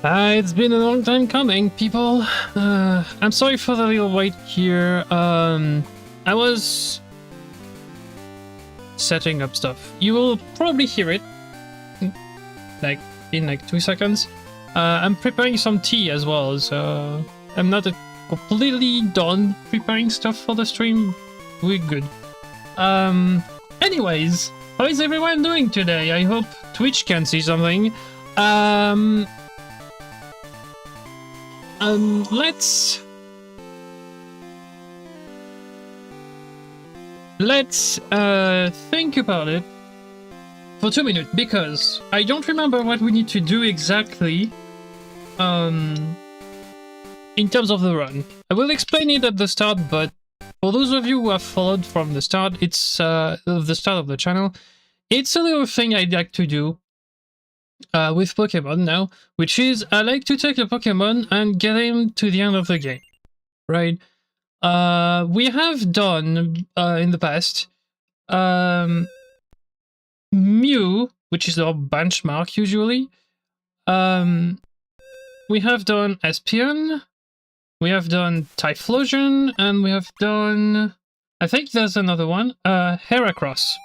It's been a long time coming, people. I'm sorry for the little wait here. I was setting up stuff. You will probably hear it, like in like 2 seconds. I'm preparing some tea as well, so I'm not completely done preparing stuff for the stream. We're good. Anyways, how is everyone doing today? I hope Twitch can see something. Let's think about it for 2 minutes, because I don't remember what we need to do exactly in terms of the run. I will explain it at the start, but for those of you who have followed from the start, it's the start of the channel, it's a little thing I'd like to do with Pokemon now, which is I like to take a Pokemon and get him to the end of the game, right? We have done in the past Mew, which is our benchmark usually. We have done Espion, we have done Typhlosion, and we have done, I think there's another one, Heracross.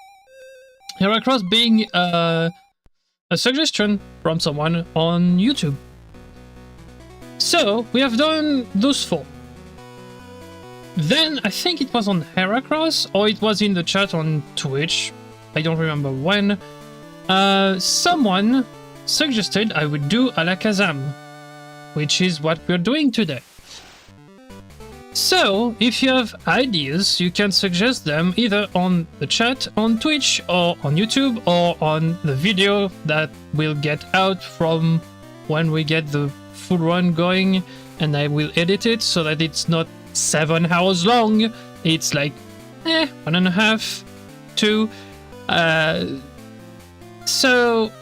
Heracross being a suggestion from someone on YouTube. So we have done those 4. Then I think it was on Heracross, or it was in the chat on Twitch, I don't remember when, someone suggested I would do Alakazam, which is what we're doing today. So, if you have ideas, you can suggest them either on the chat, on Twitch, or on YouTube, or on the video that will get out from when we get the full run going, and I will edit it so that it's not 7 hours long, it's like 1.5, 2. So,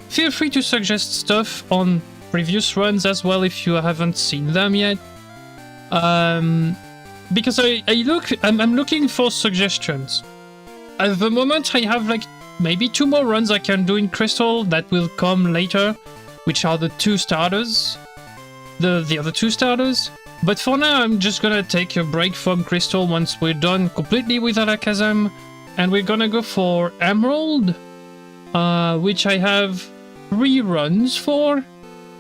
feel free to suggest stuff on previous runs as well if you haven't seen them yet. Because I'm looking for suggestions. At the moment I have like maybe 2 more runs I can do in Crystal that will come later, which are the 2 starters, the other 2 starters. But for now I'm just gonna take a break from Crystal once we're done completely with Alakazam, and we're gonna go for Emerald, which I have 3 runs for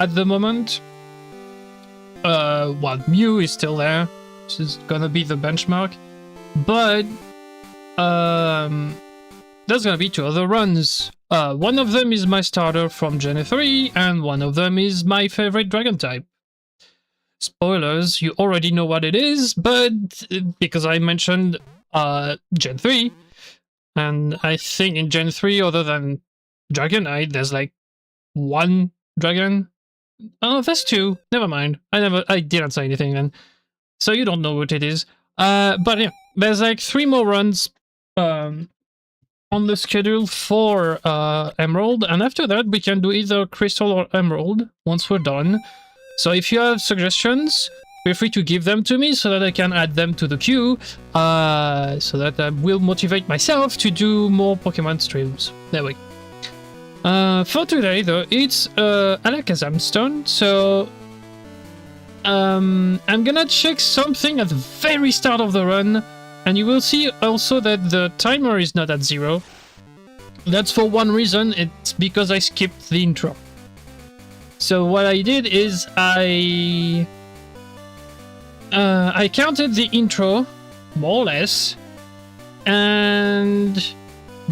at the moment. Well, Mew is still there, this is gonna be the benchmark, but there's gonna be 2 other runs. One of them is my starter from Gen 3, and one of them is my favorite dragon type. Spoilers, you already know what it is, but because I mentioned Gen 3, and I think in Gen 3, other than Dragonite, there's like 1 dragon. Oh, there's 2. Never mind. I didn't say anything then. So you don't know what it is. But yeah, there's like 3 more runs on the schedule for Emerald, and after that we can do either Crystal or Emerald once we're done. So if you have suggestions, feel free to give them to me so that I can add them to the queue, so that I will motivate myself to do more Pokemon streams. There we go. For today, though, it's Alakazam Stone, so I'm gonna check something at the very start of the run, and you will see also that the timer is not at 0. That's for one reason, it's because I skipped the intro. So what I did is I counted the intro, more or less, and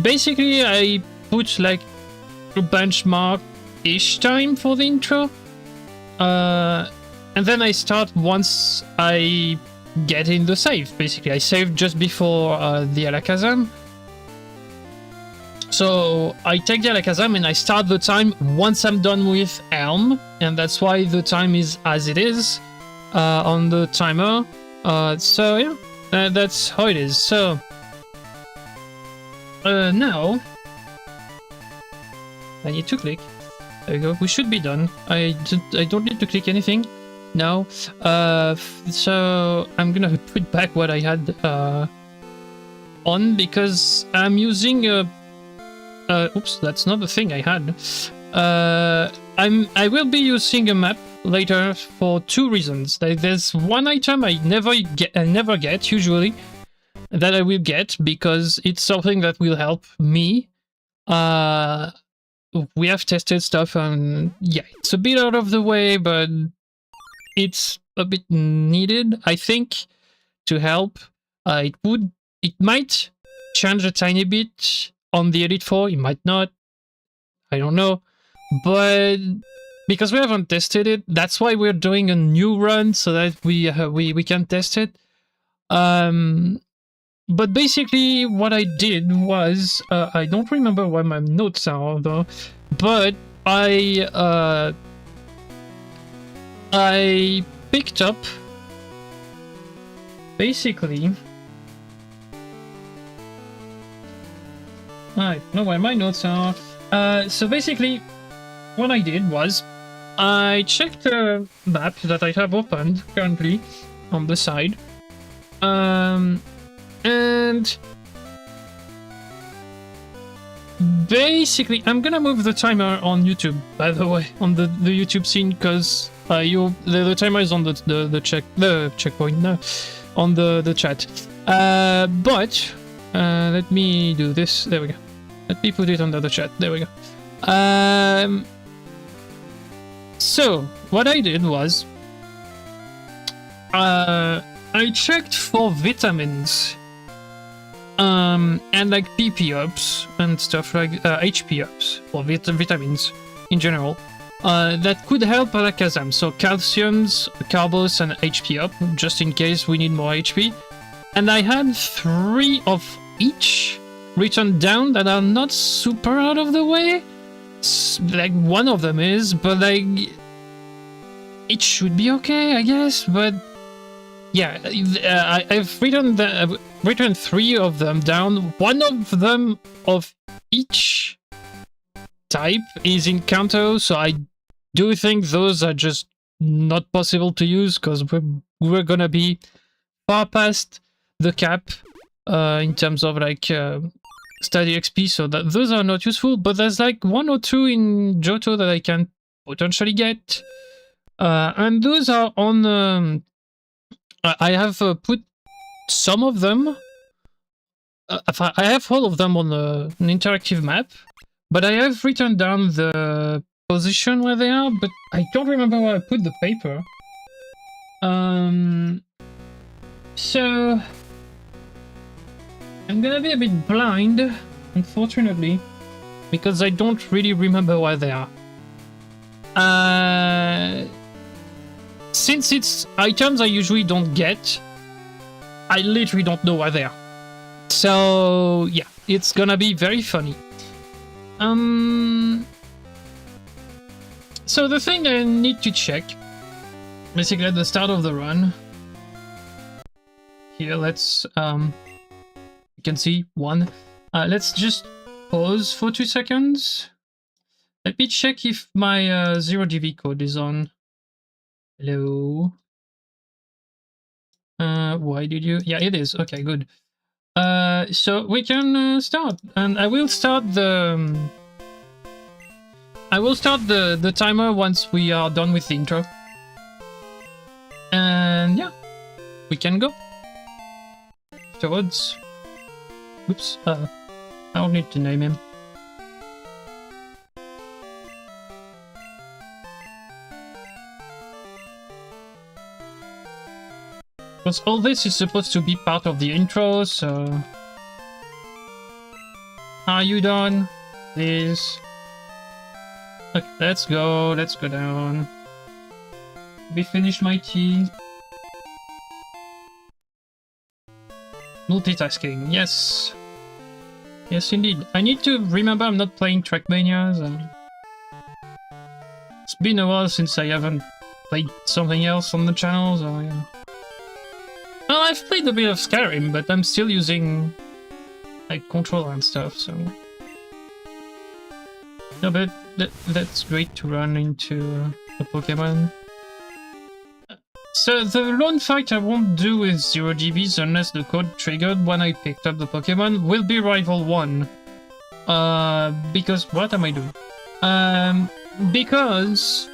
basically I put like benchmark-ish time for the intro, and then I start once I get in the save. Basically, I saved just before the Alakazam, so I take the Alakazam and I start the time once I'm done with Elm, and that's why the time is as it is on the timer. So yeah, that's how it is. So now I need to click. There we go. We should be done. I don't need to click anything now. So I'm gonna put back what I had on, because I'm using a oops, that's not the thing I had. I will be using a map later for 2 reasons. There's one item I never get usually that I will get because it's something that will help me. We have tested stuff and yeah, it's a bit out of the way, but it's a bit needed, I think, to help. It might change a tiny bit on the Elite Four. It might not. I don't know. But because we haven't tested it, that's why we're doing a new run so that we can test it. But basically, what I did was I don't remember what my notes are though, but I picked up basically. I don't know where my notes are. So basically, what I did was I checked the map that I have opened currently on the side, and basically I'm gonna move the timer on YouTube, by the way, on the YouTube scene, because the timer is on the checkpoint now on the chat. But let me do this. There we go. Let me put it under the chat. There we go. So what I did was I checked for vitamins and like PP ups and stuff like HP ups or vitamins in general that could help Alakazam. So calciums, carbos, and HP up just in case we need more HP. And I had 3 of each written down that are not super out of the way. Like one of them is, but like it should be okay, I guess. But yeah, I've written 3 of them down. One of them of each type is in Kanto, so I do think those are just not possible to use because we're gonna be far past the cap in terms of like study XP, so that those are not useful. But there's like 1 or 2 in Johto that I can potentially get, and those are on. I have put some of them. I have all of them on an interactive map, but I have written down the position where they are, but I don't remember where I put the paper. So I'm gonna be a bit blind, unfortunately, because I don't really remember where they are. Since it's items I usually don't get, I literally don't know where they are. So yeah, it's gonna be very funny. So the thing I need to check, basically at the start of the run, here let's you can see 1. Let's just pause for 2 seconds. Let me check if my 0DV code is on. Hello. Why did you? Yeah, it is. Okay, good. So we can start, and I will start the timer once we are done with the intro. And yeah, we can go. Afterwards. Oops. I don't need to name him. Because all this is supposed to be part of the intro, so... Are you done? Please. Okay, let's go down. We finished my tea. Multitasking, yes. Yes, indeed. I need to remember I'm not playing Trackmania, so... It's been a while since I haven't played something else on the channel, so yeah. Well, I've played a bit of Skyrim, but I'm still using like controller and stuff, so... No, but that's great to run into a Pokemon. So the lone fight I won't do with 0DBs unless the code triggered when I picked up the Pokemon will be Rival 1. Because what am I doing? because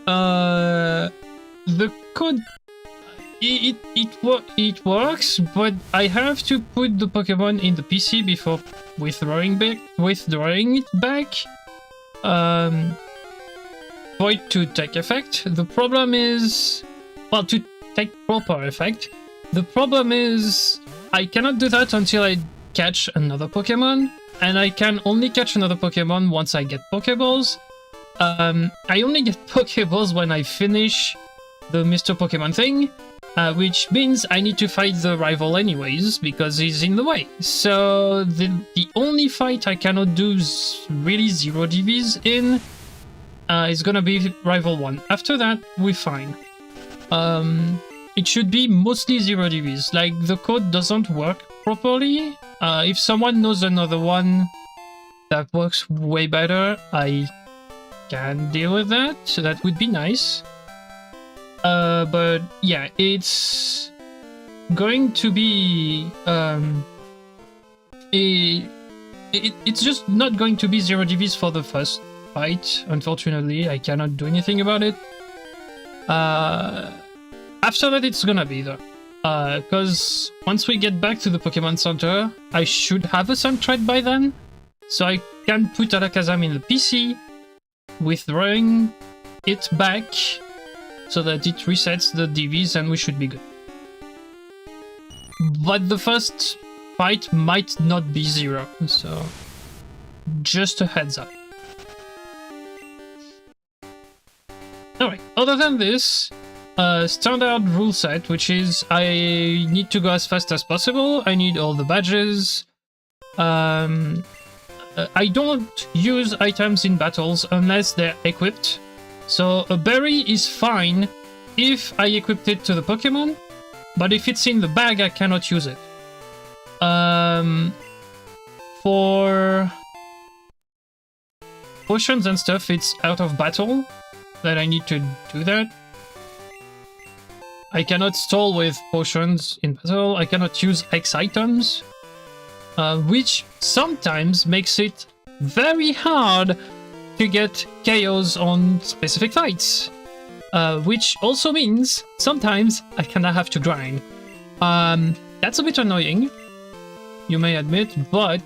the code it works, but I have to put the Pokemon in the PC before withdrawing it back for it to take effect. The problem is, well, to take proper effect. The problem is I cannot do that until I catch another Pokemon, and I can only catch another Pokemon once I get Pokeballs. I only get Pokeballs when I finish the Mr. Pokemon thing, which means I need to fight the rival anyways, because he's in the way. So the only fight I cannot do really 0 DVs in is gonna be Rival 1. After that, we're fine. It should be mostly 0 DVs. Like, the code doesn't work properly. If someone knows another one that works way better, I can deal with that, so that would be nice. But yeah, it's going to be it's just not going to be 0 DVs for the first fight. Unfortunately, I cannot do anything about it. After that, it's gonna be though, because once we get back to the Pokemon Center, I should have a Sandtrap by then, so I can put Alakazam in the PC, withdrawing it back so that it resets the DVs, and we should be good. But the first fight might not be 0, so just a heads up. Alright, other than this, standard rule set, which is I need to go as fast as possible, I need all the badges, I don't use items in battles unless they're equipped, so a berry is fine if I equipped it to the Pokemon, but if it's in the bag I cannot use it. For potions and stuff, it's out of battle that I need to do that. I cannot stall with potions in battle, I cannot use X items, which sometimes makes it very hard to get KOs on specific fights, which also means sometimes I kinda have to grind. That's a bit annoying, you may admit, but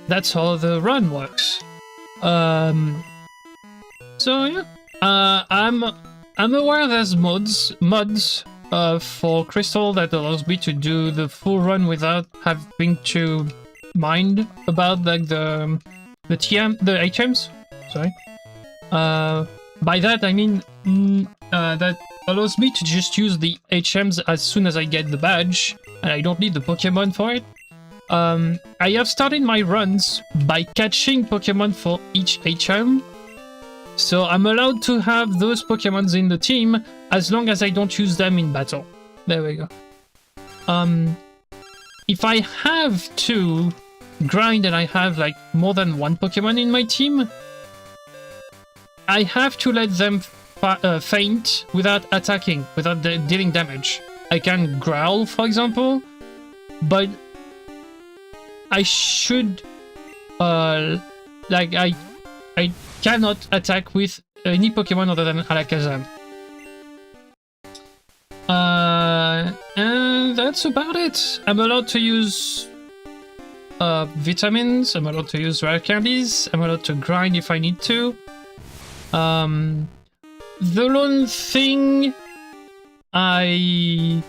that's how the run works. So yeah, I'm aware there's mods for Crystal that allows me to do the full run without having to mind about like the HMs. Sorry. By that I mean that allows me to just use the HMs as soon as I get the badge, and I don't need the Pokemon for it. I have started my runs by catching Pokemon for each HM, so I'm allowed to have those Pokemons in the team as long as I don't use them in battle. There we go. If I have to grind and I have like more than one Pokemon in my team, I have to let them faint without attacking, without dealing damage. I can growl, for example, but I should like I cannot attack with any Pokemon other than Alakazam. And that's about it. I'm allowed to use vitamins, I'm allowed to use rare candies, I'm allowed to grind if I need to. The lone thing I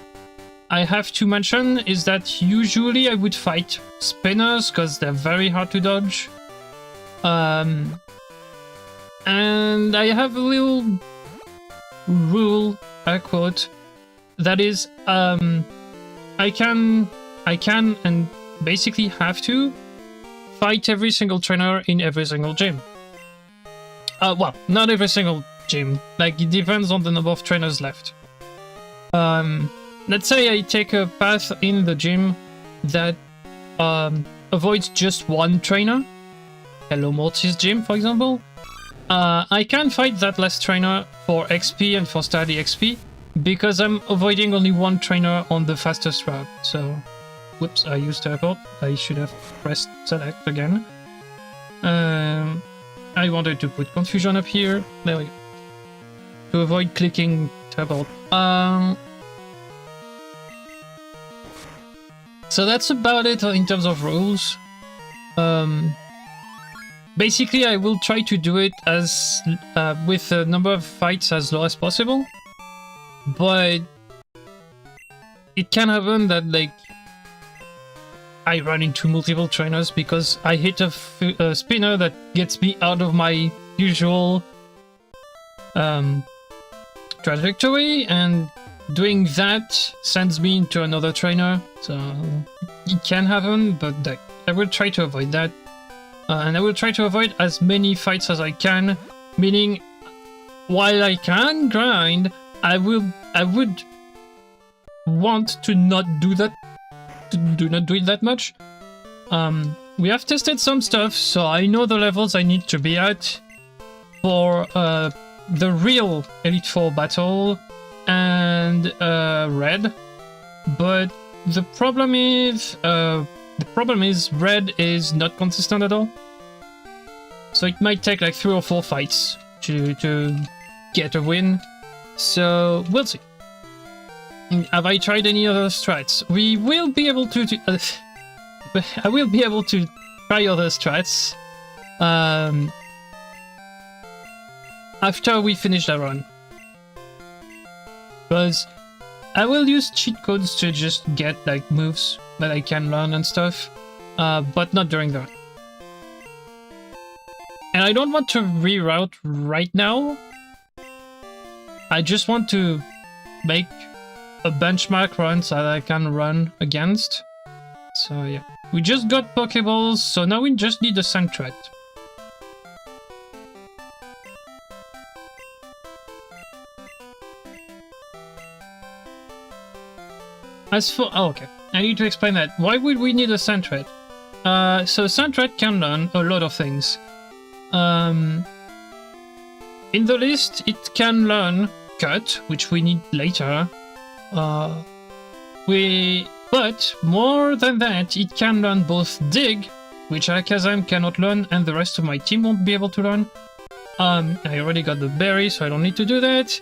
have to mention is that usually I would fight spinners because they're very hard to dodge. And I have a little rule, I quote, that is, I can and basically have to fight every single trainer in every single gym. Well, not every single gym, like it depends on the number of trainers left. Let's say I take a path in the gym that avoids just one trainer, Hello Morty's gym for example. I can fight that last trainer for XP and for steady XP because I'm avoiding only one trainer on the fastest route. So, whoops, I used teleport. I should have pressed select again. I wanted to put confusion up here. There we go. To avoid clicking tablet. So that's about it in terms of rules. Basically, I will try to do it as with a number of fights as low as possible, but it can happen that like I run into multiple trainers because I hit a spinner that gets me out of my usual trajectory, and doing that sends me into another trainer. So it can happen, but I will try to avoid that. And I will try to avoid as many fights as I can, meaning while I can grind, I would want to not do that, do not do it that much. We have tested some stuff, so I know the levels I need to be at for the real Elite Four battle and Red, but the problem is Red is not consistent at all. So it might take like 3 or 4 fights to get a win. So we'll see. Have I tried any other strats? We will be able to I will be able to try other strats after we finish that run. Because I will use cheat codes to just get like moves that I can learn and stuff, but not during that. And I don't want to reroute right now. I just want to make a benchmark run so that I can run against. So yeah, we just got Pokeballs, so now we just need a Sandthread. As for... oh, okay. I need to explain that. Why would we need a Sandthread? So Sandthread can learn a lot of things. In the list, it can learn Cut, which we need later. But more than that, it can learn both Dig, which Alakazam cannot learn, and the rest of my team won't be able to learn. I already got the berry, so I don't need to do that.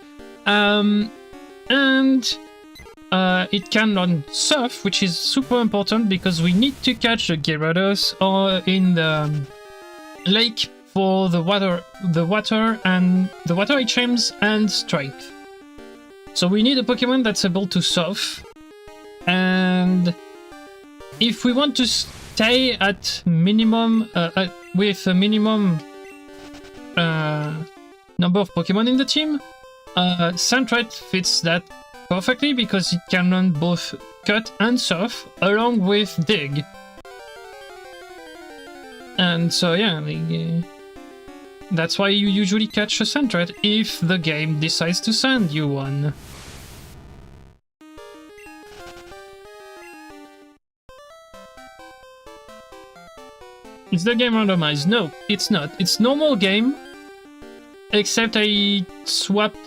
It can learn Surf, which is super important because we need to catch the Gyarados in the lake for the water HMs and Strength. So we need a Pokemon that's able to Surf, and if we want to stay at minimum with a minimum number of Pokemon in the team, Sandthread fits that perfectly because it can learn both Cut and Surf along with Dig. And so yeah, that's why you usually catch a Sandthread if the game decides to send you one. Is the game randomized? No, it's not. It's normal game, except I swapped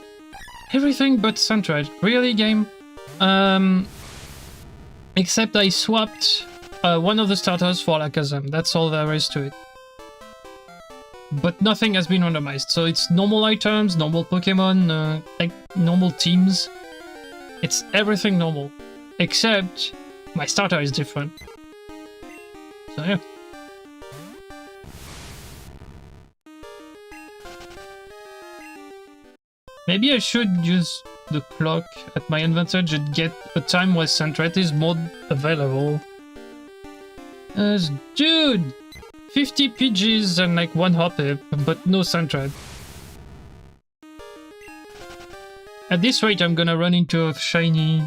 everything but Sandthread. Really, game? Except I swapped one of the starters for Alakazam. That's all there is to it. But nothing has been randomized, so it's normal items, normal Pokemon, like normal teams. It's everything normal, except my starter is different. So yeah. Maybe I should use the clock at my advantage and get a time where Sandthread is more available. Dude! 50 Pidgeys and like 1 Hoppip, but no Sandthread. At this rate, I'm gonna run into a shiny.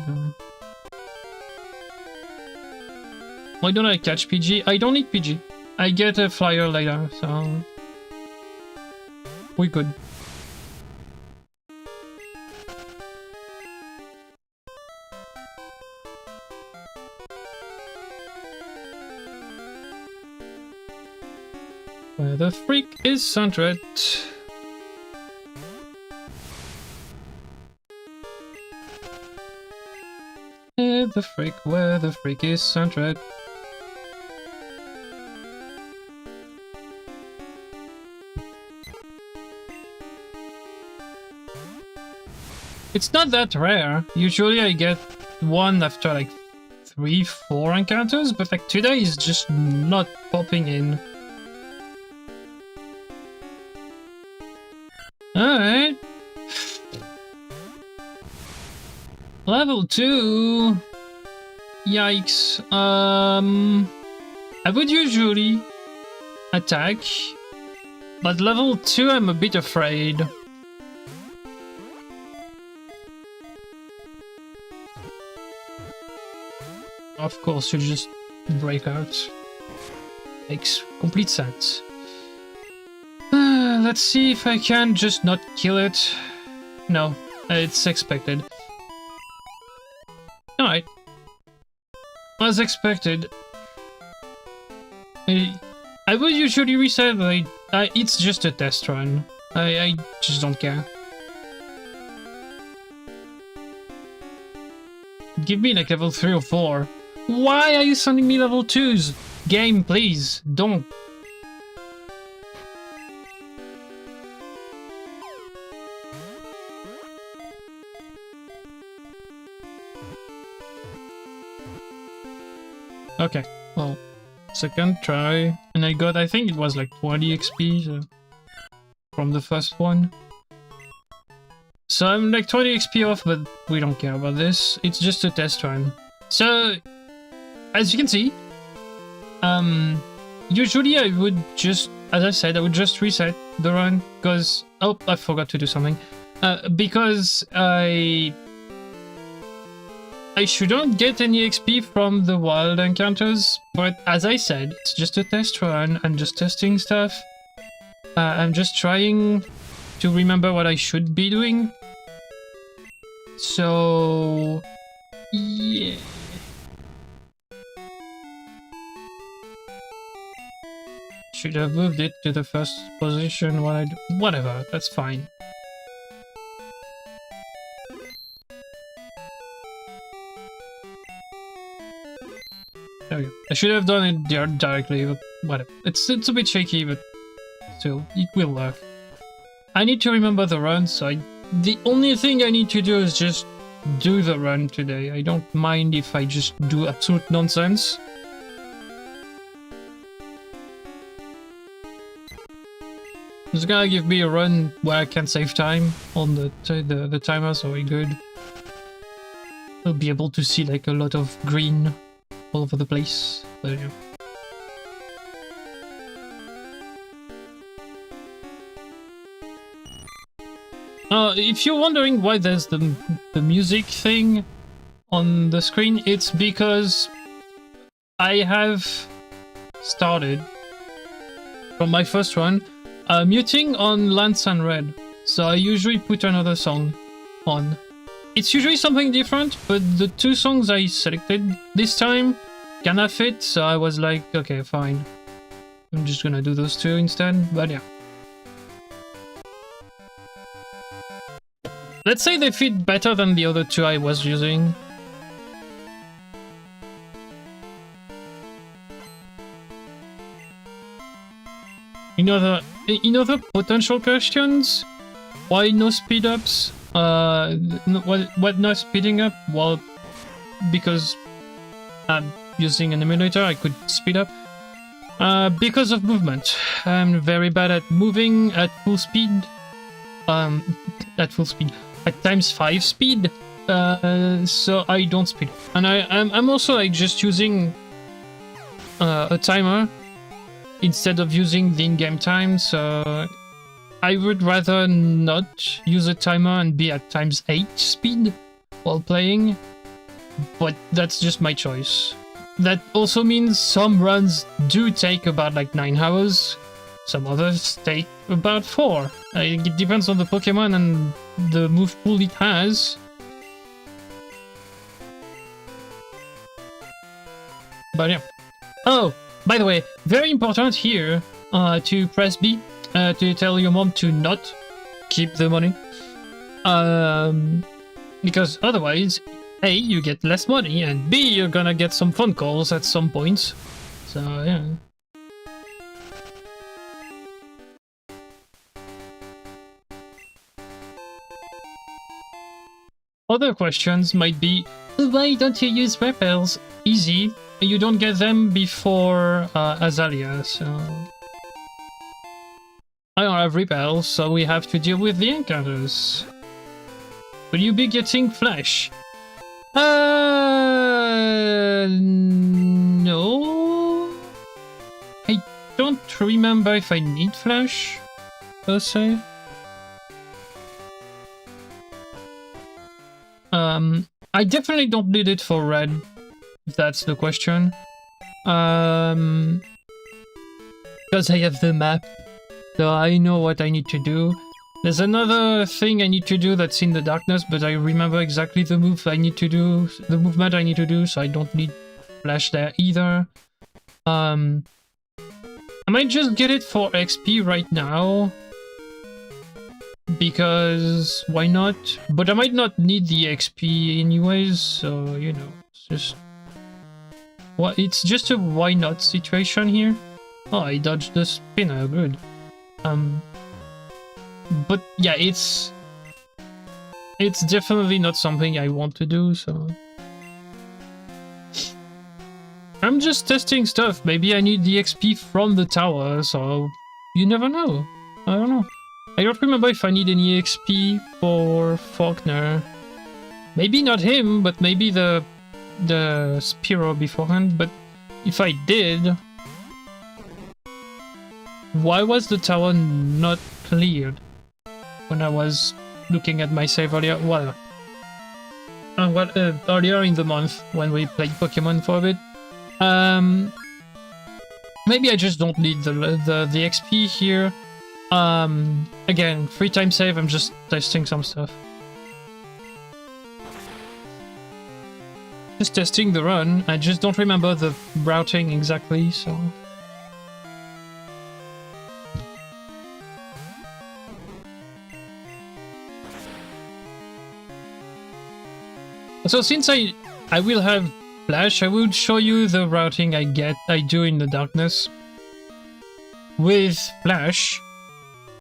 Why don't I catch Pidgey? I don't need Pidgey. I get a flyer later, so we good. Where the freak is Sandthread? Where the freak is Sandthread? It's not that rare. Usually I get one after like 3-4 encounters, but like today is just not popping in. Alright. Level 2. Yikes. I would usually attack, but level 2 I'm a bit afraid. Of course, you just break out. Makes complete sense. Let's see if I can just not kill it. No, it's expected. Alright. As expected. I would usually reset, but it's just a test run. I just don't care. Give me like level 3 or 4. Why are you sending me level 2s? Game, please, don't. Okay, well, second try, and I got, I think it was like 20 XP from the first one. So I'm like 20 XP off, but we don't care about this. It's just a test run. So, as you can see, usually I would just, as I said, I would just reset the run, because, oh, I forgot to do something. Because I shouldn't get any XP from the wild encounters, but as I said, it's just a test run. I'm just testing stuff. I'm just trying to remember what I should be doing. So, yeah. Should have moved it to the first position while whatever, that's fine. There we go. I should have done it directly, but whatever. It's a bit shaky, but still, it will work. I need to remember the run, so the only thing I need to do is just do the run today. I don't mind if I just do absolute nonsense. It's gonna give me a run where I can save time on the timer, so we're good. I'll be able to see like a lot of green all over the place. There you go. If you're wondering why there's the music thing on the screen, it's because I have started from my first run muting on Lance and Red, so I usually put another song on. It's usually something different, but the two songs I selected this time kinda fit, so I was like, okay, fine. I'm just gonna do those two instead, but yeah. Let's say they fit better than the other two I was using. In other potential questions, why no speed ups? What not speeding up? Well, because I'm using an emulator, I could speed up. Because of movement. I'm very bad at moving at full speed. At times 5 speed. So I don't speed. And I'm also like just using a timer instead of using the in-game time, so I would rather not use a timer and be at times 8 speed while playing, but that's just my choice. That also means some runs do take about like 9 hours, some others take about 4. It depends on the Pokemon and the move pool it has. But yeah. Oh! By the way, very important here to press B to tell your mom to not keep the money. Because otherwise, A, you get less money, and B, you're gonna get some phone calls at some point. So, yeah. other questions might be, why don't you use repels? Easy, you don't get them before Azalea, so... I don't have repels, so we have to deal with the encounters. Will you be getting flash? No. I don't remember if I need flash, per se. I definitely don't need it for red, if that's the question. Because I have the map, so I know what I need to do. There's another thing I need to do that's in the darkness, but I remember exactly the move I need to do, the movement I need to do, so I don't need flash there either. I might just get it for XP right now, because why not? But I might not need the XP anyways, so you know, it's just... Well, it's just a why not situation here. Oh, I dodged the spinner, good. But yeah, it's definitely not something I want to do, so... I'm just testing stuff. Maybe I need the XP from the tower, so you never know. I don't know. I don't remember if I need any XP for Faulkner. Maybe not him, but maybe the Spiro beforehand. But if I did... Why was the tower not cleared when I was looking at my save earlier? Well, earlier in the month when we played Pokemon for a bit. Maybe I just don't need the XP here. Again, free time save, I'm just testing some stuff. Just testing the run, I just don't remember the routing exactly, so... So since I will have flash, I will show you the routing I do in the darkness with flash,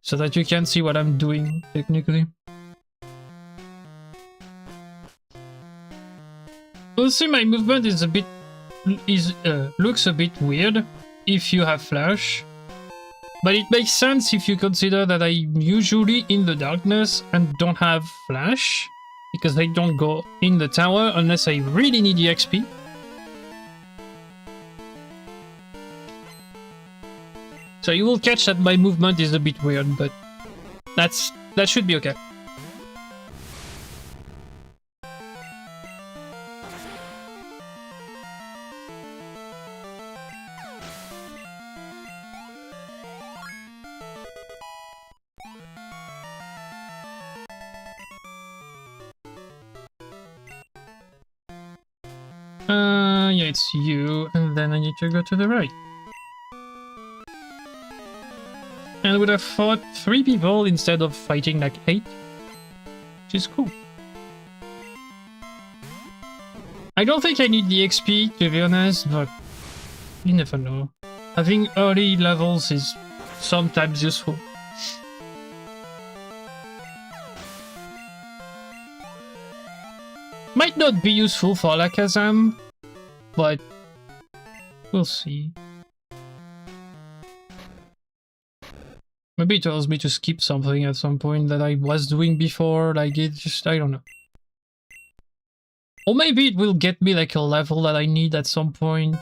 so that you can see what I'm doing technically. You'll see my movement is a bit looks a bit weird if you have flash, but it makes sense if you consider that I'm usually in the darkness and don't have flash, because I don't go in the tower unless I really need the XP. So you will catch that my movement is a bit weird, but that should be okay. Yeah, it's you, and then I need to go to the right. And I would have fought 3 people instead of fighting like 8, which is cool. I don't think I need the XP, to be honest, but you never know. Having early levels is sometimes useful. Might not be useful for Alakazam, but we'll see. Maybe it tells me to skip something at some point that I was doing before, like it just, I don't know. Or maybe it will get me like a level that I need at some point,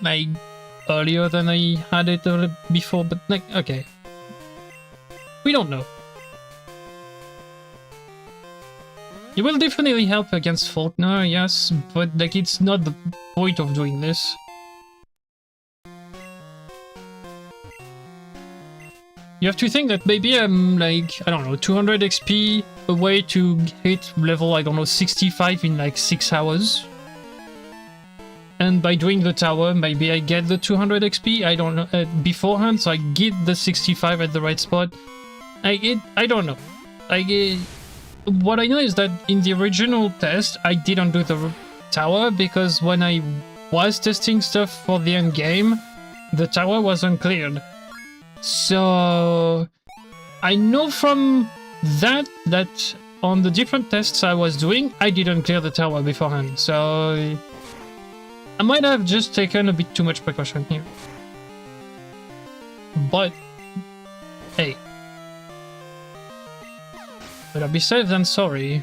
like earlier than I had it before, but like, okay. We don't know. It will definitely help against Faulkner, yes, but like it's not the point of doing this. You have to think that maybe I'm like, I don't know, 200 XP away to hit level, I don't know, 65 in like 6 hours. And by doing the tower, maybe I get the 200 XP, I don't know, beforehand, so I get the 65 at the right spot. I don't know. What I know is that in the original test, I didn't do the tower because when I was testing stuff for the end game, the tower wasn't cleared. So I know from that on the different tests I was doing, I didn't clear the tower beforehand, so I might have just taken a bit too much precaution here. But, hey. Better be safe than sorry.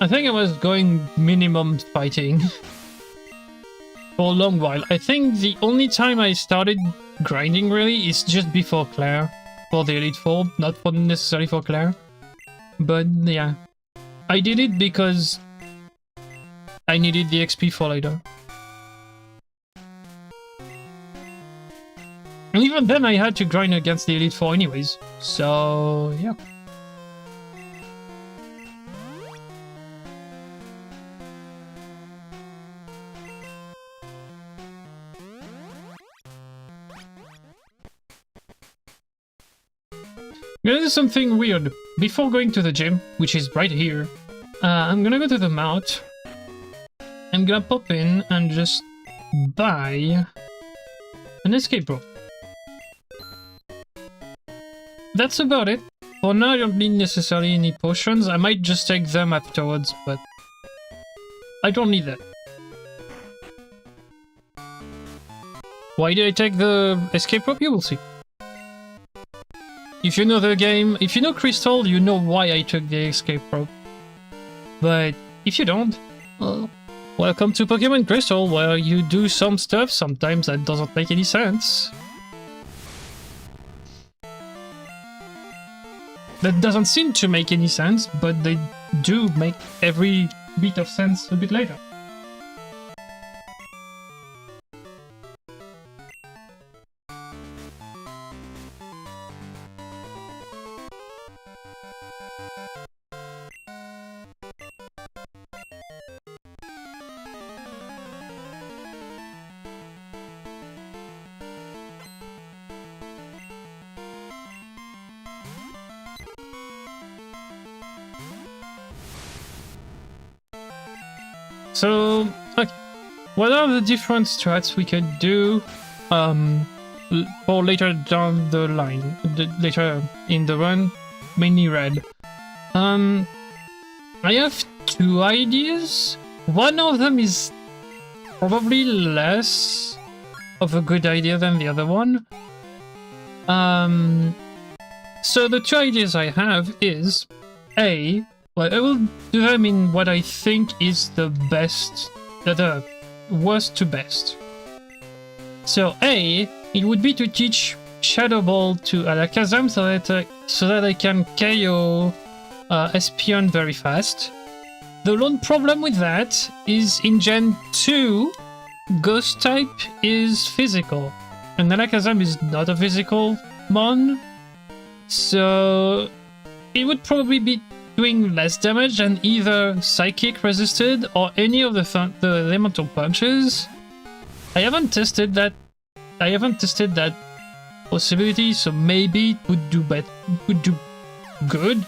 I think I was going minimum fighting for a long while. I think the only time I started grinding really is just before Claire, for the Elite Four, not for necessarily for Claire. But yeah, I did it because I needed the XP for later. And even then I had to grind against the Elite Four anyways, so yeah. I'm gonna do something weird. Before going to the gym, which is right here, I'm gonna go to the mount. I'm gonna pop in and just buy an escape rope. That's about it. For now, I don't need necessarily any potions. I might just take them afterwards, but I don't need that. Why did I take the escape rope? You will see. If you know the game, if you know Crystal, you know why I took the escape rope. But if you don't, well, welcome to Pokemon Crystal, where you do some stuff sometimes that doesn't make any sense. That doesn't seem to make any sense, but they do make every bit of sense a bit later. So, okay, what are the different strats we could do for later down the line, later in the run, mainly red? I have two ideas. One of them is probably less of a good idea than the other one. So the two ideas I have is, A, well, I will do them in what I think is the best, the worst to best. So A, it would be to teach Shadow Ball to Alakazam so that I can KO Espion very fast. The lone problem with that is in Gen 2, Ghost type is physical, and Alakazam is not a physical mon, so it would probably be doing less damage than either Psychic resisted or any of the elemental punches. I haven't tested that. I haven't tested that possibility, so maybe it would do good.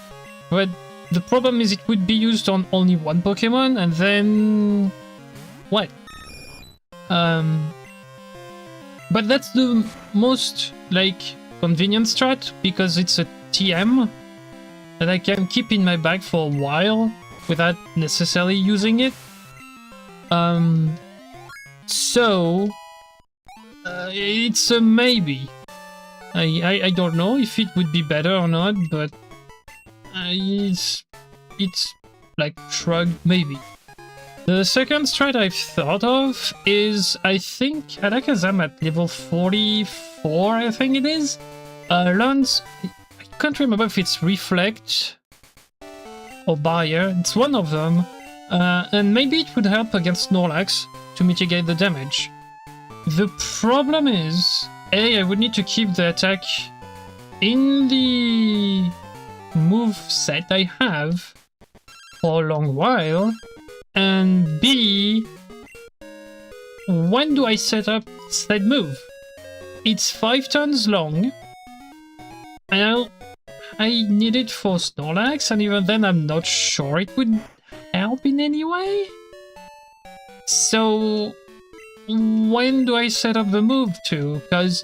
But the problem is it would be used on only one Pokemon, and then what? But that's the most convenient strat because it's a TM that I can keep in my bag for a while without necessarily using it. So it's a maybe. I don't know if it would be better or not, but it's like shrugged maybe. The second strat I've thought of is, I think Alakazam at level 44, I think it is, learns, I can't remember if it's Reflect or Barrier, it's one of them, and maybe it would help against Snorlax to mitigate the damage. The problem is, A, I would need to keep the attack in the move set I have for a long while, and B, when do I set up said move? It's 5 turns long, and I need it for Snorlax, and even then I'm not sure it would help in any way. So when do I set up the move to? Because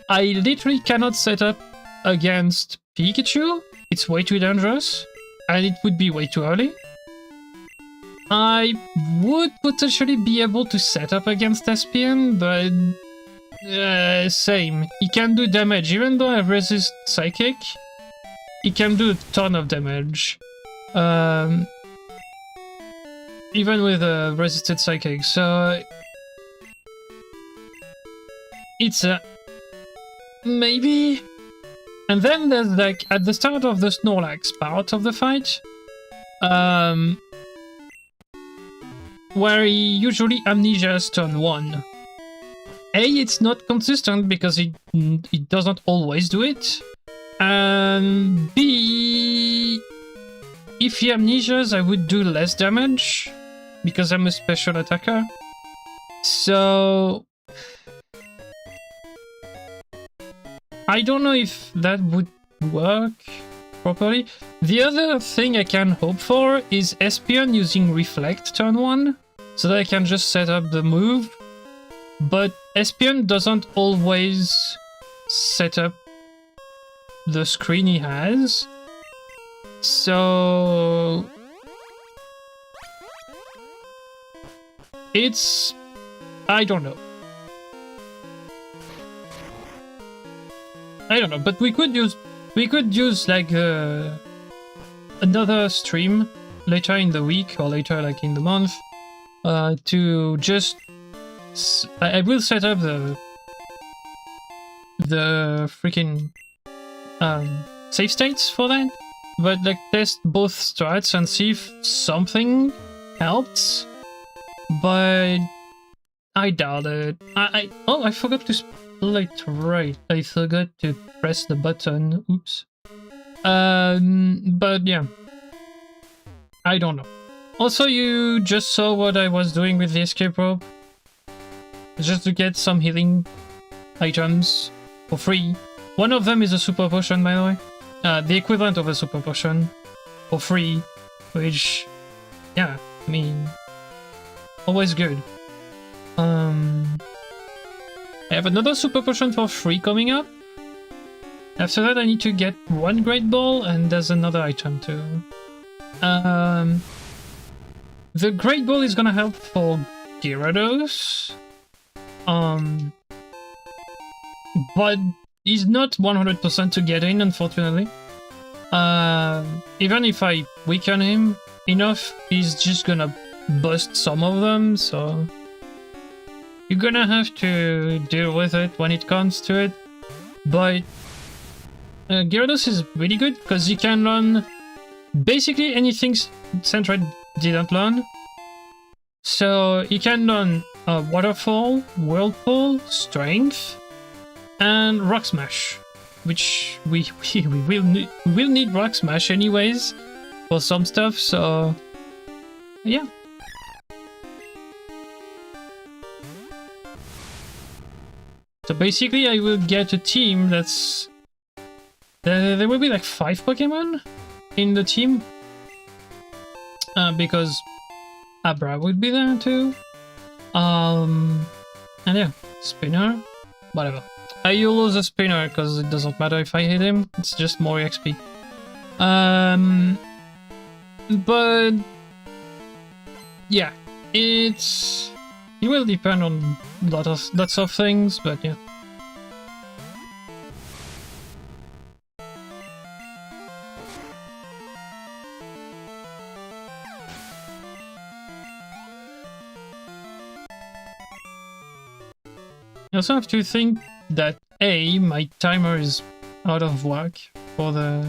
I literally cannot set up against Pikachu. It's way too dangerous, and it would be way too early. I would potentially be able to set up against Espion, but same. He can do damage, even though I resist Psychic. He can do a ton of damage. Even with a resisted Psychic, so it's a maybe. And then there's like at the start of the Snorlax part of the fight, where he usually amnesias turn 1. A, it's not consistent because it doesn't always do it, and B, if he amnesias, I would do less damage because I'm a special attacker. So I don't know if that would work properly. The other thing I can hope for is Espion using Reflect turn 1, so that I can just set up the move. But Espion doesn't always set up the screen he has. So it's... I don't know. But we could use like another stream later in the week or later like in the month to just I will set up the freaking save states for that, but like test both strats and see if something helps. But I doubt it. I forgot to split right. I forgot to press the button. Oops. But yeah. I don't know. Also, you just saw what I was doing with the escape rope. Just to get some healing items for free. One of them is a super potion, by the way. The equivalent of a super potion for free, which, yeah, I mean, always good. I have another super potion for free coming up. After that, I need to get one great ball, and there's another item too. The great ball is gonna help for Gyarados. But he's not 100% to get in, unfortunately. Even if I weaken him enough, he's just gonna bust some of them, so you're gonna have to deal with it when it comes to it. But Gyarados is really good because he can learn basically anything Sandra didn't learn. So he can learn Waterfall, Whirlpool, Strength, and Rock Smash, which we will need Rock Smash anyways for some stuff. So yeah. So basically, I will get a team that's there will be like 5 Pokemon in the team because Abra would be there too. And yeah, Spinner, whatever. I will lose a Spinner because it doesn't matter if I hit him, it's just more XP. But yeah, it will depend on lots of things, but yeah. I also have to think that my timer is out of whack for the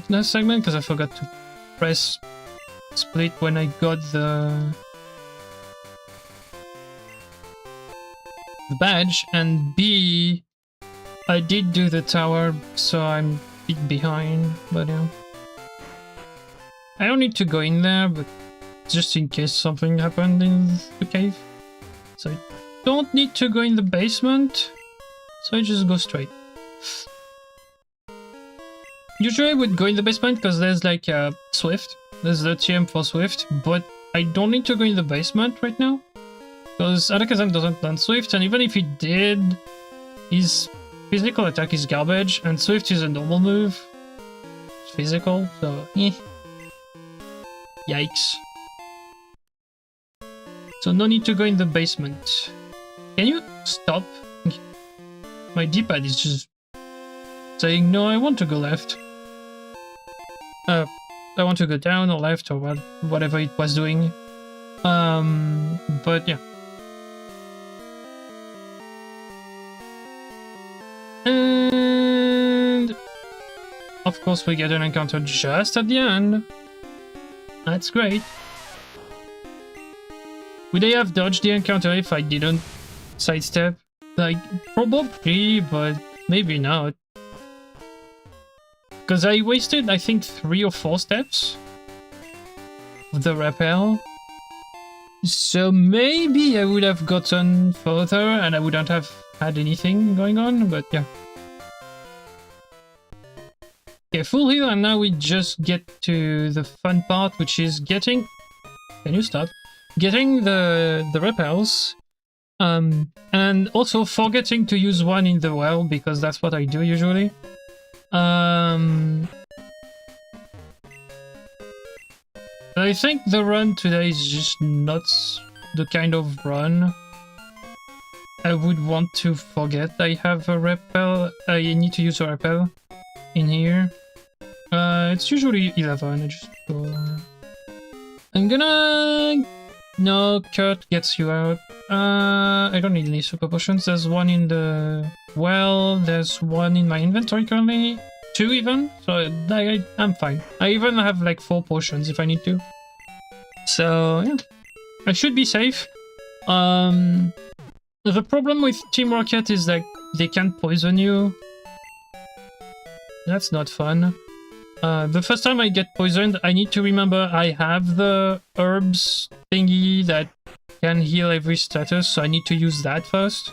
next segment because I forgot to press split when I got the badge, and B, I did do the tower, so I'm a bit behind, but yeah. I don't need to go in there, but just in case something happened in the cave. So I don't need to go in the basement, so I just go straight. Usually I would go in the basement because there's like Swift. There's the TM for Swift, but I don't need to go in the basement right now. because Alakazam doesn't land Swift, and even if he did, his physical attack is garbage, and Swift is a normal move. It's physical, so yikes. So no need to go in the basement. Can you stop? My D-pad is just saying, no, I want to go left. I want to go down or left or whatever it was doing. But yeah. And of course we get an encounter just at the end. That's great. Would I have dodged the encounter if I didn't sidestep? Like, probably, but maybe not. Because I wasted, I think, 3 or 4 steps of the rappel. So maybe I would have gotten further and I wouldn't have had anything going on, but yeah. Okay, full heal, and now we just get to the fun part, which is getting... Can you stop? Getting the repels, and also forgetting to use one in the well, because that's what I do usually. I think the run today is just not the kind of run I would want to forget I have a repel. I need to use a repel in here. It's usually 11. I just go... I'm gonna... No, Kurt gets you out. I don't need any super potions. There's one in the well. There's one in my inventory currently. 2 even. So I'm fine. I even have like 4 potions if I need to. So yeah, I should be safe. The problem with Team Rocket is that they can poison you. That's not fun. The first time I get poisoned, I need to remember I have the herbs thingy that can heal every status, so I need to use that first.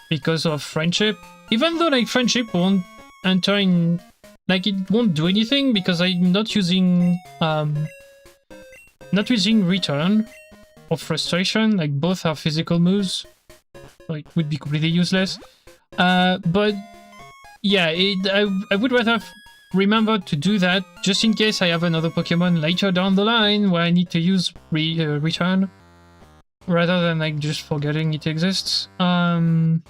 Because of friendship. Even though like friendship won't enter in... Like it won't do anything because I'm not using... not using return or frustration, like both are physical moves. So it would be completely useless. But yeah, I would rather remember to do that just in case I have another Pokemon later down the line where I need to use return rather than like just forgetting it exists. There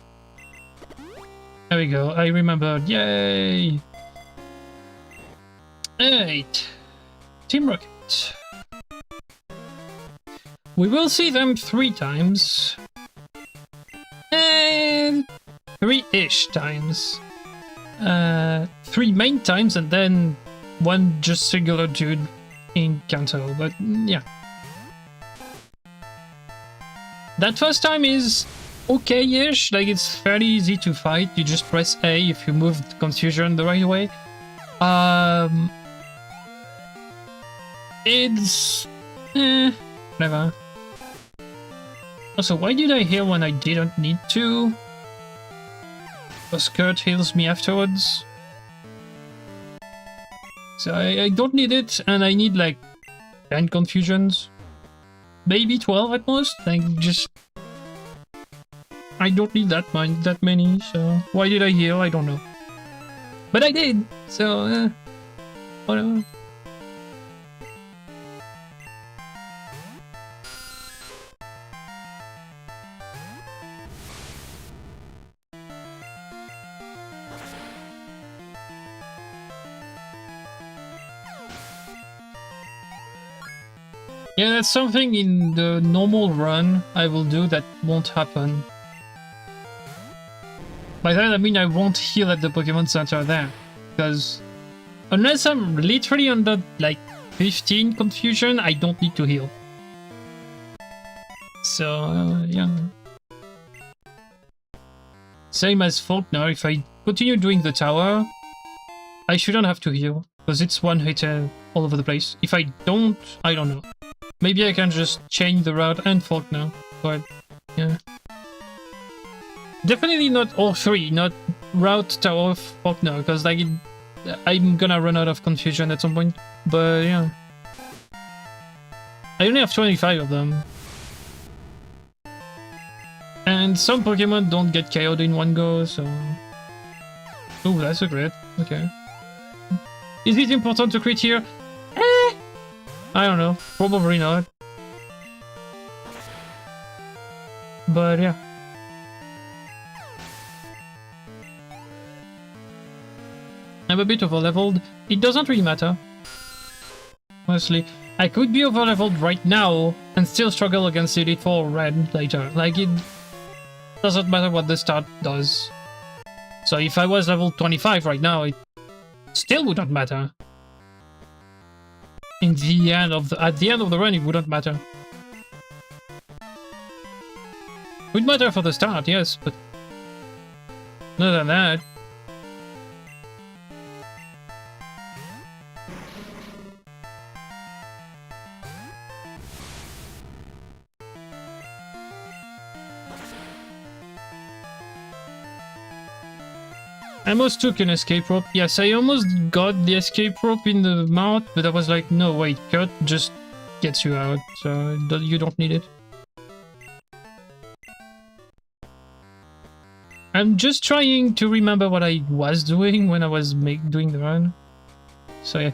we go. I remembered. Yay! Alright. Team Rocket. We will see them 3 times. And 3-ish times. 3 main times and then 1 just singular dude in Kanto, but yeah. That first time is okay-ish, like it's fairly easy to fight, you just press A if you move the confusion the right way. It's... whatever. Also, why did I heal when I didn't need to? Because Kurt heals me afterwards. So I don't need it, and I need like 10 confusions. Maybe 12 at most, like just... I don't need that many, so... Why did I heal? I don't know. But I did, so... whatever. Yeah, that's something in the normal run I will do that won't happen. By that I mean I won't heal at the Pokemon Center there. Because unless I'm literally under like 15 confusion, I don't need to heal. So, yeah. Same as Faulkner, if I continue doing the tower, I shouldn't have to heal. Because it's one hit all over the place. If I don't, I don't know. Maybe I can just change the route and Faulkner, but yeah. Definitely not all 3, not route, tower, Faulkner, because like I'm gonna run out of confusion at some point. But yeah. I only have 25 of them. And some Pokemon don't get KO'd in one go, so... Oh, that's a crit. Okay. Is it important to crit here? I don't know. Probably not. But yeah. I'm a bit over-leveled. It doesn't really matter. Honestly. I could be over-leveled right now and still struggle against Elite 4 Red later. Like, it doesn't matter what the start does. So if I was level 25 right now, it still wouldn't matter. At the end of the run, it wouldn't matter. Would matter for the start, yes, but other than that. I almost took an escape rope. Yes, I almost got the escape rope in the mouth, but I was like, no, wait, cut just gets you out, so you don't need it. I'm just trying to remember what I was doing when I was doing the run. So yeah.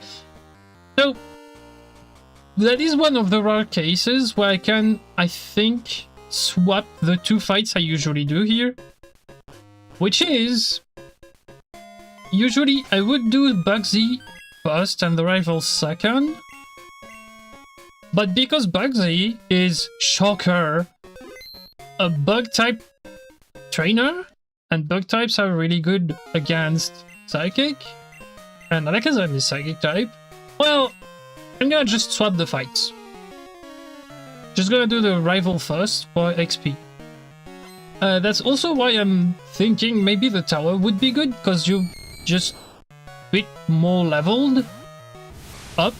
So, that is one of the rare cases where I can, I think, swap the two fights I usually do here. Which is... Usually, I would do Bugsy first and the rival second. But because Bugsy is, shocker, a bug-type trainer, and bug types are really good against Psychic, and Alakazam is Psychic type, well, I'm gonna just swap the fights. Just gonna do the rival first for XP. That's also why I'm thinking maybe the tower would be good, because you just a bit more leveled up.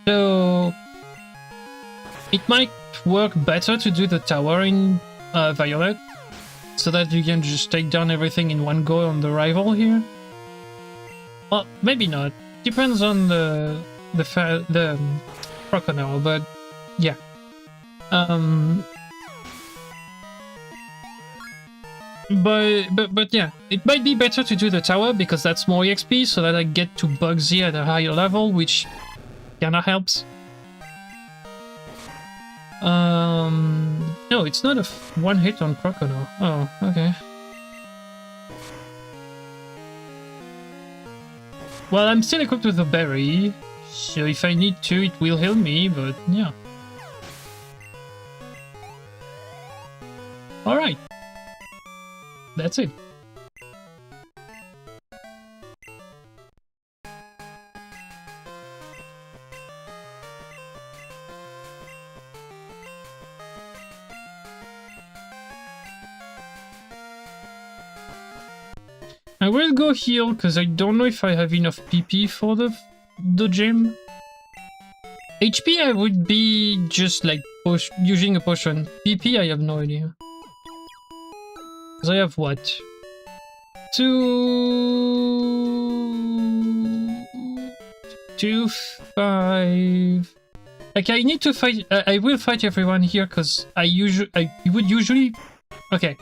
So it might work better to do the tower in Violet, so that you can just take down everything in one go on the rival here. Well, maybe not. Depends on the Crocodile, but yeah. But yeah, it might be better to do the tower because that's more EXP, so that I get to Bugsy at a higher level, which kinda helps. No, it's not a one hit on Crocodile. Oh, okay. Well, I'm still equipped with a berry, so if I need to, it will heal me, but yeah. Alright. That's it. I will go heal because I don't know if I have enough PP for the gym. HP I would be just like using a potion. PP I have no idea. Because I have what? 2, 5. Like I need to fight. I will fight everyone here because I would usually. Okay.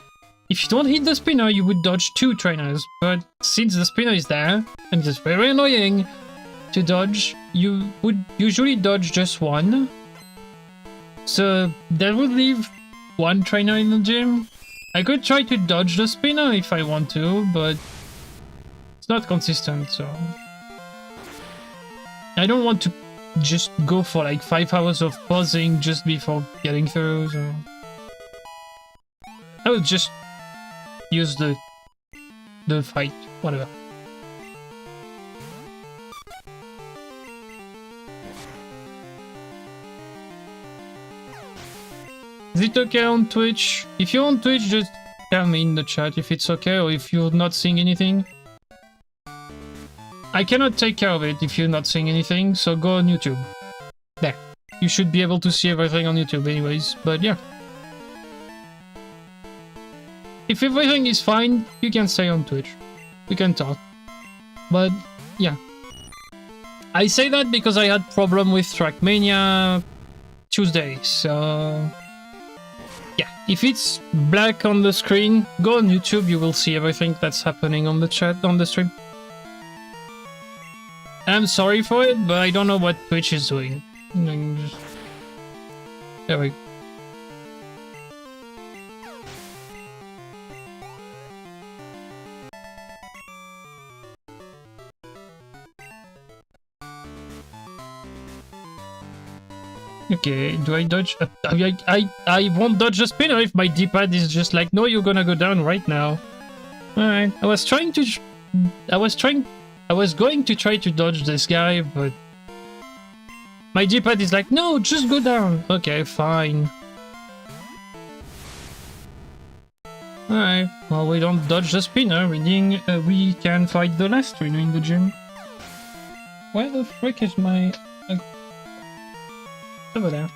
If you don't hit the spinner, you would dodge 2 trainers, but since the spinner is there, and it's very annoying to dodge, you would usually dodge just 1. So that would leave 1 trainer in the gym. I could try to dodge the spinner if I want to, but it's not consistent, so... I don't want to just go for like 5 hours of pausing just before getting through, so... I would just use the fight, whatever. Is it okay on Twitch? If you're on Twitch, just tell me in the chat if it's okay or if you're not seeing anything. I cannot take care of it if you're not seeing anything, so go on YouTube. There. You should be able to see everything on YouTube anyways, but yeah. If everything is fine, you can stay on Twitch. We can talk. But, yeah. I say that because I had problem with Trackmania Tuesday, so... yeah, if it's black on the screen, go on YouTube, you will see everything that's happening on the chat, on the stream. I'm sorry for it, but I don't know what Twitch is doing. There we go. Okay, do I dodge? I won't dodge the spinner if my D-pad is just like, no, you're gonna go down right now. Alright, I was going to try to dodge this guy, but my D-pad is like, no, just go down. Okay, fine. Alright, well, we don't dodge the spinner, meaning we can fight the last trainer in the gym. Where the frick is my... over there.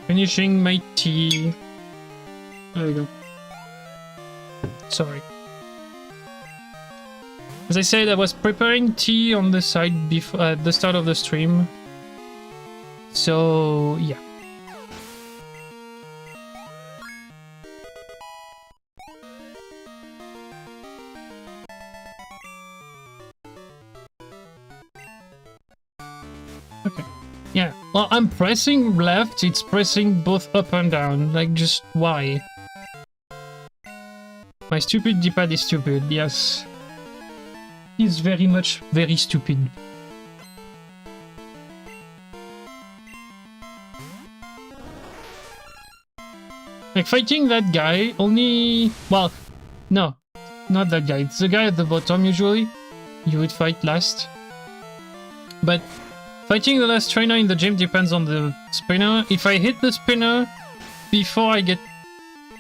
Finishing my tea. There we go. Sorry. As I said, I was preparing tea on the side before at the start of the stream. So yeah. Okay. Yeah. Well, I'm pressing left. It's pressing both up and down. Like, just why? My stupid D-pad is stupid. Yes. It's very much very stupid. Like, fighting that guy only... Well, no. Not that guy. It's the guy at the bottom, usually. You would fight last. But fighting the last trainer in the gym depends on the spinner. If I hit the spinner before I get...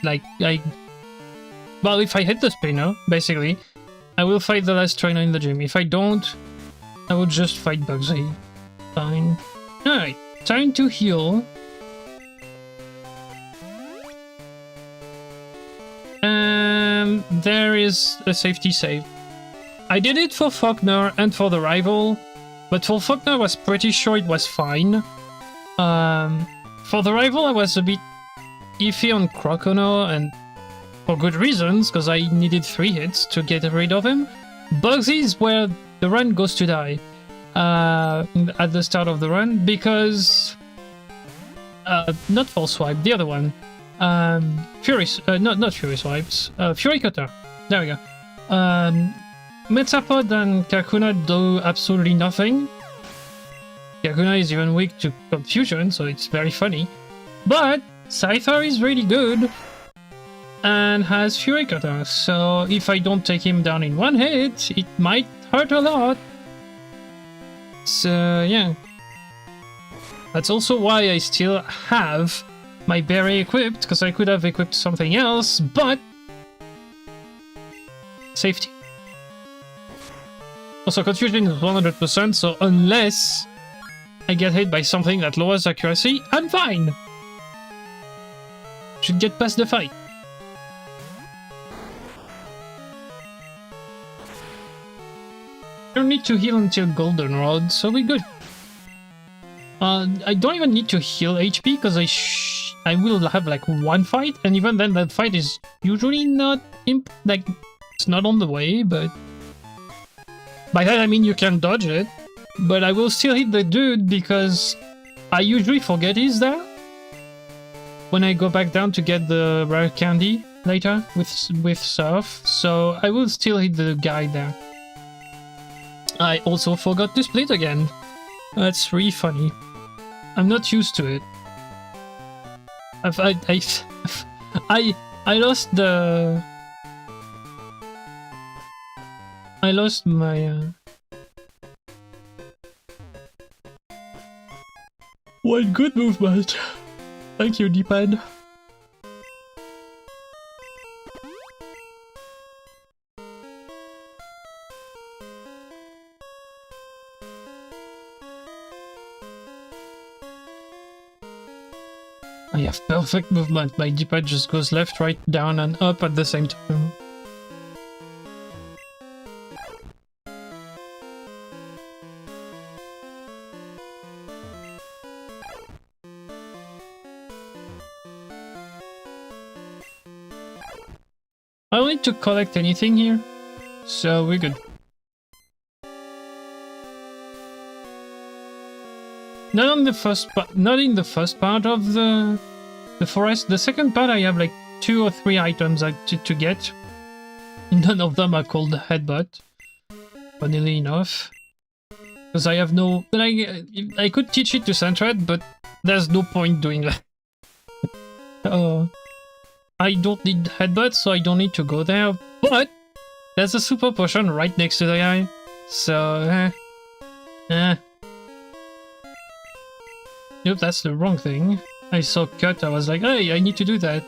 Like, well, if I hit the spinner, basically, I will fight the last trainer in the gym. If I don't, I will just fight Bugsy. Fine. Alright, time to heal. And there is a safety save. I did it for Faulkner and for the rival, but for Faulkner I was pretty sure it was fine. For the rival I was a bit iffy on Crocono, and for good reasons, because I needed 3 hits to get rid of him. Bugsy is where the run goes to die at the start of the run, because... not False Swipe, the other one. Fury... not Fury Swipes. Fury Cutter. There we go. Metapod and Kakuna do absolutely nothing. Kakuna is even weak to Confusion, so it's very funny. But Scyther is really good and has Fury Cutter, so if I don't take him down in 1 hit, it might hurt a lot. So yeah. That's also why I still have my berry equipped, because I could have equipped something else, but... Safety. Also, Confusion is 100%, so unless I get hit by something that lowers accuracy, I'm fine! Should get past the fight. I don't need to heal until Goldenrod, so we're good. I don't even need to heal HP, because I will have like 1 fight, and even then that fight is usually not... like, it's not on the way, but... By that I mean you can dodge it, but I will still hit the dude because I usually forget he's there when I go back down to get the rare candy later with Surf, so I will still hit the guy there. I also forgot to split again. That's really funny. I'm not used to it. I lost the... I lost my... One good movement. Thank you, D-pad. I have perfect movement. My D-pad just goes left, right, down, and up at the same time. I don't need to collect anything here, so we're good. Not in the first part of the forest. The second part, I have like 2 or 3 items to get. None of them are called headbutt, funnily enough. Because I have no... I could teach it to Sandred, but there's no point doing that. I don't need headbutt, so I don't need to go there. But there's a super potion right next to the guy. So... Nope, that's the wrong thing. I saw cut, I was like, hey, I need to do that.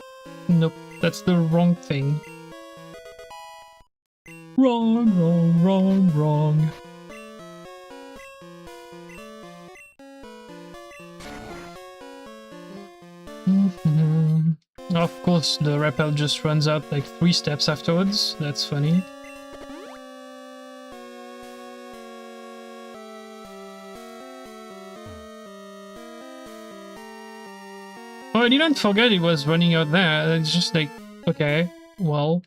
Nope, that's the wrong thing. Wrong, wrong, wrong, wrong. Of course, the rappel just runs out like 3 steps afterwards. That's funny. Oh, I didn't forget it was running out there. It's just like, okay, well,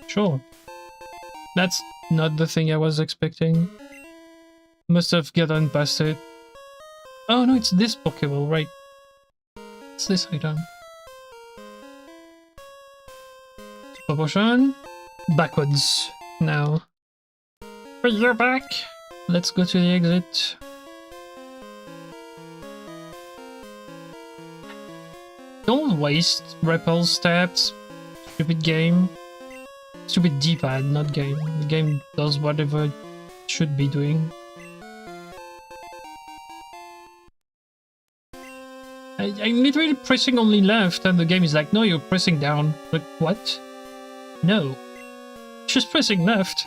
sure. That's not the thing I was expecting. Must have gotten past it. Oh no, it's this Pokeball, right? It's this item. Super potion. Backwards now. But you're back. Let's go to the exit. Don't waste repel steps. Stupid game. Stupid D-pad, not game. The game does whatever it should be doing. I'm literally pressing only left and the game is like, no, you're pressing down. Like, what? No. Just pressing left.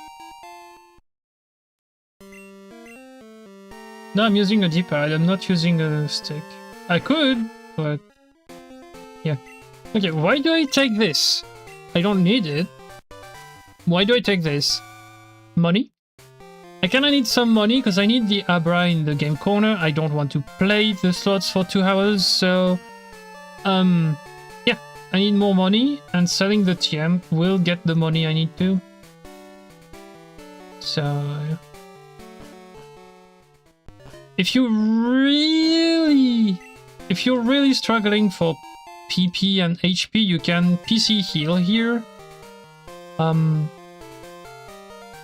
No, I'm using a D-pad, I'm not using a stick. I could, but... yeah. Okay, why do I take this? I don't need it. Why do I take this? Money? I kinda need some money because I need the Abra in the game corner. I don't want to play the slots for 2 hours, so... yeah, I need more money, and selling the TM will get the money I need to. So... yeah. If you're really struggling for PP and HP, you can PC heal here.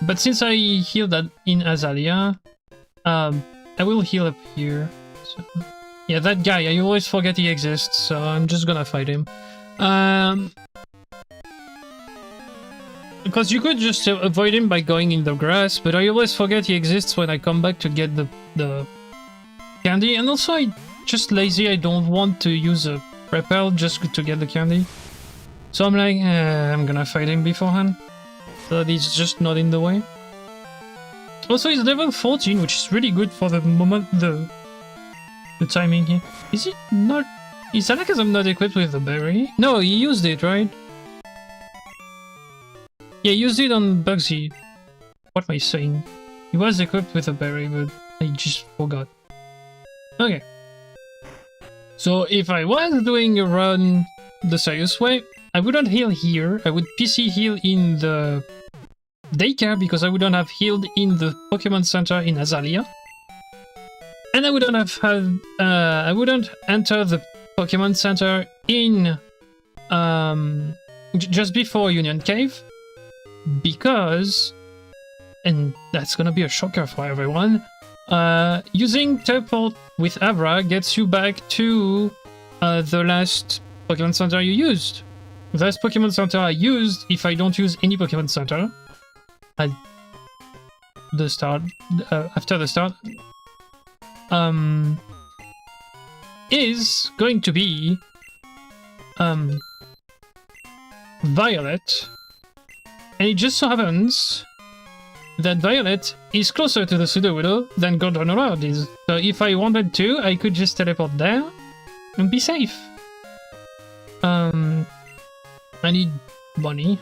But since I healed that in Azalea, I will heal up here. So, yeah, that guy, I always forget he exists, so I'm just gonna fight him. Because you could just avoid him by going in the grass, but I always forget he exists when I come back to get the candy. And also, I'm just lazy, I don't want to use a repel just to get the candy. So I'm like, I'm gonna fight him beforehand. So that he's just not in the way. Also, he's level 14, which is really good for the moment, the timing here. Is it not... is Alakazam not equipped with the berry? No, he used it, right? Yeah, he used it on Bugsy. What am I saying? He was equipped with a berry, but I just forgot. Okay. So if I was doing a run the serious way, I wouldn't heal here, I would PC heal in the daycare because I wouldn't have healed in the Pokemon Center in Azalea. And I wouldn't have had, I wouldn't enter the Pokemon Center in, just before Union Cave. Because, and that's gonna be a shocker for everyone, using Teleport with Abra gets you back to the last Pokemon Center you used. The last Pokemon Center I used, if I don't use any Pokemon Center, at the start, after the start, is going to be Violet, and it just so happens that Violet is closer to the Sudowoodo than Golden Rod is. So if I wanted to, I could just teleport there and be safe. I need money,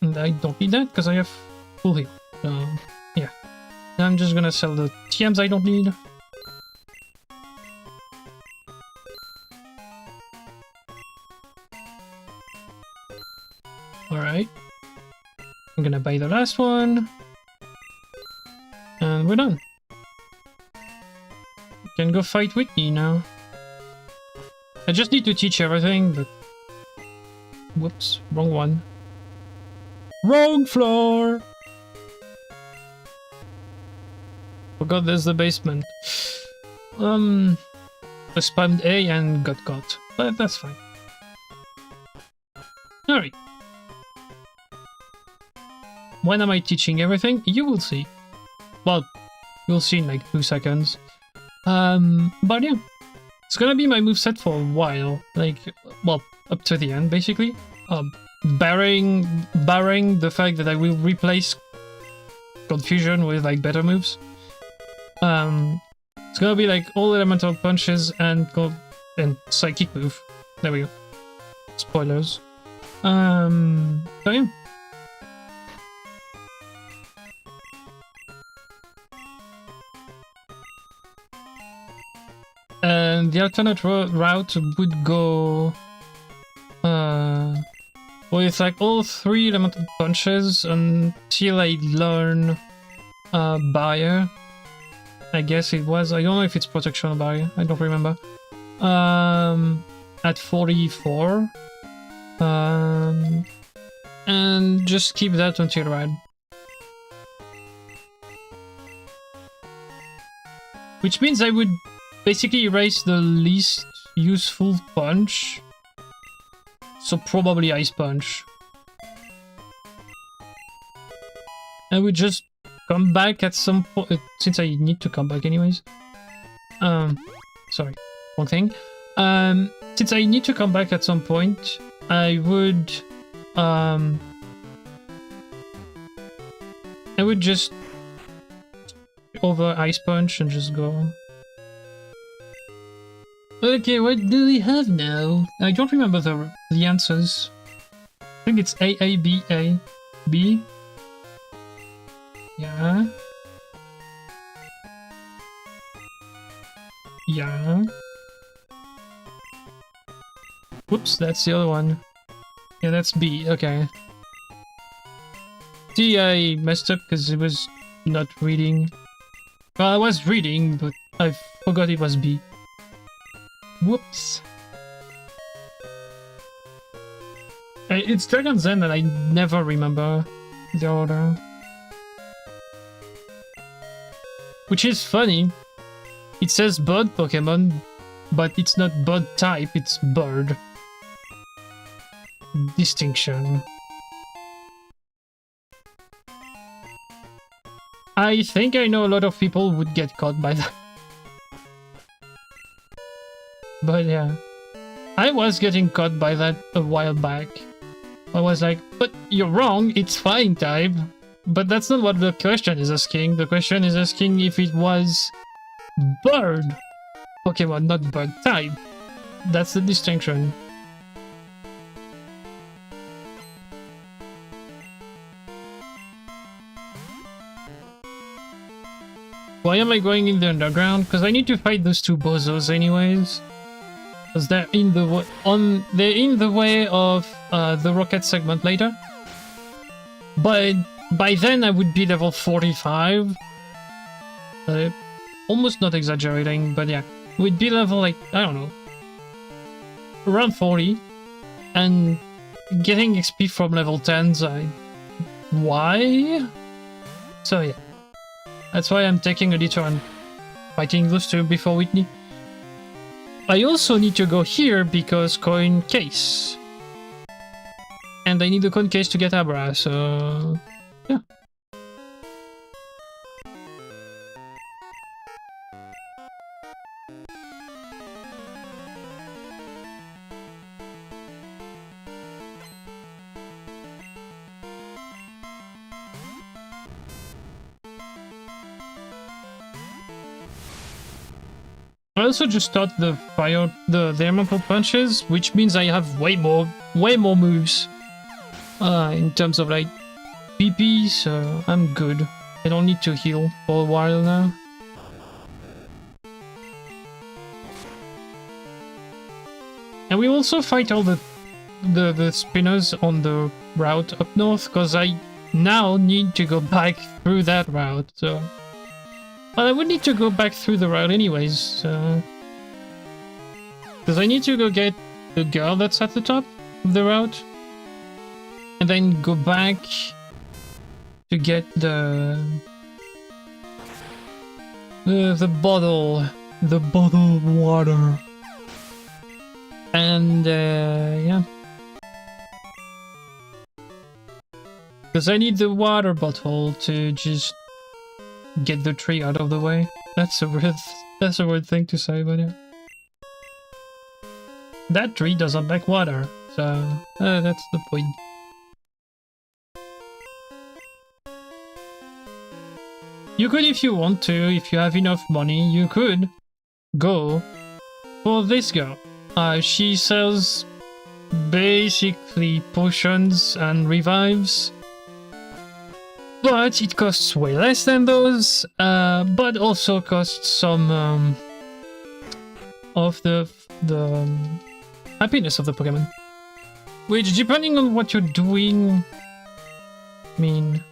and I don't need that because I have full heal. So, yeah. I'm just gonna sell the TMs I don't need. Alright. I'm gonna buy the last one. And we're done. We can go fight Whitney now. I just need to teach everything, but... Whoops, wrong one. Wrong floor! Forgot there's the basement. I spammed A and got caught, but that's fine. Alright. When am I teaching everything? You will see. Well, you'll see in like 2 seconds. But yeah. It's gonna be my moveset for a while. Like, well, up to the end, basically. Barring the fact that I will replace Confusion with like better moves. It's gonna be like all elemental punches and psychic move. There we go. Spoilers. So yeah. And the alternate route would go with like all 3 elemental punches until I learn Barrier. I guess it was. I don't know if it's protection or barrier. I don't remember. At 44. And just keep that until red. Which means I would basically erase the least useful punch. So probably Ice Punch. I would just come back at some point, since I need to come back anyways. Sorry, wrong thing. Since I need to come back at some point, I would just over Ice Punch and just go. Okay, what do we have now? I don't remember the answers. I think it's A, A, B, A, B. Yeah. Yeah. Whoops, that's the other one. Yeah, that's B, okay. See, I messed up because it was not reading. Well, I was reading, but I forgot it was B. Whoops. It's Dragon's Den and I never remember the order. Which is funny. It says bird Pokemon, but it's not bird type, it's bird. Distinction. I think I know a lot of people would get caught by that. But yeah. I was getting caught by that a while back. I was like, but you're wrong, it's flying type. But that's not what the question is asking. The question is asking if it was bird Pokemon, not bird type. That's the distinction. Why am I going in the underground? Because I need to fight those 2 bozos anyways. Because they're in the way of the rocket segment later. But by then I would be level 45. Almost not exaggerating, but yeah. We'd be level like, I don't know, around 40. And getting XP from level 10s, why? So yeah. That's why I'm taking a detour and fighting those 2 before Whitney. I also need to go here because coin case. And I need the coin case to get Abra, so... yeah. I also just taught the elemental punches, which means I have way more moves in terms of like PP, so I'm good. I don't need to heal for a while now. And we also fight all the the spinners on the route up north, because I now need to go back through that route. So, well, I would need to go back through the route anyways, because I need to go get the girl that's at the top of the route, and then go back to get the bottle of water. And yeah, because I need the water bottle to just get the tree out of the way. That's a weird thing to say, but yeah. That tree doesn't like water, so that's the point. You could, if you want to, if you have enough money, you could go for this girl. She sells basically potions and revives, but it costs way less than those, but also costs some of the happiness of the Pokemon, which, depending on what you're doing, I mean,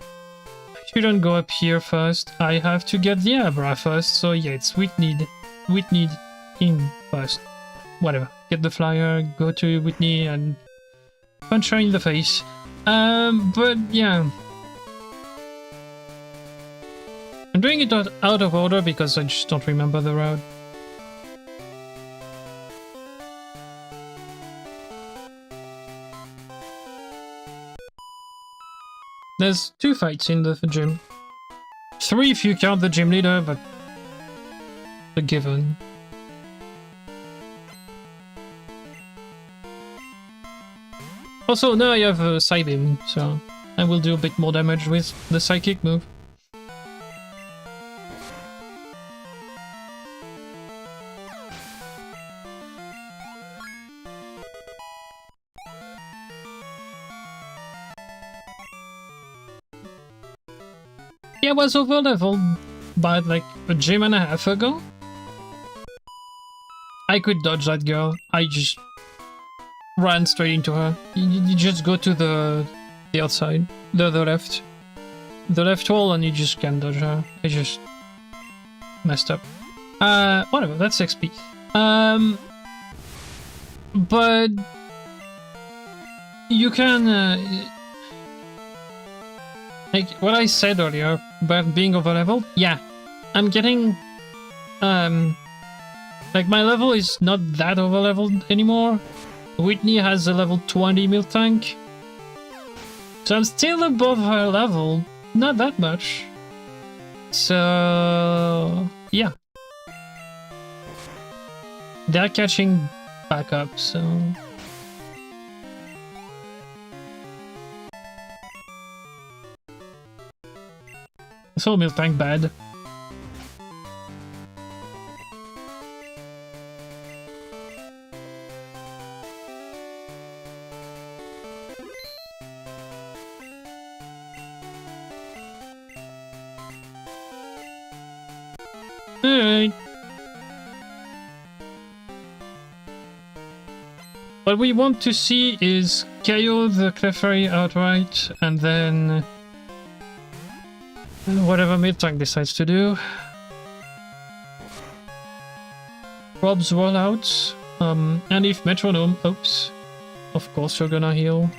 I shouldn't go up here first. I have to get the Abra first, so yeah, it's Whitney in first. Whatever, get the flyer, go to Whitney and punch her in the face. But yeah, I'm doing it out of order because I just don't remember the route. There's 2 fights in the gym. 3 if you count the gym leader, but a given. Also, now I have a Psybeam, so I will do a bit more damage with the Psychic move. Yeah, I was over leveled by like a gym and a half ago. I could dodge that girl. I just ran straight into her. You just go to the outside, the left wall, and you just can dodge her. I just messed up. Whatever, that's XP. But you can like what I said earlier about being over leveled. Yeah, I'm getting like my level is not that over leveled anymore. Whitney has a level 20 milk tank, so I'm still above her level, not that much. So yeah, they're catching back up, so so milk tank bad. Alright. What we want to see is KO the Clefairy outright, and then whatever Miltank decides to do. Rob's rollouts, and if Metronome, oops, of course you're gonna heal.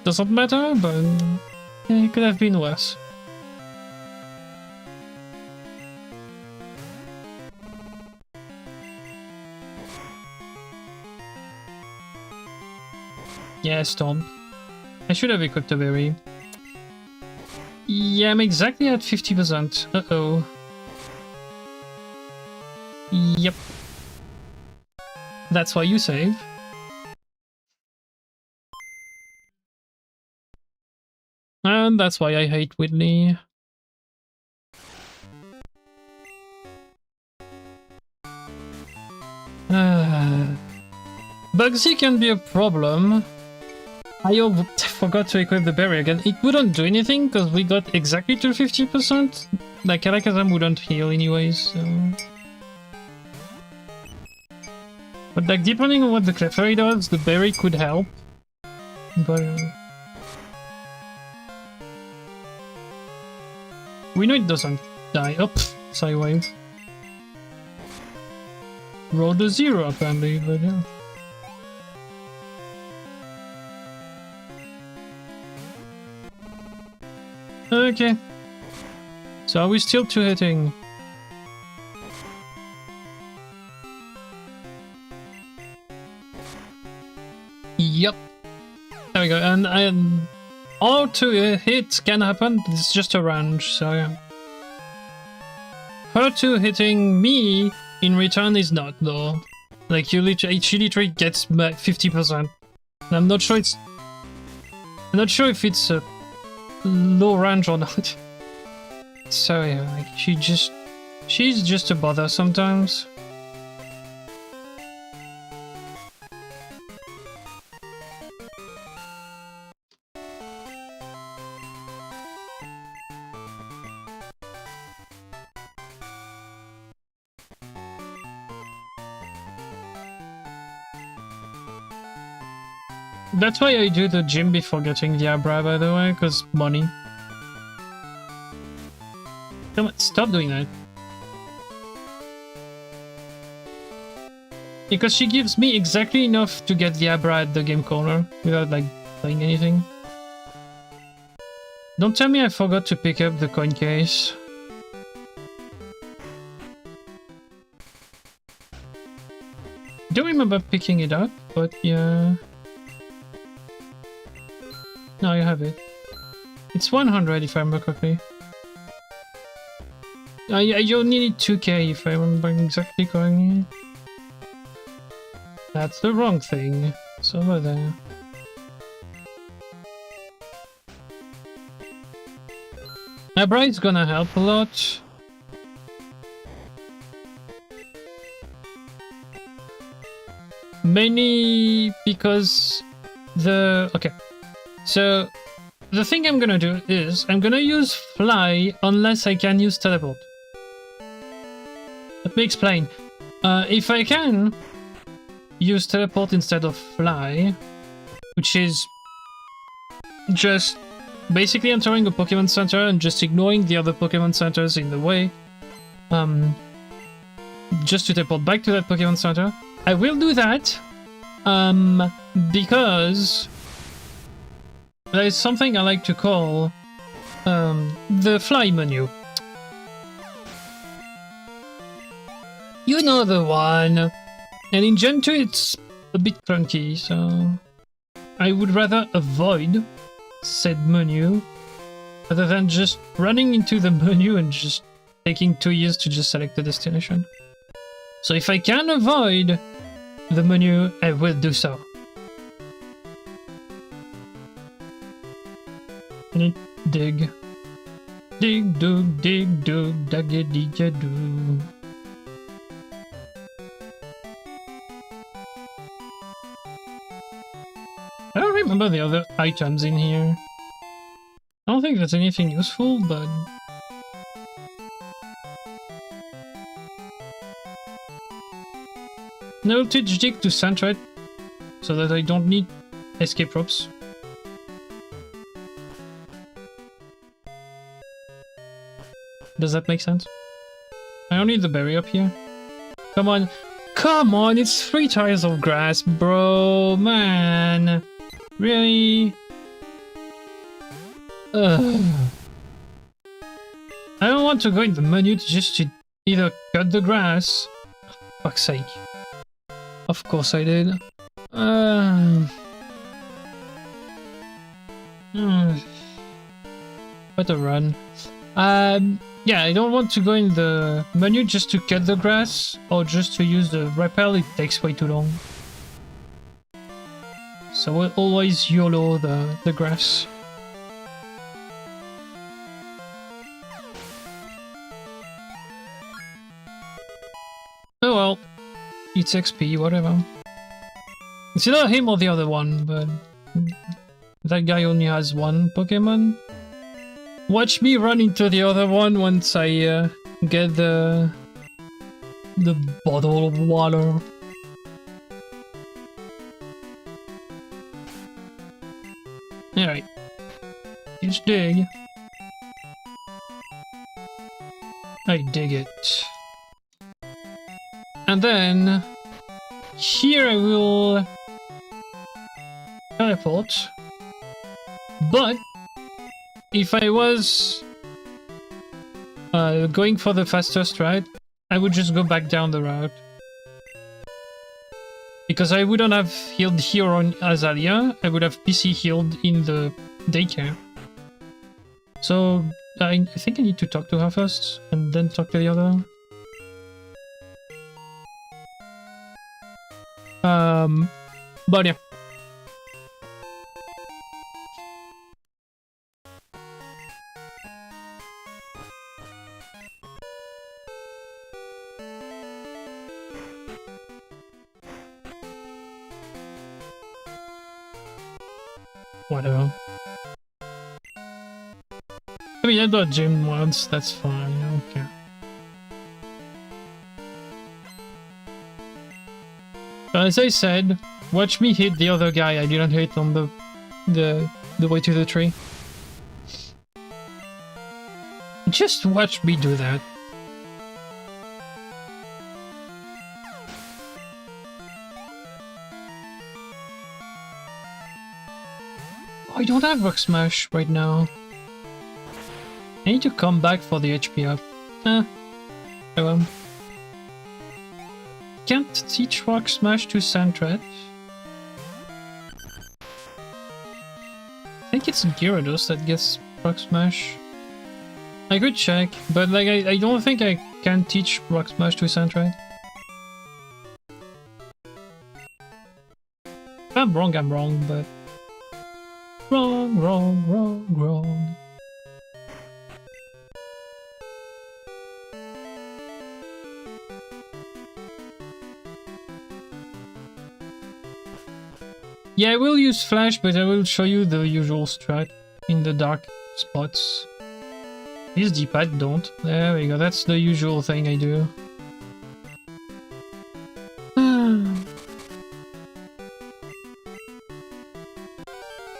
Doesn't matter, but it could have been worse. Yeah, Stomp. I should have equipped a berry. Yeah, I'm exactly at 50%. Uh-oh. Yep. That's why you save. And that's why I hate Whitney. Bugsy can be a problem. I forgot to equip the berry again. It wouldn't do anything because we got exactly to 50%. Like Alakazam wouldn't heal anyways, so... But like, depending on what the Clefairy does, the berry could help. But we know it doesn't die. Oh, Psy Wave. Roll the 0 apparently, but yeah. Okay. So are we still 2-hitting? Yep. There we go. And all 2 hits can happen. It's just a range, so yeah. Her 2 hitting me in return is not though. Like she literally gets 50%. And I'm not sure if it's a low range or not. So yeah, like she's just a bother sometimes. That's why I do the gym before getting the Abra, by the way, because money. Come on, stop doing that. Because she gives me exactly enough to get the Abra at the game corner without like doing anything. Don't tell me I forgot to pick up the coin case. Don't remember picking it up, but yeah. No, I have it. It's 100 if I remember correctly. You only need 2k if I remember exactly correctly. That's the wrong thing. It's over there. Abra is gonna help a lot. Mainly because okay. So the thing I'm gonna do is I'm gonna use fly unless I can use teleport. Let me explain. If I can use teleport instead of fly, which is just basically entering a Pokemon Center and just ignoring the other Pokemon Centers in the way, just to teleport back to that Pokemon Center, I will do that, because there is something I like to call the fly menu. You know the one. And in Gen 2 it's a bit clunky, so I would rather avoid said menu rather than just running into the menu and just taking 2 years to just select the destination. So if I can avoid the menu, I will do so. And dig. Dig, dug, dig, dug, daggy-dee-ja-doo. I don't remember the other items in here. I don't think there's anything useful, but... No teach dig to center it, so that I don't need escape ropes. Does that make sense? I don't need the berry up here. Come on. Come on, it's 3 tiles of grass, bro. Man. Really? Ugh. I don't want to go in the menu just to either cut the grass. Fuck's sake. Of course I did. What a run. Yeah, I don't want to go in the menu just to cut the grass or just to use the rappel. It takes way too long. So we'll always YOLO the grass. Oh well. It's XP, whatever. It's either him or the other one, but that guy only has 1 Pokemon. Watch me run into the other one once I get the bottle of water. Alright. Huge dig. I dig it. And then here I will teleport. But if I was going for the fastest route, I would just go back down the route. Because I wouldn't have healed here on Azalea, I would have PC healed in the daycare. So I think I need to talk to her first, and then talk to the other. But yeah. Whatever. I mean, I got gym once, that's fine, I don't care. As I said, watch me hit the other guy I didn't hit on the way to the tree. Just watch me do that. Oh, I don't have Rock Smash right now. I need to come back for the HP up. Oh well. Can't teach Rock Smash to Sandret. I think it's Gyarados that gets Rock Smash. I could check, but like I don't think I can teach Rock Smash to Sandret. If I'm wrong, but... Wrong. Yeah, I will use Flash, but I will show you the usual strat in the dark spots. This D-pad don't. There we go, that's the usual thing I do.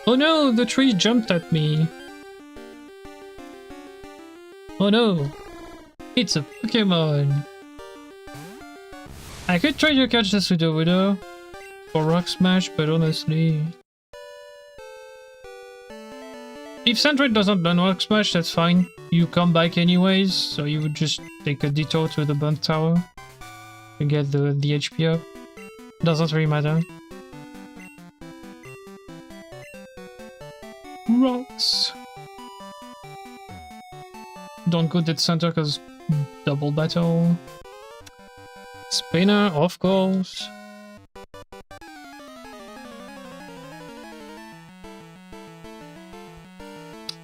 Oh no, the tree jumped at me. Oh no, it's a Pokemon. I could try to catch the Sudowoodo for Rock Smash, but honestly... If Sandret doesn't learn Rock Smash, that's fine. You come back anyways, so you would just take a detour to the Burnt Tower to get the HP up. Doesn't really matter. Rocks! Don't go dead center because double battle. Spinner, of course.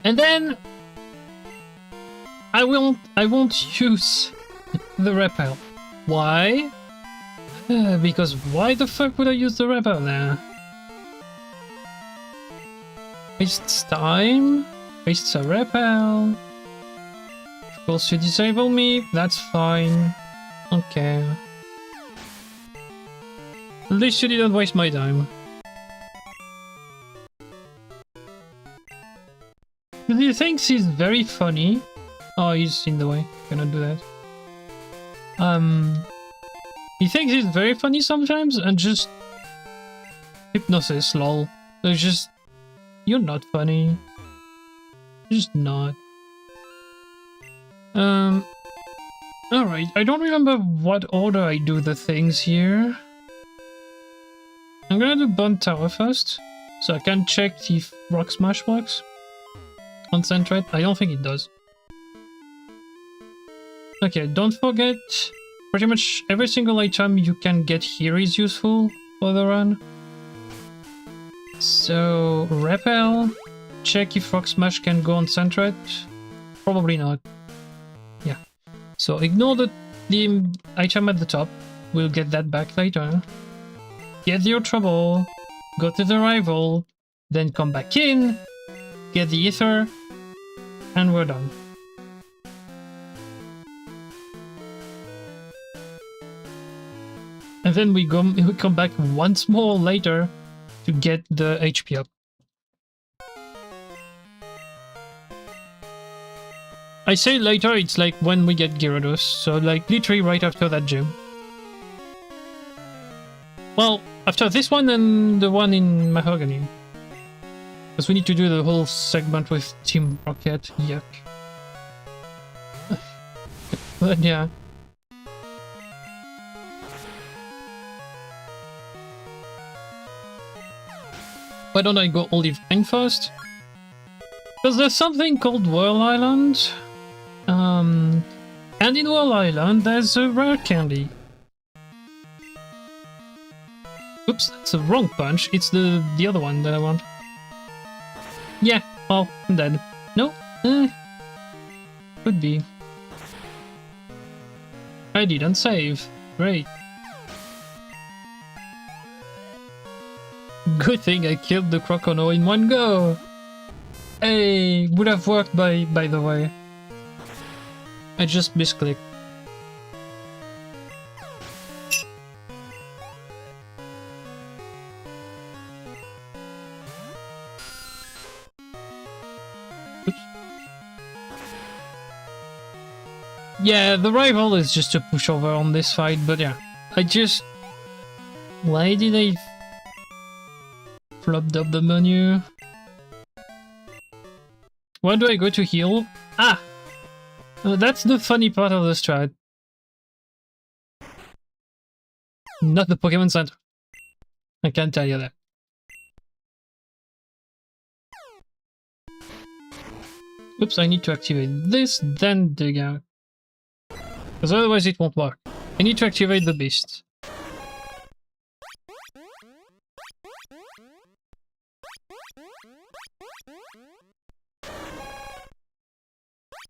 And then I won't use the repel. Why? Because why the fuck would I use the repel there? Wastes time, wastes a repel. Of course you disable me, that's fine. Okay. At least you didn't waste my time. He thinks he's very funny. Oh, he's in the way. Cannot do that. He thinks he's very funny sometimes and just... Hypnosis, lol. So it's just... You're not funny. You're just not. Alright, I don't remember what order I do the things here. I'm gonna do Burnt Tower first, so I can check if Rock Smash works. On Sandret? I don't think it does. Okay, don't forget, pretty much every single item you can get here is useful for the run. So, Repel, check if Rock Smash can go on Sandret. Probably not. Yeah. So ignore the item at the top. We'll get that back later. Get your trouble, go to the rival, then come back in, get the ether, and we're done. And then we come back once more later to get the HP up. I say later, it's like when we get Gyarados, so like literally right after that gym. Well, after this one and the one in Mahogany. Because we need to do the whole segment with Team Rocket, yuck. But yeah. Why don't I go Olive Vine first? Because there's something called Whirl Island. And in Whirl Island there's a rare candy. Oops, that's the wrong punch. It's the other one that I want. Yeah, well, I'm dead. No? Could be. I didn't save. Great. Good thing I killed the Crocono in one go! Hey, would have worked by the way. I just misclicked. Oops. Yeah, the rival is just a pushover on this fight, but yeah. I just... Why did I... flopped up the menu? Where do I go to heal? Ah! That's the funny part of the strat. Not the Pokemon Center. I can't tell you that. Oops, I need to activate this, then dig out. Because otherwise it won't work. I need to activate the beast.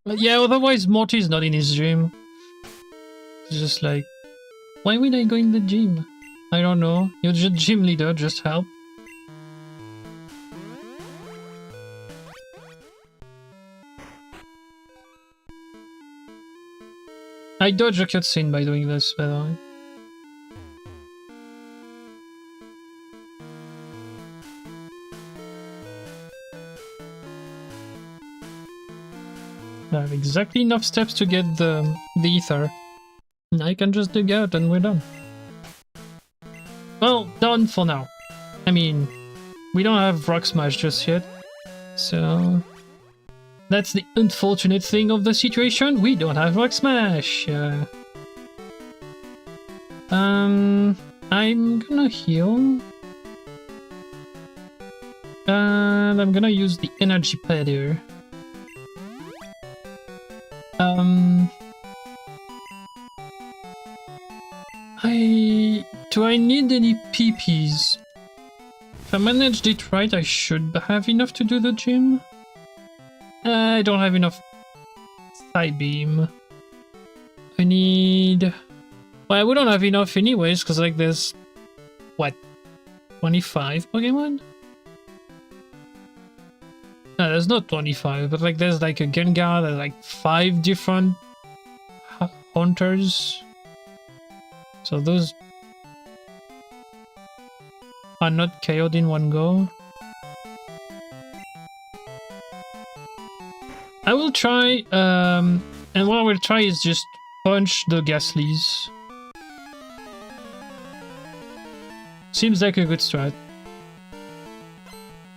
But yeah, otherwise Morty's not in his gym. It's just like, why would I go in the gym? I don't know. You're just gym leader, just help. I dodge a cutscene by doing this, by the way. I have exactly enough steps to get the ether. And I can just dig out and we're done. Well, done for now. I mean, we don't have Rock Smash just yet. So... that's the unfortunate thing of the situation. We don't have Rock Smash. I'm gonna heal. And I'm gonna use the energy pad here. Do I need any PPs? If I managed it right, I should have enough to do the gym. I don't have enough Thigh Beam. I need... well, we don't have enough anyways, because like there's... what? 25 Pokemon? No, there's not 25, but like there's like a Gengar, there's like 5 different hunters. So those are not KO'd in one go. I will try, and what I will try is just punch the Ghastlies. Seems like a good strat.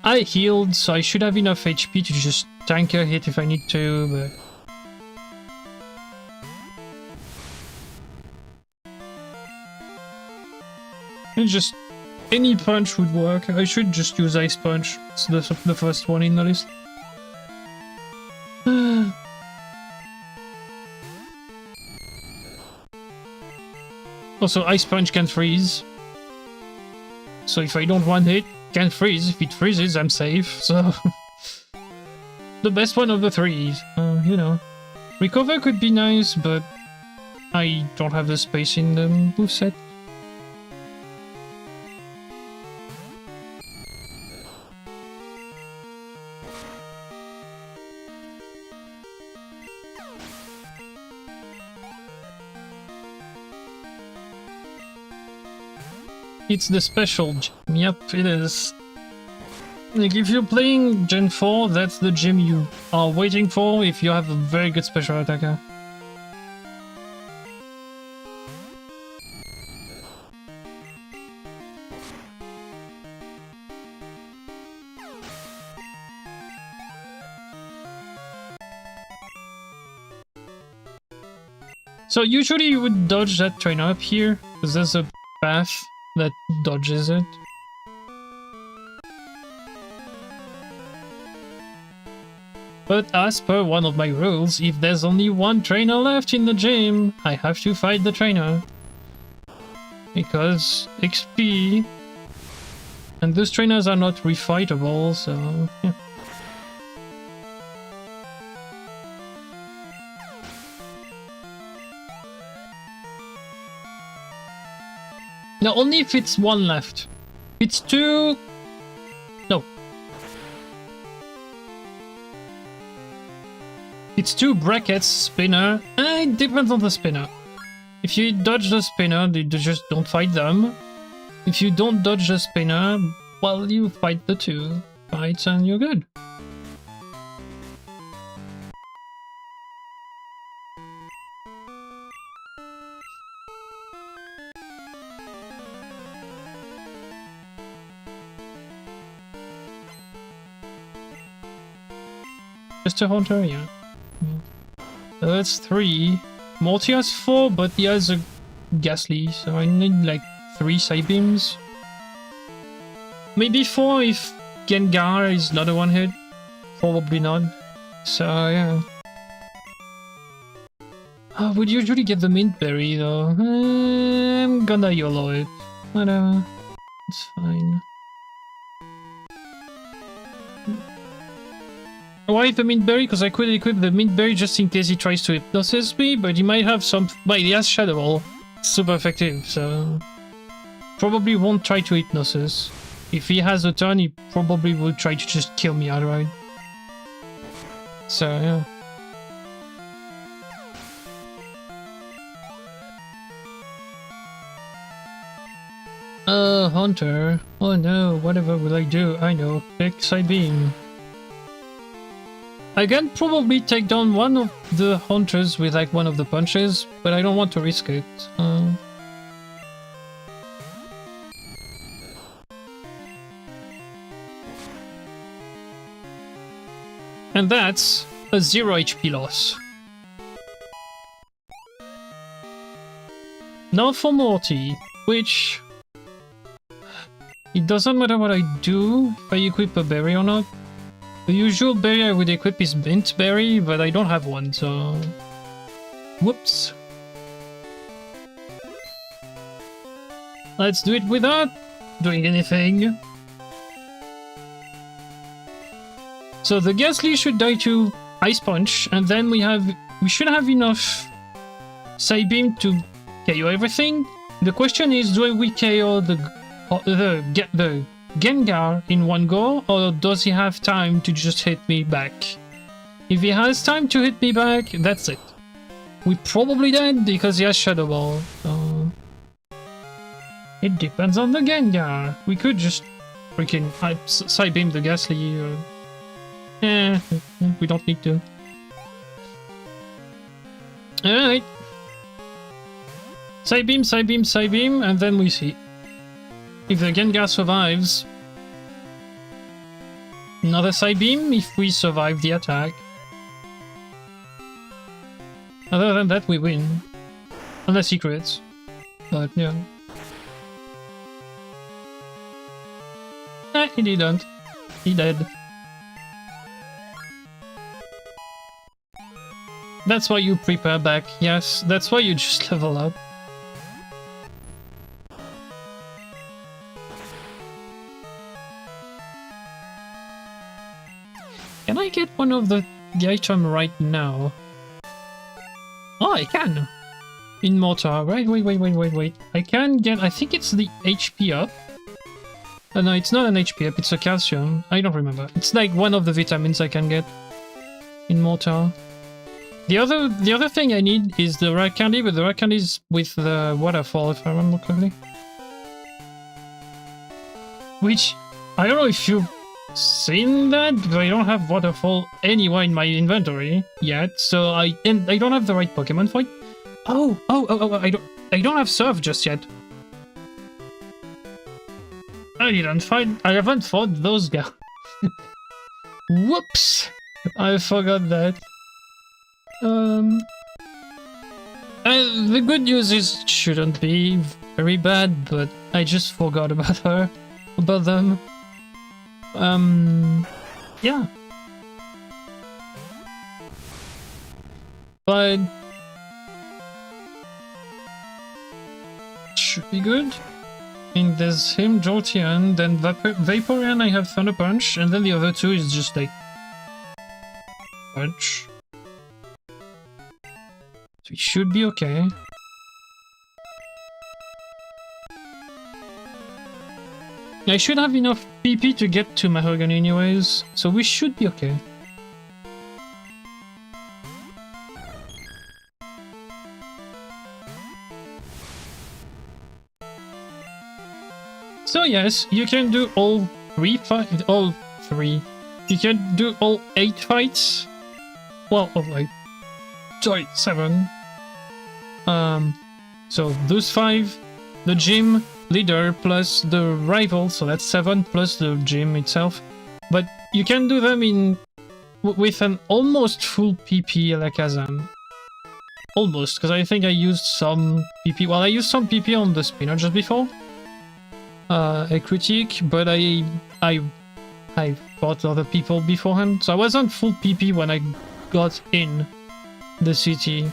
I healed, so I should have enough HP to just tank a hit if I need to, but... it's just... any punch would work. I should just use Ice Punch. It's the first one in the list. Also, Ice Punch can freeze. So if I don't want it, can freeze. If it freezes, I'm safe. So the best one of the three. You know, Recover could be nice, but I don't have the space in the moveset. It's the special gym. Yep, it is. Like, if you're playing Gen 4, that's the gym you are waiting for if you have a very good special attacker. So usually you would dodge that trainer up here, because there's a path that dodges it. But as per one of my rules, if there's only one trainer left in the gym, I have to fight the trainer. Because XP... And those trainers are not refightable, so... yeah. No, only if it's one left. If it's two... No. It's two brackets, spinner. It depends on the spinner. If you dodge the spinner, you just don't fight them. If you don't dodge the spinner, well, you fight the two fights and you're good. Just a hunter, yeah. That's 3. Morty has 4, but he has a Ghastly, so I need like 3 side beams. Maybe 4 if Gengar is not a one hit. Probably not. So yeah. I would usually get the mint berry though. I'm gonna YOLO it. Whatever. It's fine. Why the mint berry? Because I could equip the mint berry just in case he tries to hypnosis me, but he might have some. But he has Shadow Ball. Super effective, so probably won't try to hypnosis. If he has a turn, he probably will try to just kill me outright. So yeah. Hunter. Oh no, whatever will I do? I know. Pick side beam. I can probably take down one of the hunters with like one of the punches, but I don't want to risk it. And that's a 0 HP loss. Now for Morty, which... It doesn't matter what I do, if I equip a berry or not. The usual berry I would equip is mint berry, but I don't have one, so... Whoops. Let's do it without doing anything. So the Ghastly should die to Ice Punch, and then we should have enough Side Beam to KO everything. The question is, do we KO the Gengar in one go, or does he have time to just hit me back? If he has time to hit me back, that's it. We probably dead because he has Shadow Ball. So it depends on the Gengar. We could just freaking side beam the Ghastly. We don't need to. Alright. Side beam, side beam, side beam, and then we see. If the Gengar survives, another side beam if we survive the attack. Other than that, we win. Unless he crits. But yeah. He didn't. He dead. That's why you prepare back. Yes, that's why you just level up. Can I get one of the item right now? Oh, I can! In Mortar, right? Wait. I can get... I think it's the HP up. No, it's not an HP up, it's a calcium. I don't remember. It's like one of the vitamins I can get in Mortar. The other thing I need is the rare candy, but the rare candy is with the waterfall, if I remember correctly. Which, I don't know if you seen that, but I don't have Waterfall anywhere in my inventory yet, so I don't have the right Pokemon for it. Oh, I don't have Surf just yet. I haven't fought those guys. Whoops! I forgot that. The good news is it shouldn't be very bad, but I just forgot about them. Yeah. But should be good. I mean, there's him, Jolteon, then Vaporeon I have Thunder Punch, and then the other two is just like Punch. So it should be okay. I should have enough PP to get to Mahogany anyways, so we should be okay. So yes, you can do all three. You can do all 8 fights. Well, oh wait. Sorry, 7. So those 5, the gym leader plus the rival, so that's 7 plus the gym itself. But you can do them with an almost full PP Alakazam. Almost, because I think I used some PP. Well, I used some PP on the spinner just before. A critique, but I fought other people beforehand, so I wasn't full PP when I got in the city.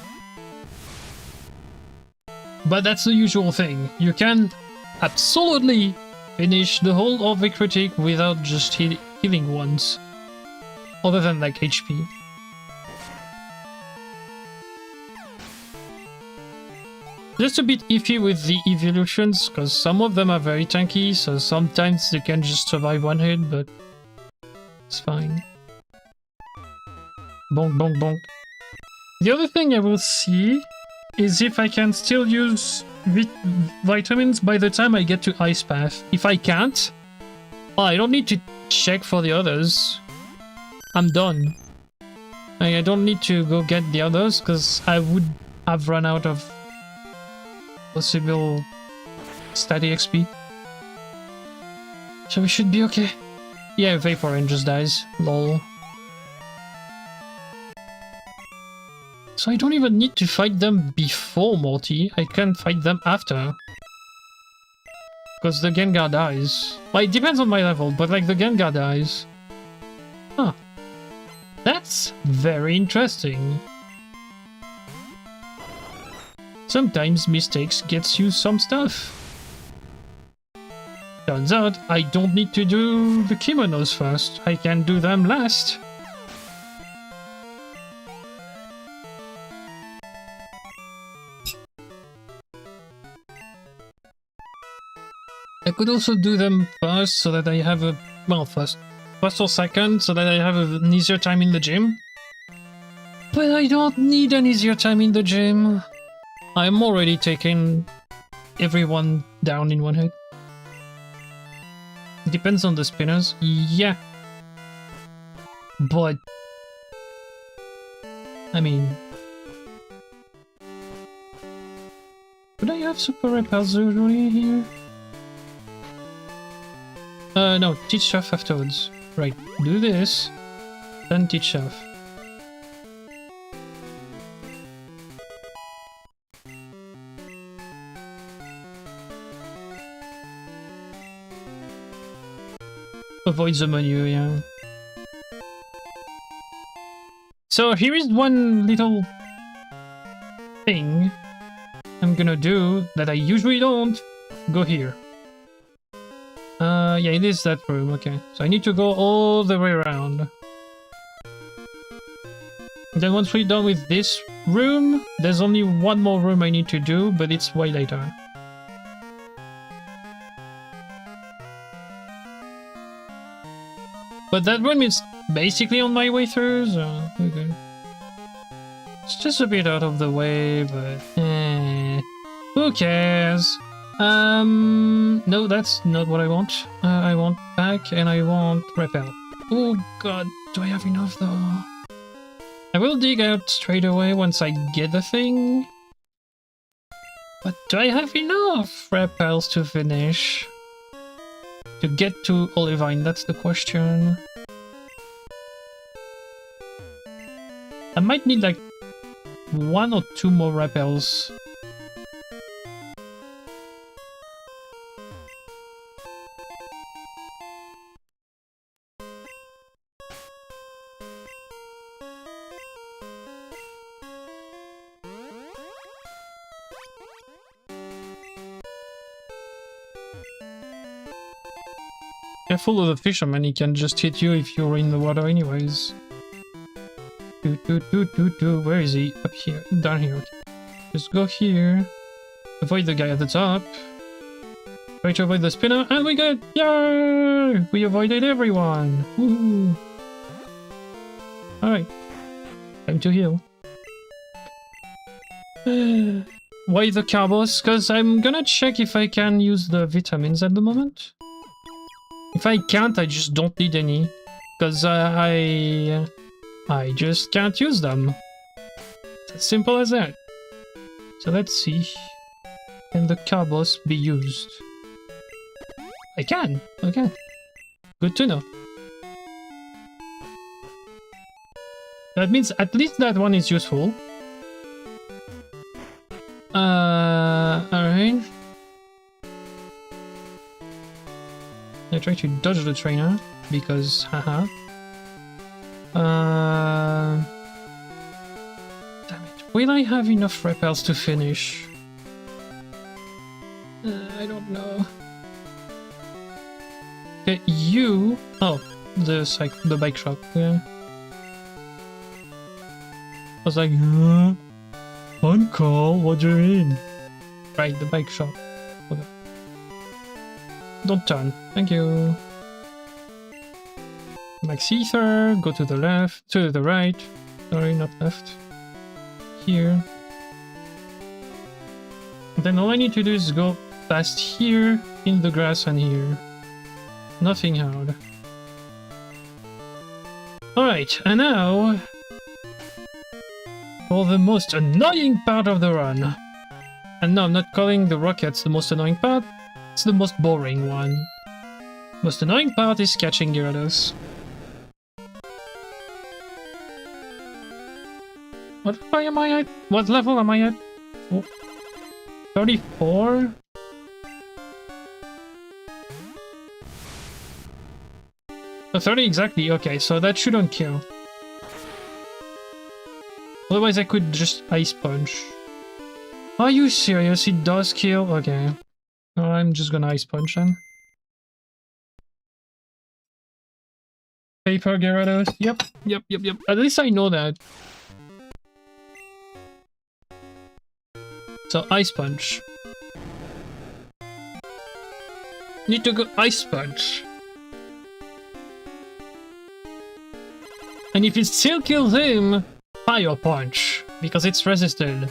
But that's the usual thing. You can absolutely finish the whole of a critique without just healing once, other than like HP. Just a bit iffy with the evolutions, because some of them are very tanky, so sometimes they can just survive one hit, but it's fine. Bonk, bonk, bonk. The other thing I will see is if I can still use vitamins by the time I get to Ice Path. If I can't, well, I don't need to check for the others. I'm done. I don't need to go get the others, because I would have run out of possible static XP. So we should be okay. Yeah, Vaporeon just dies. Lol. So I don't even need to fight them before Morty. I can fight them after. Because the Gengar dies. Well, it depends on my level, but like the Gengar dies. Huh. That's very interesting. Sometimes mistakes gets you some stuff. Turns out I don't need to do the kimonos first. I can do them last. I could also do them first so that I have a... well, first or second, so that I have an easier time in the gym. But I don't need an easier time in the gym. I'm already taking everyone down in one hit. Depends on the spinners. Yeah. But... I mean... would I have super repels usually here? No, teach stuff afterwards. Right, do this, then teach stuff. Avoid the menu, yeah. So here is one little thing I'm gonna do that I usually don't. Go here. Yeah, it is that room, okay. So I need to go all the way around. Then once we're done with this room, there's only one more room I need to do, but it's way later. But that room is basically on my way through, so okay. It's just a bit out of the way, but who cares? No, that's not what I want. I want back and I want repel. Oh god, do I have enough though? I will dig out straight away once I get the thing. But do I have enough repels to finish? To get to Olivine, that's the question. I might need like 1 or 2 more repels. Careful of the fisherman, he can just hit you if you're in the water anyways. Where is he? Up here. Down here. Okay. Just go here. Avoid the guy at the top. Try to avoid the spinner, and we got... Yay! We avoided everyone! Woohoo! Alright. Time to heal. Why the carbos? Because I'm gonna check if I can use the vitamins at the moment. If I can't, I just don't need any. Because I just can't use them. It's as simple as that. So let's see. Can the carbos be used? I can. Okay. Good to know. That means at least that one is useful. Alright. I try to dodge the trainer because haha. Damn it. Will I have enough repels to finish? I don't know. Okay, you... Oh, the bike shop, yeah. I was like, on call, what do you mean? Right, the bike shop. Okay. Don't turn, thank you. Max ether, go to the left, to the right. Sorry, not left. Here. And then all I need to do is go past here, in the grass and here. Nothing hard. Alright, and now... for the most annoying part of the run. And no, I'm not calling the rockets the most annoying part, it's the most boring one. Most annoying part is catching Gyarados. What level am I at? What level am I at? Oh, 34? Oh, 30 exactly, okay, so that shouldn't kill. Otherwise I could just Ice Punch. Are you serious? It does kill? Okay. No, I'm just gonna Ice Punch then. Paper Gyarados? Yep. At least I know that. So, Ice Punch. Need to go Ice Punch. And if it still kills him, Fire Punch, because it's resisted.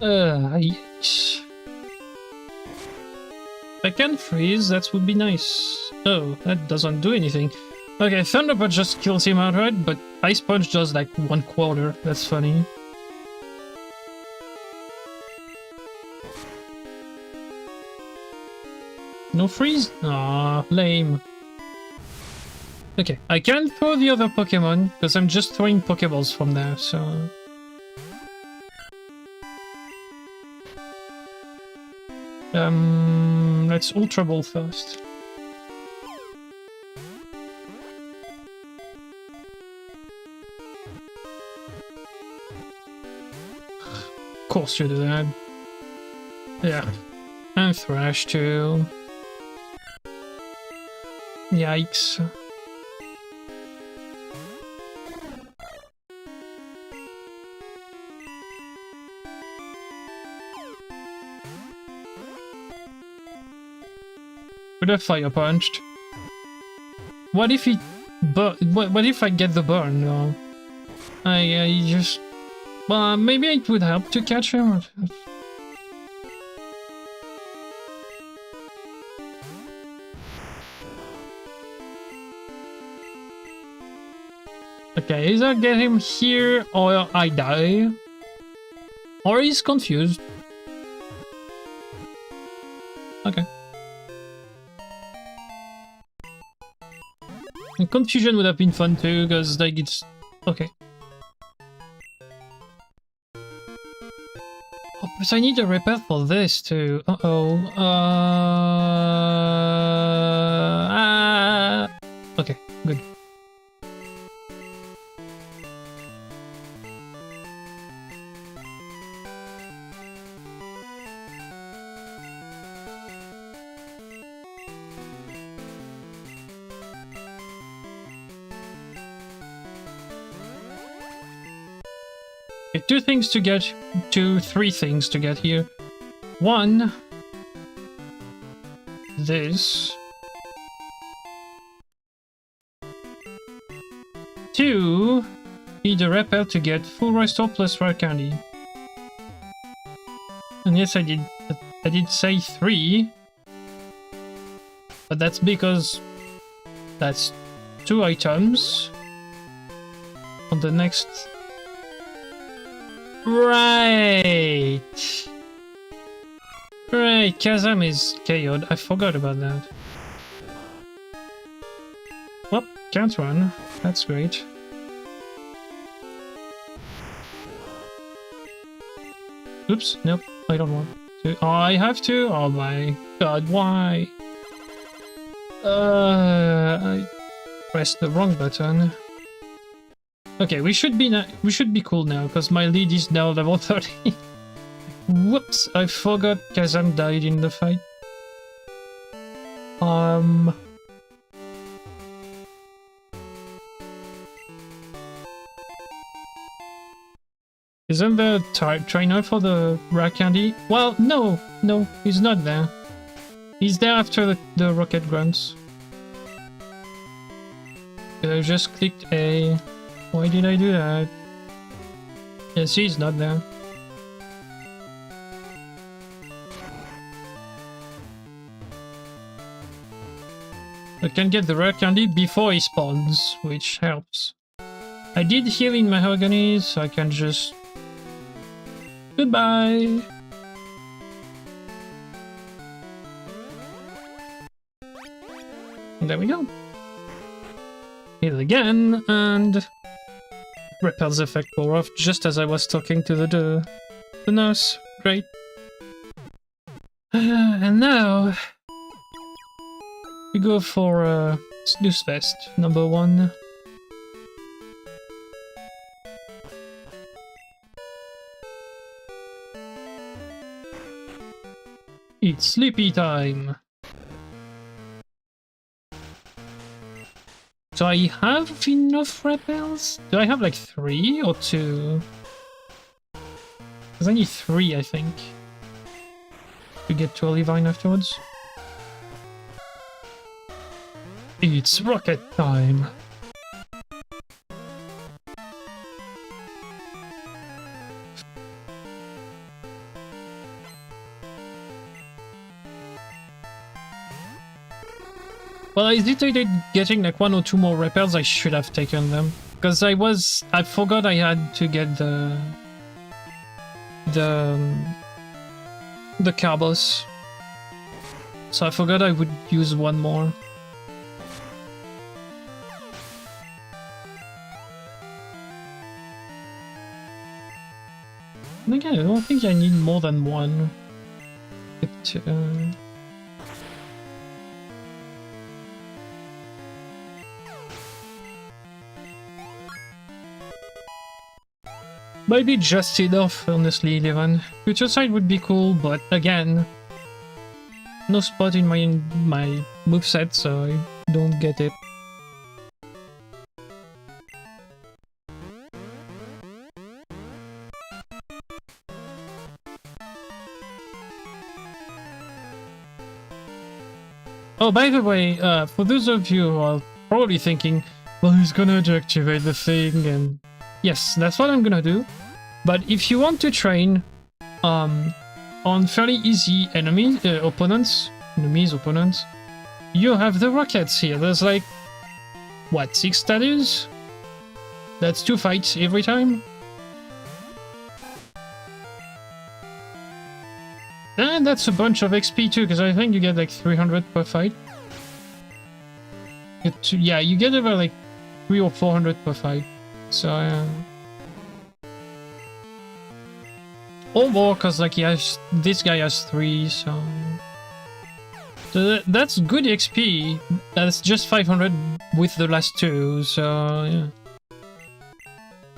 If I can freeze, that would be nice. Oh, that doesn't do anything. Okay, Thunder Punch just kills him outright, but Ice Punch does like 1/4. That's funny. No freeze? Aw, lame. Okay, I can throw the other Pokemon, because I'm just throwing Pokeballs from there, so... let's Ultra Ball first. Of course you do that. Yeah. And Thrash too. Yikes. Could have Fire Punched. What if he... what if I get the burn? No. I just... Well, maybe it would help to catch him. Okay, either get him here or I die. Or he's confused. Okay. And confusion would have been fun too, because like it's... Okay. Oh, but I need a repair for this too. Okay, good. Okay, three things to get here. One, this. Two, need a repair to get full restore plus rare candy. And yes, I did say 3, but that's because that's 2 items on the next. Right! Right, Kazam is KO'd. I forgot about that. Well, can't run. That's great. Oops, nope, I don't want to. Oh, I have to? Oh my god, why? I pressed the wrong button. Okay, we should be cool now, because my lead is now level 30. Whoops, I forgot Kazam died in the fight. Isn't there a trainer for the rare candy? Well, no, he's not there. He's there after the rocket grunts. I just clicked A. Why did I do that? Yeah, see, he's not there. I can get the rare candy before he spawns, which helps. I did heal in mahogany, so I can just... Goodbye! And there we go. Heal again, and... Repel's effect wore off just as I was talking to the nurse. Great. And now... we go for Snooze Fest, number 1. It's sleepy time! Do I have enough repels? Do I have like 3 or 2? There's only 3, I think. To get to Olivine afterwards. It's rocket time! Well, I hesitated getting like 1 or 2 more repels. I should have taken them. Because I forgot I had to get the Carbos. So I forgot I would use 1 more. And again, I don't think I need more than 1. Maybe just enough, honestly, 11. Future Sight would be cool, but again, no spot in my moveset, so I don't get it. Oh, by the way, for those of you who are probably thinking, well, he's gonna deactivate the thing, and yes, that's what I'm gonna do. But if you want to train on fairly easy opponents, you have the rockets here. There's like, what, 6 statues? That's 2 fights every time. And that's a bunch of XP too, because I think you get like 300 per fight. Yeah, you get about like 300 or 400 per fight. So, or more, because like this guy has 3, so... So that's good XP. That's just 500 with the last 2, so yeah.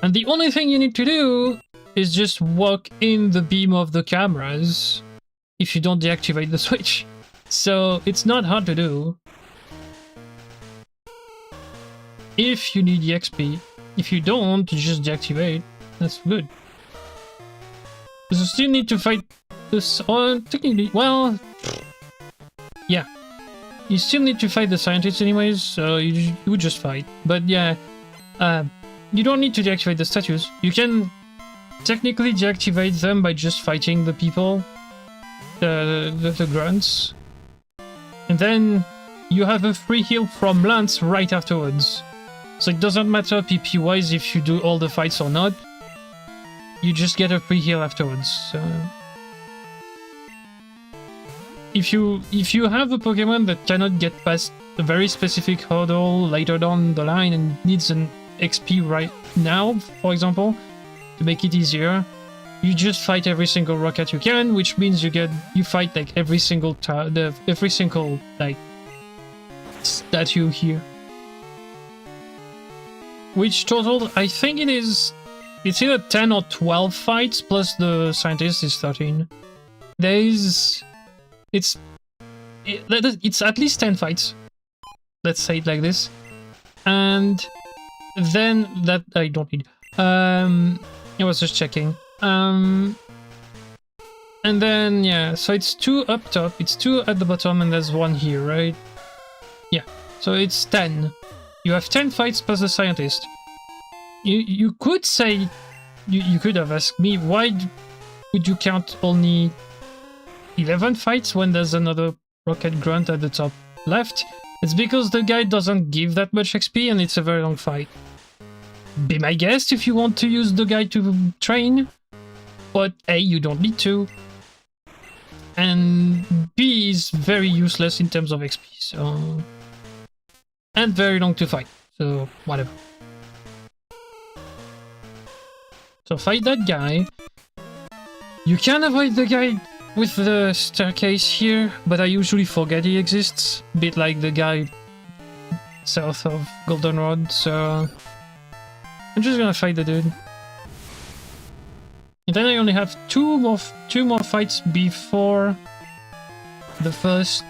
And the only thing you need to do is just walk in the beam of the cameras if you don't deactivate the switch. So it's not hard to do. If you need the XP. If you don't, you just deactivate. That's good. Because you still need to fight this, or technically, well... Yeah. You still need to fight the scientists anyways, so you would just fight. But yeah, you don't need to deactivate the statues. You can technically deactivate them by just fighting the people, the grunts. And then you have a free heal from Lance right afterwards. So it doesn't matter PP-wise if you do all the fights or not. You just get a free heal afterwards. So... If you have a Pokemon that cannot get past a very specific hurdle later down the line and needs an XP right now, for example, to make it easier, you just fight every single rocket you can, which means you fight like every single like statue here. Which total, I think it's either 10 or 12 fights plus the scientist is 13. It's at least 10 fights. Let's say it like this. And then that I don't need. I was just checking. And then yeah, so it's 2 up top, it's 2 at the bottom, and there's 1 here, right? Yeah. So it's 10. You have 10 fights plus the scientist. You could say you could have asked me why would you count only 11 fights when there's another rocket grunt at the top left. It's because the guy doesn't give that much XP and it's a very long fight. Be my guest if you want to use the guy to train, but A, you don't need to, and B is very useless in terms of XP, so... and very long to fight, so whatever. So fight that guy. You can avoid the guy with the staircase here, but I usually forget he exists. A bit like the guy south of Goldenrod, so... I'm just gonna fight the dude. And then I only have two more fights before the first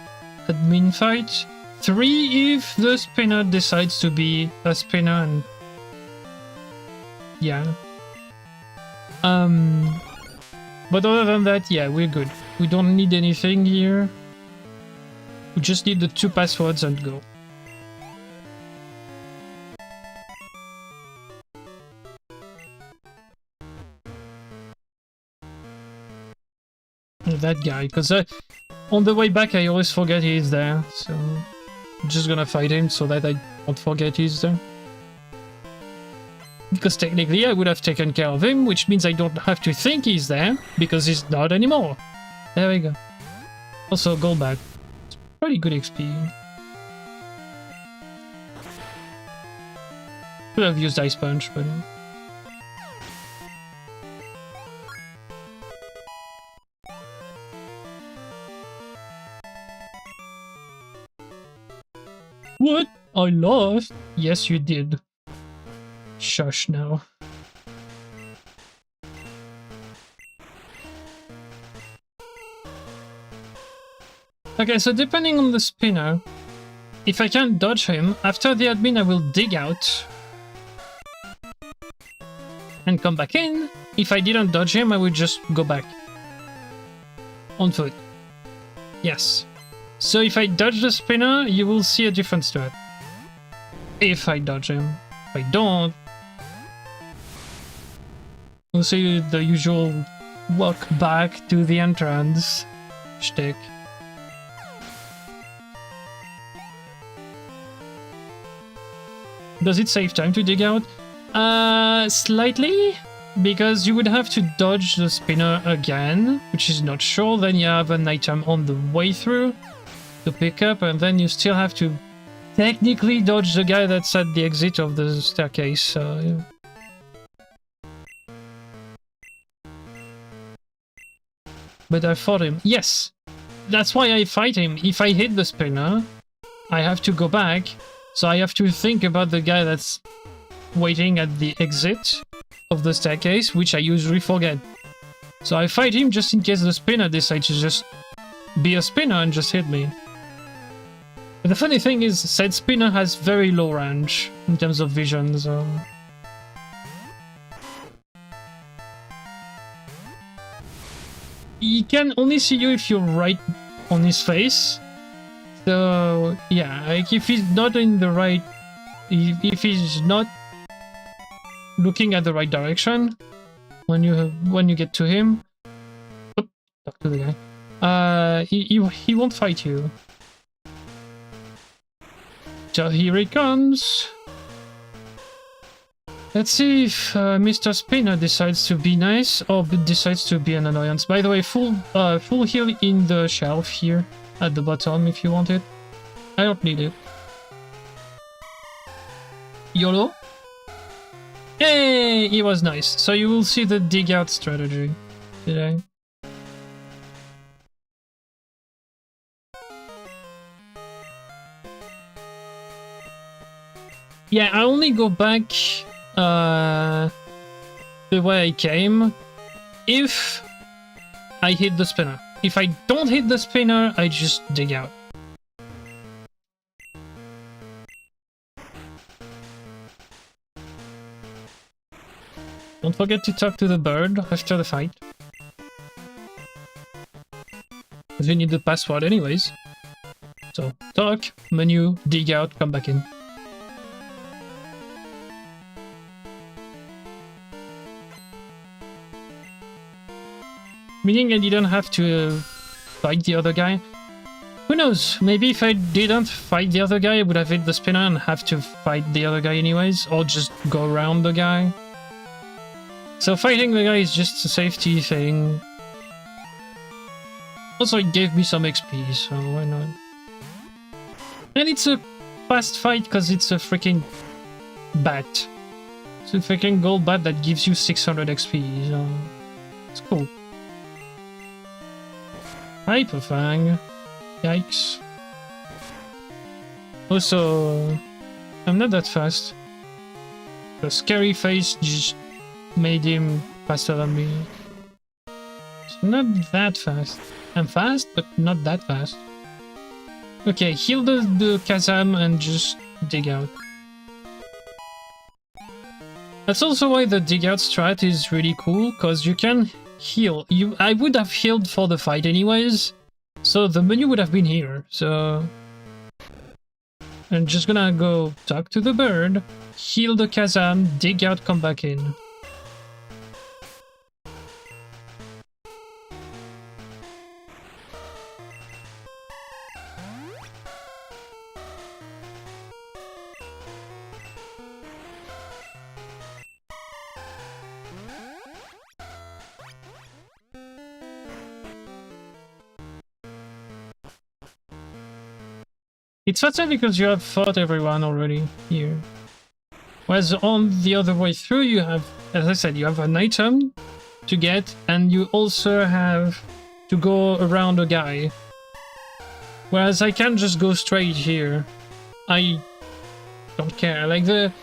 admin fight. 3 if the spinner decides to be a spinner, and... yeah. But other than that, yeah, we're good. We don't need anything here. We just need the 2 passwords and go. That guy, because on the way back I always forget he's there, so I'm just gonna fight him so that I don't forget he's there. Because technically I would have taken care of him, which means I don't have to think he's there, because he's not anymore. There we go. Also, gold bag. It's pretty good XP. Could have used Ice Punch, but... What? I lost? Yes, you did. Shush now. Okay, so depending on the spinner, if I can't dodge him, after the admin I will dig out and come back in. If I didn't dodge him, I would just go back. On foot. Yes. So if I dodge the spinner, you will see a different strat. If I dodge him. If I don't, we'll see the usual walk back to the entrance shtick. Does it save time to dig out? Slightly, because you would have to dodge the spinner again, which is not sure. Then you have an item on the way through to pick up, and then you still have to technically dodge the guy that's at the exit of the staircase. So, yeah. But I fought him. Yes, that's why I fight him. If I hit the spinner, I have to go back. So I have to think about the guy that's waiting at the exit of the staircase, which I usually forget. So I fight him just in case the spinner decides to just be a spinner and just hit me. But the funny thing is, said spinner has very low range in terms of vision, so... He can only see you if you're right on his face. So, yeah, like if he's not in the right... If he's not looking at the right direction when you get to him... Oh, talk to the guy. He won't fight you. So here he comes. Let's see if Mr. Spinner decides to be nice or decides to be an annoyance. By the way, full heal in the shelf here at the bottom if you want it. I don't need it. YOLO? Hey, he was nice. So you will see the dig out strategy today. Yeah, I only go back the way I came if I hit the spinner. If I don't hit the spinner, I just dig out. Don't forget to talk to the bird after the fight. Because we need the password anyways. So, talk, menu, dig out, come back in. Meaning I didn't have to fight the other guy. Who knows? Maybe if I didn't fight the other guy, I would have hit the spinner and have to fight the other guy anyways, or just go around the guy. So fighting the guy is just a safety thing. Also, it gave me some XP, so why not? And it's a fast fight because it's a freaking bat. It's a freaking gold bat that gives you 600 XP, so it's cool. Hyper Fang. Yikes. Also, I'm not that fast. The scary face just made him faster than me. It's not that fast. I'm fast, but not that fast. Okay, heal the Kazam and just dig out. That's also why the dig out strat is really cool, because you can heal. I would have healed for the fight anyways, so the menu would have been here, so... I'm just gonna go talk to the bird, heal the Kazam, dig out, come back in. It's faster because you have fought everyone already here. Whereas on the other way through you have, as I said, you have an item to get and you also have to go around a guy. Whereas I can't just go straight here. I don't care. Like the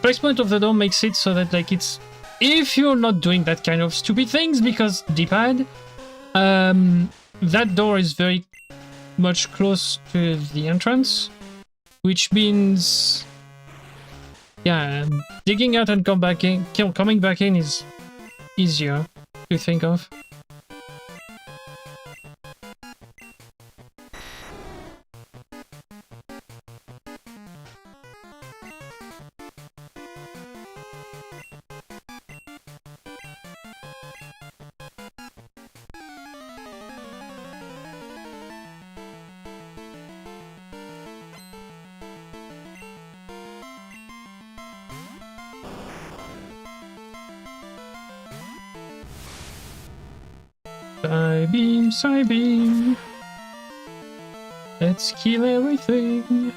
placement of the door makes it so that like it's... If you're not doing that kind of stupid things, because D-pad, that door is very much close to the entrance, which means, yeah, digging out and coming back in is easier to think of. Psybeam, Psybeam. Let's kill everything.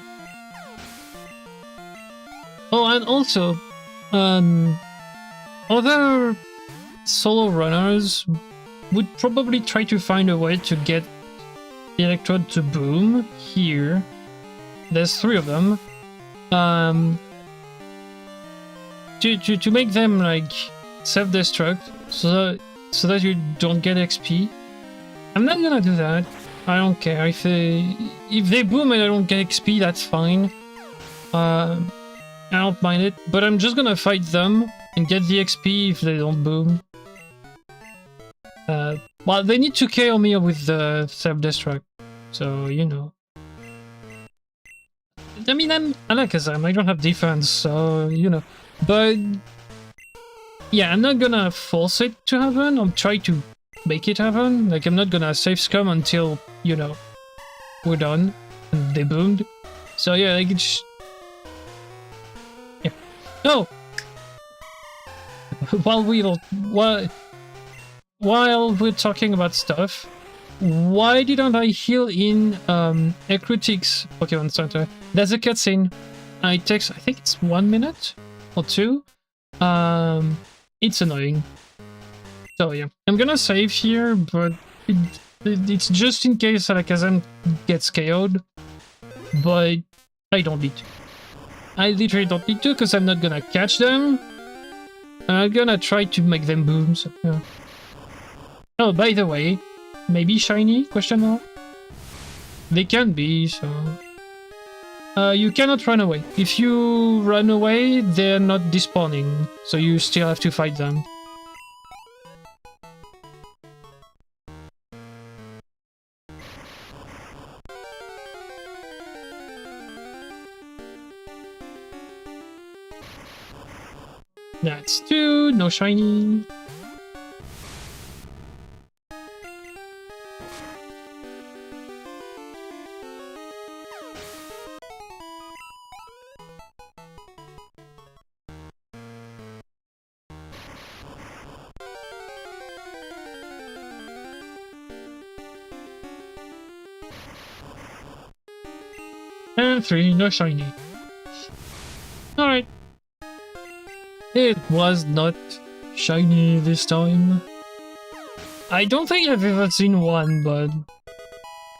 Oh, and also, other solo runners would probably try to find a way to get the electrode to boom here. There's 3 of them. To make them like self-destruct so that you don't get XP. I'm not gonna do that. I don't care if they boom and I don't get XP, that's fine. I don't mind it, but I'm just gonna fight them and get the XP if they don't boom. Well, they need to KO me with the self-destruct, so you know. I mean, I'm Alakazam, I don't have defense, so you know. But yeah, I'm not gonna force it to happen. I'll try to make it happen. Like, I'm not gonna save scum until, you know, we're done and they boomed. So yeah, like it's... Yeah. No! While we're talking about stuff, why didn't I heal in Ecrutic's Pokemon Center? There's a cutscene. It takes, I think it's 1 minute or 2. It's annoying. So yeah, I'm gonna save here, but it's just in case Alakazam gets KO'd. But I don't need to. I literally don't need to, because I'm not gonna catch them. I'm gonna try to make them boom, so yeah. Oh, by the way, maybe shiny? Question mark? They can be, so... you cannot run away. If you run away, they're not despawning, so you still have to fight them. That's 2, no shiny. And 3, no shiny. Alright. It was not shiny this time. I don't think I've ever seen one, but...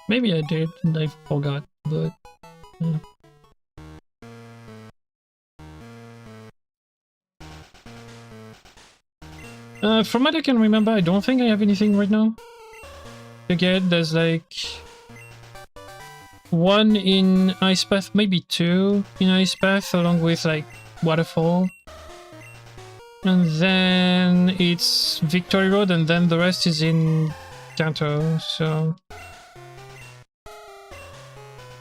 Maybe I did and I forgot, but... Yeah. From what I can remember, I don't think I have anything right now. Again, there's like... 1 in Ice Path, maybe 2 in Ice Path, along with like Waterfall. And then it's Victory Road, and then the rest is in Kanto, so...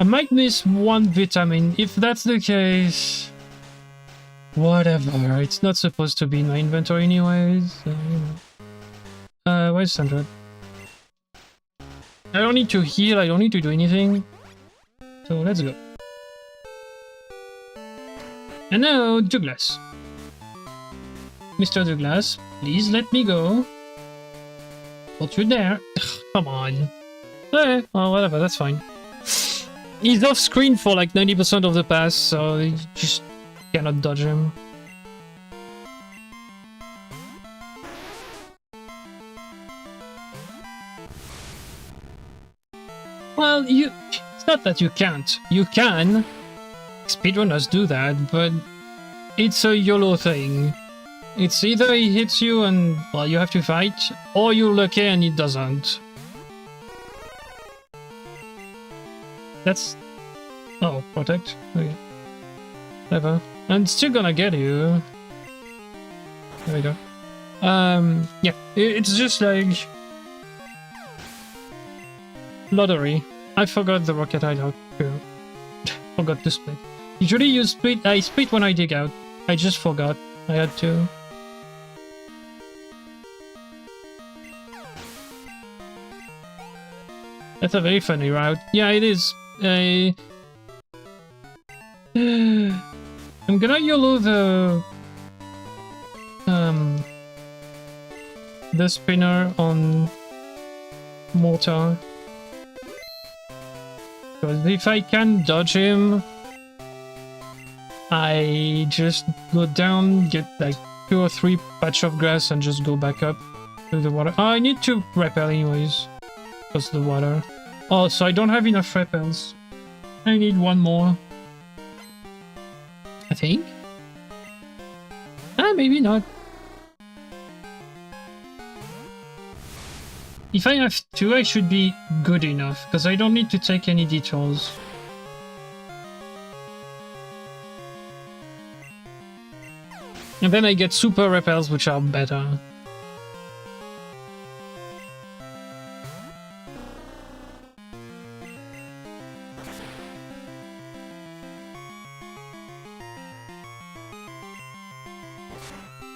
I might miss 1 vitamin. If that's the case... Whatever, it's not supposed to be in my inventory anyways, so, you know. Where's Sandra? I don't need to heal, I don't need to do anything. So let's go. And now, Douglas. Mr. Douglas, please let me go. Don't you dare. Come on. Eh, well, whatever, that's fine. He's off screen for like 90% of the pass, so you just cannot dodge him. Well, it's not that you can't. You can. Speedrunners do that, but it's a YOLO thing. It's either he hits you and, well, you have to fight, or you're lucky and it doesn't. That's... Oh, protect? Okay. Whatever. I'm still gonna get you. There we go. Yeah, it's just like... Lottery. I forgot the rocket hideout too. Forgot to split. Usually you split, I split when I dig out. I just forgot. I had to. That's a very funny route. Yeah, it is. I'm gonna YOLO the spinner on mortar. Because if I can dodge him, I just go down, get like 2 or 3 patch of grass and just go back up to the water. Oh, I need to repel anyways. Because the water. Oh, so I don't have enough repels. I need 1 more. I think. Ah, maybe not. If I have 2, I should be good enough, because I don't need to take any detours. And then I get super repels, which are better.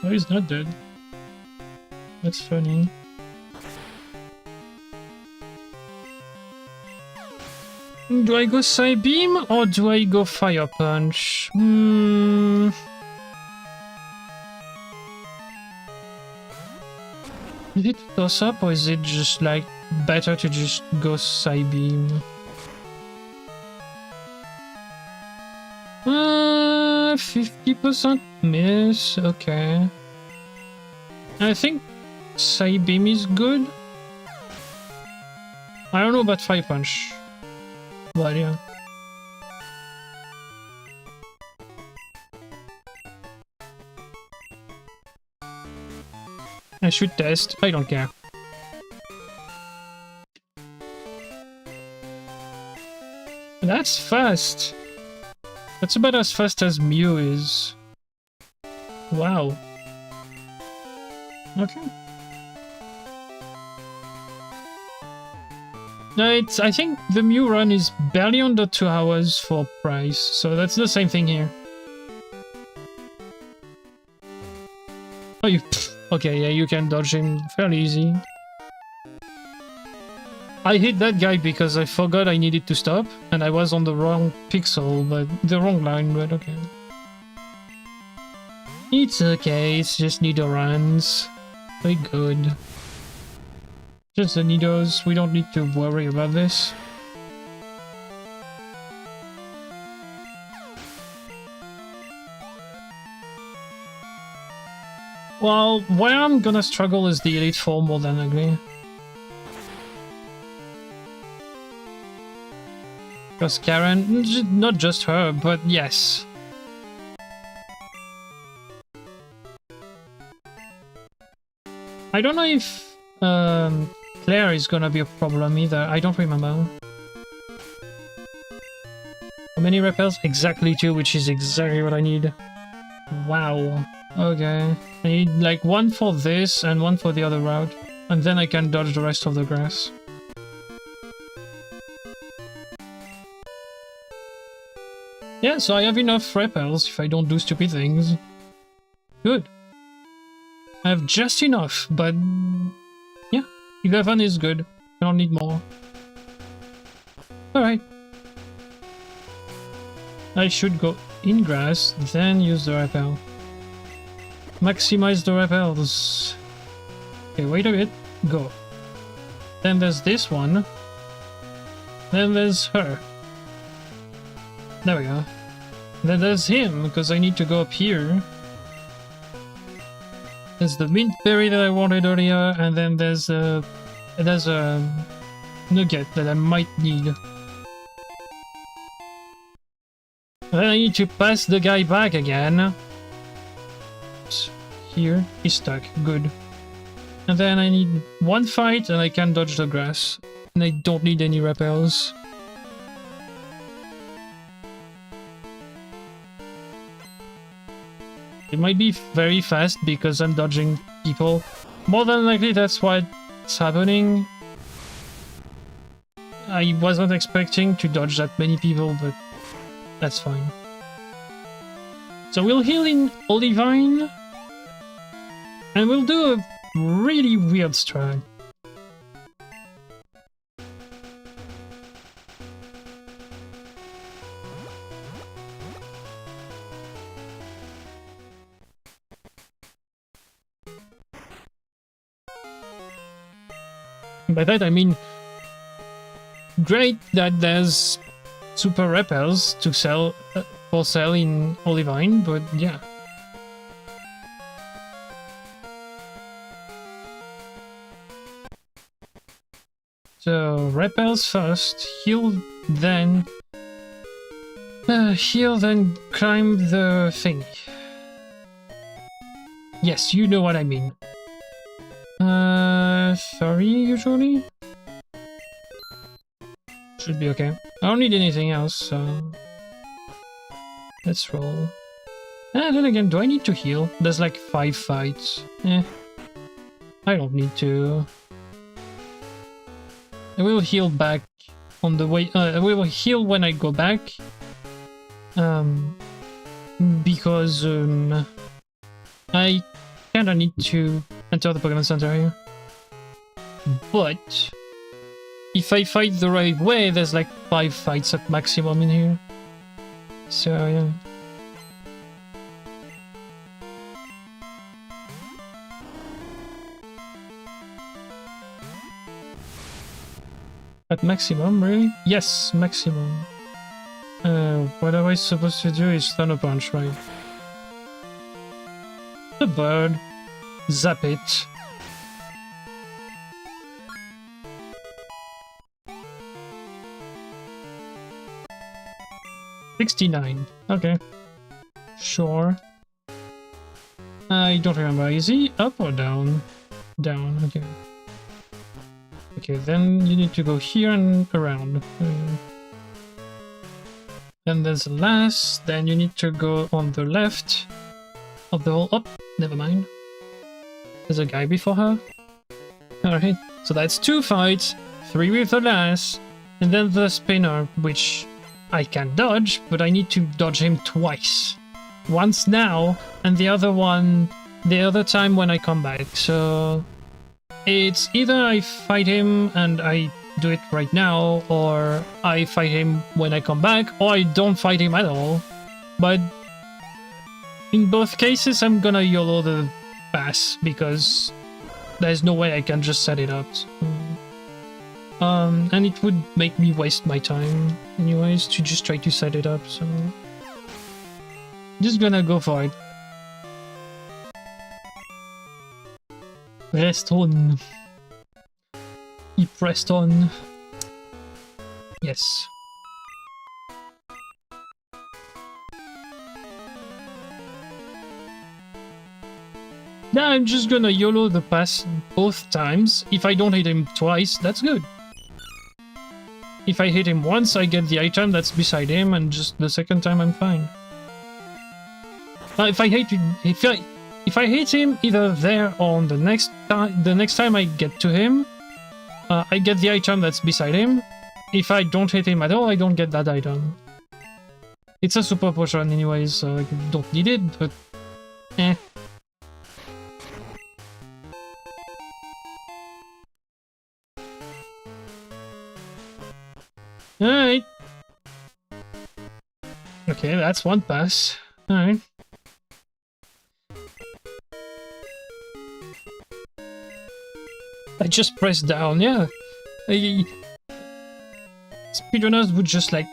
Oh, he's not dead. That's funny. Do I go Side Beam or do I go Fire Punch? Is it toss up or is it just like better to just go Side Beam? 50% miss, okay. I think Side Beam is good. I don't know about Fire Punch. But yeah. I should test. I don't care. That's fast. That's about as fast as Mew is. Wow. Okay. No, I think the Mew run is barely under 2 hours for price, so that's the same thing here. Oh, you... Okay, yeah, you can dodge him fairly easy. I hit that guy because I forgot I needed to stop, and I was on the wrong pixel, but the wrong line, but okay. It's okay, it's just Nido runs. We're good. Just the Nidos, we don't need to worry about this. Well, where I'm gonna struggle is the Elite Four more than ugly. Because Karen, not just her, but yes. I don't know if Claire is gonna be a problem either, I don't remember. How many repels? Exactly 2, which is exactly what I need. Wow. Okay. I need like 1 for this and 1 for the other route. And then I can dodge the rest of the grass. Yeah, so I have enough repels if I don't do stupid things. Good. I have just enough, but yeah, 11 is good. I don't need more. Alright. I should go in grass, then use the repel. Maximize the repels. Okay, wait a bit. Go. Then there's this one. Then there's her. There we go. Then there's him, because I need to go up here. There's the mint berry that I wanted earlier, and then there's a nugget that I might need. Then I need to pass the guy back again. Here, he's stuck. Good. And then I need 1 fight, and I can dodge the grass. And I don't need any repels. It might be very fast because I'm dodging people. More than likely that's what's happening. I wasn't expecting to dodge that many people, but that's fine. So we'll heal in Olivine. And we'll do a really weird strat. By that I mean, great that there's super repels to sell for sale in Olivine, but yeah. So repels first, heal then climb the thing. Yes, you know what I mean. 30 usually? Should be okay. I don't need anything else, so... Let's roll. Then again, do I need to heal? There's like 5 fights. I don't need to. I will heal back on the way... I will heal when I go back. Because I kinda need to enter the Pokemon Center here. But if I fight the right way, there's like 5 fights at maximum in here. So yeah. At maximum, really? Yes, maximum. What am I supposed to do is Thunder Punch, right? The bird. Zap it. $69. Okay. Sure. I don't remember. Is he up or down? Down, okay. Okay, then you need to go here and around. Then there's the last, then you need to go on the left of the whole... Oh, never mind. There's a guy before her. Alright, so that's 2 fights, 3 with the last, and then the spinner, which I can dodge, but I need to dodge him twice. Once now, and the other one the other time when I come back, so... It's either I fight him and I do it right now, or I fight him when I come back, or I don't fight him at all. But in both cases, I'm gonna YOLO the pass, because there's no way I can just set it up. So. And it would make me waste my time anyways to just try to set it up, so... Just gonna go for it. Rest on. He pressed on. Yes. Now I'm just gonna YOLO the pass both times. If I don't hit him twice, that's good. If I hit him once, I get the item that's beside him, and just the second time I'm fine. If I hit him either there or on the next time I get to him, I get the item that's beside him. If I don't hit him at all, I don't get that item. It's a super potion anyways, so I don't need it, but eh. Alright. Okay, that's one pass. Alright. I just pressed down, yeah. Speedrunners would just like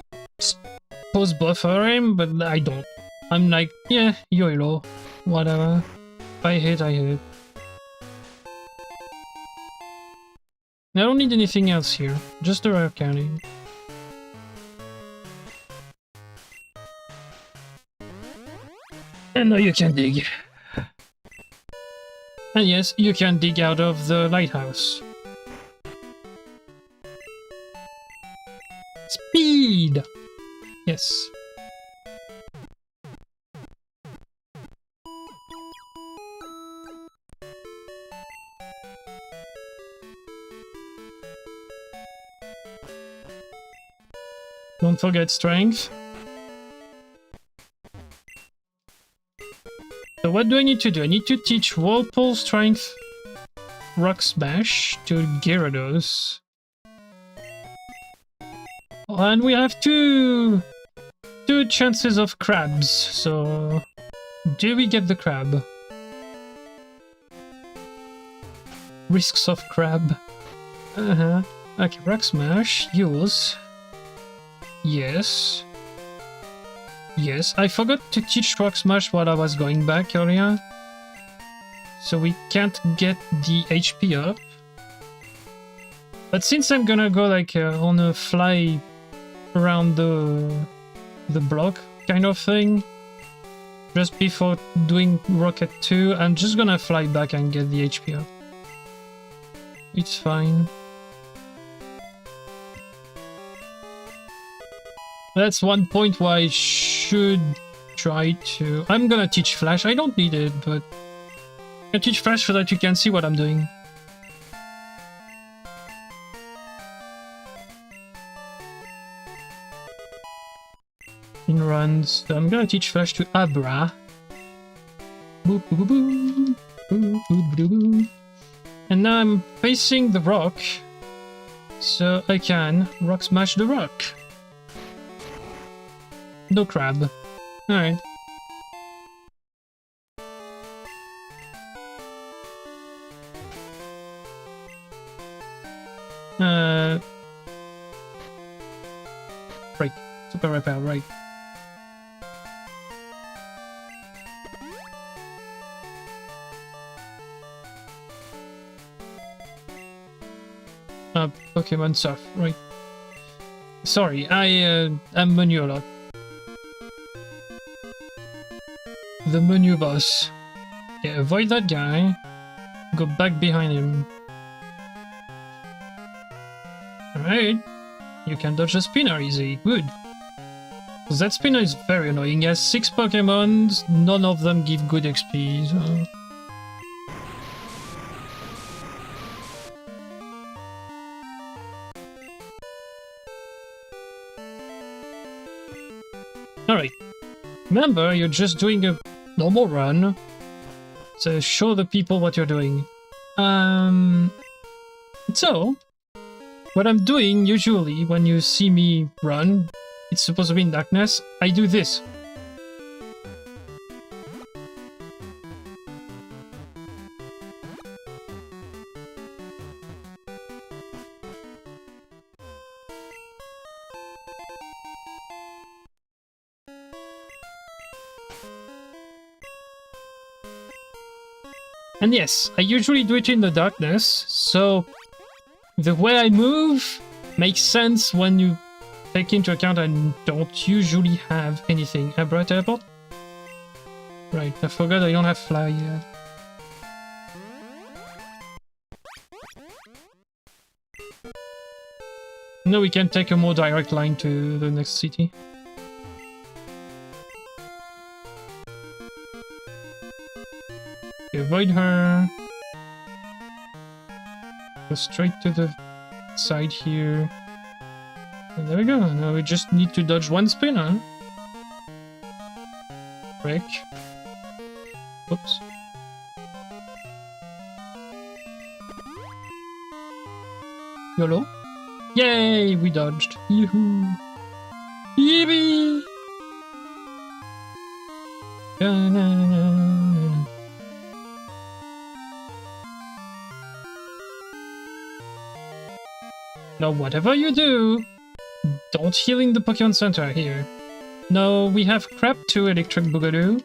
pause buffer him, but I don't. I'm like, yeah, YOLO, whatever. If I hit, I hit. I don't need anything else here, just a rare candy. And now you can dig. And yes, you can dig out of the lighthouse. Speed! Yes. Don't forget strength. So what do I need to do? I need to teach Whirlpool, Strength, Rock Smash to Gyarados. And we have two chances of crabs, so do we get the crab? Risks of crab. Okay, Rock Smash, yours. Yes. Yes, I forgot to teach Rock Smash while I was going back earlier. So we can't get the HP up. But since I'm gonna go like on a fly around the block kind of thing, just before doing Rocket 2, I'm just gonna fly back and get the HP up. It's fine. That's one point why I should try to... I'm gonna teach Flash. I don't need it, but... I teach Flash so that you can see what I'm doing. In runs, so I'm gonna teach Flash to Abra. Boop, boop, boop, boop, boop, boop, boop. And now I'm facing the rock, so I can Rock Smash the rock. No crab. Alright. Right. Super repair, right. Pokemon Surf, right. Sorry, I'm menu a lot. The menu boss. Yeah, avoid that guy. Go back behind him. Alright. You can dodge the spinner easy. Good. That spinner is very annoying. He has 6 Pokemon, none of them give good XP. So. Alright. Remember, you're just doing a normal run. So show the people what you're doing. So, what I'm doing usually when you see me run, it's supposed to be in darkness, I do this. And yes, I usually do it in the darkness, so the way I move makes sense when you take into account I don't usually have anything. Abra teleport? Right, I forgot I don't have fly yet. No, we can take a more direct line to the next city. Avoid her. Go straight to the side here. And there we go. Now we just need to dodge one spinner. Break. Oops. YOLO. Yay! We dodged. Yoo-hoo! Yippee! Now, whatever you do, don't heal in the Pokemon Center here. No, we have crap to Electric Boogaloo.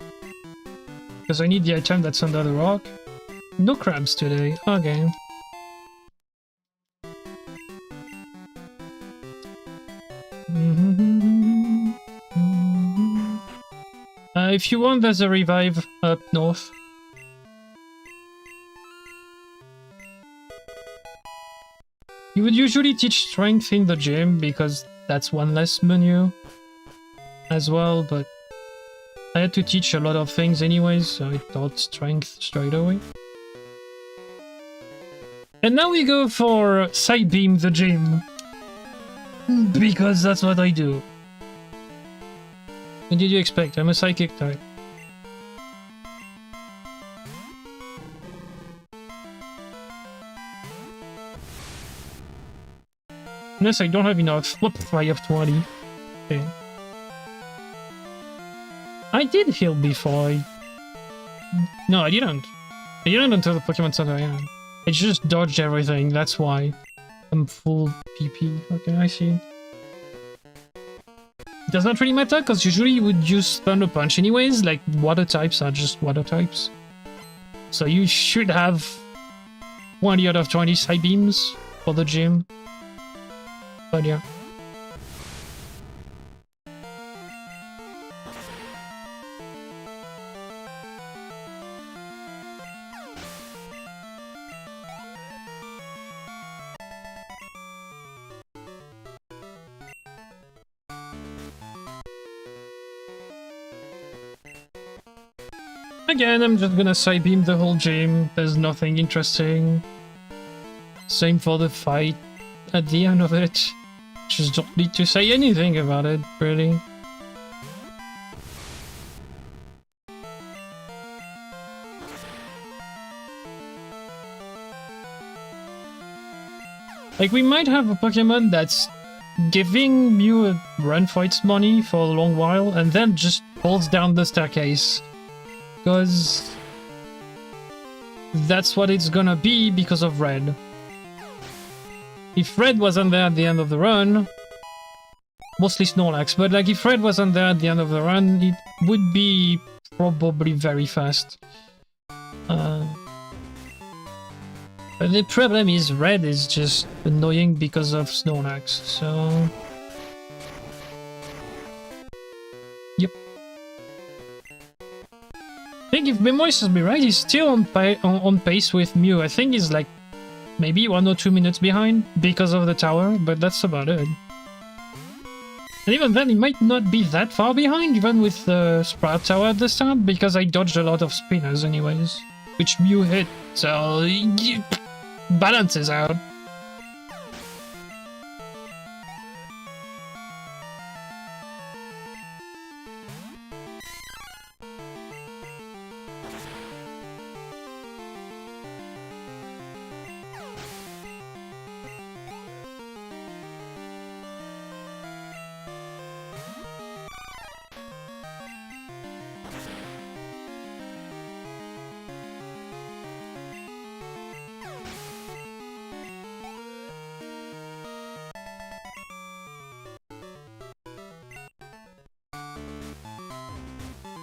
Because I need the item that's under the rock. No crabs today. Okay. If you want, there's a revive up north. You would usually teach strength in the gym because that's one less menu as well, but I had to teach a lot of things anyways, so I taught strength straight away. And now we go for Side Beam the gym, because that's what I do. What did you expect? I'm a psychic type. Unless I don't have enough. Whoop, I have 20. Okay. I did heal before. No, I didn't. I didn't until the Pokemon Center, yeah. I just dodged everything, that's why. I'm full PP. Okay, I see. It does not really matter, because usually you would use Thunder Punch anyways, like water types are just water types. So you should have 20 out of 20 side beams for the gym. But yeah. Again, I'm just gonna side beam the whole gym. There's nothing interesting. Same for the fight at the end of it. Just don't need to say anything about it, really. Like, we might have a Pokemon that's giving Mew a run for its money for a long while and then just falls down the staircase. Because that's what it's gonna be because of Red. If Red wasn't there at the end of the run, mostly Snorlax, but like if Red wasn't there at the end of the run, it would be probably very fast. But the problem is Red is just annoying because of Snorlax, so... Yep. I think if memory serves me right, he's still on pace with Mew. I think he's like maybe 1 or 2 minutes behind because of the tower, but that's about it. And even then, he might not be that far behind, even with the Sprout Tower at the start, because I dodged a lot of spinners anyways, which Mew hit, so it balances out.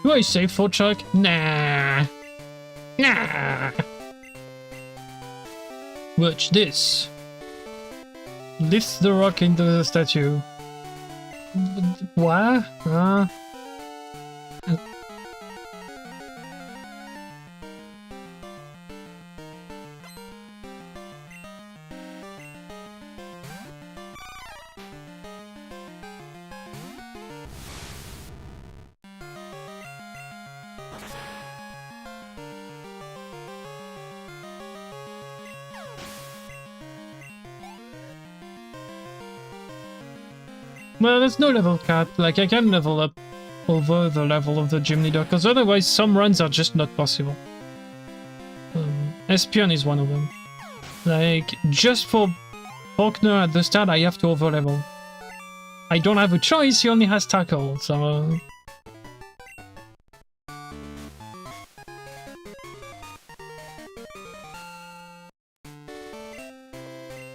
Do I save for Chuck? Nah. Nah. Watch this. Lifts the rock into the statue. What? Well, there's no level cap. Like, I can level up over the level of the gym leader, because otherwise some runs are just not possible. Espion is one of them. Like, just for Faulkner at the start, I have to overlevel. I don't have a choice, he only has tackle, so...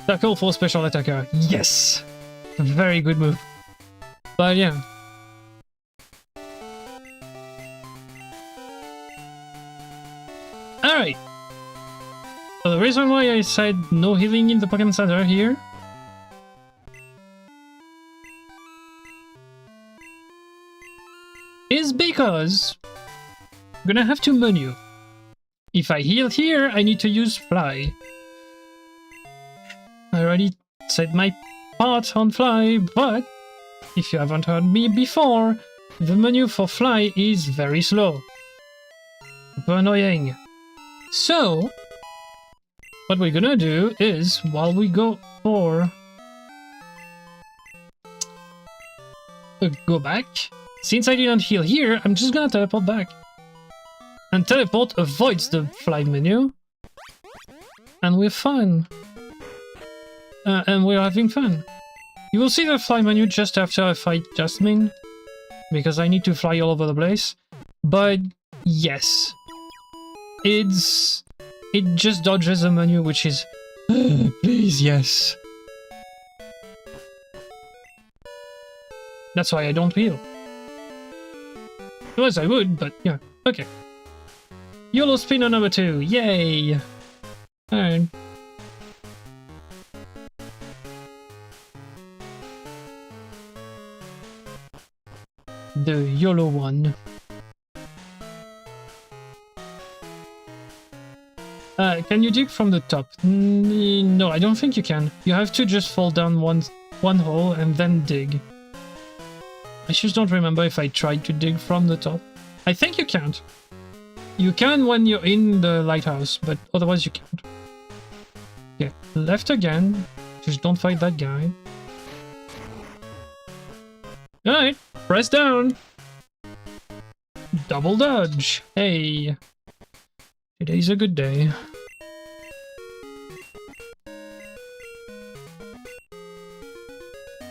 Tackle for special attacker. Yes! Very good move. But yeah. Alright. So the reason why I said no healing in the Pokemon Center here is because I'm gonna have to menu. If I heal here, I need to use Fly. I already said my part on Fly, but if you haven't heard me before, the menu for Fly is very slow. Super annoying. So, what we're gonna do is, while we go for... go back, since I didn't heal here, I'm just gonna teleport back. And teleport avoids the Fly menu. And we're fine. And we're having fun. You will see the Fly menu just after I fight Jasmine, because I need to fly all over the place. But yes, it just dodges the menu, which is please yes. That's why I don't heal. Otherwise I would, but yeah. Okay. YOLO spinner number 2. Yay! Alright. The YOLO one. Can you dig from the top? No, I don't think you can. You have to just fall down one hole and then dig. I just don't remember if I tried to dig from the top. I think you can't. You can when you're in the lighthouse, but otherwise you can't. Okay, left again. Just don't fight that guy. Alright, press down. Double dodge. Hey. Today's a good day.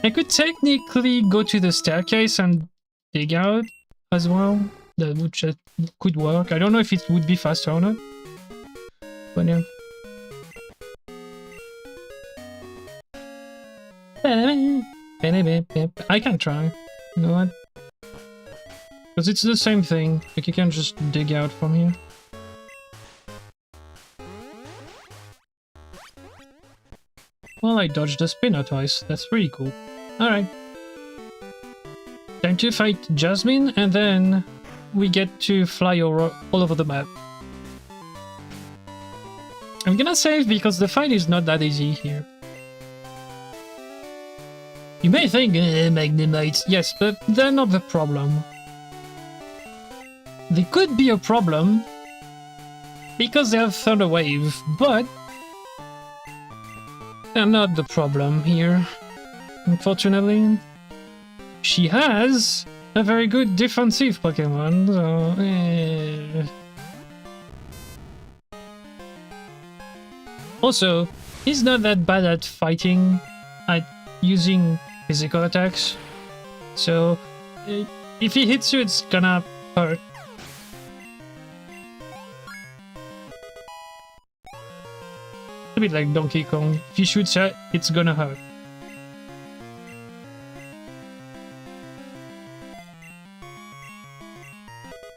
I could technically go to the staircase and dig out as well. That could work. I don't know if it would be faster or not. But yeah. I can try. You know what? Because it's the same thing. Like you can just dig out from here. Well, I dodged the spinner twice. That's pretty cool. Alright. Time to fight Jasmine, and then we get to fly all over the map. I'm gonna save because the fight is not that easy here. You may think, Magnemites. Yes, but they're not the problem. They could be a problem because they have Thunder Wave, but they're not the problem here, unfortunately. She has a very good defensive Pokemon, so Also, he's not that bad at fighting, at using physical attacks. So, if he hits you, it's gonna hurt. A bit like Donkey Kong. If he shoots at, it's gonna hurt.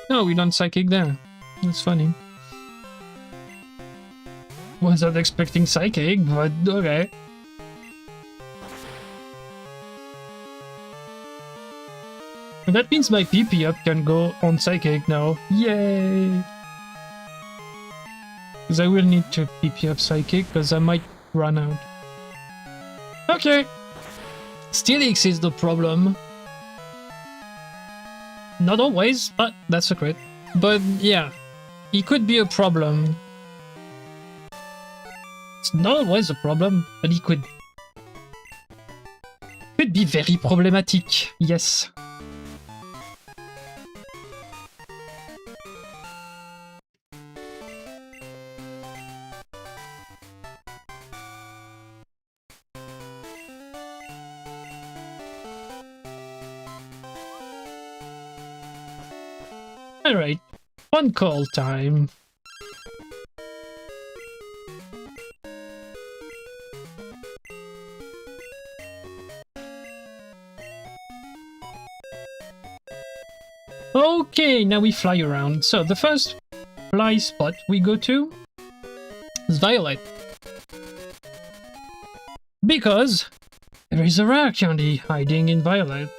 No, we don't Psychic there. That's funny. Wasn't expecting Psychic, but okay. That means my PP up can go on Psychic now. Yay! Because I will need to PP up Psychic, because I might run out. Okay! Steelix is the problem. Not always, but that's a crit. But yeah, he could be a problem. It's not always a problem, but he could be very problematic, yes. Alright, one call time. Okay, now we fly around. So the first fly spot we go to is Violet. Because there is a rare candy hiding in Violet.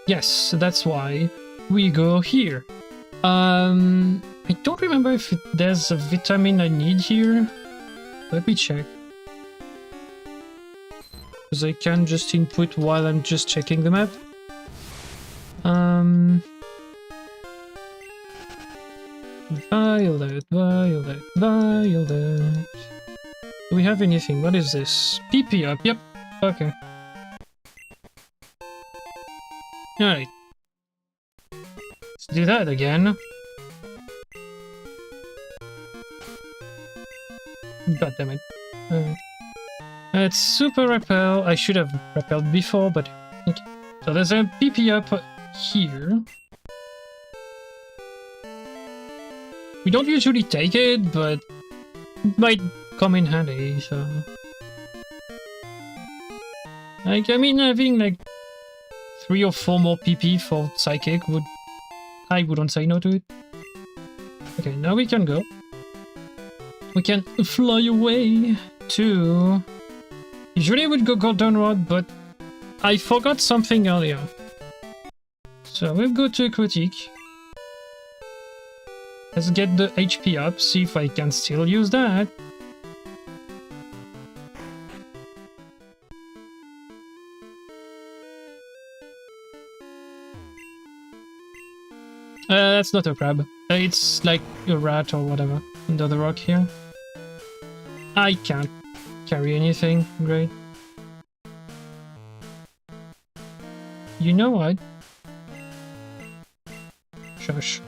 Yes, that's why we go here. I don't remember if there's a vitamin I need here. Let me check. Because I can just input while I'm just checking the map. Violet, Violet, Violet. Do we have anything? What is this? PP up, yep. Okay. Alright. Let's do that again. God damn it. It's super repel. I should have repelled before, but okay. So there's a PP up here. We don't usually take it, but it might come in handy, so... Like, I mean, having like 3 or 4 more PP for Psychic, I wouldn't say no to it. Okay, now we can go. We can fly away to... Usually I would go Goldenrod, but I forgot something earlier. So we'll go to Aquatic. Let's get the HP up, see if I can still use that. That's not a crab. It's like a rat or whatever under the rock here. I can't carry anything. Great. You know what? Shush.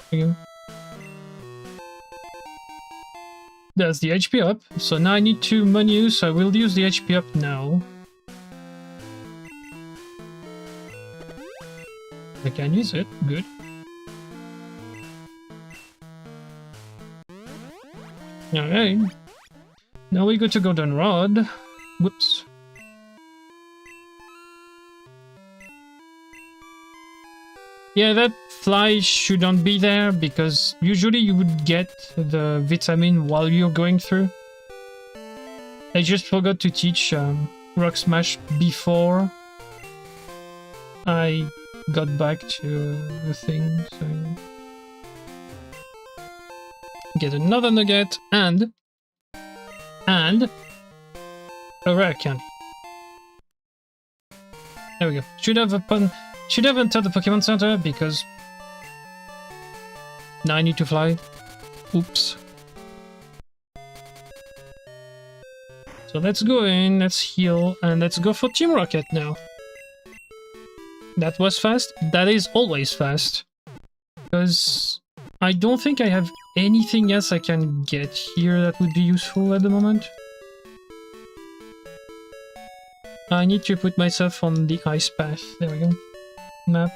You. There's the HP up. So now I need to menu, so I will use the HP up now. I can use it. Good. Alright. Now we go to Goldenrod. Whoops. Yeah, that fly shouldn't be there because usually you would get the vitamin while you're going through. I just forgot to teach Rock Smash before I got back to the thing, so... Get another nugget and a rare candy. There we go. Should have entered the Pokemon Center because now I need to fly. Oops. So let's go in, let's heal, and let's go for Team Rocket now. That was fast. That is always fast. Because I don't think I have anything else I can get here that would be useful at the moment. I need to put myself on the ice path. There we go. Map.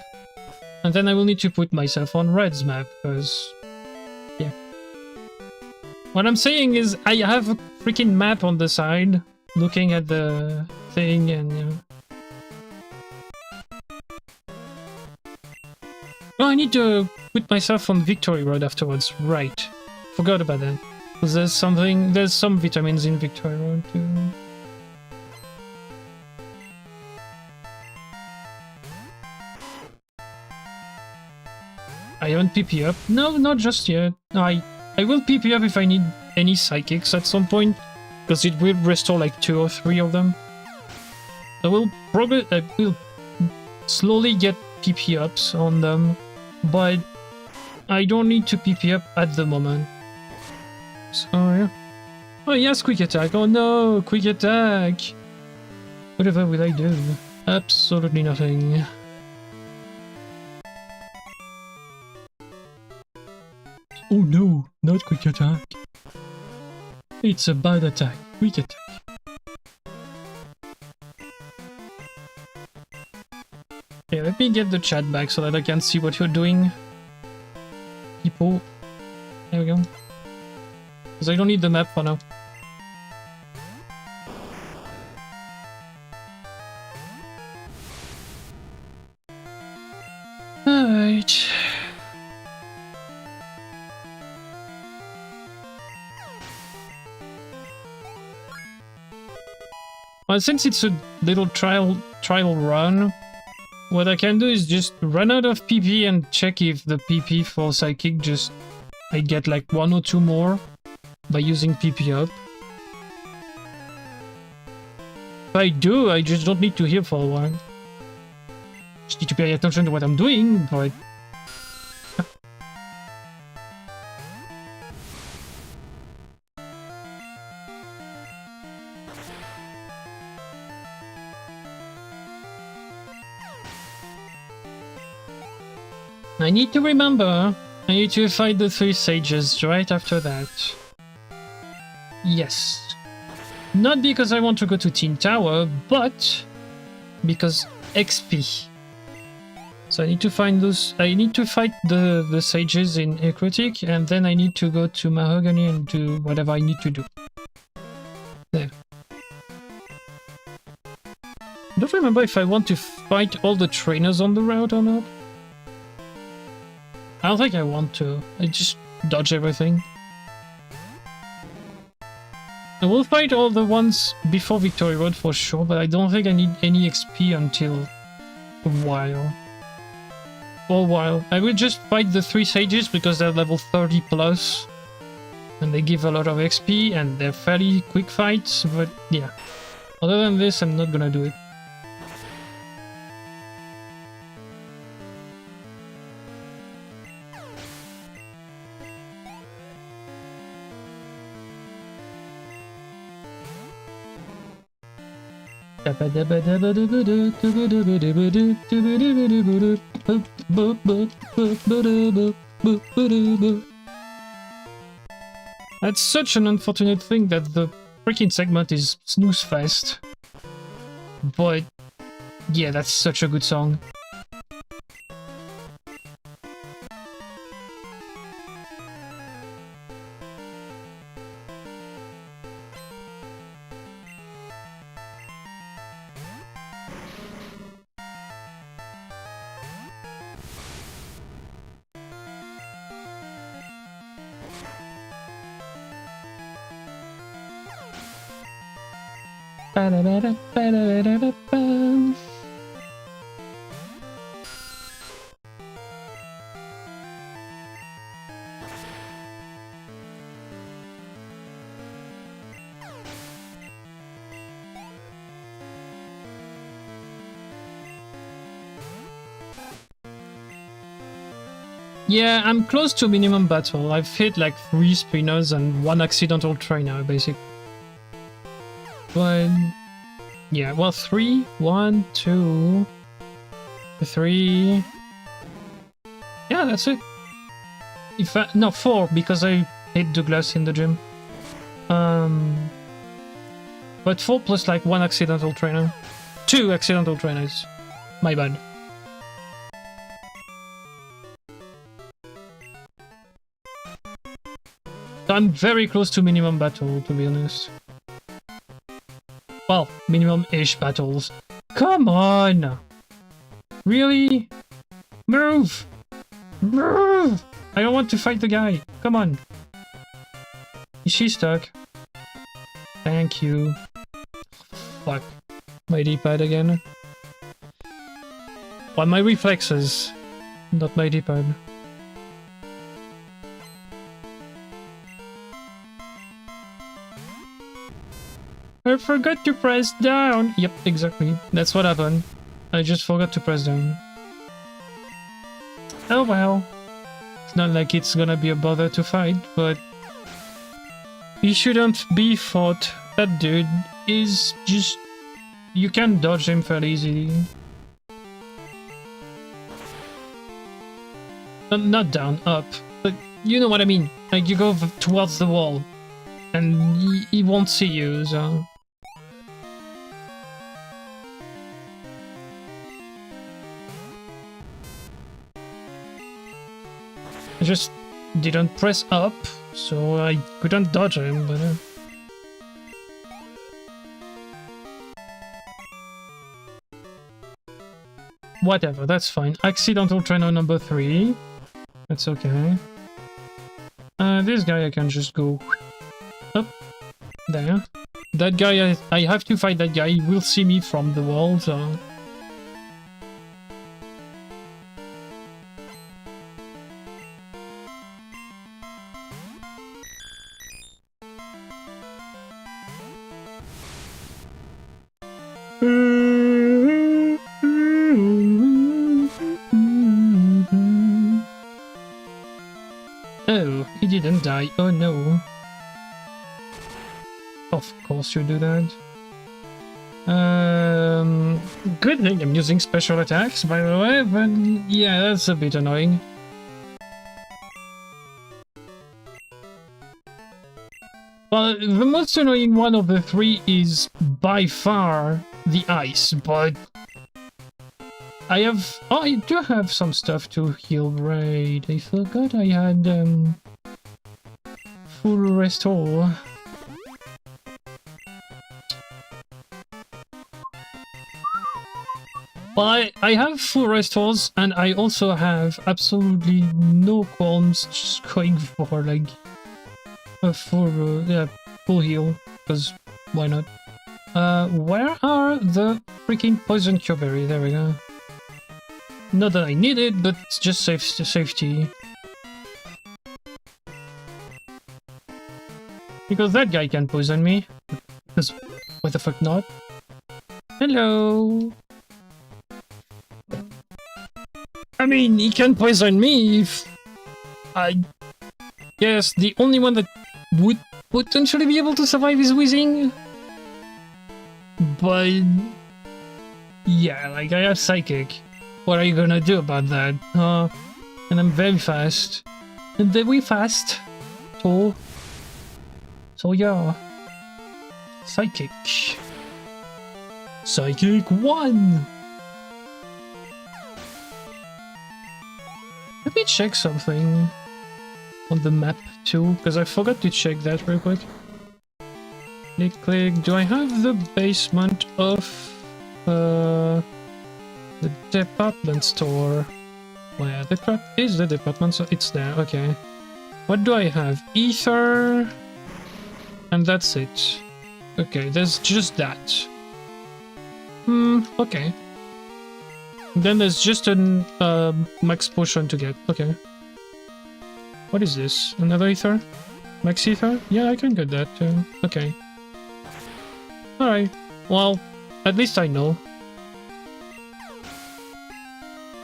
And then I will need to put myself on Red's map, because... yeah. What I'm saying is, I have a freaking map on the side, looking at the thing, and, you know... Oh, I need to put myself on Victory Road afterwards. Right. Forgot about that. Because there's some vitamins in Victory Road, too. I haven't PP up. No, not just yet. I will PP up if I need any psychics at some point, because it will restore like 2 or 3 of them. I will slowly get PP ups on them, but I don't need to PP up at the moment. So yeah. Oh yes, quick attack. Oh no, quick attack. Whatever will I do? Absolutely nothing. Oh no, not quick attack. It's a bad attack. Quick attack. Okay, let me get the chat back so that I can see what you're doing. People. There we go. Because I don't need the map for now. Alright. Well, since it's a little trial run, what I can do is just run out of PP and check if the PP for Psychic I get like 1 or 2 more by using PP up. If I do, I just don't need to heal for a while. Just need to pay attention to what I'm doing, but... I need to remember, I need to fight the 3 sages right after that. Yes. Not because I want to go to Teen Tower, but because XP. So I need to find those, I need to fight the sages in Aquatic, and then I need to go to Mahogany and do whatever I need to do. There. don't remember if I want to fight all the trainers on the route or not. I don't think I want to. I just dodge everything. I will fight all the ones before Victory Road for sure, but I don't think I need any XP until a while. For a while. I will just fight the 3 sages because they're level 30 plus. And they give a lot of XP and they're fairly quick fights, but yeah. Other than this, I'm not gonna do it. That's such an unfortunate thing that the freaking segment is snooze fest. But yeah, that's such a good song. Yeah, I'm close to minimum battle. I've hit like 3 spinners and 1 accidental trainer, basically. But yeah, well, 3, 1, 2, 3. Yeah, that's it. If I, no, 4 because I hit Douglas in the gym. But 4 plus like 1 accidental trainer, 2 accidental trainers. My bad. I'm very close to minimum battle, to be honest. Well, minimum-ish battles. Come on! Really? Move! Move! I don't want to fight the guy. Come on. Is she stuck? Thank you. Fuck. My D-pad again. Well, my reflexes. Not my D-pad. I forgot to press down. Yep, exactly. That's what happened. I just forgot to press down. Oh well. It's not like it's gonna be a bother to fight, but he shouldn't be fought. That dude is just... You can dodge him fairly easily. Not down, up. But you know what I mean. Like, you go towards the wall. And he won't see you, so... I just didn't press up, so I couldn't dodge him, but... Whatever, that's fine. Accidental trainer number 3. That's okay. This guy I can just go... up. There. That guy, I have to fight that guy. He will see me from the wall, so... Oh, he didn't die. Oh no. Of course you do that. Good thing I'm using special attacks, by the way, but yeah, that's a bit annoying. Well, the most annoying one of the 3 is by far the ice, but I have... Oh, I do have some stuff to heal, right? I forgot I had full restore. Well, I have full restores, and I also have absolutely no qualms just going for like a full heal, because why not? Where are the freaking poison cure berry? There we go. Not that I need it, but it's just safety. Because that guy can poison me. Because why the fuck not? Hello. I mean, he can poison me if I guess the only one that would potentially be able to survive is Weezing. But yeah, like I have Psychic. What are you gonna do about that? And I'm very fast. And very fast. So yeah. Psychic. Psychic 1! Let me check something on the map too, because I forgot to check that real quick. Click. Do I have the basement of the department store? Where the crap is the department store? It's there, okay. What do I have? Ether, and that's it. Okay, there's just that. Okay. Then there's just an max potion to get. Okay. What is this? Another ether? Max ether? Yeah, I can get that too. Okay. Alright. Well, at least I know.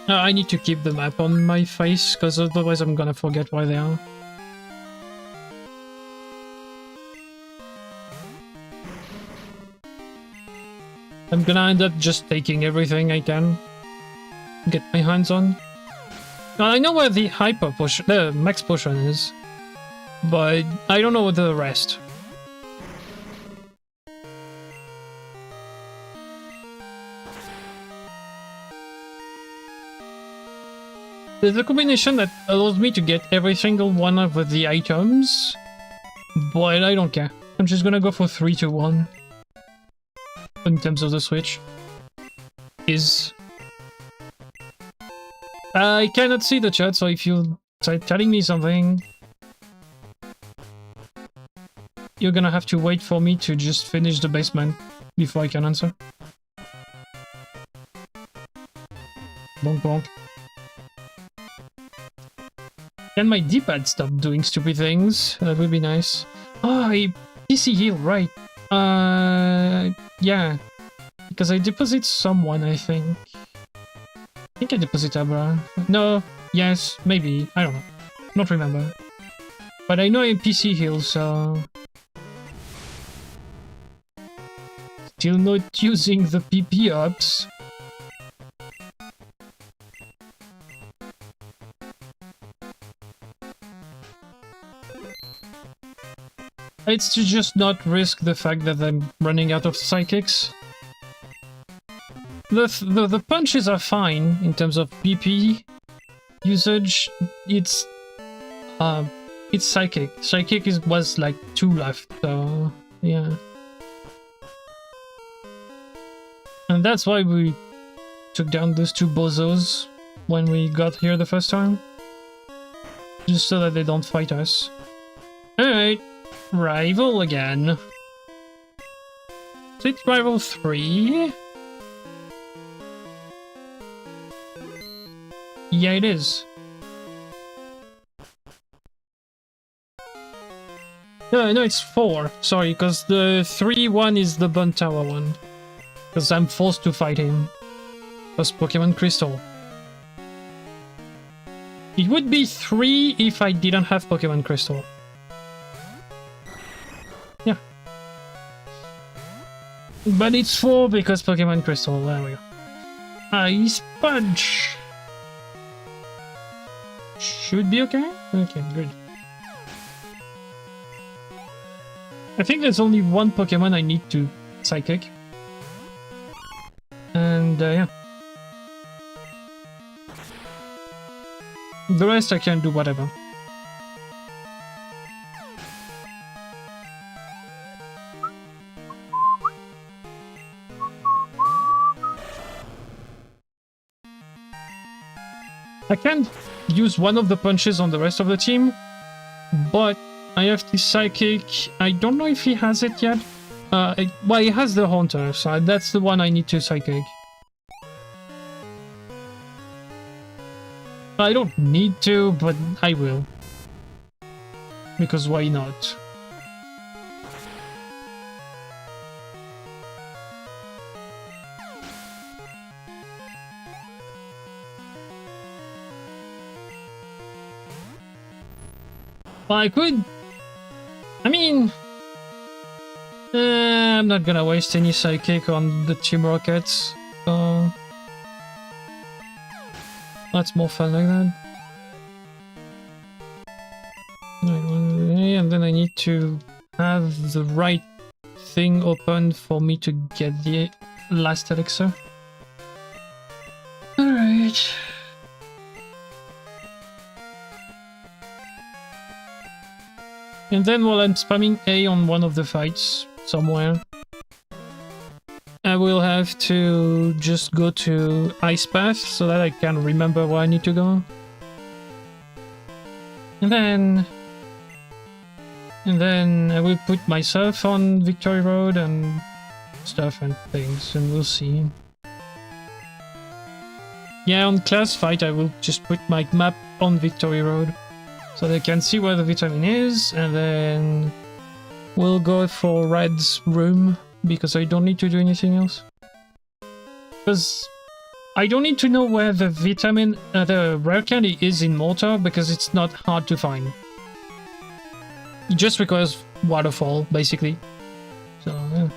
I need to keep the map on my face, because otherwise I'm gonna forget where they are. I'm gonna end up just taking everything I can get my hands on. Now, I know where the hyper potion, the max potion is, but I don't know the rest. There's a combination that allows me to get every single one of the items, but I don't care. I'm just gonna go for 3 to 1. In terms of the switch. I cannot see the chat, so if you start telling me something, you're gonna have to wait for me to just finish the basement before I can answer. Bonk bonk. Can my D-pad stop doing stupid things? That would be nice. Oh, a PC heal, right. Yeah. Because I deposit someone, I think. I think I deposit Abra. No, yes, maybe. I don't know. Not remember. But I know a PC heal, so... Still not using the PP ups. It's to just not risk the fact that I'm running out of psychics. The punches are fine in terms of PP usage. It's psychic. Psychic was like 2 left, so yeah. And that's why we took down those 2 bozos when we got here the first time. Just so that they don't fight us. Alright. Rival again. Is it Rival 3? Yeah, it is. No, it's 4. Sorry, because the 3-1 is the Bun Tower one. Because I'm forced to fight him. Because Pokemon Crystal. It would be 3 if I didn't have Pokemon Crystal. Yeah. But it's 4 because Pokemon Crystal. There we go. Ice Punch! Should be okay? Okay, good. I think there's only one Pokemon I need to Psychic. And, yeah. The rest I can do whatever. I can't use one of the punches on the rest of the team, but I have the Psychic. I don't know if he has it yet. Well, he has the Haunter, so that's the one I need to Psychic. I don't need to, but I will. Because why not? I could... I mean... I'm not gonna waste any Psychic on the Team Rockets. That's more fun like that. And then I need to have the right thing open for me to get the last elixir. Alright. And then while I'm spamming A on one of the fights somewhere, I will have to just go to Ice Path so that I can remember where I need to go. And then I will put myself on Victory Road and stuff and things, and we'll see. Yeah, on class fight I will just put my map on Victory Road so they can see where the vitamin is, and then we'll go for Red's room because I don't need to do anything else. Because I don't need to know where the vitamin, the rare candy is in Mortar, because it's not hard to find. It just requires waterfall, basically. So, yeah.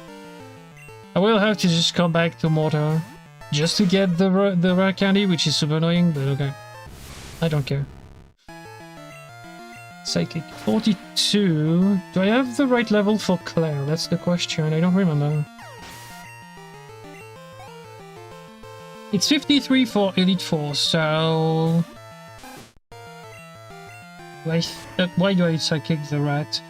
I will have to just come back to Mortar just to get the rare candy, which is super annoying, but okay. I don't care. Psychic 42. Do I have the right level for Claire? That's the question. I don't remember. It's 53 for Elite Four, so... Why do I Psychic the rat?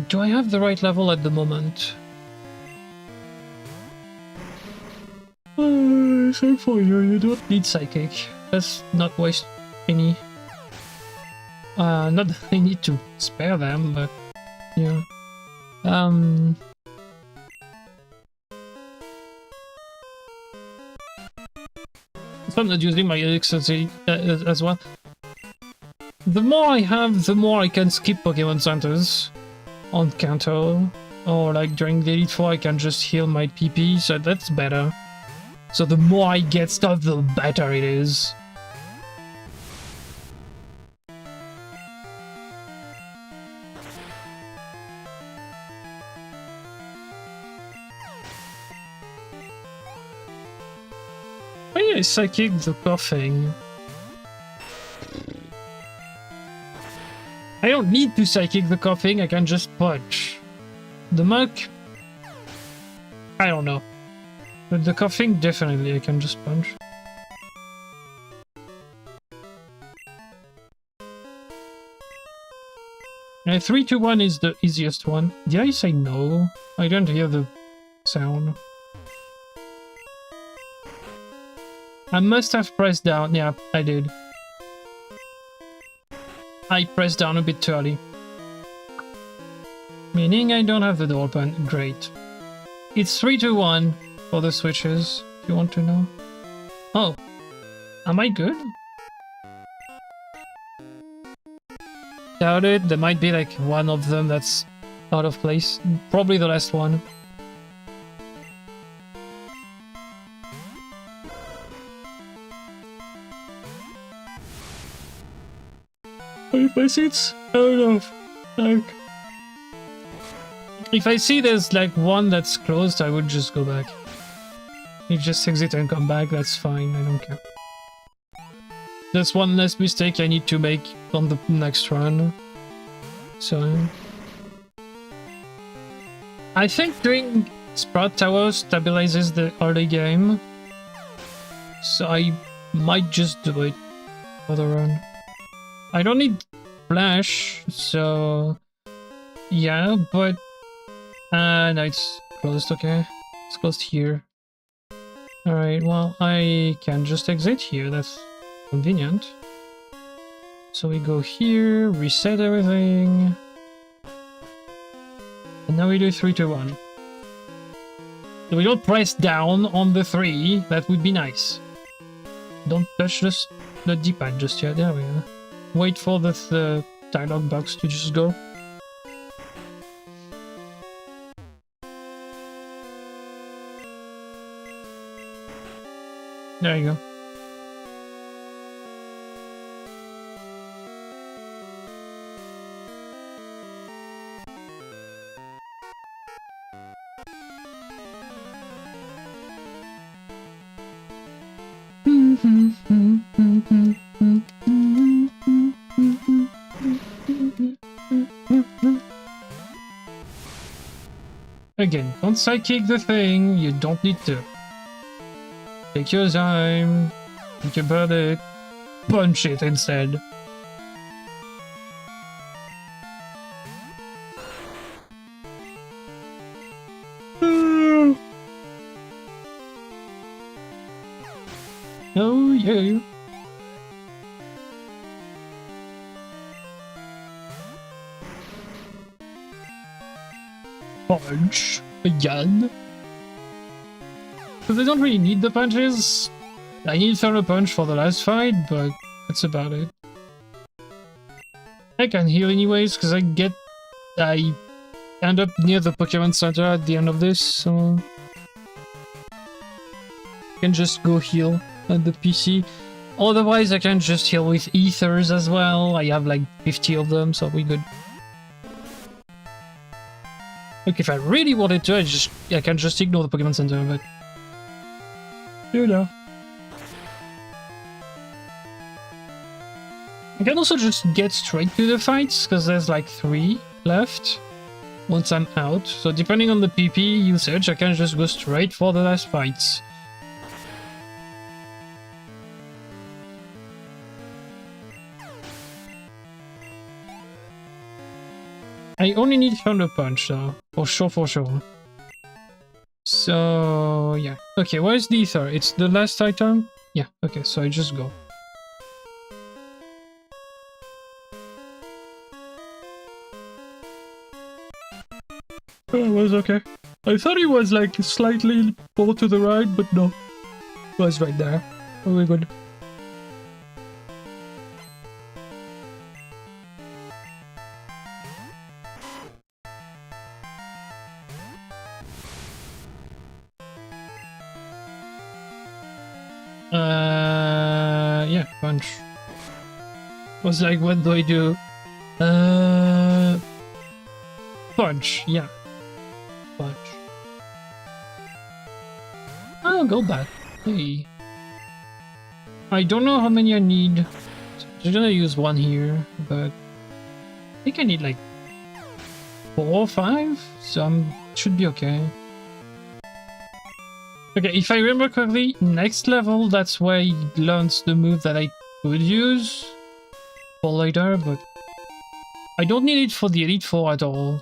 Do I have the right level at the moment? Same for you, you don't need Psychic. Let's not waste any. Not that I need to spare them, but yeah. If I'm not using my elixirs as well. The more I have, the more I can skip Pokemon Centers on Kanto. Or like during the Elite Four I can just heal my PP, so that's better. So the more I get stuff, the better it is. I Psychic the coughing. I don't need to Psychic the coughing, I can just punch. The muck? I don't know. But the coughing, definitely I can just punch. And 3, 2, 1 is the easiest one. Did I say no? I didn't hear the sound. I must have pressed down. Yeah, I did. I pressed down a bit too early. Meaning I don't have the door open. Great. It's 3, 2, 1 for the switches, if you want to know. Oh. Am I good? Doubt it. There might be like one of them that's out of place. Probably the last one. If I see it's... I don't know. Like... If I see there's like one that's closed, I would just go back. You just exit and come back, that's fine, I don't care. That's one less mistake I need to make on the next run. So... I think doing Sprout Tower stabilizes the early game. So I might just do it for the run. I don't need Flash, so... Yeah, but... no, it's closed, okay. It's closed here. Alright, well, I can just exit here. That's convenient. So we go here, reset everything. And now we do 3, 2, 1. So we don't press down on the 3. That would be nice. Don't touch the D-pad just yet. There we go. Wait for the dialog box to just go. There you go. Again, don't sidekick the thing, you don't need to. Take your time, think about it, punch it instead. Oh yeah. Punch again. Because I don't really need the punches. I need Thunder Punch for the last fight, but that's about it. I can heal anyways, because I end up near the Pokemon Center at the end of this, so I can just go heal at the PC. Otherwise, I can just heal with ethers as well. I have like 50 of them, so we're good. Look, if I really wanted to, I can just ignore the Pokemon Center, but you know. I can also just get straight to the fights, because there's like 3 left once I'm out. So depending on the PP usage, I can just go straight for the last fights. I only need Thunder Punch though, for sure. So yeah. Okay, where's the ether? It's the last item? Yeah, okay, so I just go. Oh, it was okay. I thought it was like slightly more to the right, but no. It was right there. Oh, we're good. Yeah, punch. I was like, what do I do? Punch, yeah. Punch. I'll go back. Hey. I don't know how many I need. So I'm just gonna use 1 here, but I think I need like 4 or 5, so should be okay. Okay, if I remember correctly, next level, that's where he learns the move that I could use for later, but I don't need it for the Elite Four at all.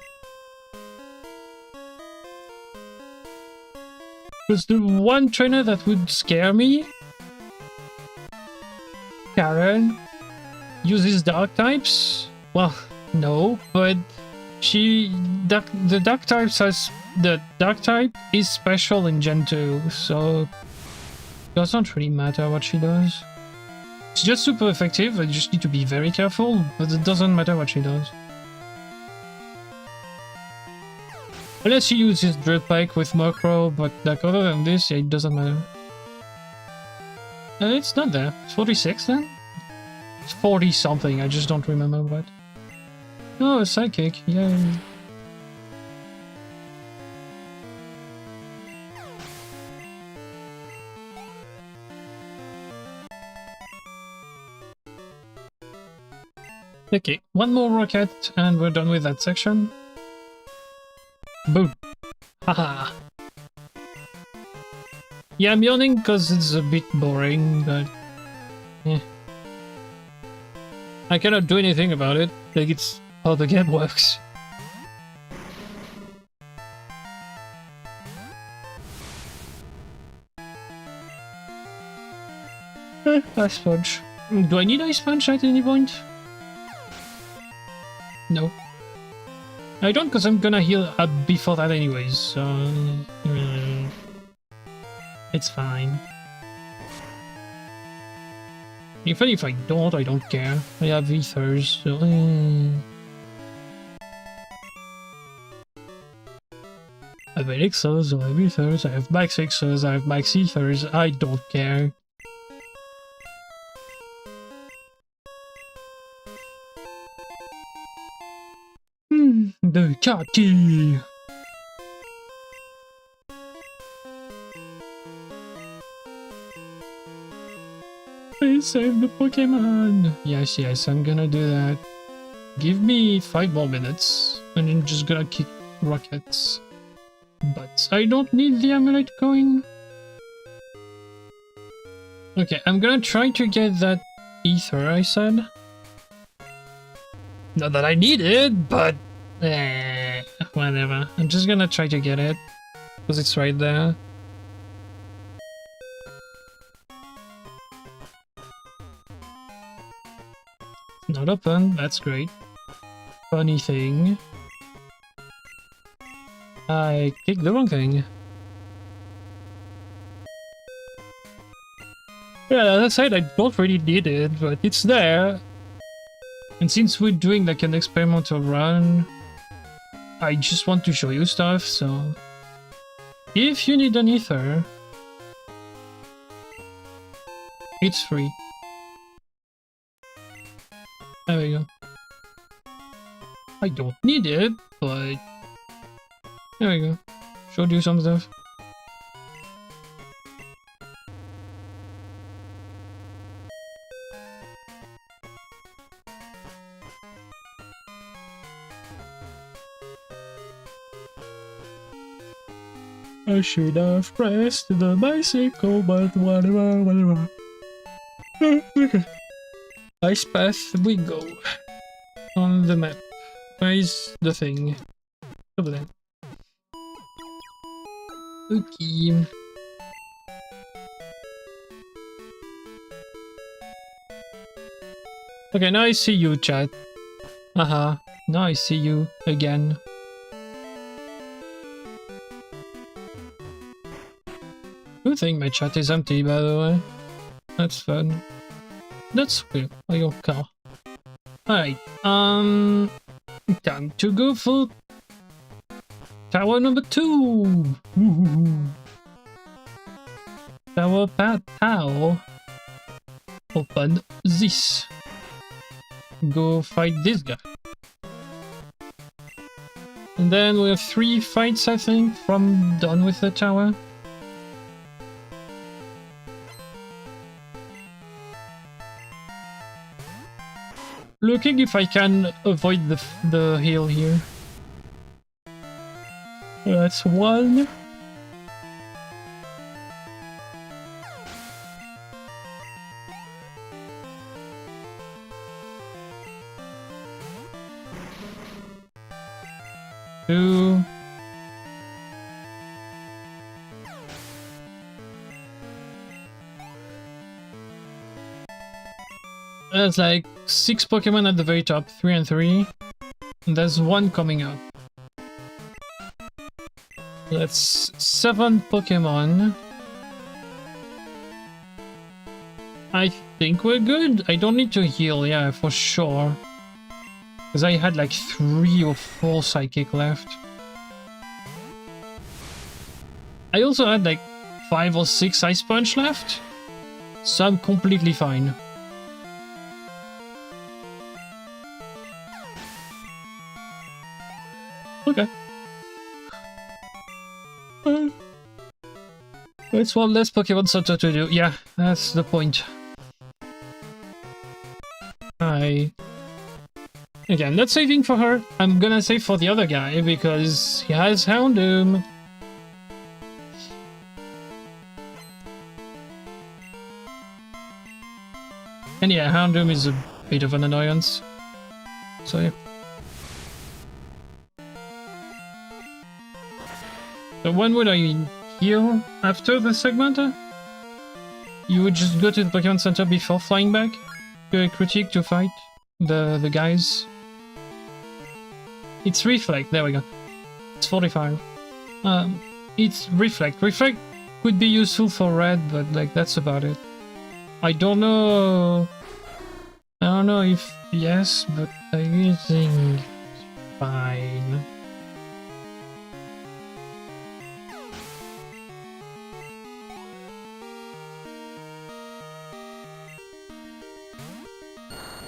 Because the one trainer that would scare me, Karen, uses dark types. Well, no, but the dark type is special in Gen 2, so it doesn't really matter what she does. It's just super effective, I just need to be very careful, but it doesn't matter what she does. Unless she uses Dread Pike with Murkrow, but like other than this, yeah, it doesn't matter. It's not there. It's 46 then? It's 40 something, I just don't remember what. Oh, a Psychic, yay. Okay, 1 more rocket and we're done with that section. Boom. Haha. Yeah, I'm yawning because it's a bit boring, but yeah. I cannot do anything about it. Like, it's how the game works. Ice Punch. Do I need Ice Punch at any point? No. I don't, because I'm gonna heal up before that anyways, so... it's fine. Even if I don't care. I have ethers, so... I have elixirs, I have ethers, I have max elixirs, I have max ethers, I don't care. The shaky! Please save the Pokemon! Yes, I'm gonna do that. Give me 5 more minutes, and I'm just gonna kick rockets. But I don't need the amulet coin. Okay, I'm gonna try to get that ether I said. Not that I need it, but... whatever. I'm just gonna try to get it. Because it's right there. Not open, that's great. Funny thing. I clicked the wrong thing. Yeah, as I said, I don't really need it, but it's there. And since we're doing like an experimental run, I just want to show you stuff, so... if you need an ether, it's free. There we go. I don't need it, but... there we go. Showed you some stuff. I should have pressed the bicycle, but whatever. Okay. Ice path we go. On the map. Where is the thing? Over there. Okay. Okay, now I see you, chat. Now I see you again. Good thing my chat is empty, by the way. That's fun. That's weird. I don't care. Alright, time to go for tower number 2. Tower pad pow. Open this. Go fight this guy. And then we have 3 fights, I think, from done with the tower. Looking if I can avoid the hill here. That's 1. Two. There's like 6 Pokemon at the very top, 3 and 3. And there's 1 coming up. That's 7 Pokemon. I think we're good. I don't need to heal, yeah, for sure. Because I had like 3 or 4 Psychic left. I also had like 5 or 6 Ice Punch left. So I'm completely fine. Okay. It's one less Pokemon Center to do. Yeah, that's the point. Again, not saving for her. I'm gonna save for the other guy because he has Houndoom. And yeah, Houndoom is a bit of an annoyance. So yeah. So when would I heal? After the segmenter? you would just go to the Pokemon Center before flying back to a critique to fight the guys. It's Reflect, there we go. It's 45. It's Reflect. Reflect could be useful for red, but like that's about it. I don't know if yes, but I think fine.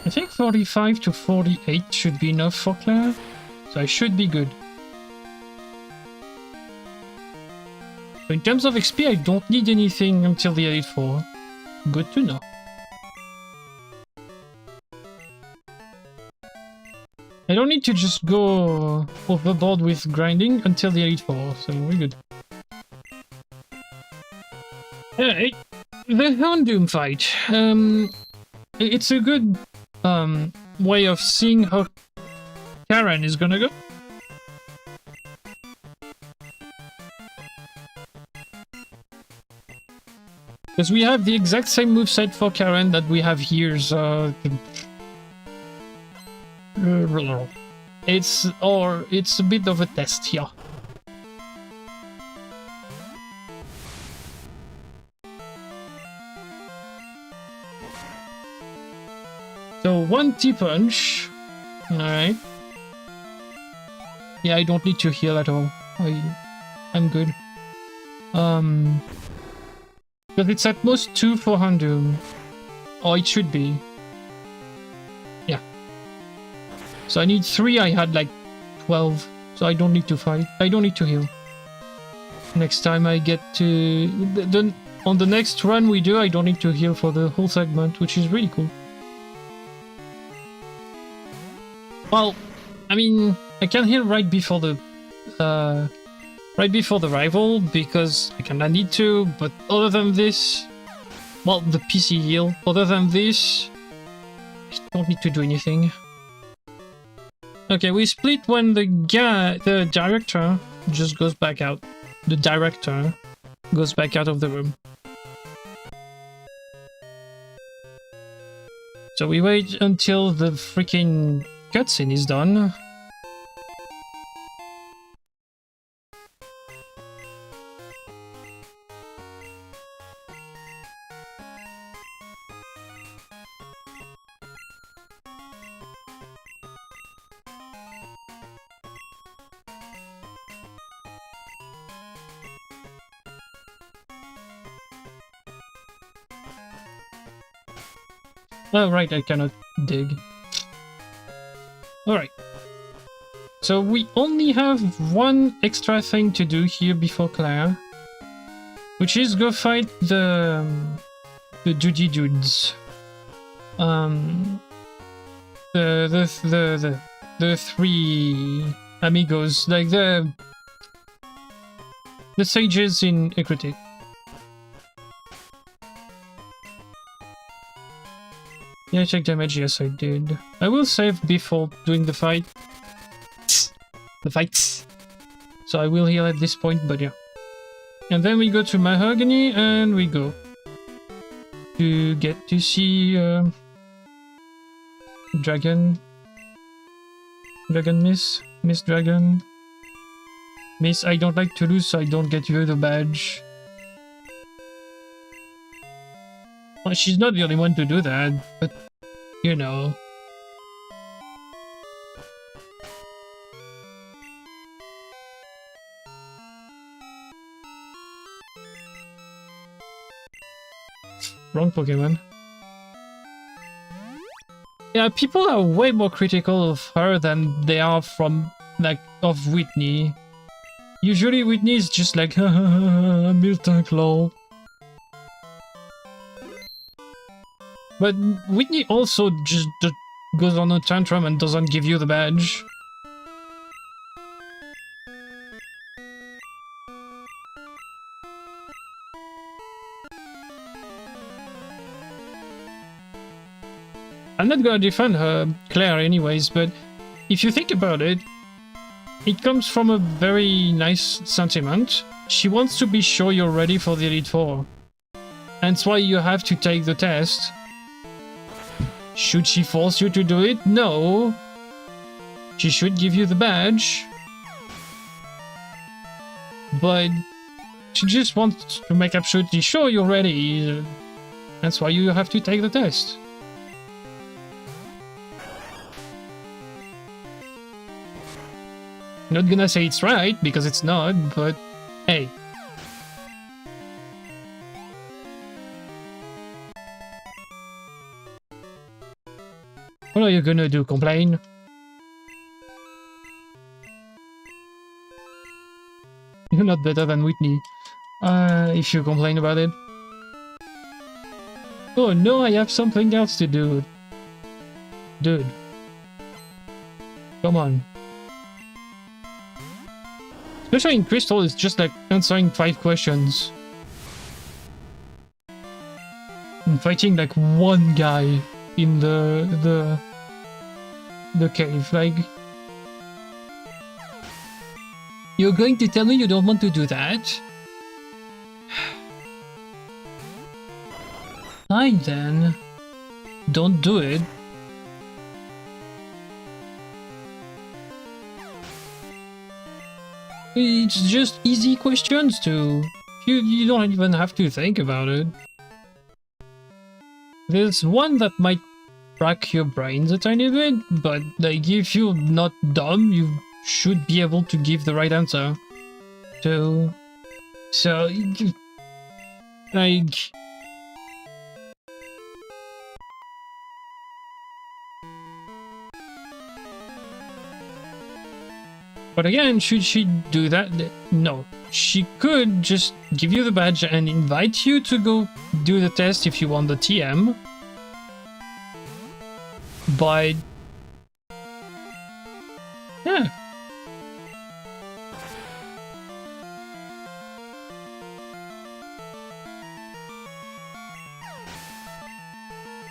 I think 45 to 48 should be enough for Claire, so I should be good. So in terms of XP, I don't need anything until the Elite Four. Good to know. I don't need to just go overboard with grinding until the Elite Four, so we're good. Alright, the Houndoom fight. It's a good way of seeing how Karen is gonna go. Because we have the exact same moveset for Karen that we have here, so... it's a bit of a test here. So one T-Punch. Alright. Yeah, I don't need to heal at all. I'm good. Because it's at most 2 for Houndoom. Or it should be. Yeah. So I need 3, I had like 12. So I don't need to fight. I don't need to heal. Next time I get to... on the next run we do, I don't need to heal for the whole segment, which is really cool. Well, I mean, I can heal right before the rival because I kinda need to, but other than this, well, the PC heal, other than this, I don't need to do anything. Okay, we split when the director just goes back out. The director goes back out of the room. So we wait until the freaking cutscene is done. Oh, right, I cannot dig. Alright. So we only have one extra thing to do here before Claire, which is go fight the Duty dudes. The 3 amigos, like the sages in Equity. Yeah, I check damage, yes I did. I will save before doing the fight. The fights. So I will heal at this point, but yeah. And then we go to Mahogany and we go to get to see Dragon. Dragon Miss Dragon. Miss, I don't like to lose, so I don't get you the badge. Well, she's not the only one to do that, but you know. Wrong Pokemon. Yeah, people are way more critical of her than they are from, like, of Whitney. Usually Whitney is just like, haha, Miltank lol. But Whitney also just goes on a tantrum and doesn't give you the badge. I'm not gonna defend her, Claire, anyways, but if you think about it, it comes from a very nice sentiment. She wants to be sure you're ready for the Elite Four. That's why you have to take the test. Should she force you to do it? No. She should give you the badge. But she just wants to make absolutely sure you're ready. That's why you have to take the test. Not gonna say it's right, because it's not, but hey. What are you gonna do, complain? You're not better than Whitney, if you complain about it. Oh no, I have something else to do. Dude. Come on. Especially in Crystal, it's just like answering 5 questions. And fighting like one guy in the cave, like... You're going to tell me you don't want to do that? Fine then. Don't do it. It's just easy questions too. You don't even have to think about it. There's one that might rack your brains a tiny bit, but like if you're not dumb, you should be able to give the right answer. So like... But again, should she do that? No. She could just give you the badge and invite you to go do the test if you want the TM. But... yeah.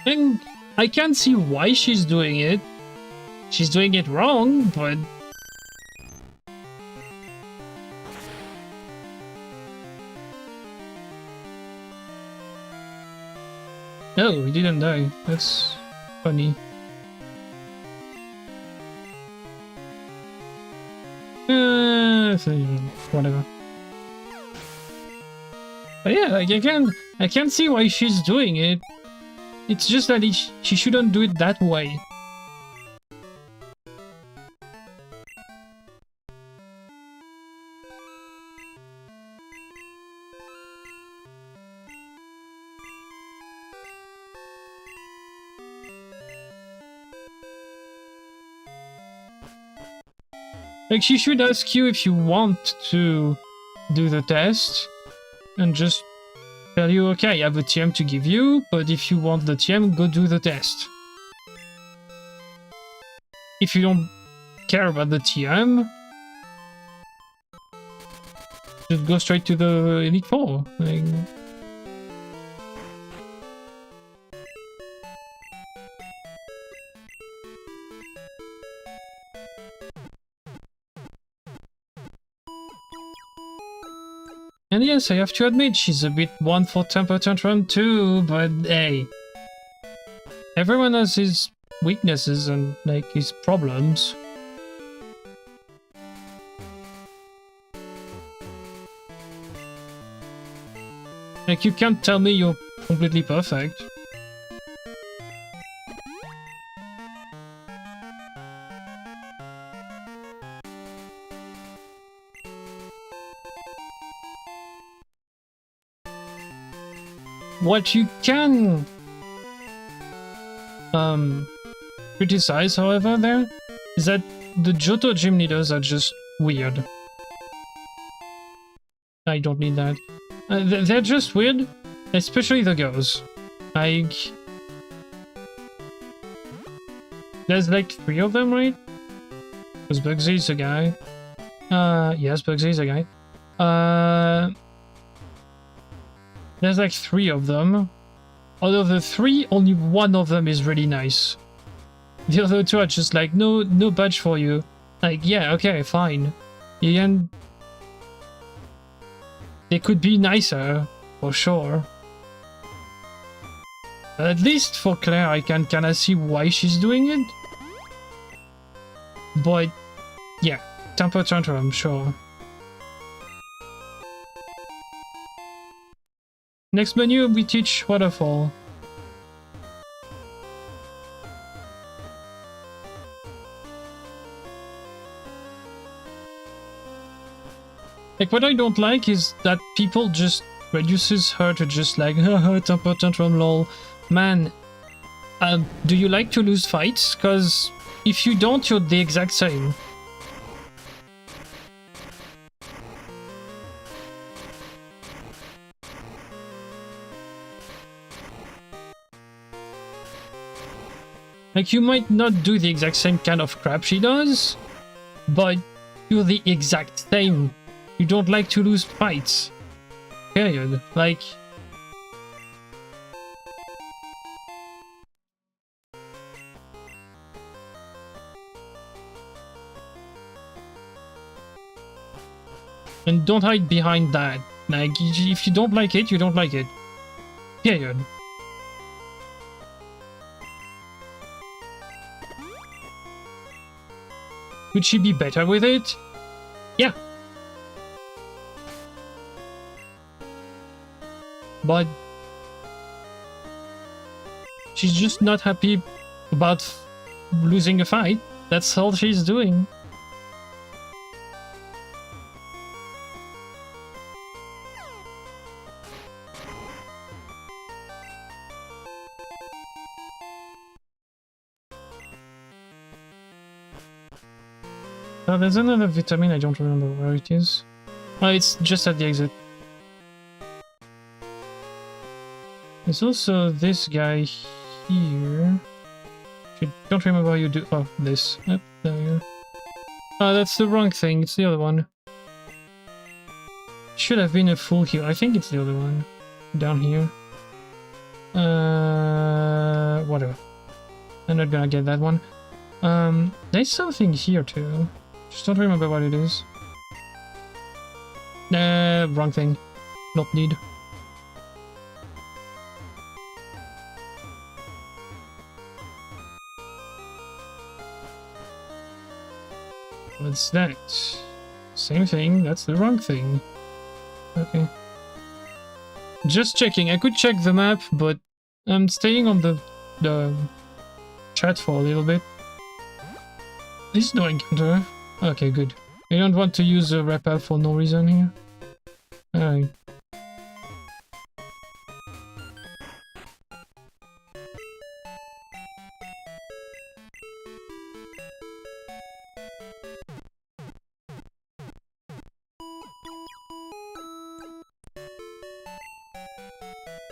And I can't see why she's doing it. She's doing it wrong, but... No, he didn't die. That's funny. Whatever. But yeah, like I can't see why she's doing it. It's just that she shouldn't do it that way. Like, she should ask you if you want to do the test, and just tell you, okay, I have a TM to give you, but if you want the TM, go do the test. If you don't care about the TM, just go straight to the Elite Four. Like... And yes, I have to admit, she's a bit one for temper tantrum too, but hey. Everyone has his weaknesses and, like, his problems. Like, you can't tell me you're completely perfect. What you can criticize, however, there is that the Johto gym leaders are just weird. I don't need that. They're just weird, especially the girls. Like, there's like 3 of them, right? Because Bugsy's a guy. Yes, Bugsy's a guy. There's like 3 of them. Out of the 3, only 1 of them is really nice. The other 2 are just like, no badge for you. Like, yeah, okay, fine. And they could be nicer, for sure. At least for Claire, I can kinda see why she's doing it. But, yeah, temper tantrum, sure. Next menu, we teach Waterfall. Like, what I don't like is that people just reduces her to just like, haha, temper tantrum lol. Man, do you like to lose fights? Because if you don't, you're the exact same. Like, you might not do the exact same kind of crap she does, but you're the exact same. You don't like to lose fights. Period. Like... And don't hide behind that. Like, if you don't like it, you don't like it. Period. Would she be better with it? Yeah. But she's just not happy about losing a fight. That's all she's doing. Oh, there's another vitamin, I don't remember where it is. Oh, it's just at the exit. There's also this guy here. I don't remember how you do. Oh, this. Yep, there we go. Oh, that's the wrong thing. It's the other one. Should have been a full heal. I think it's the other one. Down here. Whatever. I'm not gonna get that one. There's something here too. Just don't remember what it is. Wrong thing. Not need. What's that? Same thing, that's the wrong thing. Okay. Just checking, I could check the map, but I'm staying on the chat for a little bit. There's no encounter. Okay, good. You don't want to use a repel for no reason here? Alright.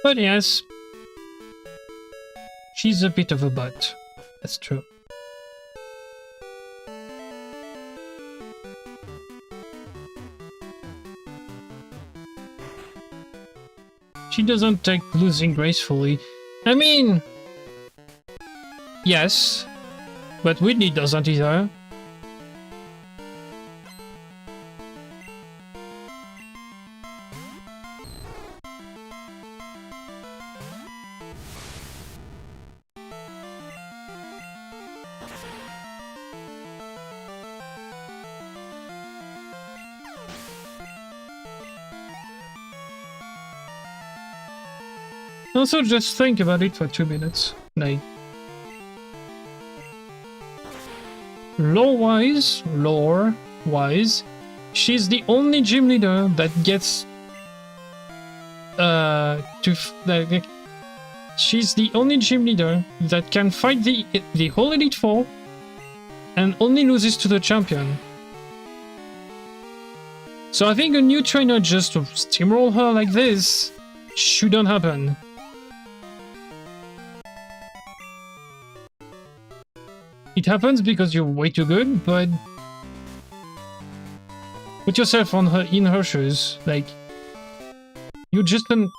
But yes, she's a bit of a butt. That's true. She doesn't take losing gracefully. I mean... yes, but Whitney doesn't either. Also, just think about it for 2 minutes. Like, lore-wise, she's the only gym leader that gets she's the only gym leader that can fight the whole Elite Four and only loses to the champion. So I think a new trainer just to steamroll her like this shouldn't happen. It happens because you're way too good, but put yourself in her shoes. Like, you're just an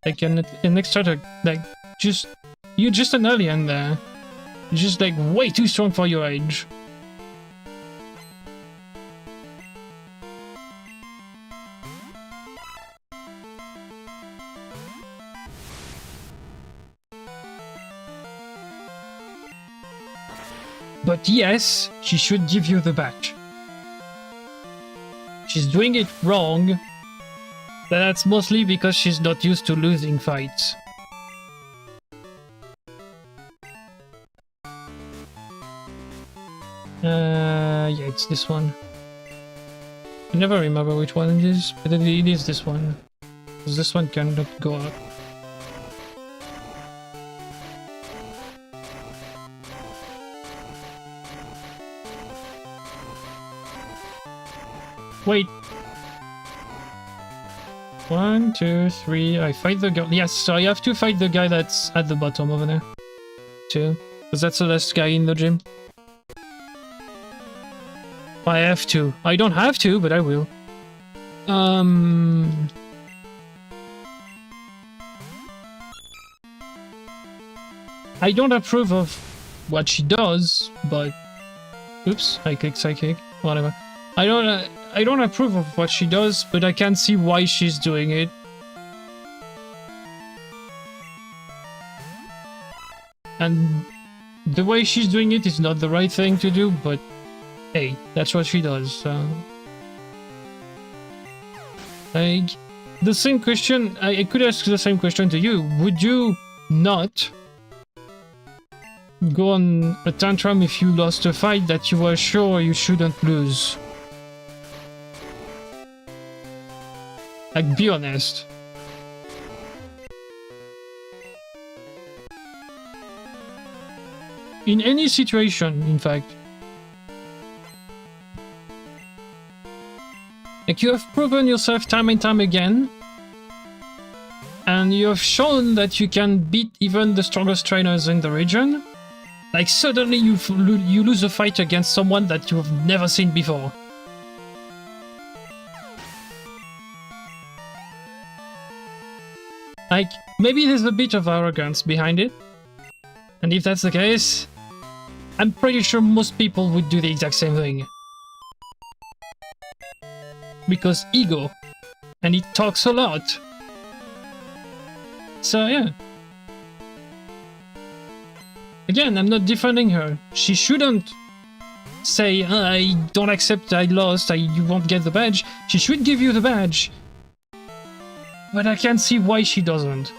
extra, like, you're just an alien there. You're just like way too strong for your age. But yes, she should give you the badge. She's doing it wrong, but that's mostly because she's not used to losing fights. Yeah, it's this one. I never remember which one it is, but it is this one. Because this one cannot go up. Wait. 1, 2, 3. I fight the guy. Yes, so I have to fight the guy that's at the bottom over there. 2. Because that's the last guy in the gym. I have to. I don't have to, but I will. I don't approve of what she does, but... Oops, I clicked psychic. Whatever. I don't approve of what she does, but I can see why she's doing it. And the way she's doing it is not the right thing to do, but hey, that's what she does, so... Like, the same question, I could ask the same question to you. Would you not go on a tantrum if you lost a fight that you were sure you shouldn't lose? Like, be honest. In any situation, in fact. Like, you have proven yourself time and time again, and you have shown that you can beat even the strongest trainers in the region. Like, suddenly you lose a fight against someone that you have never seen before. Like, maybe there's a bit of arrogance behind it, and if that's the case, I'm pretty sure most people would do the exact same thing. Because ego, and it talks a lot. So yeah. Again, I'm not defending her. She shouldn't say, I don't accept I lost, you won't get the badge. She should give you the badge. But I can't see why she doesn't.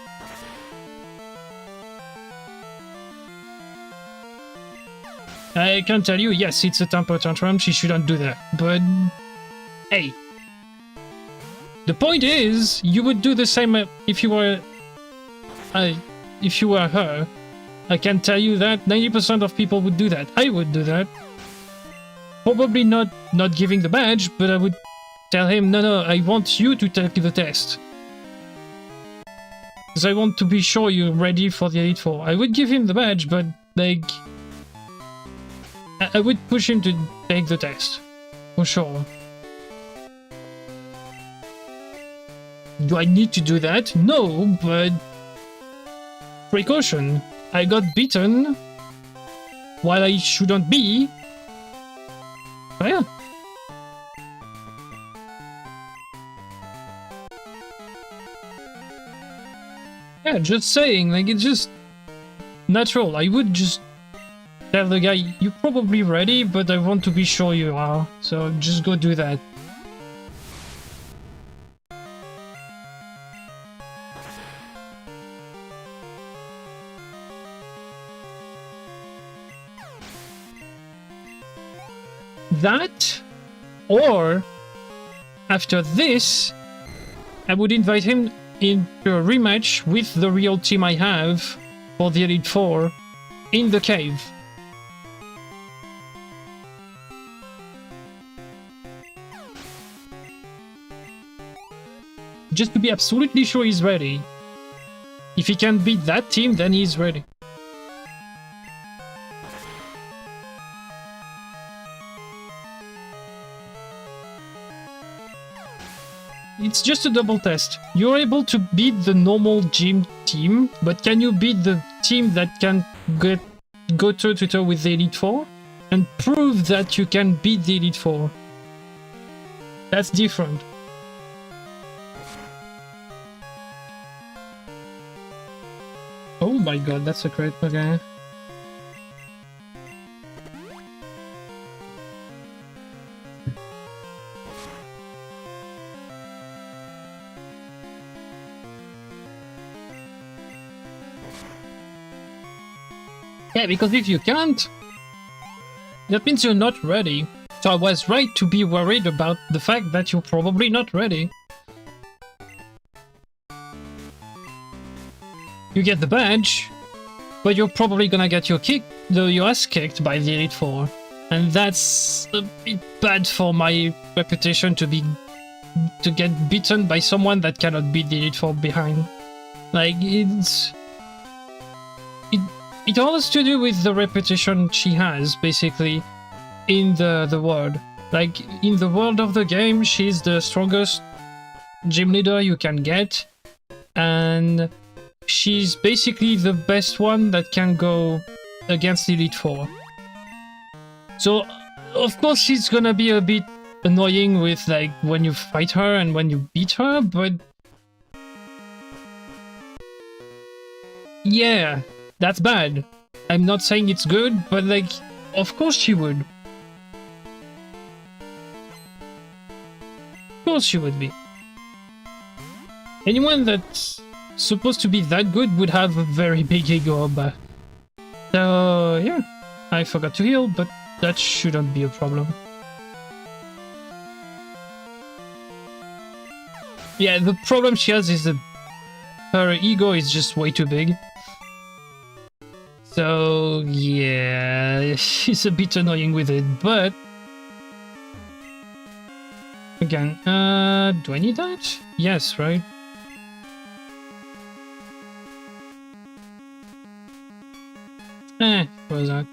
I can tell you, yes, it's a temper tantrum, she shouldn't do that. But, hey. The point is, you would do the same if you were... if you were her. I can tell you that 90% of people would do that. I would do that. Probably not giving the badge, but I would tell him, no, I want you to take the test. Because I want to be sure you're ready for the Elite Four. I would give him the badge, but, like... I would push him to take the test. For sure. Do I need to do that? No, but... Precaution. I got beaten while I shouldn't be. But yeah. Yeah, just saying, like, it's just natural. I would just tell the guy, you're probably ready, but I want to be sure you are, so just go do that. That, or after this, I would invite him into a rematch with the real team I have for the Elite Four in the cave. Just to be absolutely sure he's ready. If he can beat that team, then he's ready. It's just a double test. You're able to beat the normal gym team, but can you beat the team that can go toe-to-toe with the Elite Four? And prove that you can beat the Elite Four. That's different. Oh my god, that's a crit, okay. Yeah, because if you can't, that means you're not ready. So I was right to be worried about the fact that you're probably not ready. You get the badge, but you're probably gonna get your ass kicked by the Elite Four. And that's a bit bad for my reputation to get beaten by someone that cannot beat the Elite Four behind. Like, it all has to do with the reputation she has, basically, in the world. Like, in the world of the game, she's the strongest gym leader you can get, and she's basically the best one that can go against Elite Four. So, of course, she's gonna be a bit annoying with, like, when you fight her and when you beat her, but yeah, that's bad. I'm not saying it's good, but, like, of course she would. Of course she would be. Anyone that's supposed to be that good would have a very big ego, but... So, yeah. I forgot to heal, but that shouldn't be a problem. Yeah, the problem she has is that her ego is just way too big. So, yeah, she's a bit annoying with it, but... Again, do I need that? Yes, right? What was that?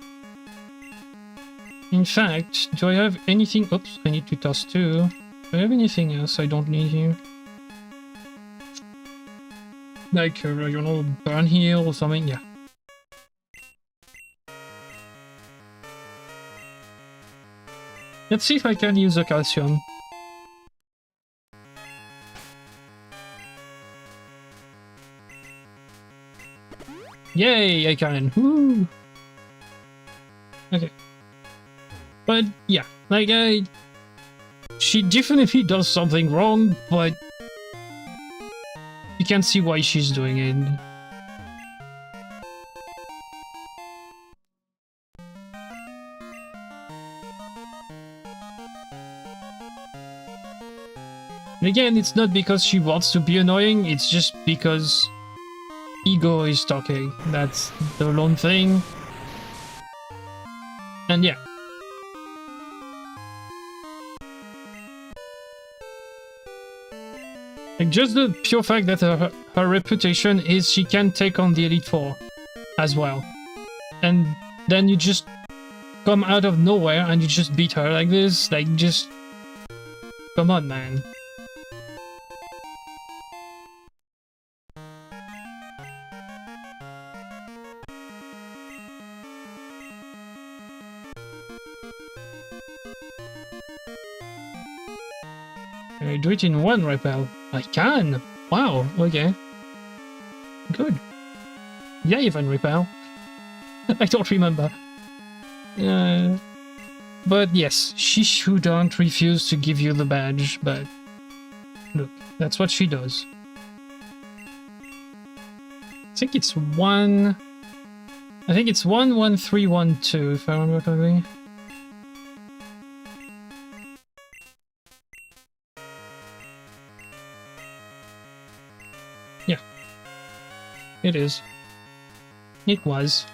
In fact, do I have anything... Oops, I need to toss two. Do I have anything else I don't need here? Like, you know, burn heal or something? Yeah. Let's see if I can use a calcium. Yay, I can. Woo! Okay. But yeah, like she definitely does something wrong, but you can see why she's doing it. And again, it's not because she wants to be annoying, it's just because ego is talking. That's the lone thing. And yeah. Like, just the pure fact that her reputation is she can take on the Elite Four as well. And then you just come out of nowhere and you just beat her like this. Like, just... Come on, man. Can I do it in one repel? I can! Wow, okay. Good. Yeah, even repel. I don't remember. But yes, she shouldn't refuse to give you the badge, but... Look, that's what she does. I think it's 1... I think it's 11312, if I remember correctly. Yeah. It is. It was.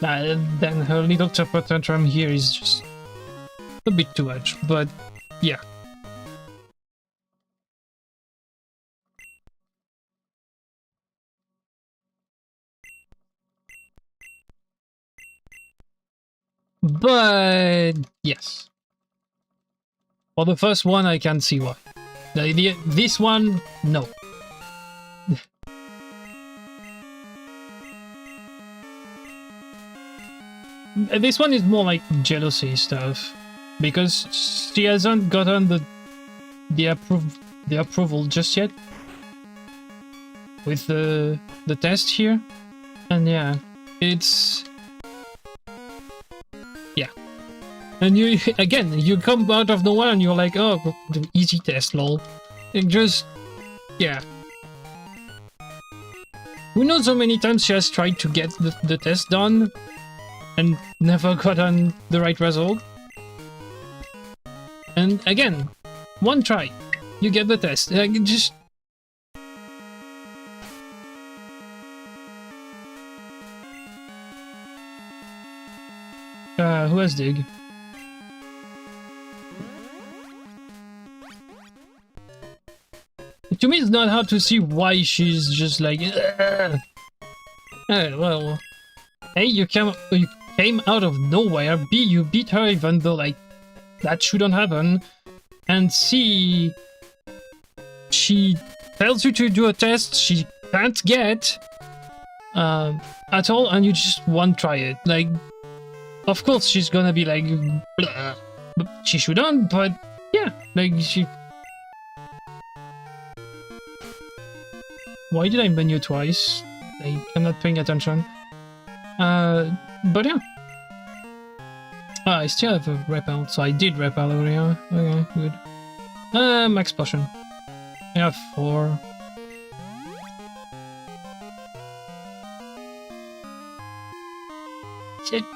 Then her little temper tantrum here is just a bit too much, but yeah. But yes. For the first one, I can see why. This one, no. This one is more like jealousy stuff, because she hasn't gotten the approval just yet with the test here, and yeah, it's yeah. And you again, you come out of nowhere and you're like, oh, easy test, lol. It just yeah. Who knows how many times she has tried to get the test done and never gotten the right result. And again, one try, you get the test. Like, just... who has dig? To me, it's not hard to see why she's just like... well... A, you came out of nowhere. B, you beat her even though, like, that shouldn't happen. And C, she tells you to do a test she can't get at all, and you just won't try it. Like, of course she's gonna be like, blah. But she shouldn't, but yeah, like, she... Why did I menu twice? Like, I'm not paying attention. But yeah. I still have a repel, so I did repel earlier. Okay, good. Max potion. I have 4.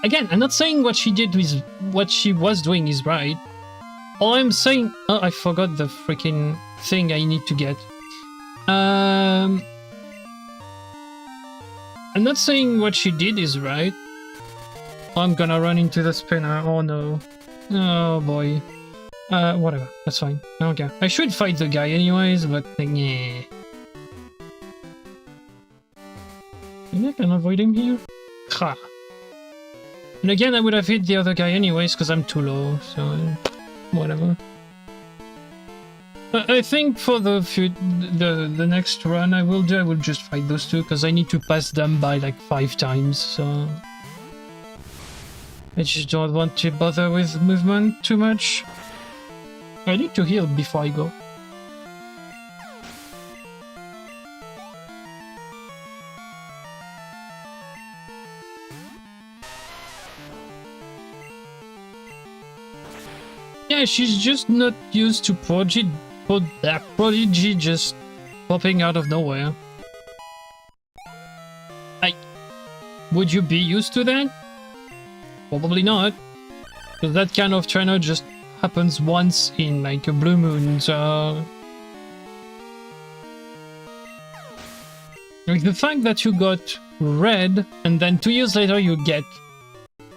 Again, I'm not saying what she did with what she was doing is right. All I'm saying... Oh, I forgot the freaking thing I need to get. I'm not saying what she did is right. I'm gonna run into the spinner. Oh no. Oh boy. Whatever. That's fine. Okay. I should fight the guy anyways, but yeah. Maybe I can avoid him here? Ha. And again, I would have hit the other guy anyways because I'm too low, so whatever. I think for the next run I will just fight those two because I need to pass them by like 5 times, so I just don't want to bother with movement too much. I need to heal before I go. Yeah, she's just not used to Prodigy just popping out of nowhere. Would you be used to that? Probably not. Because that kind of trainer just happens once in like a blue moon, so... Like the fact that you got red and then 2 years later you get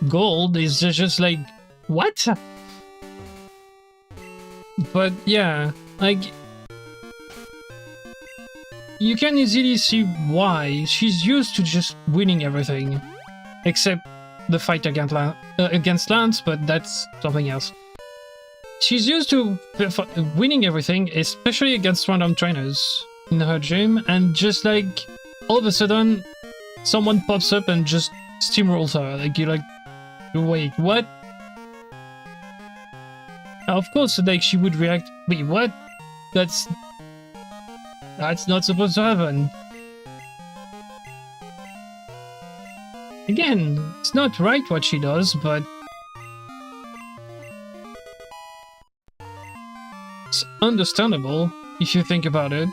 gold is just like... What? But yeah, like... You can easily see why. She's used to just winning everything. Except the fight against Lance, but that's something else. She's used to winning everything, especially against random trainers in her gym, and just like, all of a sudden, someone pops up and just steamrolls her. Like, you're like, wait, what? Of course, like, she would react, wait, what? That's not supposed to happen. Again, it's not right what she does, but... it's understandable, if you think about it.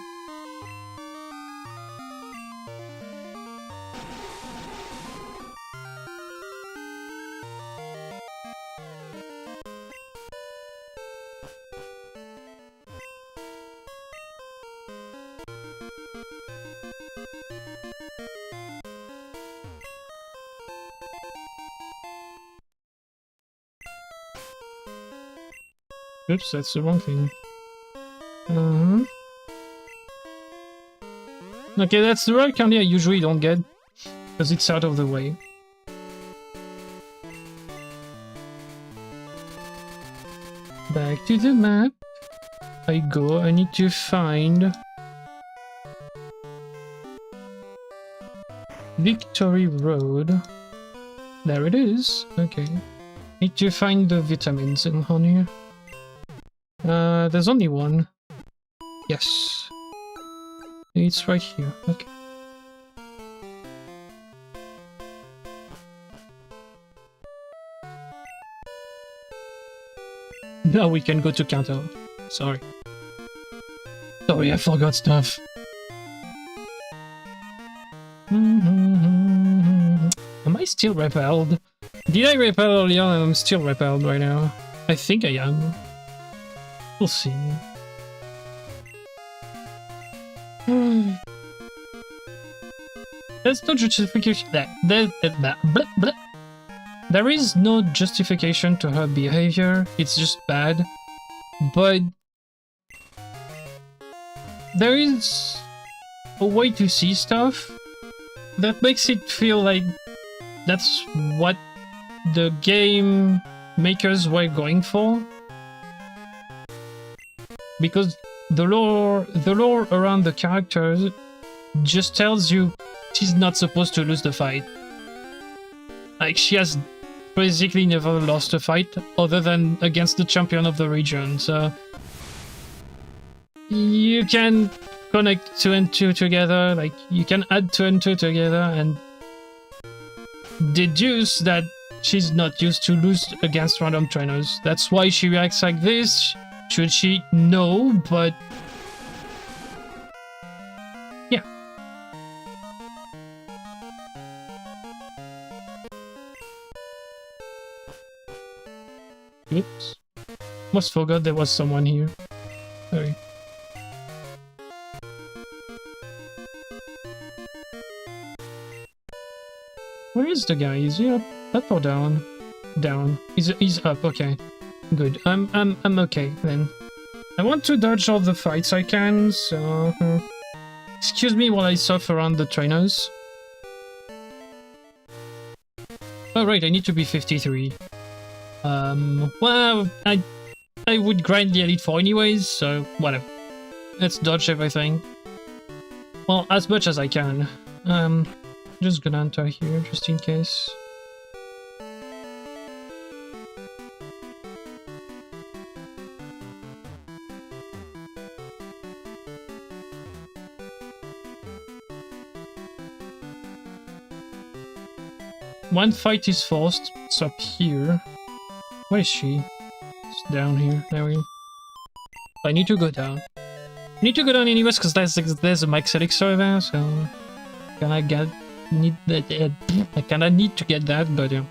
Oops, that's the wrong thing. Okay, that's the right candy I usually don't get, because it's out of the way. Back to the map. I go, I need to find... Victory Road. There it is, okay. Need to find the vitamins in here. There's only one. Yes. It's right here. Okay. Now we can go to Kanto. Sorry. Sorry, I forgot stuff. still repelled? Did I repel earlier and I'm still repelled right now? I think I am. We'll see. There's no justification. There is no justification to her behavior. It's just bad. But there is a way to see stuff that makes it feel like that's what the game makers were going for. Because the lore around the characters just tells you she's not supposed to lose the fight. Like, she has basically never lost a fight other than against the champion of the region, so you can connect 2 and 2 together, like you can add 2 and 2 together and deduce that she's not used to lose against random trainers. That's why she reacts like this. Should she? No, but yeah. Oops. Almost forgot there was someone here. Sorry. Where is the guy? Is he up or down? Down. He's up, okay. Good. I'm okay then. I want to dodge all the fights I can, so excuse me while I surf around the trainers. Oh right, I need to be 53. Well, I would grind the Elite 4 anyways, so whatever. Let's dodge everything. Well, as much as I can. Just gonna enter here, just in case. One fight is forced. It's up here. Where is she? It's down here. There we go. I need to go down. I need to go down anyways because there's a max elixir there, so I kinda need to get that, but yeah.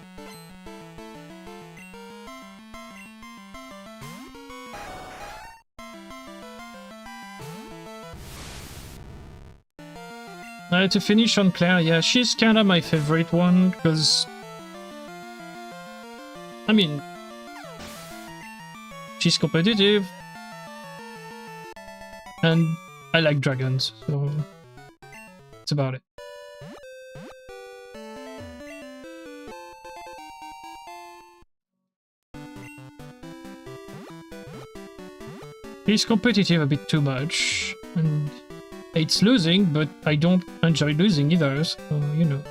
To finish on Claire, yeah, she's kinda my favorite one, because I mean, she's competitive, and I like dragons, so that's about it. He's competitive a bit too much, and it's losing, but I don't enjoy losing either, so, you know.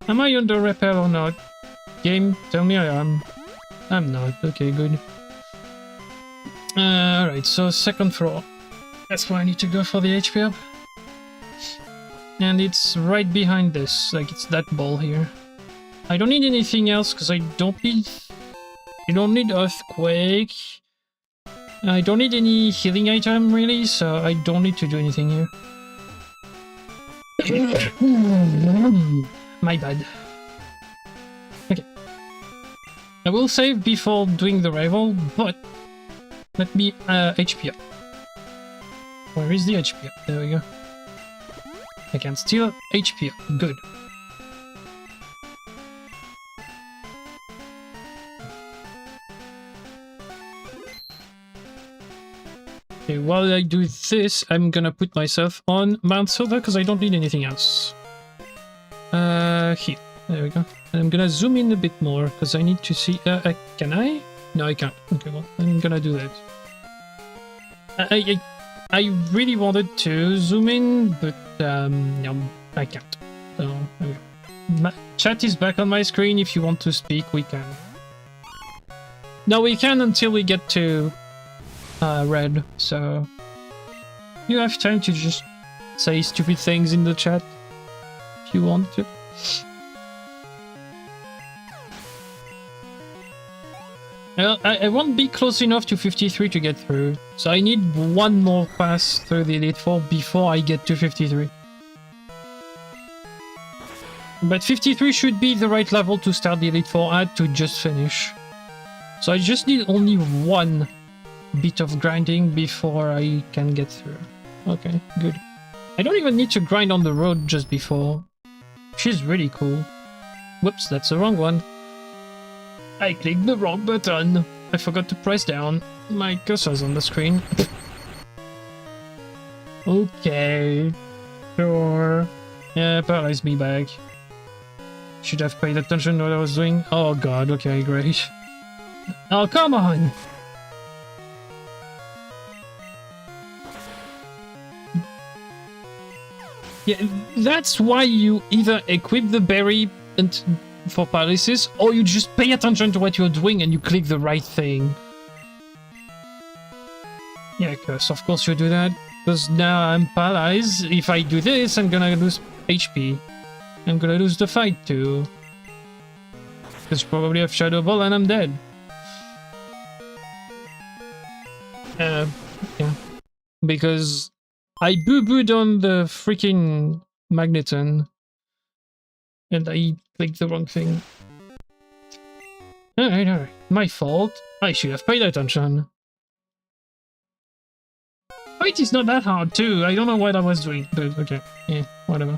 Am I under repel or not? Game, tell me I am. I'm not. Okay, good. Alright, so second floor. That's where I need to go for the HP up. And it's right behind this, like it's that ball here. I don't need anything else because I don't need Earthquake. I don't need any healing item really, so I don't need to do anything here. My bad. Okay. I will save before doing the rival, but let me HP up. Where is the HP up? There we go. I can steal HP up. Good. Okay, while I do this, I'm gonna put myself on Mount Silver because I don't need anything else. Here. There we go. And I'm gonna zoom in a bit more because I need to see... can I? No, I can't. Okay, well, I'm gonna do that. I really wanted to zoom in, but no, I can't. So, there we go. Chat is back on my screen. If you want to speak, we can. No, we can until we get to red, so you have time to just say stupid things in the chat if you want to. I won't be close enough to 53 to get through, so I need one more pass through the Elite Four before I get to 53. But 53 should be the right level to start the Elite Four at to just finish. So I just need only one bit of grinding before I can get through. Okay, good. I don't even need to grind on the road just before. She's really cool. Whoops, that's the wrong one. I clicked the wrong button. I forgot to press down. My cursor's on the screen. Okay. Sure. Yeah, paralyze me back. Should have paid attention to what I was doing. Oh god, okay, great. Oh, come on! Yeah, that's why you either equip the berry and for paralysis, or you just pay attention to what you're doing and you click the right thing. Yeah, because of course you do that, because now I'm paralyzed. If I do this, I'm gonna lose HP. I'm gonna lose the fight too. There's probably a Shadow Ball and I'm dead. Yeah. Because I boo-booed on the freaking Magneton. And I clicked the wrong thing. Alright. My fault. I should have paid attention. Fight is not that hard too. I don't know what I was doing, but okay. Yeah, whatever.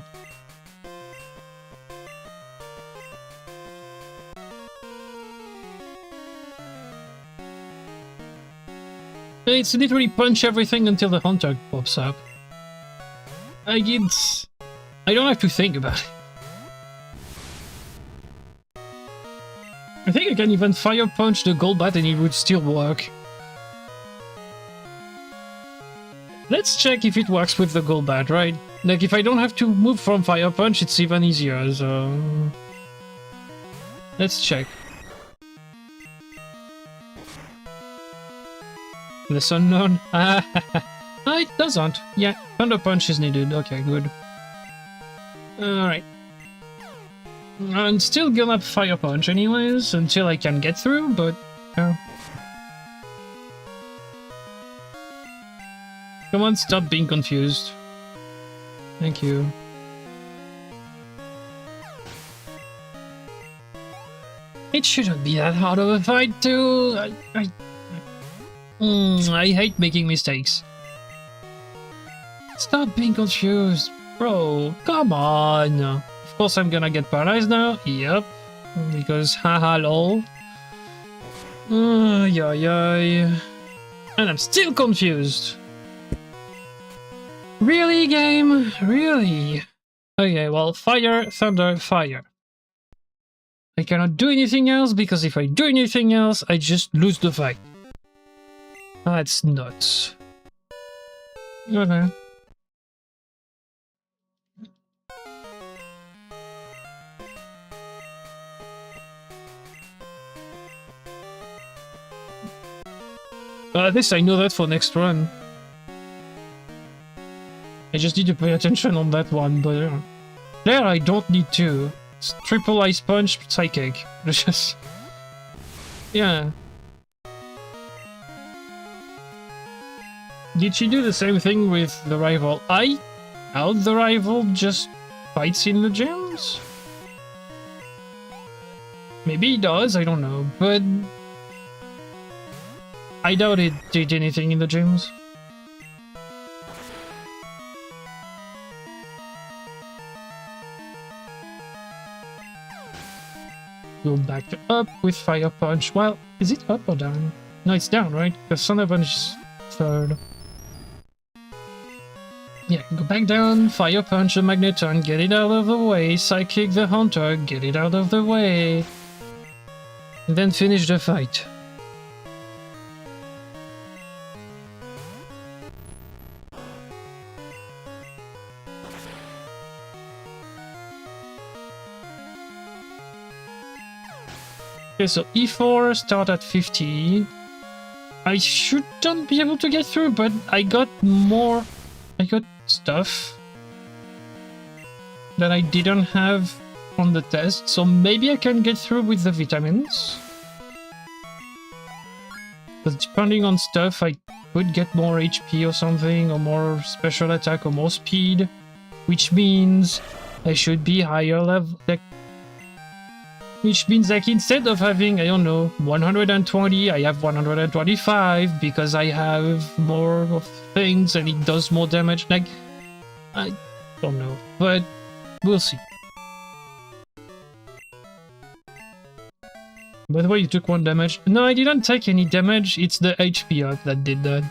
It's literally punch everything until the hunter pops up. I don't have to think about it. I think I can even fire punch the Golbat and it would still work. Let's check if it works with the Golbat, right? Like if I don't have to move from fire punch, it's even easier, so... Let's check. This unknown. It doesn't. Yeah, Thunder Punch is needed. Okay, good. Alright. I'm still gonna Fire Punch anyways, until I can get through, but... Come on, stop being confused. Thank you. It shouldn't be that hard of a fight too. I hate making mistakes. Stop being confused, bro. Come on. Of course I'm gonna get paralyzed now. Yep. Because haha lol. And I'm still confused. Really, game? Really? Okay, well, fire, thunder, fire. I cannot do anything else because if I do anything else, I just lose the fight. That's nuts. Okay. At least I know that for next run. I just need to pay attention on that one, but there I don't need to. It's triple Ice Punch, Psychic. Just... yeah. Did she do the same thing with the rival? I doubt the rival just fights in the gyms? Maybe he does, I don't know, but... I doubt it did anything in the gyms. Go back to up with Fire Punch. Well, is it up or down? No, it's down, right? Because Thunder Punch is third. Yeah, go back down, Fire Punch the Magneton, get it out of the way, Psychic the Hunter, get it out of the way. And then finish the fight. Okay, so E4 start at 50. I shouldn't be able to get through, but I got more... I got stuff that I didn't have on the test, so maybe I can get through with the vitamins. Because depending on stuff, I could get more HP or something, or more special attack, or more speed. Which means I should be higher level. Like, which means like instead of having, I don't know, 120, I have 125 because I have more of things and it does more damage. Like, I don't know, but we'll see. By the way, you took 1 damage. No, I didn't take any damage. It's the HP up that did that.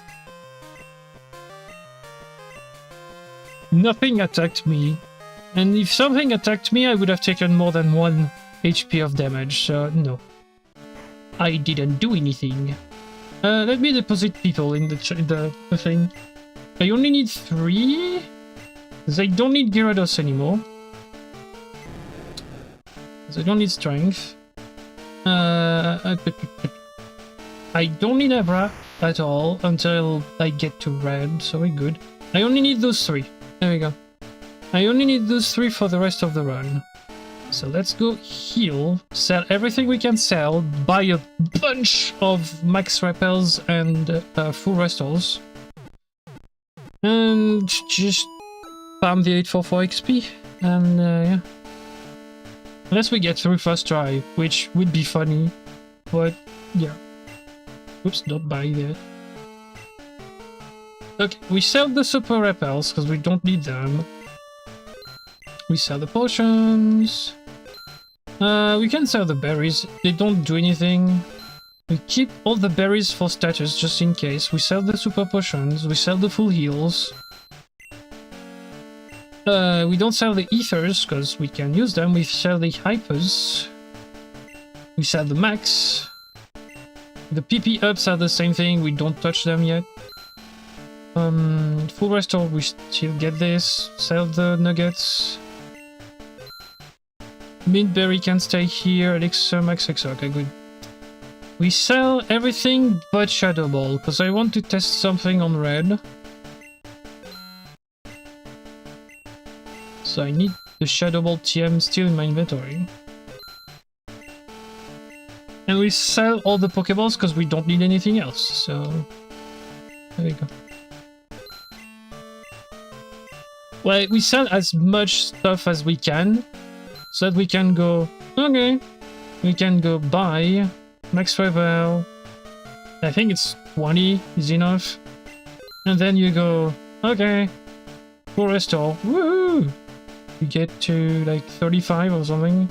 Nothing attacked me. And if something attacked me, I would have taken more than 1 HP of damage, so no. I didn't do anything. Let me deposit people in the thing. I only need 3? Because I don't need Gyarados anymore. Because I don't need strength. I don't need Abra at all until I get to red, so we're good. I only need those 3. There we go. I only need those 3 for the rest of the run. So let's go heal, sell everything we can sell, buy a bunch of max repels and full restores. And just farm the 844 XP. And yeah. Unless we get through first try, which would be funny, but yeah. Oops, don't buy that. Okay, we sell the super repels because we don't need them. We sell the potions. We can sell the berries, they don't do anything. We keep all the berries for status just in case. We sell the super potions, we sell the full heals. We don't sell the ethers because we can use them. We sell the hypers. We sell the max. The PP ups are the same thing. We don't touch them yet. Full restore. We still get this. Sell the nuggets. Mint berry can stay here. Elixir max X. Okay, good. We sell everything but Shadow Ball because I want to test something on red. So I need the Shadow Ball TM still in my inventory. And we sell all the Pokeballs because we don't need anything else, so there we go. Well, we sell as much stuff as we can, so that we can go, okay, we can go buy Max Revel. I think it's 20 is enough. And then you go, okay, full restore, woohoo! You get to like 35 or something.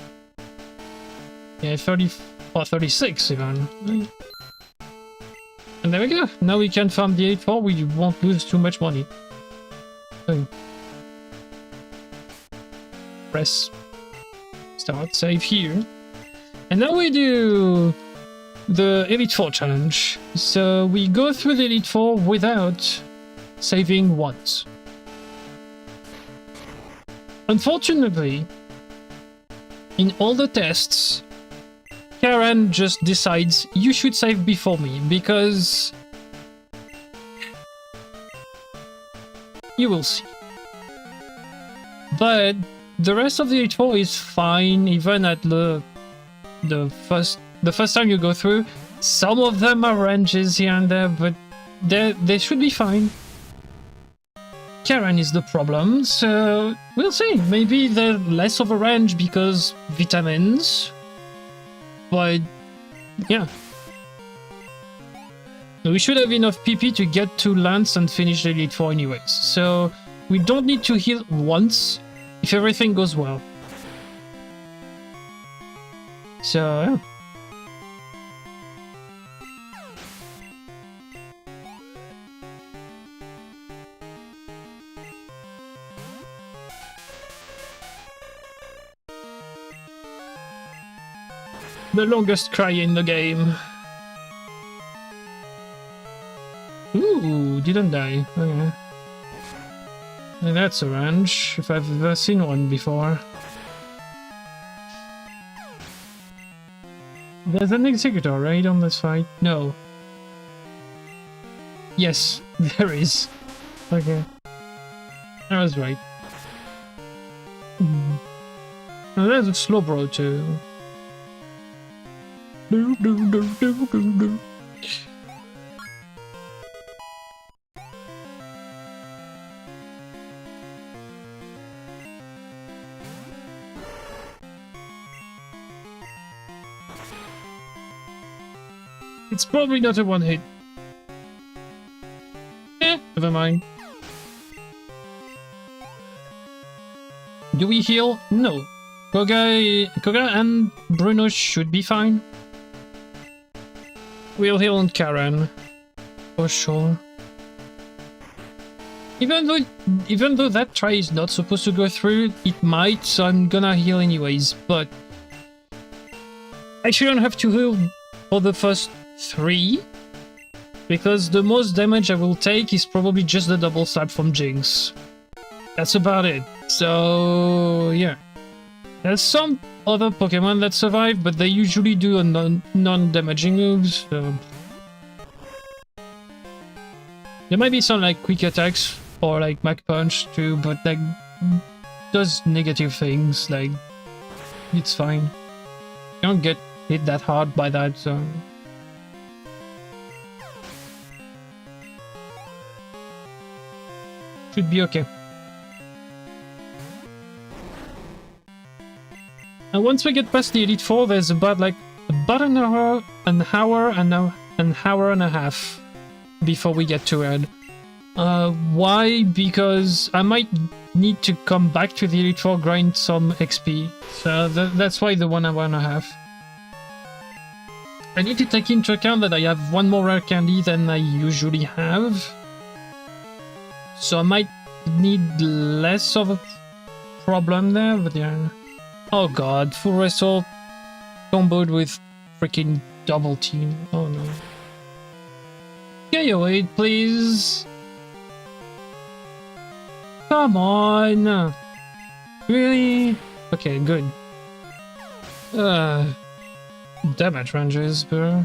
Yeah, 30 or 36 even. And there we go. Now we can farm the 8-4, we won't lose too much money. So, press start, save here. And now we do the Elite 4 challenge. So we go through the Elite 4 without saving once. Unfortunately, in all the tests, Karen just decides you should save before me because you will see. But the rest of the H4 is fine, even at the first time you go through. Some of them are ranges here and there, but they should be fine. Karen is the problem, so we'll see. Maybe they're less of a range because vitamins, but yeah. We should have enough PP to get to Lance and finish the Elite 4 anyways, so we don't need to heal once if everything goes well. So yeah. The longest cry in the game. Ooh, didn't die. Okay. And that's a range, if I've ever seen one before. There's an executor, right, on this fight? No. Yes, there is. Okay. I was right. Now there's a Slowbro too. It's probably not a one hit. Never mind. Do we heal? No. Koga and Bruno should be fine. We'll heal on Karen. For sure. Even though that try is not supposed to go through, it might, so I'm gonna heal anyways, but I shouldn't have to heal for the first 3, because the most damage I will take is probably just the double slap from Jinx. That's about it. So yeah. There's some other Pokemon that survive, but they usually do a non-damaging moves, so... There might be some like quick attacks or like Mach Punch too, but like does negative things, like it's fine. You don't get hit that hard by that, so... Should be okay. And once we get past the Elite Four, there's about an hour and a half before we get to Red. Why? Because I might need to come back to the Elite Four, grind some XP. So that's why the 1 hour and a half. I need to take into account that I have one more rare candy than I usually have. So I might need less of a problem there, but yeah. Oh god, full wrestle comboed with freaking double team. Oh no. KO 8, please. Come on. Really? Okay, good. Damage ranges, bro.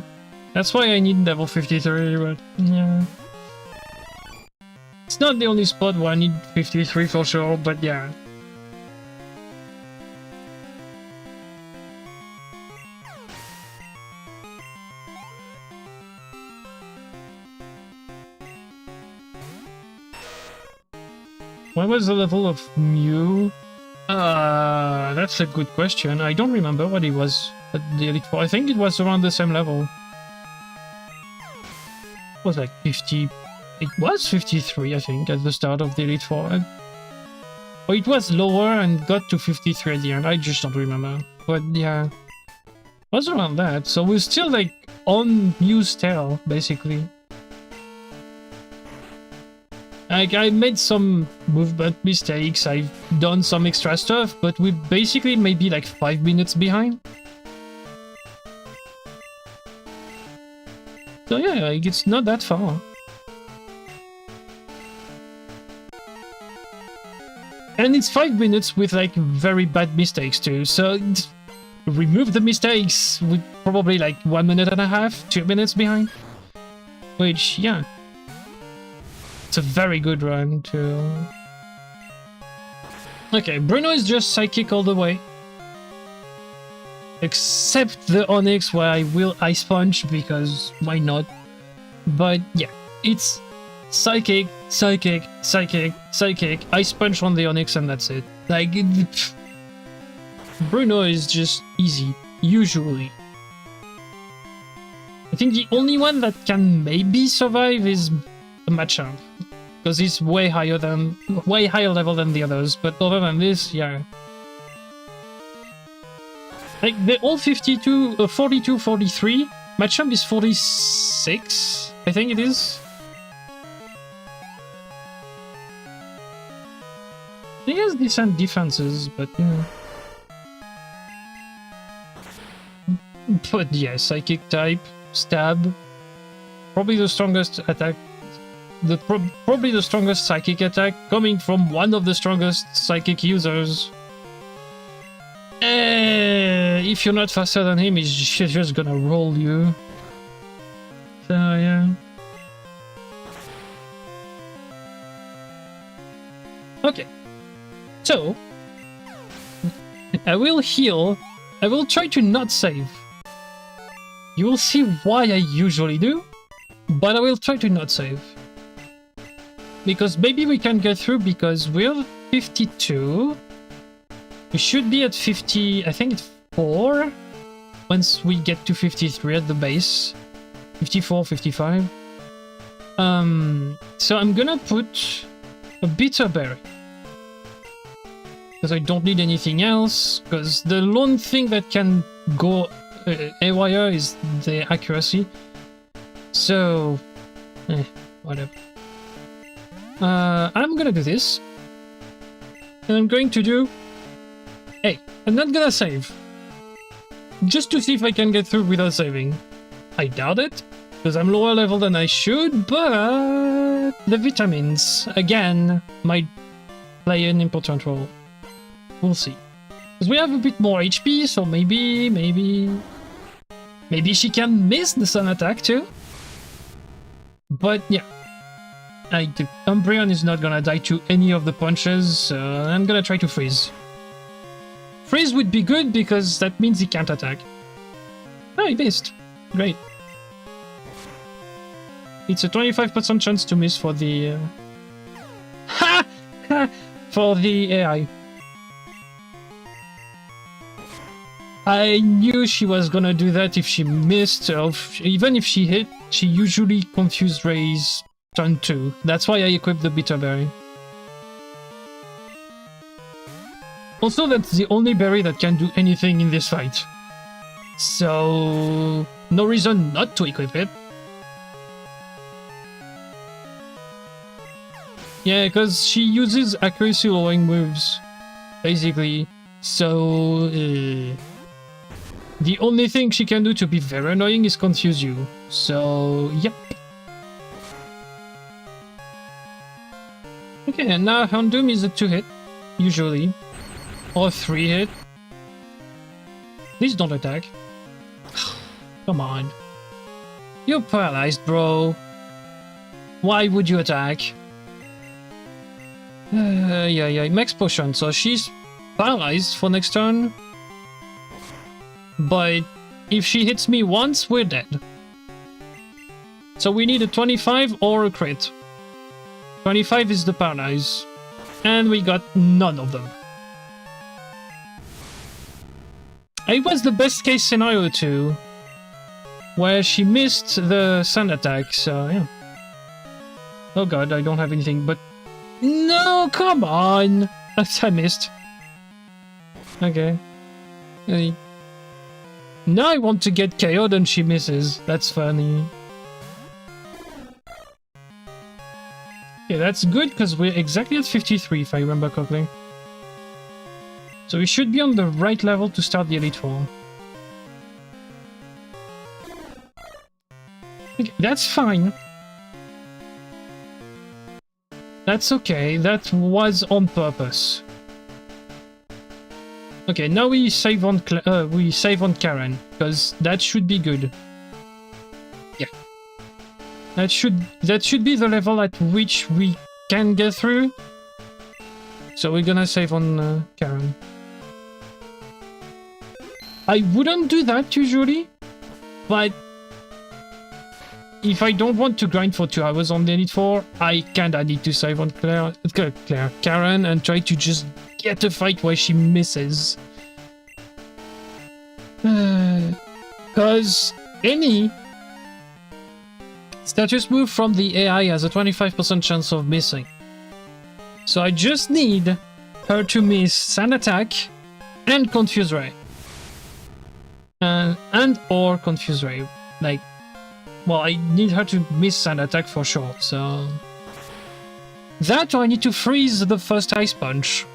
That's why I need level 53, but yeah. It's not the only spot where I need 53 for sure, but yeah. What was the level of Mew? That's a good question. I don't remember what it was at the Elite Four. I think it was around the same level. It was like 50... It was 53, I think, at the start of the Elite Four. Or it was lower and got to 53 at the end. I just don't remember. But yeah, it was around that. So we're still like on Mew's tail, basically. Like, I made some movement mistakes, I've done some extra stuff, but we basically may be like 5 minutes behind. So yeah, like, it's not that far. And it's 5 minutes with like very bad mistakes too, so remove the mistakes with probably like 1 minute and a half, 2 minutes behind. Which, yeah. It's a very good run, too. Okay, Bruno is just Psychic all the way. Except the Onyx, where I will Ice Punch, because why not? But yeah, it's Psychic, Psychic, Psychic, Psychic, Ice Punch on the Onyx, and that's it. Like, Bruno is just easy, usually. I think the only one that can maybe survive is the Machamp, because he's way higher level than the others, but other than this, yeah. Like, they're all 42, 42, 43. Machamp is 46, I think it is. He has decent defenses, but yeah. But yeah, Psychic type, Stab. Probably the strongest attack. Probably the strongest Psychic attack coming from one of the strongest Psychic users. If you're not faster than him, he's just gonna roll you. So yeah. Okay. So I will heal. I will try to not save. You will see why I usually do, but I will try to not save. Because maybe we can get through, because we're 52. We should be at 50, I think it's 4, once we get to 53 at the base. 54, 55. So I'm gonna put a bitter berry. Because I don't need anything else, because the lone thing that can go haywire is the accuracy. So, whatever. I'm gonna do this. And I'm going to do... Hey, I'm not gonna save. Just to see if I can get through without saving. I doubt it, because I'm lower level than I should, but... The vitamins, again, might play an important role. We'll see. Because we have a bit more HP, so maybe she can miss the sun attack too. But yeah. The Umbreon is not gonna die to any of the punches, so I'm gonna try to freeze. Freeze would be good because that means he can't attack. Oh, he missed. Great. It's a 25% chance to miss for the... for the AI. I knew she was gonna do that if she missed, or even if she hit, she usually confused Ray's turn 2. That's why I equipped the Bitter Berry. Also, that's the only berry that can do anything in this fight. So... no reason not to equip it. Yeah, because she uses accuracy lowering moves, basically. So... the only thing she can do to be very annoying is confuse you. So, yep. Okay, and now Houndoom is a 2-hit, usually. Or a 3-hit. Please don't attack. Come on. You're paralyzed, bro. Why would you attack? Yeah, max potion, so she's paralyzed for next turn. But if she hits me once, we're dead. So we need a 25 or a crit. 25 is the paralyze. And we got none of them. It was the best case scenario too. Where she missed the sun attack, so yeah. Oh god, I don't have anything, but... No, come on! I missed. Okay. Now I want to get KO'd and she misses. That's funny. Yeah, that's good because we're exactly at 53 if I remember correctly. So we should be on the right level to start the Elite Four. Okay, that's fine. That's okay, that was on purpose. Okay, now we save on Karen, because that should be good. Yeah. That should be the level at which we can get through. So we're gonna save on Karen. I wouldn't do that usually, but if I don't want to grind for 2 hours on the Elite Four, I kinda need to save on Karen and try to just get a fight where she misses. Because any status move from the AI has a 25% chance of missing. So I just need her to miss Sand Attack and Confuse Ray. And or Confuse Ray. Like, well, I need her to miss Sand Attack for sure, so... That or I need to freeze the first Ice Punch.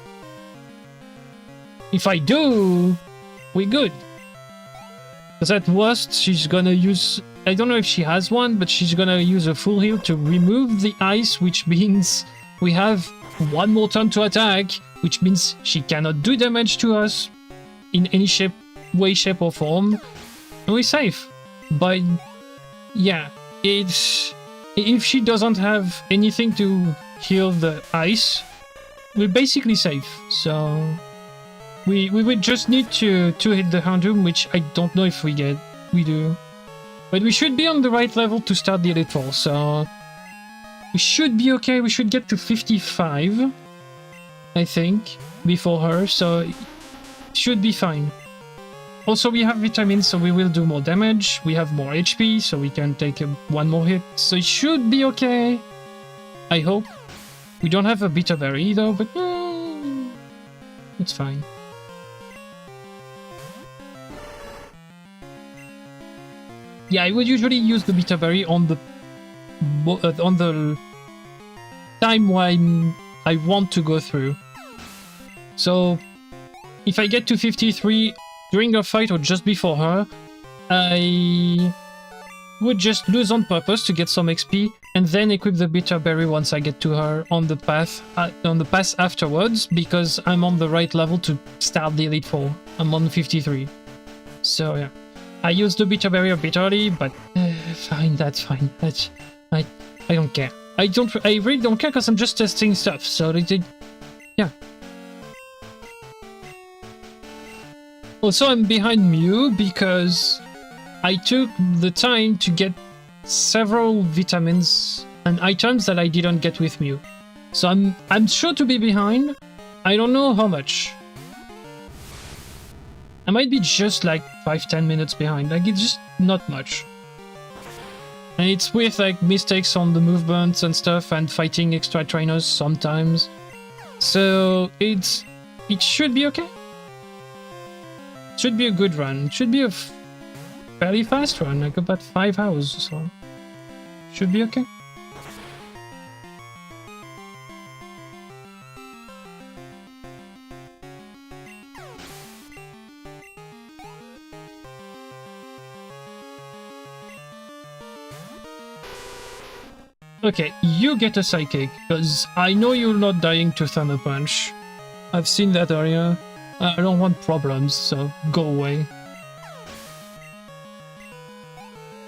If I do, we're good. Because at worst, she's gonna use... I don't know if she has one, but she's gonna use a full heal to remove the ice, which means we have one more turn to attack, which means she cannot do damage to us in any way, shape or form. And we're safe. But yeah, it's... If she doesn't have anything to heal the ice, we're basically safe. So we would just need to hit the Houndoom, which I don't know if we do. But we should be on the right level to start the Elite Four, so we should be okay. We should get to 55, I think, before her, so it should be fine. Also, we have vitamins, so we will do more damage. We have more HP, so we can take one more hit. So it should be okay. I hope. We don't have a bitter berry though, but it's fine. Yeah, I would usually use the bitter berry on the time when I want to go through. So if I get to 53 during a fight or just before her, I would just lose on purpose to get some XP and then equip the bitter berry once I get to her on the path afterwards, because I'm on the right level to start the Elite Four. I'm on 53. So yeah. I used the bitter berry a bit early, but fine, that's fine. I don't care. I really don't care because I'm just testing stuff. So yeah. Also, I'm behind Mew because I took the time to get several vitamins and items that I didn't get with Mew. So I'm sure to be behind. I don't know how much. I might be just like 5-10 minutes behind. Like, it's just not much. And it's with like mistakes on the movements and stuff and fighting extra trainers sometimes. So it should be okay. It should be a good run. It should be a fairly fast run, like about 5 hours or so. Should be okay. Okay, you get a psychic, because I know you're not dying to Thunder Punch. I've seen that earlier. I don't want problems, so go away.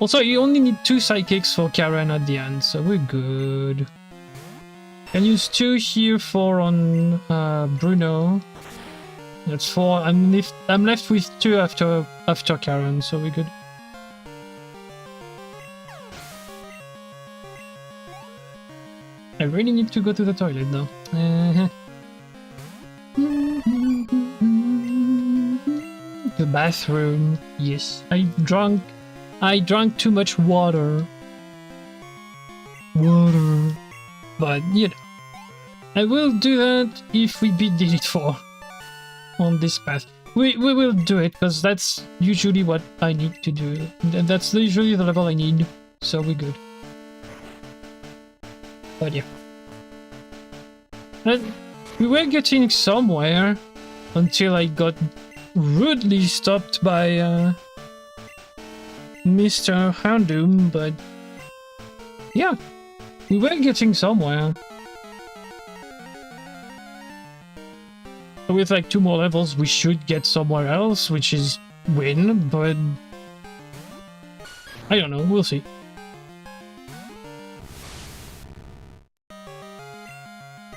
Also, you only need 2 psychics for Karen at the end, so we're good. Can use 2 here, 4 on Bruno. That's 4. I'm left with 2 after Karen, so we're good. I really need to go to the toilet now. The bathroom. Yes, I drank too much water. But you know, I will do that if we beat the Elite Four on this path. We will do it because that's usually what I need to do. That's usually the level I need, so we're good. But yeah. And we were getting somewhere until I got rudely stopped by Mr. Houndoom, but yeah, we were getting somewhere. With like 2 more levels, we should get somewhere else, which is win, but I don't know, we'll see.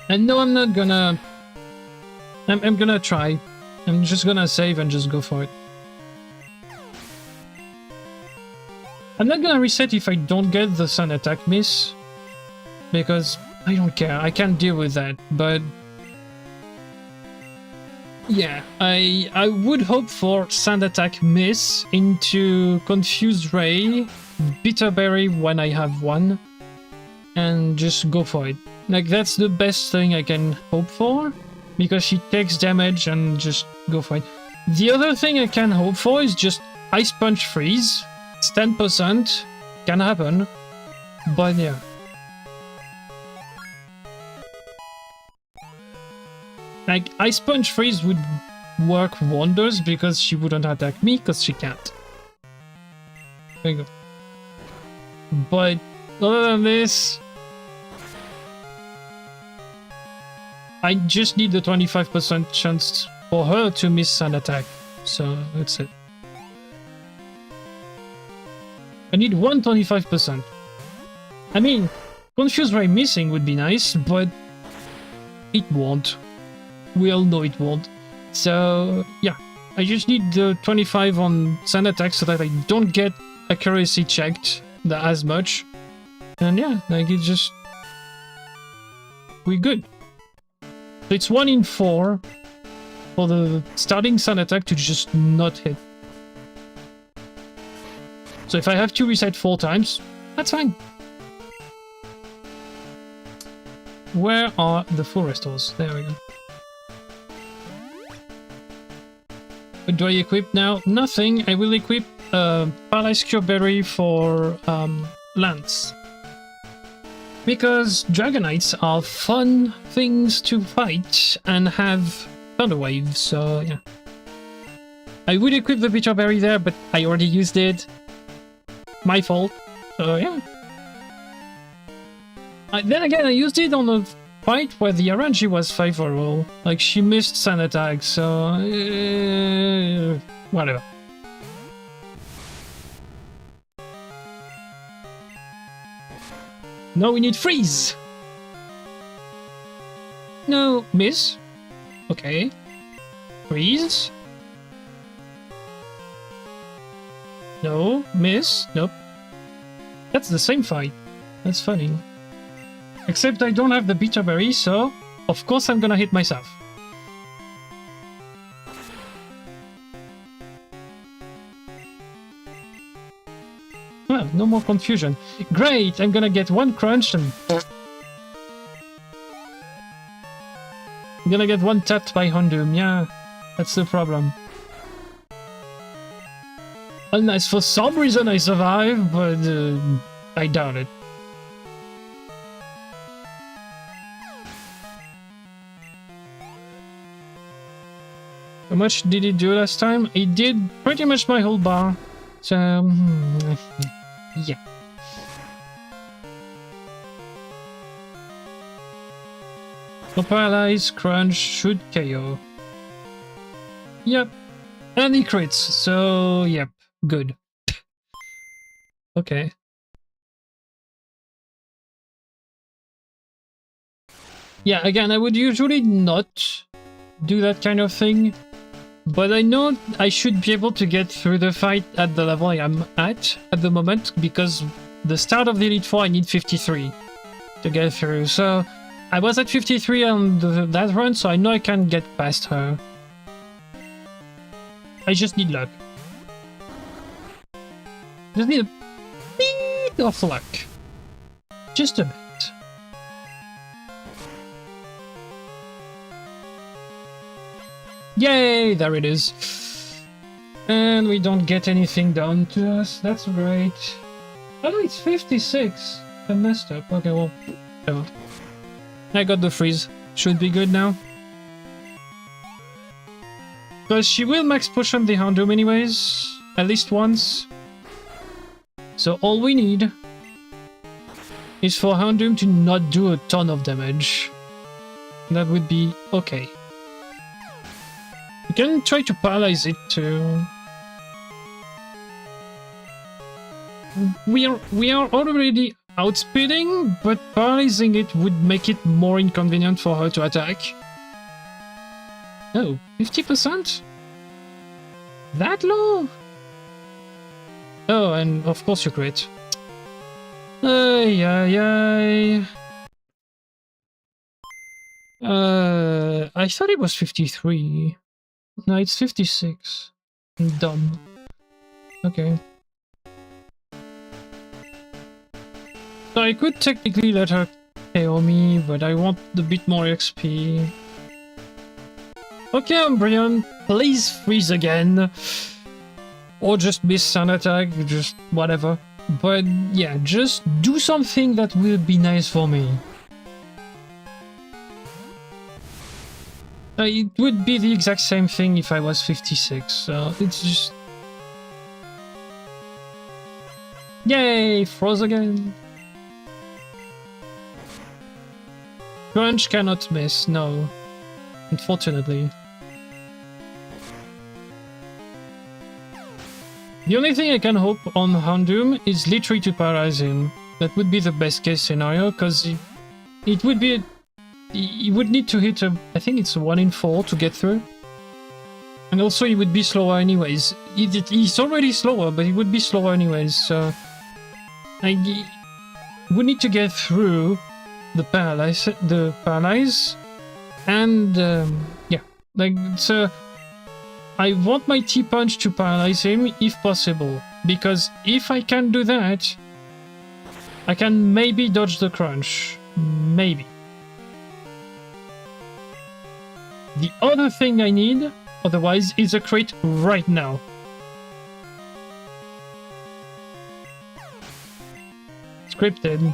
And no, I'm not gonna... I'm gonna try. I'm just gonna save and just go for it. I'm not gonna reset if I don't get the sun attack miss, because I don't care, I can't deal with that, but... yeah, I would hope for sand attack miss into Confused Ray, Bitter Berry when I have one, and just go for it. Like, that's the best thing I can hope for, because she takes damage and just go for it. The other thing I can hope for is just Ice Punch Freeze. It's 10%, can happen, but yeah. Like, Ice Punch Freeze would work wonders because she wouldn't attack me because she can't. There you go. But other than this, I just need the 25% chance for her to miss an attack. So that's it. I need 125%. I mean, Confused Ray missing would be nice, but it won't. We all know it won't. So yeah, I just need the 25 on sand attack so that I don't get accuracy checked as much. And yeah, like it's just... we're good. So it's 1 in 4 for the starting sand attack to just not hit. So if I have to reset 4 times, that's fine. Where are the full restores? There we go. What do I equip now? Nothing. I will equip Paralyzed Cure Berry for Lance. Because Dragonites are fun things to fight and have Thunder Wave, so yeah. I would equip the Bitter Berry there, but I already used it. My fault. So yeah. Then again, I used it on a fight where the RNG was favorable. Like, she missed Sun Attack, so... whatever. No, we need Freeze! No, miss. Okay. Freeze. No, miss. Nope. That's the same fight. That's funny. Except I don't have the Bitter Berry, so of course I'm gonna hit myself. Well, no more confusion. Great, I'm gonna get 1 crunch and... I'm gonna get 1 tapped by Houndoom, yeah. That's the problem. Unless for some reason I survive, but I doubt it. How much did it do last time? It did pretty much my whole bar. So, yeah. So Paralyze, Crunch, should KO. Yep. And he crits, so yep, good. Okay. Yeah, again, I would usually not do that kind of thing. But I know I should be able to get through the fight at the level I am at the moment, because the start of the Elite Four I need 53 to get through. So I was at 53 on that run, so I know I can get past her. I just need luck. Just need a bit of luck. Just a bit. Yay! There it is. And we don't get anything done to us. That's great. Oh, it's 56. I messed up. Okay, well, whatever. I got the freeze. Should be good now. Because she will max push on the Houndoom anyways. At least once. So all we need is for Houndoom to not do a ton of damage. That would be okay. We can try to paralyze it too. We are already outspeeding, but paralyzing it would make it more inconvenient for her to attack. Oh, 50%? That low? Oh, and of course you crit. Ay, ay, ay. I thought it was 53. No, it's 56. I'm dumb. Okay. So I could technically let her KO me, but I want a bit more XP. Okay, Umbreon, please freeze again. Or just miss Sun Attack, just whatever. But yeah, just do something that will be nice for me. It would be the exact same thing if I was 56, so it's just... Yay! Froze again! Crunch cannot miss, no. Unfortunately. The only thing I can hope on Houndoom is literally to paralyze him. That would be the best case scenario, because it would be... He would need to hit a... I think it's a 1 in 4 to get through. And also he would be slower anyways. He's already slower, but he would be slower anyways, so... I would need to get through the paralyze, and yeah, like, so I want my T-Punch to paralyze him if possible, because if I can do that, I can maybe dodge the crunch. Maybe. The other thing I need, otherwise, is a crit right now. Scripted.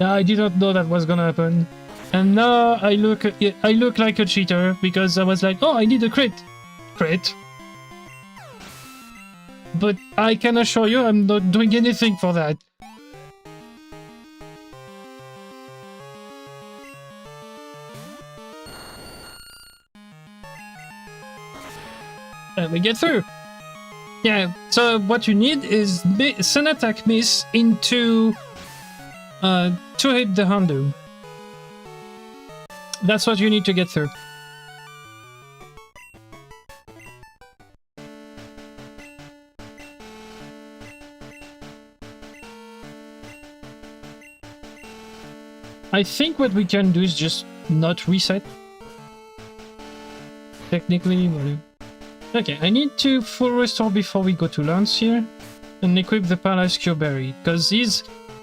I did not know that was gonna happen. And now I look like a cheater because I was like, oh, I need a crit. Crit. But I can assure you I'm not doing anything for that. And we get through. Yeah, so what you need is send attack miss into to hit the Houndoom. That's what you need to get through. I think what we can do is just not reset. Technically, whatever. Okay, I need to full restore before we go to Lance here and equip the Paralyze Cure Berry, because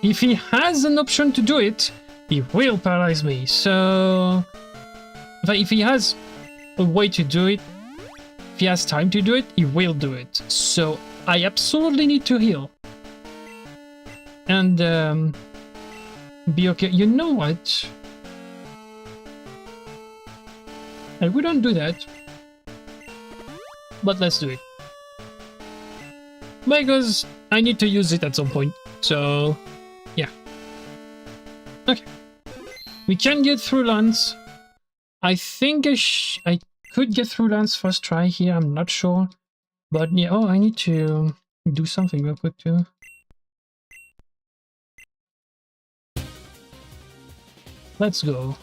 if he has an option to do it, he will paralyze me. So if he has a way to do it, if he has time to do it, he will do it. So I absolutely need to heal and be okay. You know what? I wouldn't do that. But let's do it. Because I need to use it at some point. So, yeah. Okay. We can get through Lance. I think I could get through Lance first try here. I'm not sure. But yeah, oh, I need to do something real quick too. Let's go.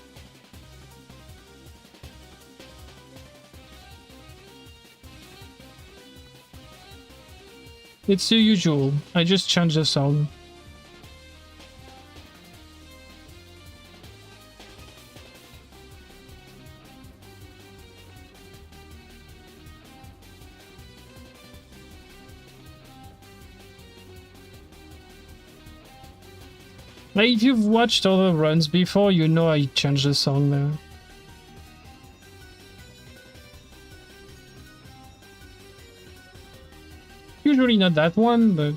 It's the usual. I just changed the sound. Like, if you've watched other runs before, you know I changed the song there. Usually not that one, but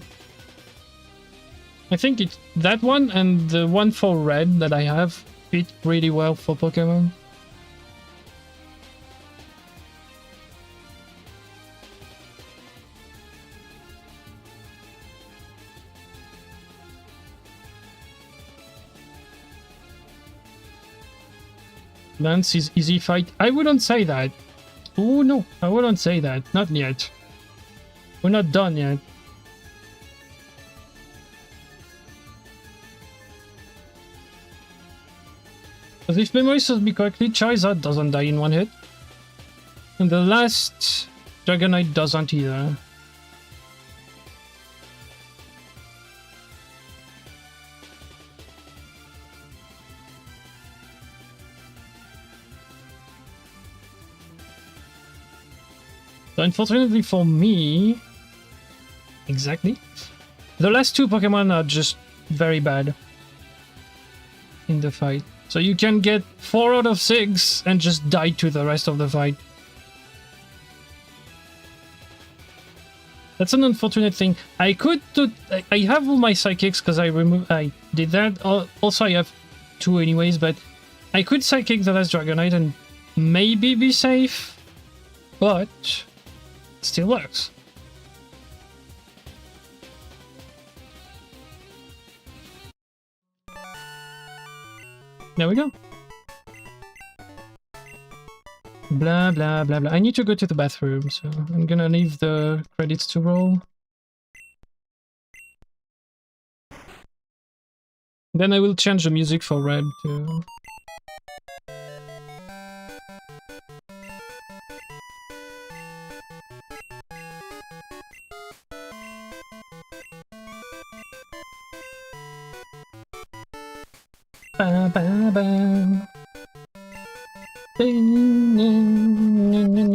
I think it's that one and the one for red that I have fit really well for Pokemon. Lance is easy fight. I wouldn't say that. Oh no, I wouldn't say that. Not yet. We're not done yet. Because if memory serves me correctly, Charizard doesn't die in one hit. And the last Dragonite doesn't either. So unfortunately for me, exactly, the last two Pokemon are just very bad in the fight. So you can get 4 out of 6 and just die to the rest of the fight. That's an unfortunate thing. I could do, I have all my psychics because I did that. Also I have 2 anyways, but I could psychic the last Dragonite and maybe be safe, but it still works. There we go. Blah, blah, blah, blah. I need to go to the bathroom, so I'm gonna leave the credits to roll. Then I will change the music for red too. Ba, ba, ba.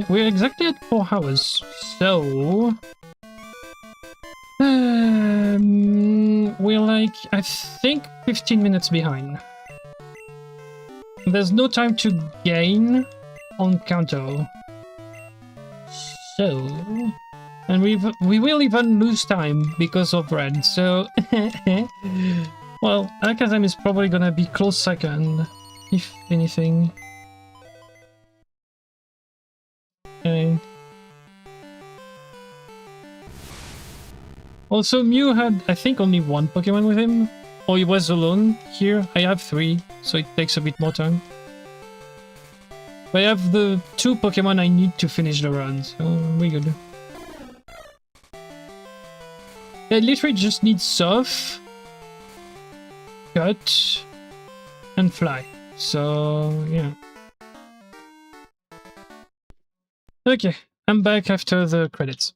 we're exactly at 4 hours, so... we're like, I think 15 minutes behind. There's no time to gain on Kanto. So... And we will even lose time because of red, so... Well, Alakazam is probably gonna be close second, if anything. Okay. Also, Mew had, I think, only 1 Pokemon with him. Or he was alone. Here, I have 3, so it takes a bit more time. But I have the 2 Pokemon I need to finish the run, so we're good. I literally just need Surf, Cut, and Fly. So, yeah. Okay, I'm back after the credits.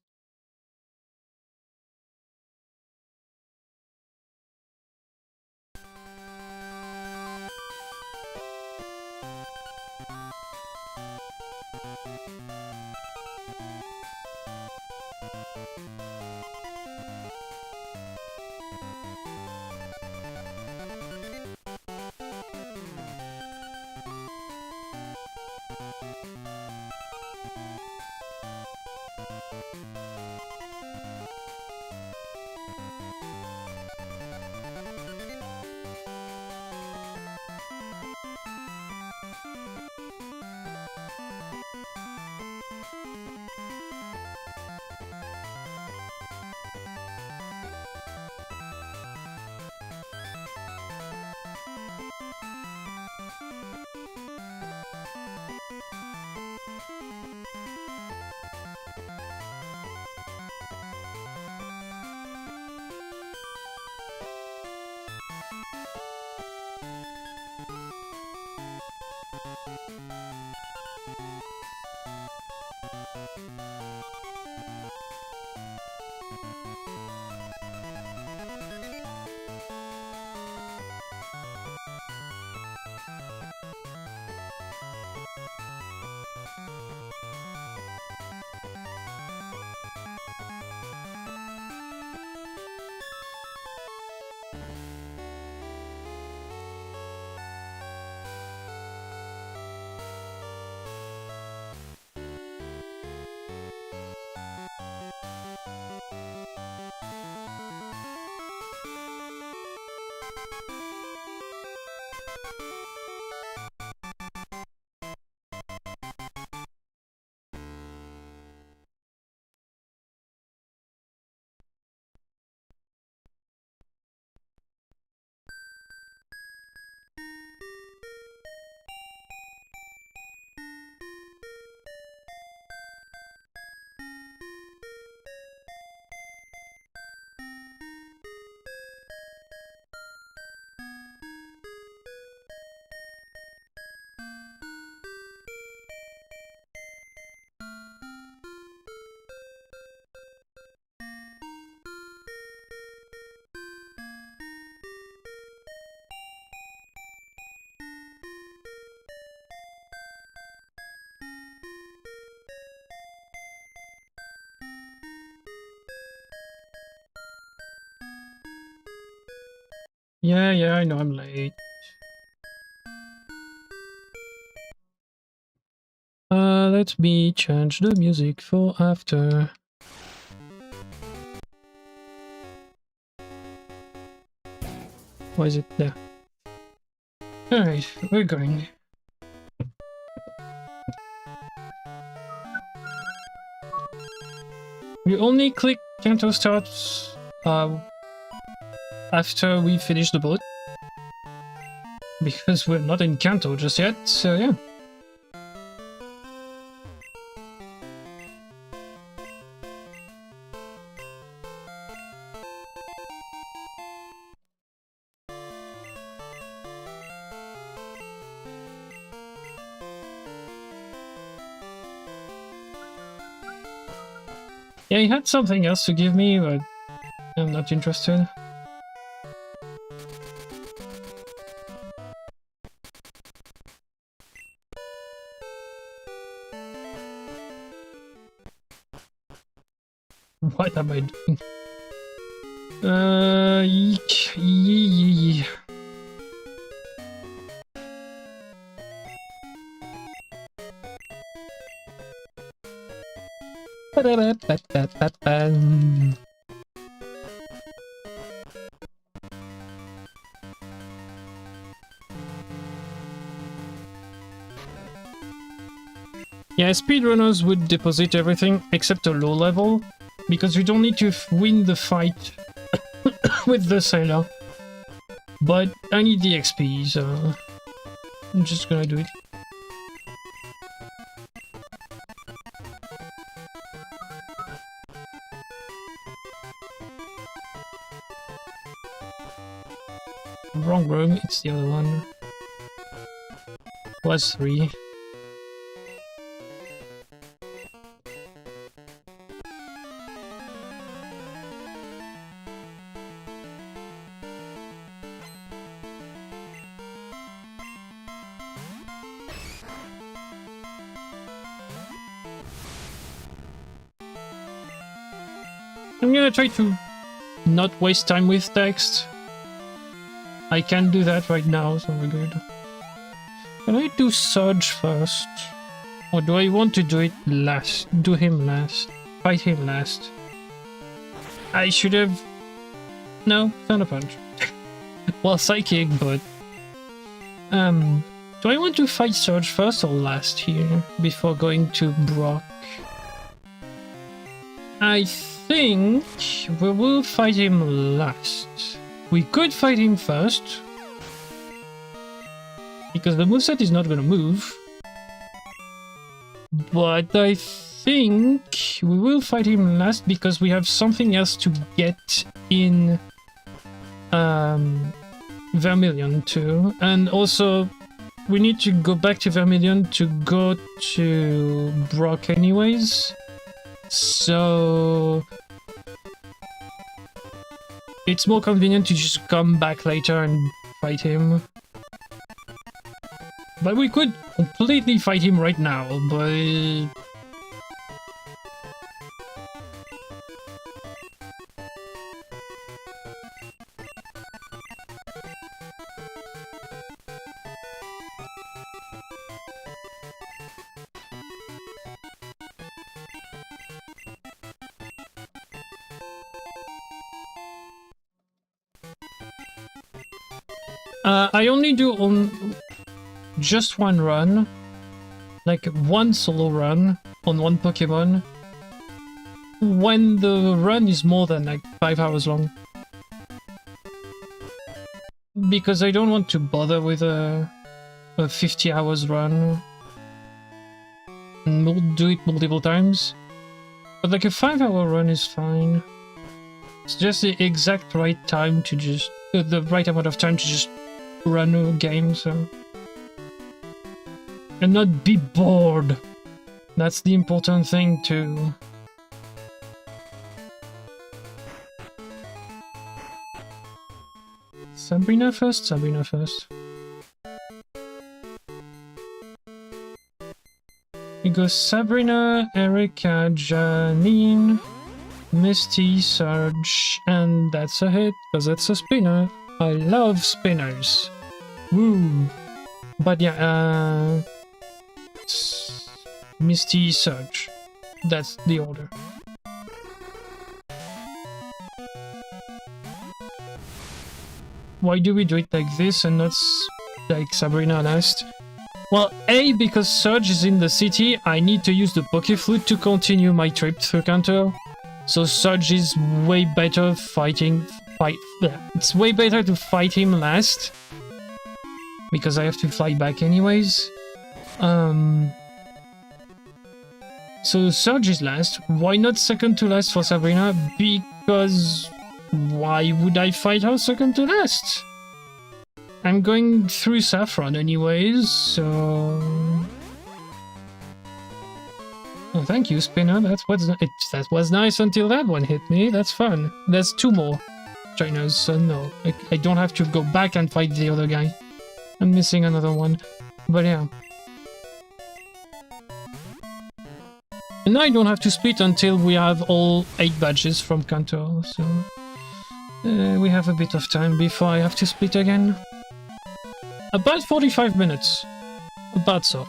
Yeah, I know I'm late. Let me change the music for after. Why is it there? Alright, we're going. We only click Kanto starts after we finish the boat. Because we're not in Kanto just yet, so yeah. Yeah, he had something else to give me, but I'm not interested. What am I doing? Eek, yee. Yeah, speedrunners would deposit everything except a low level, because you don't need to win the fight with the sailor. But I need the XP, so I'm just gonna do it. Wrong room, it's the other one. Was 3. I'm gonna try to not waste time with text. I can do that right now, so we're good. Can I do Surge first? Or do I want to do it last? Do him last. Fight him last. I should have... No, Thunder Punch. Well, Psychic, but... Do I want to fight Surge first or last here, before going to Brock? I think we will fight him last. We could fight him first, because the moveset is not gonna move. But I think we will fight him last because we have something else to get in Vermilion too. And also, we need to go back to Vermilion to go to Brock anyways. So... it's more convenient to just come back later and fight him. But we could completely fight him right now, but... I only do on just one run, like one solo run on one Pokemon, when the run is more than like 5 hours long. Because I don't want to bother with a 50 hours run. And we'll do it multiple times. But like a 5-hour run is fine. It's just the exact right time to just... the right amount of time to just run a game, so... and not be bored. That's the important thing too. Sabrina first, Sabrina first. It goes Sabrina, Erika, Janine, Misty, Surge, and that's a hit, because it's a spinner. I love spinners. Woo! But yeah, Misty, Surge. That's the order. Why do we do it like this and not like Sabrina last? Well, A, because Surge is in the city, I need to use the Pokeflute to continue my trip through Kanto. So Surge is way better it's way better to fight him last. Because I have to fly back anyways. So Surge is last. Why not second to last for Sabrina? Because why would I fight her second to last? I'm going through Saffron anyways, so... oh, thank you, Spinner. That was nice until that one hit me. That's fun. There's 2 more trainers, so no. I don't have to go back and fight the other guy. I'm missing another one. But yeah. And I don't have to split until we have all 8 badges from Kanto, so we have a bit of time before I have to split again. About 45 minutes. About so.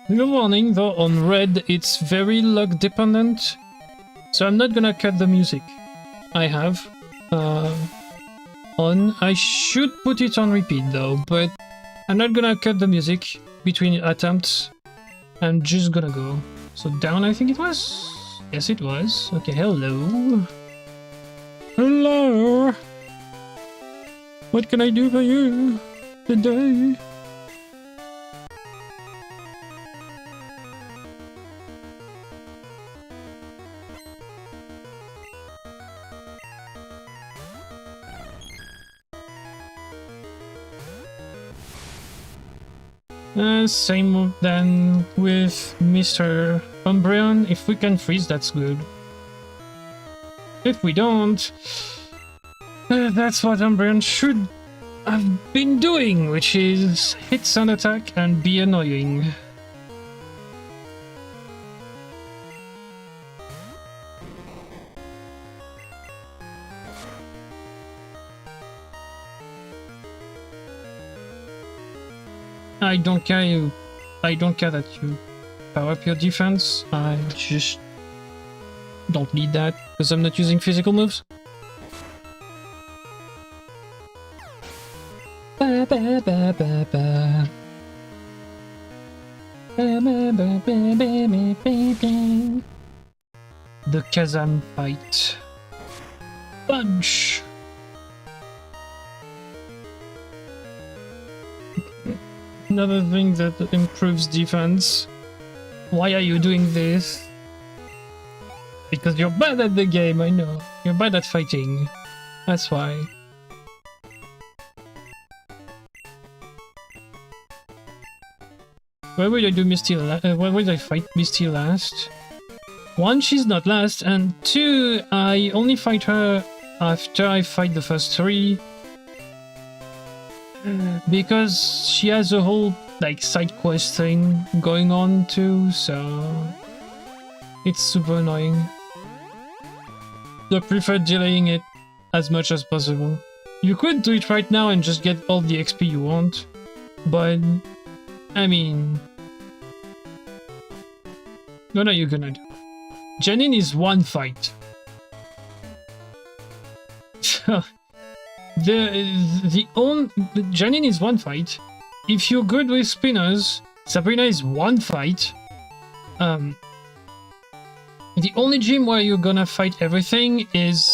Good warning though, on red it's very luck dependent, so I'm not gonna cut the music I have on. I should put it on repeat though, but I'm not gonna cut the music between attempts. I'm just gonna go. So down I think it was? Yes it was. Okay, hello. Hello! What can I do for you today? Same then with Mr. Umbreon. If we can freeze, that's good. If we don't, that's what Umbreon should have been doing, which is hit Sun Attack and be annoying. I don't care that you power up your defense. I just don't need that because I'm not using physical moves. Ba, ba, ba, ba, ba. Ba, ba, ba, ba, ba, ba, ba. The Kazam fight. Punch. Another thing that improves defense. Why are you doing this? Because you're bad at the game, I know. You're bad at fighting. That's why. Why would I do Misty why would I fight Misty last? 1, she's not last, and 2, I only fight her after I fight the first 3. Because she has a whole like side quest thing going on too, so it's super annoying. So I prefer delaying it as much as possible. You could do it right now and just get all the XP you want, but I mean, what are you gonna do? Janine is 1 fight. Janine is 1 fight. If you're good with spinners, Sabrina is 1 fight. The only gym where you're gonna fight everything is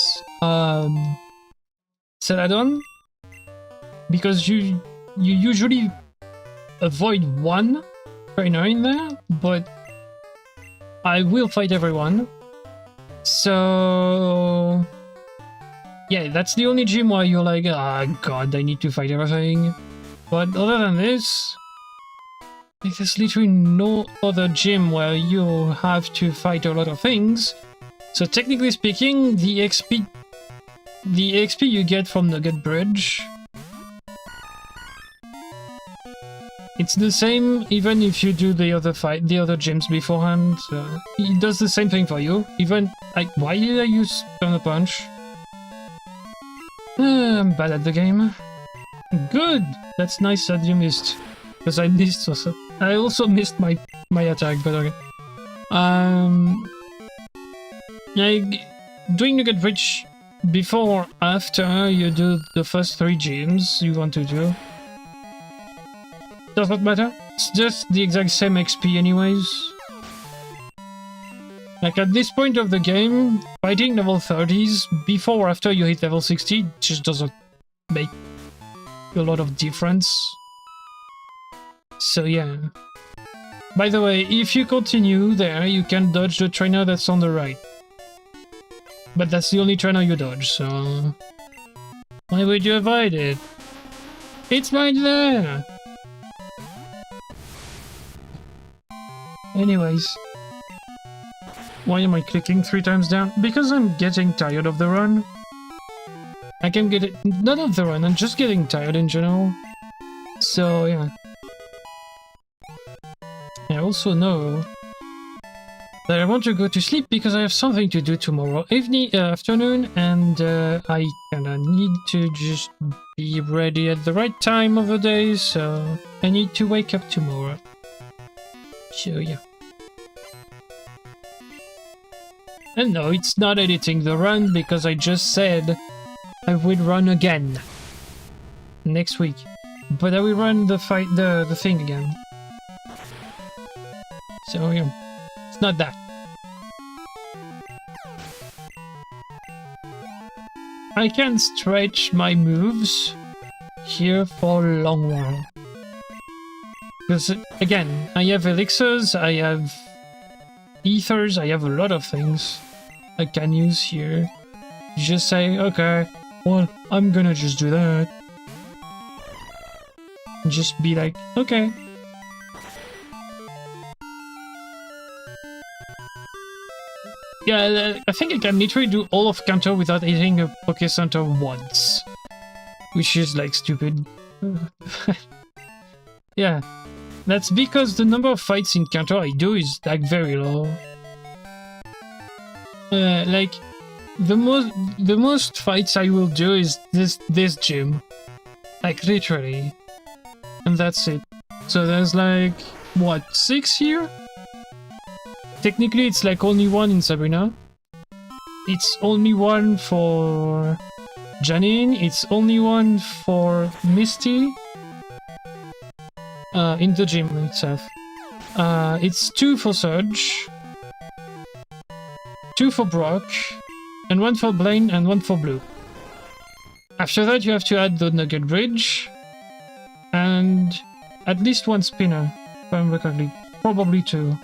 Celadon, because you usually avoid 1 trainer in there, but I will fight everyone. So yeah, that's the only gym where you're like, ah, god, I need to fight everything. But other than this, there's literally no other gym where you have to fight a lot of things. So technically speaking, the XP you get from Nugget Bridge, it's the same even if you do the other gyms beforehand. It does the same thing for you. Even like, why did I use Thunder Punch? I'm bad at the game. Good! That's nice that you missed. Because I missed also. I also missed my attack, but okay. Like, doing Nugget Bridge before or after you do the first 3 gyms you want to do does not matter. It's just the exact same XP anyways. Like, at this point of the game, fighting level 30s before or after you hit level 60 just doesn't make a lot of difference. So yeah. By the way, if you continue there, you can dodge the trainer that's on the right. But that's the only trainer you dodge, so why would you avoid it? It's right there! Why am I clicking 3 times down? Because I'm getting tired of the run. I can get it, not of the run, I'm just getting tired in general. So yeah. I also know that I want to go to sleep because I have something to do tomorrow afternoon, and I kinda need to just be ready at the right time of the day, so I need to wake up tomorrow. So yeah. And no, it's not editing the run because I just said I would run again next week, but I will run the thing again. So yeah, it's not that. I can stretch my moves here for a long while. Because again, I have elixirs, I have ethers, I have a lot of things I can use here. Just say, okay, well, I'm gonna just do that. Just be like, okay. Yeah, I think I can literally do all of Kanto without hitting a Poké Center once. Which is like stupid. Yeah. That's because the number of fights in Kanto I do is like very low. Like the most fights I will do is this gym. Like literally. And that's it. So there's like what, 6 here? Technically, it's like only 1 in Sabrina. It's only 1 for Janine. It's only 1 for Misty. In the gym itself. It's 2 for Surge. 2 for Brock. And 1 for Blaine and 1 for Blue. After that, you have to add the Nugget Bridge. And at least 1 spinner, if I remember correctly. Probably 2.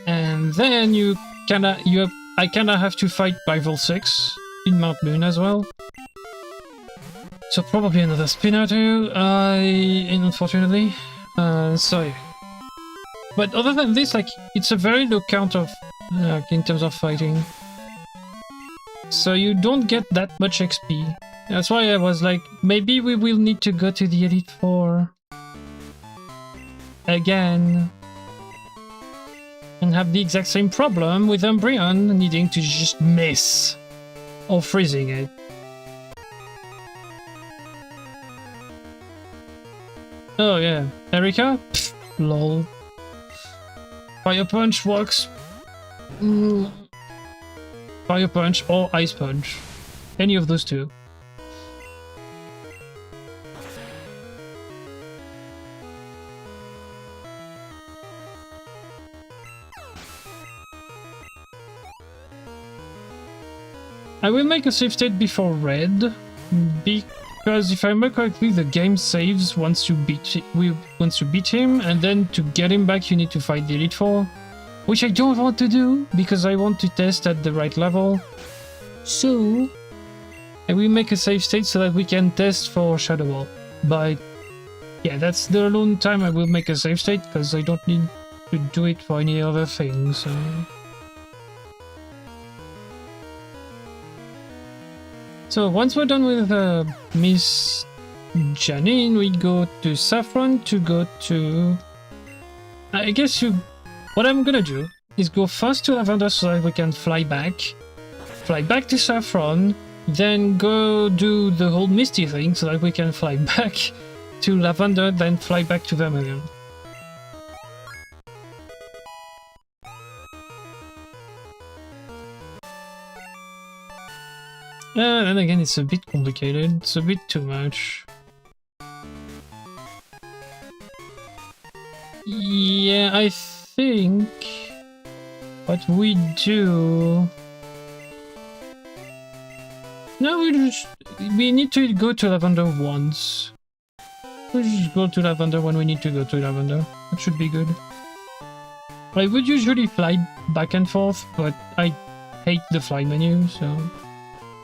And then I kinda have to fight Rival 6 in Mount Moon as well. So probably another spinner too, unfortunately. So yeah. But other than this, like, it's a very low count of, in terms of fighting. So you don't get that much XP. That's why I was like, maybe we will need to go to the Elite Four again. And have the exact same problem with Umbreon needing to just miss. Or freezing it. Oh yeah, Erika? Pfft, lol. Fire Punch works. Fire Punch or Ice Punch. Any of those two. I will make a save state before Red, because if I remember correctly, the game saves once you beat him, and then to get him back you need to fight the Elite Four, which I don't want to do, because I want to test at the right level. So, I will make a save state so that we can test for Shadow Ball. But, yeah, that's the alone time I will make a save state, because I don't need to do it for any other thing, so... So once we're done with Miss Janine, we go to Saffron to go to... I guess what I'm gonna do is go first to Lavender so that we can fly back to Saffron, then go do the whole Misty thing so that we can fly back to Lavender, then fly back to Vermilion. And again, it's a bit complicated. It's a bit too much. Yeah, I think what we do... No, we need to go to Lavender once. We'll just go to Lavender when we need to go to Lavender. That should be good. I would usually fly back and forth, but I hate the fly menu, so...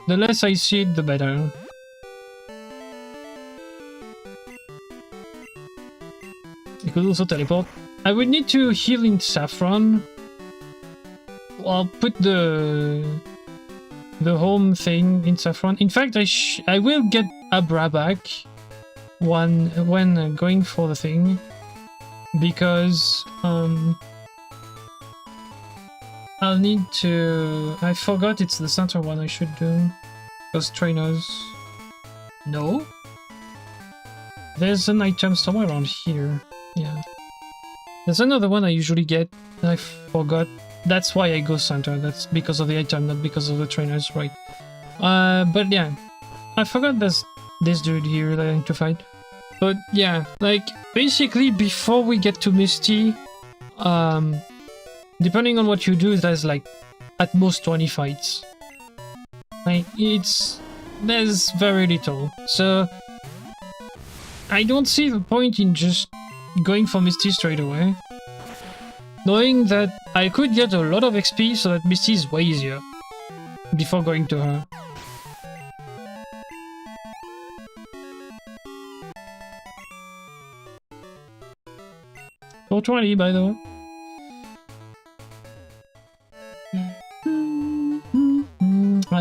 The less I see it, the better. I could also teleport. I would need to heal in Saffron. I'll put the home thing in Saffron. In fact, I will get Abra back when going for the thing, because I'll need to... I forgot it's the center one I should do. Those trainers. No? There's an item somewhere around here. Yeah. There's another one I usually get. I forgot. That's why I go center. That's because of the item, not because of the trainers, right? But yeah. I forgot there's this dude here that I need to fight. But yeah, like, basically before we get to Misty, depending on what you do, there's like at most 20 fights. Like, there's very little. So I don't see the point in just going for Misty straight away, knowing that I could get a lot of XP so that Misty is way easier before going to her. For 20, by the way.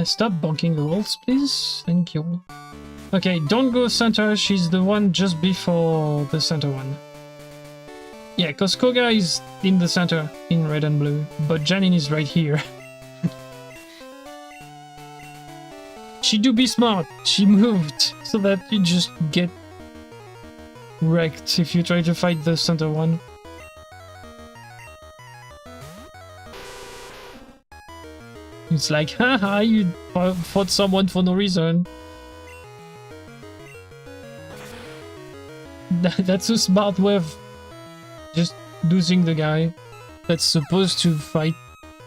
Stop bonking the walls, please. Thank you. Okay, don't go center. She's the one just before the center one. Yeah, because Koga is in the center in red and blue, but Janine is right here. She do be smart. She moved so that you just get wrecked if you try to fight the center one. It's like, haha, you fought someone for no reason. That's a smart way of just losing the guy that's supposed to fight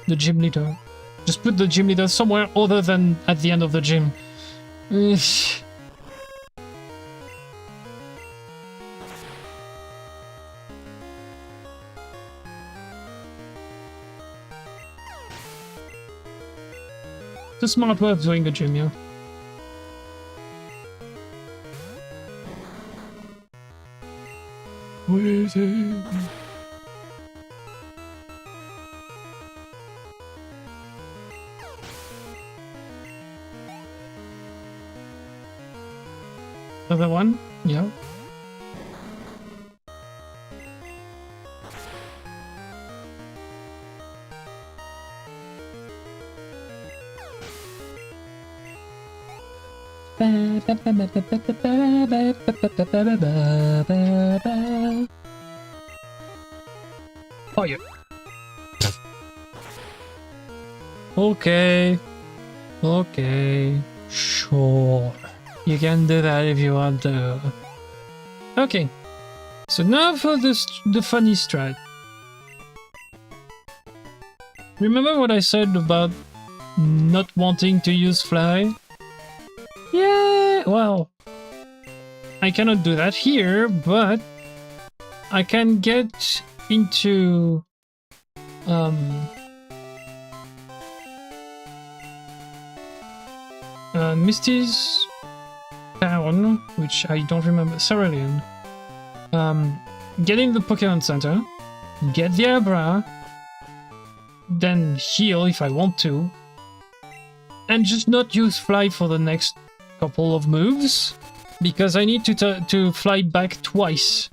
the gym leader. Just put the gym leader somewhere other than at the end of the gym. It's a smart way of doing a gym, yeah. What is it? Another one? Yeah. Oh yeah. Okay. Okay. Sure. You can do that if you want to. Okay. So now for the funny strat. Remember what I said about not wanting to use fly? Yeah, well, I cannot do that here, but I can get into Misty's town, which I don't remember, Cerulean. Get in the Pokemon Center, get the Abra, then heal if I want to, and just not use fly for the next couple of moves, because I need to fly back twice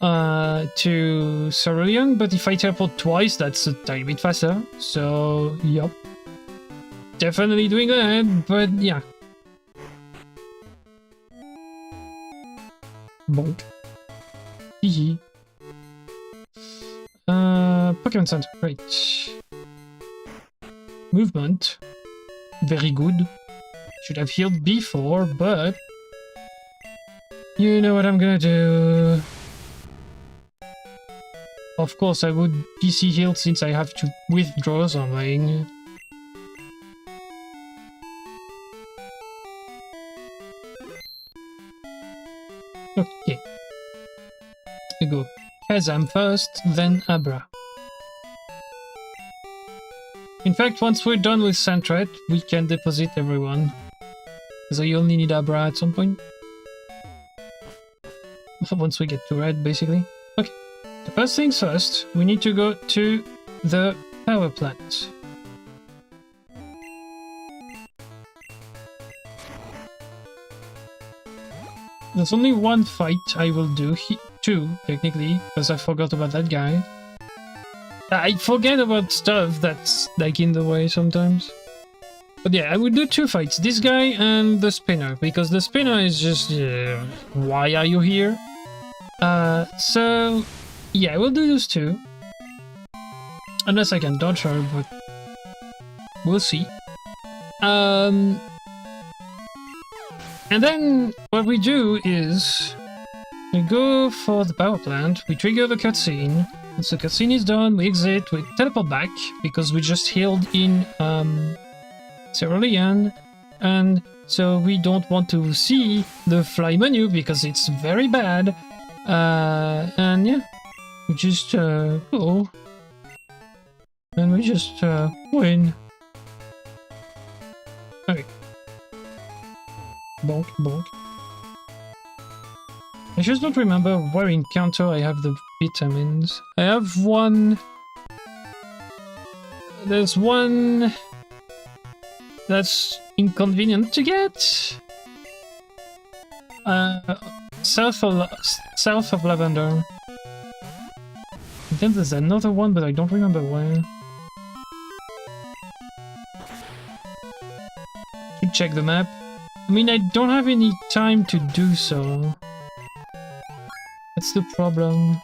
to Cerulean, but if I teleport twice, that's a tiny bit faster, so yep. Definitely doing that, but yeah. Bonk. Hehe. Pokemon Center, right. Movement. Very good. Should have healed before, but you know what I'm gonna do. Of course, I would PC heal since I have to withdraw something. Okay. We go Kazam first, then Abra. In fact, once we're done with Sandthread, we can deposit everyone. So you only need Abra at some point. Once we get to red, basically. Okay. First things first, we need to go to the power plant. There's only one fight I will do, two technically, because I forgot about that guy. I forget about stuff that's like in the way sometimes. But yeah, I will do two fights, this guy and the spinner, because the spinner is just, why are you here? So yeah, I will do those two. Unless I can dodge her, but we'll see. And then what we do is we go for the power plant, we trigger the cutscene. Once the cutscene is done, we exit, we teleport back because we just healed in Cerulean, and so we don't want to see the fly menu because it's very bad. And yeah, we just go and we just win. Okay. Bonk, bonk. I just don't remember where in counter I have the vitamins. I have one... There's one... that's inconvenient to get. South of Lavender. Then there's another one, but I don't remember where. Should check the map. I mean, I don't have any time to do so. That's the problem.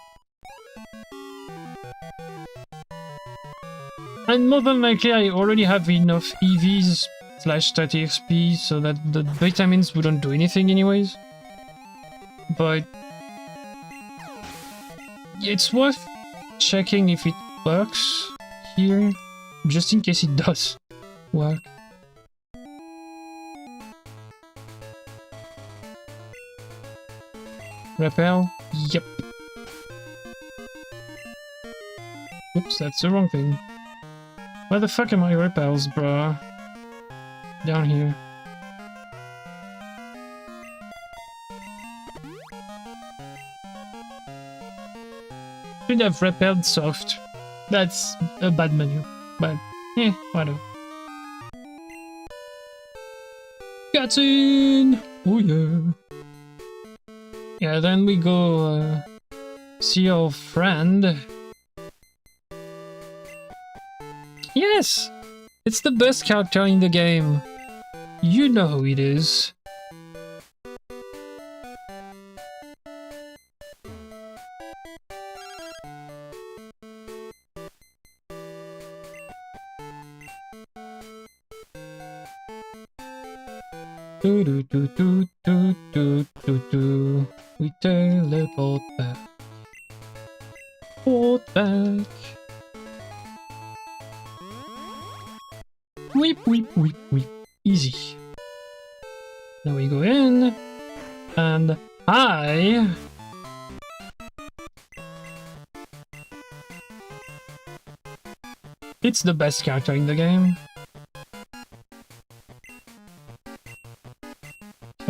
And more than likely, I already have enough EVs / 30 XP so that the vitamins wouldn't do anything anyways. But it's worth checking if it works here, just in case it does work. Repel? Yep. Oops, that's the wrong thing. Where the fuck are my repels, bruh? Down here. Should have repelled soft. That's a bad menu, but eh, whatever. Cutscene! Oh yeah. Yeah, then we go see our friend. Yes! It's the best character in the game. You know who it is. Do do do do do do do do. We teleport back. Port back. Weep, weep, weep, weep. Easy. Now we go in. And hi. It's the best character in the game.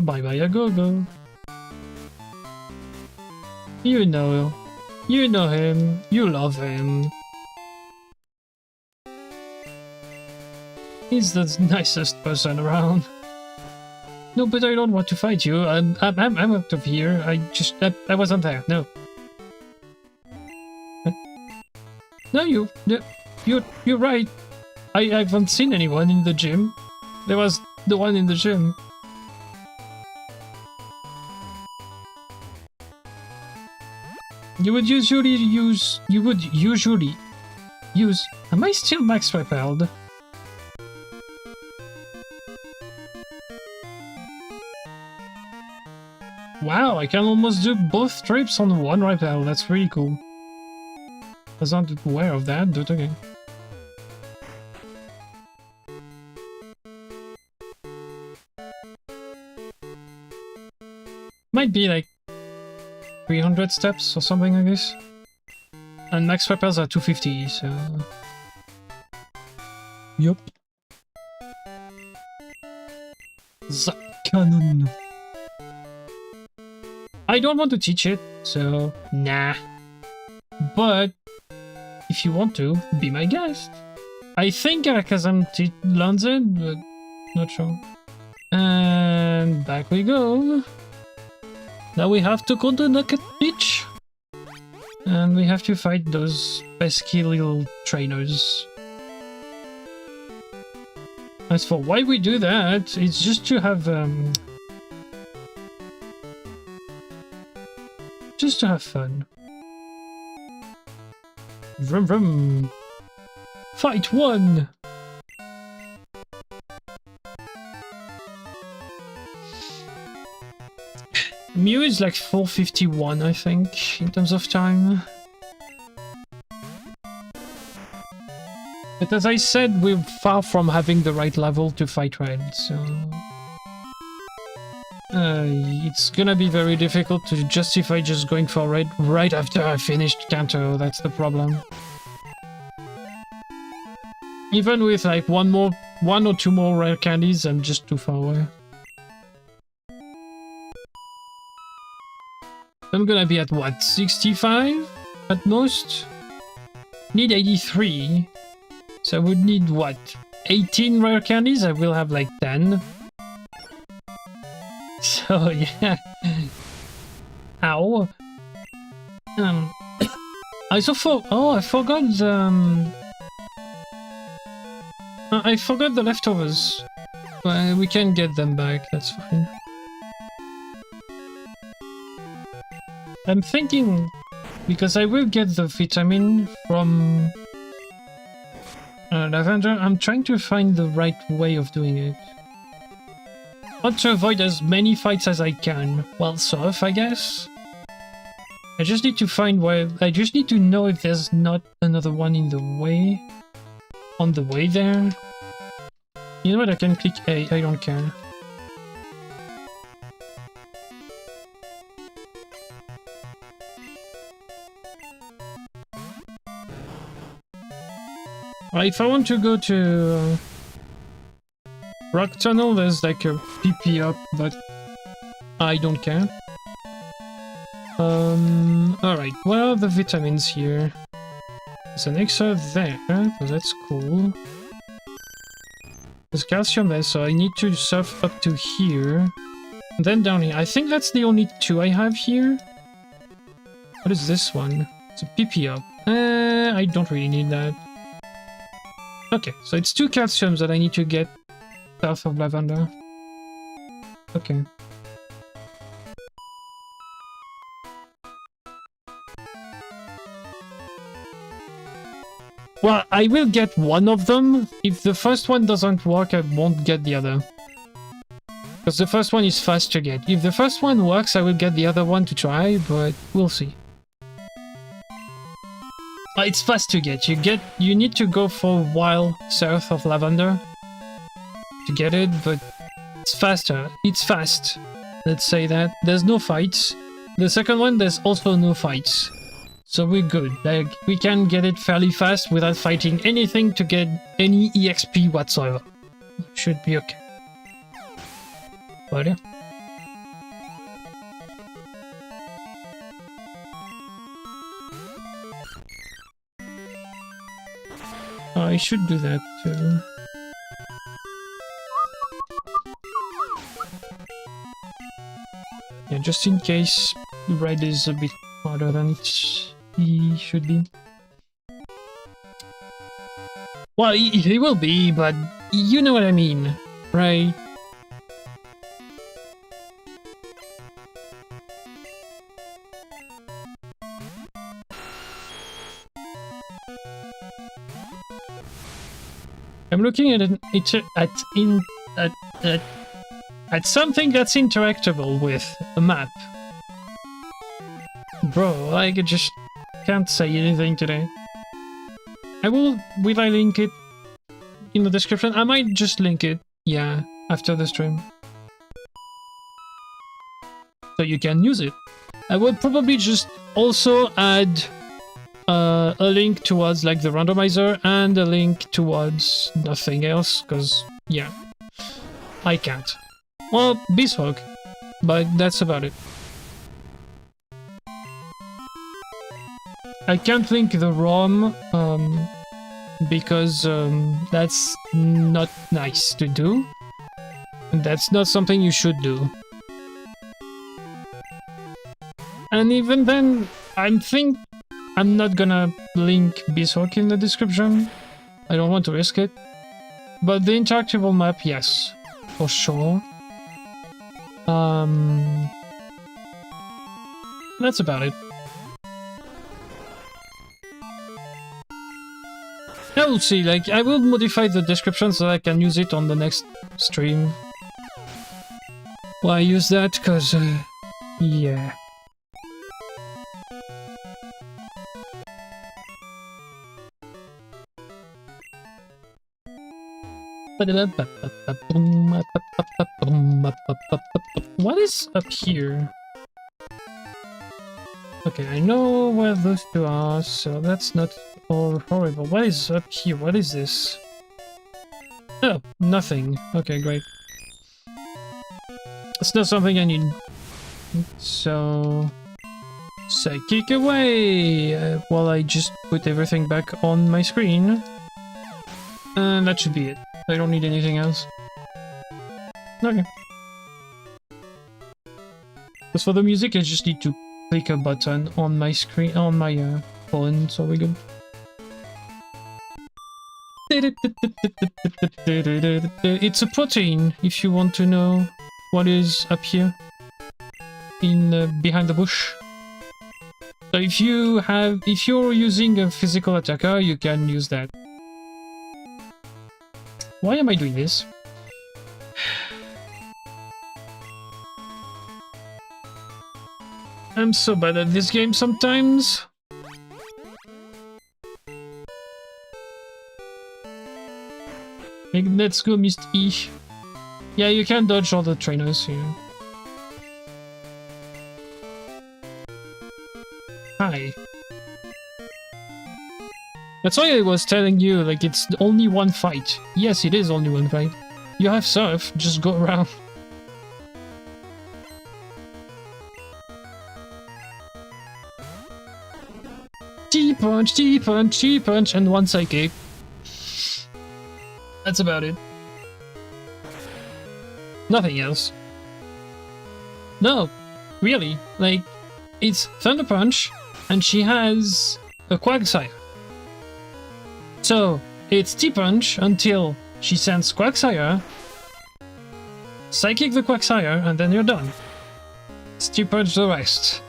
Bye bye a go-go. You know him, you love him. He's the nicest person around. No, but I don't want to fight you. I'm out of here. I wasn't there. No. No, you're right. I haven't seen anyone in the gym. There was the one in the gym. You would usually use... Am I still max repelled? Wow, I can almost do both trips on one repel. That's really cool. I was not aware of that, but okay. Might be like 300 steps or something like this. And max repels are 250, so... Yup. The cannon. I don't want to teach it, so nah. but if you want to, be my guest. I think Alakazam learns it, but not sure. And back we go. Now we have to go to Nugget Beach. And we have to fight those pesky little trainers. As for why we do that, it's just to have fun. Vroom vroom. Fight 1! Mew is like 451, I think, in terms of time. But as I said, we're far from having the right level to fight Red, so... it's gonna be very difficult to justify just going for Red right after I finished Kanto, that's the problem. Even with like one or two more rare candies, I'm just too far away. I'm gonna be at what, 65 at most? Need 83. So I would need what, 18 rare candies? I will have like 10. So yeah. Ow. I forgot I forgot the leftovers. But we can get them back, that's fine. I'm thinking, because I will get the vitamin from Lavender, I'm trying to find the right way of doing it. I want to avoid as many fights as I can. Well, surf, I guess? I just need to find where... I just need to know if there's not another one in the way. On the way there. You know what, I can click A, I don't care. If I want to go to Rock Tunnel, there's like a PP up, but I don't care. Alright, what are the vitamins here? There's an extra there, so that's cool. There's calcium there, so I need to surf up to here. And then down here. I think that's the only two I have here. What is this one? It's a PP up. I don't really need that. Okay, so it's 2 calciums that I need to get south of Lavender. Okay. Well, I will get one of them. If the first one doesn't work, I won't get the other. Because the first one is fast to get. If the first one works, I will get the other one to try, but we'll see. It's fast to get. You need to go for a while south of Lavender to get it, but it's faster. It's fast. Let's say that. There's no fights. The second one, there's also no fights. So we're good. Like, we can get it fairly fast without fighting anything to get any EXP whatsoever. Should be okay. But yeah. I should do that too. Yeah, just in case Red is a bit harder than he should be. Well, he will be, but you know what I mean, right? I'm looking at at something that's interactable with a map. Bro, I just can't say anything today. Will I link it in the description? I might just link it, yeah, after the stream. So you can use it. I would probably just also add a link towards like the randomizer and a link towards nothing else, because yeah, I can't. Well, Beasthog, but that's about it. I can't link the ROM because that's not nice to do. And that's not something you should do. And even then, I'm not gonna link Bishook in the description. I don't want to risk it. But the interactable map, yes, for sure. That's about it. I will see, like, I will modify the description so I can use it on the next stream. Why use that? Because, yeah. What is up here? Okay, I know where those two are, so that's not all horrible. What is up here? What is this? Oh, nothing. Okay, great. It's not something I need. So... Psychic away! While I just put everything back on my screen. And that should be it. I don't need anything else. Okay. As for the music, I just need to click a button on my screen, on my phone, so we're good. It's a protein, if you want to know what is up here in behind the bush. So if you're using a physical attacker, you can use that. Why am I doing this? I'm so bad at this game sometimes. Let's go, Mr. E. Yeah, you can dodge all the trainers here. Hi. That's why I was telling you, like, it's only one fight. Yes, it is only one fight. You have surf, just go around. T-punch, T-punch, T-punch, and one psychic. That's about it. Nothing else. No, really. Like, it's Thunder Punch, and she has a Quagsire. So, it's T-Punch until she sends Quagsire, Psychic the Quagsire, and then you're done. It's T-Punch the rest.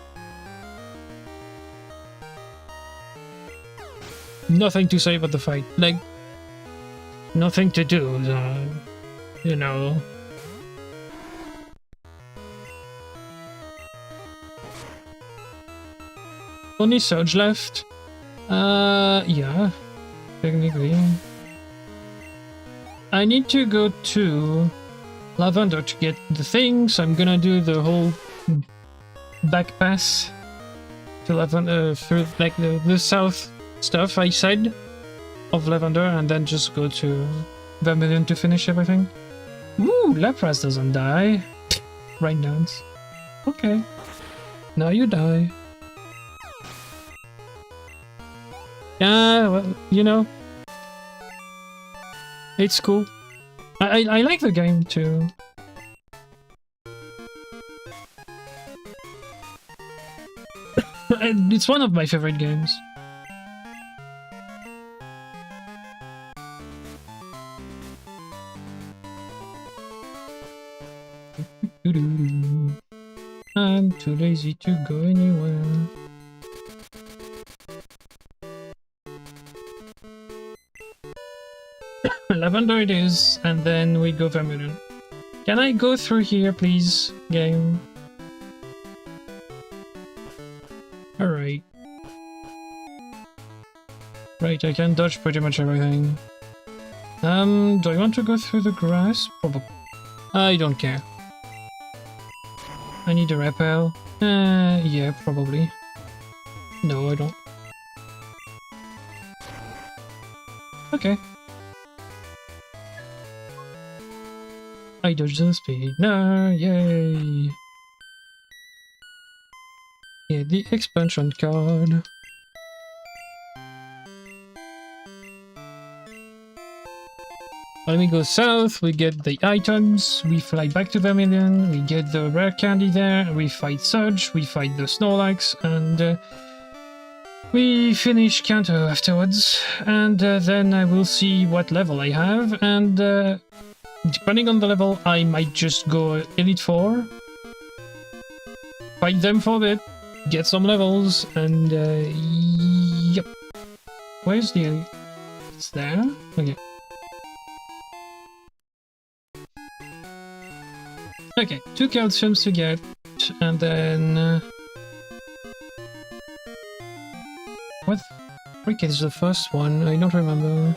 Nothing to say about the fight. Like, nothing to do, you know. Only Surge left. Yeah. Technically. I need to go to Lavender to get the thing, so I'm gonna do the whole back pass to Lavender through like the south stuff I said of Lavender, and then just go to Vermilion to finish everything. Ooh, Lapras doesn't die. Right now. Okay. Now you die. Yeah, well, you know, it's cool. I like the game too. It's one of my favorite games. I'm too lazy to go anywhere. Lavender it is, and then we go Vermilion. Can I go through here, please, game? Alright. Right, I can dodge pretty much everything. Do I want to go through the grass? Probably. I don't care. I need a repel. Yeah, probably. No, I don't. Okay. I dodged the speed. No, yay! Yeah, the expansion card. When we go south, we get the items, we fly back to Vermilion, we get the rare candy there, we fight Surge, we fight the Snorlax, and we finish Kanto afterwards. And then I will see what level I have, and depending on the level, I might just go Elite 4, fight them for a bit, get some levels, and yep. Where's the... It's there? Okay. Okay, 2 calciums to get, and then... what frick is the first one? I don't remember.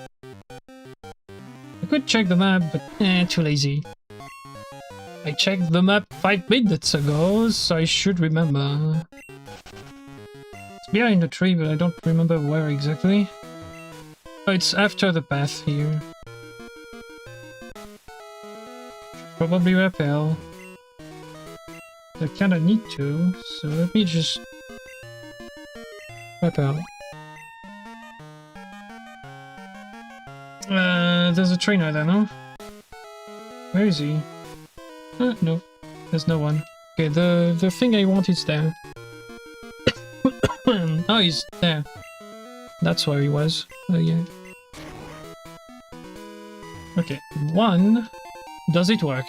I could check the map, but too lazy. I checked the map 5 minutes ago, so I should remember. It's behind the tree, but I don't remember where exactly. Oh, it's after the path here. Probably repel. I kinda need to, so let me just repel. There's a trainer there, no? Where is he? No, there's no one. Okay, the thing I want is there. Oh, he's there. That's where he was. Oh, yeah. Okay, 1. Does it work?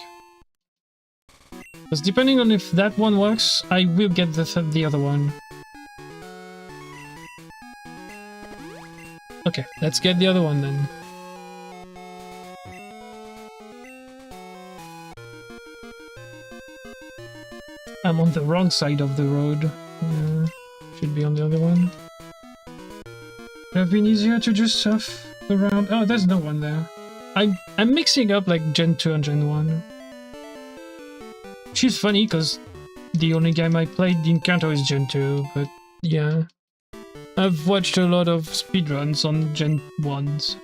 Because depending on if that one works, I will get the other one. Okay, let's get the other one then. I'm on the wrong side of the road. Should be on the other one. Would have been easier to just surf around. Oh, there's no one there. I'm mixing up like Gen 2 and Gen 1. Which is funny because the only game I played in Kanto is Gen 2, but yeah. I've watched a lot of speedruns on Gen 1s.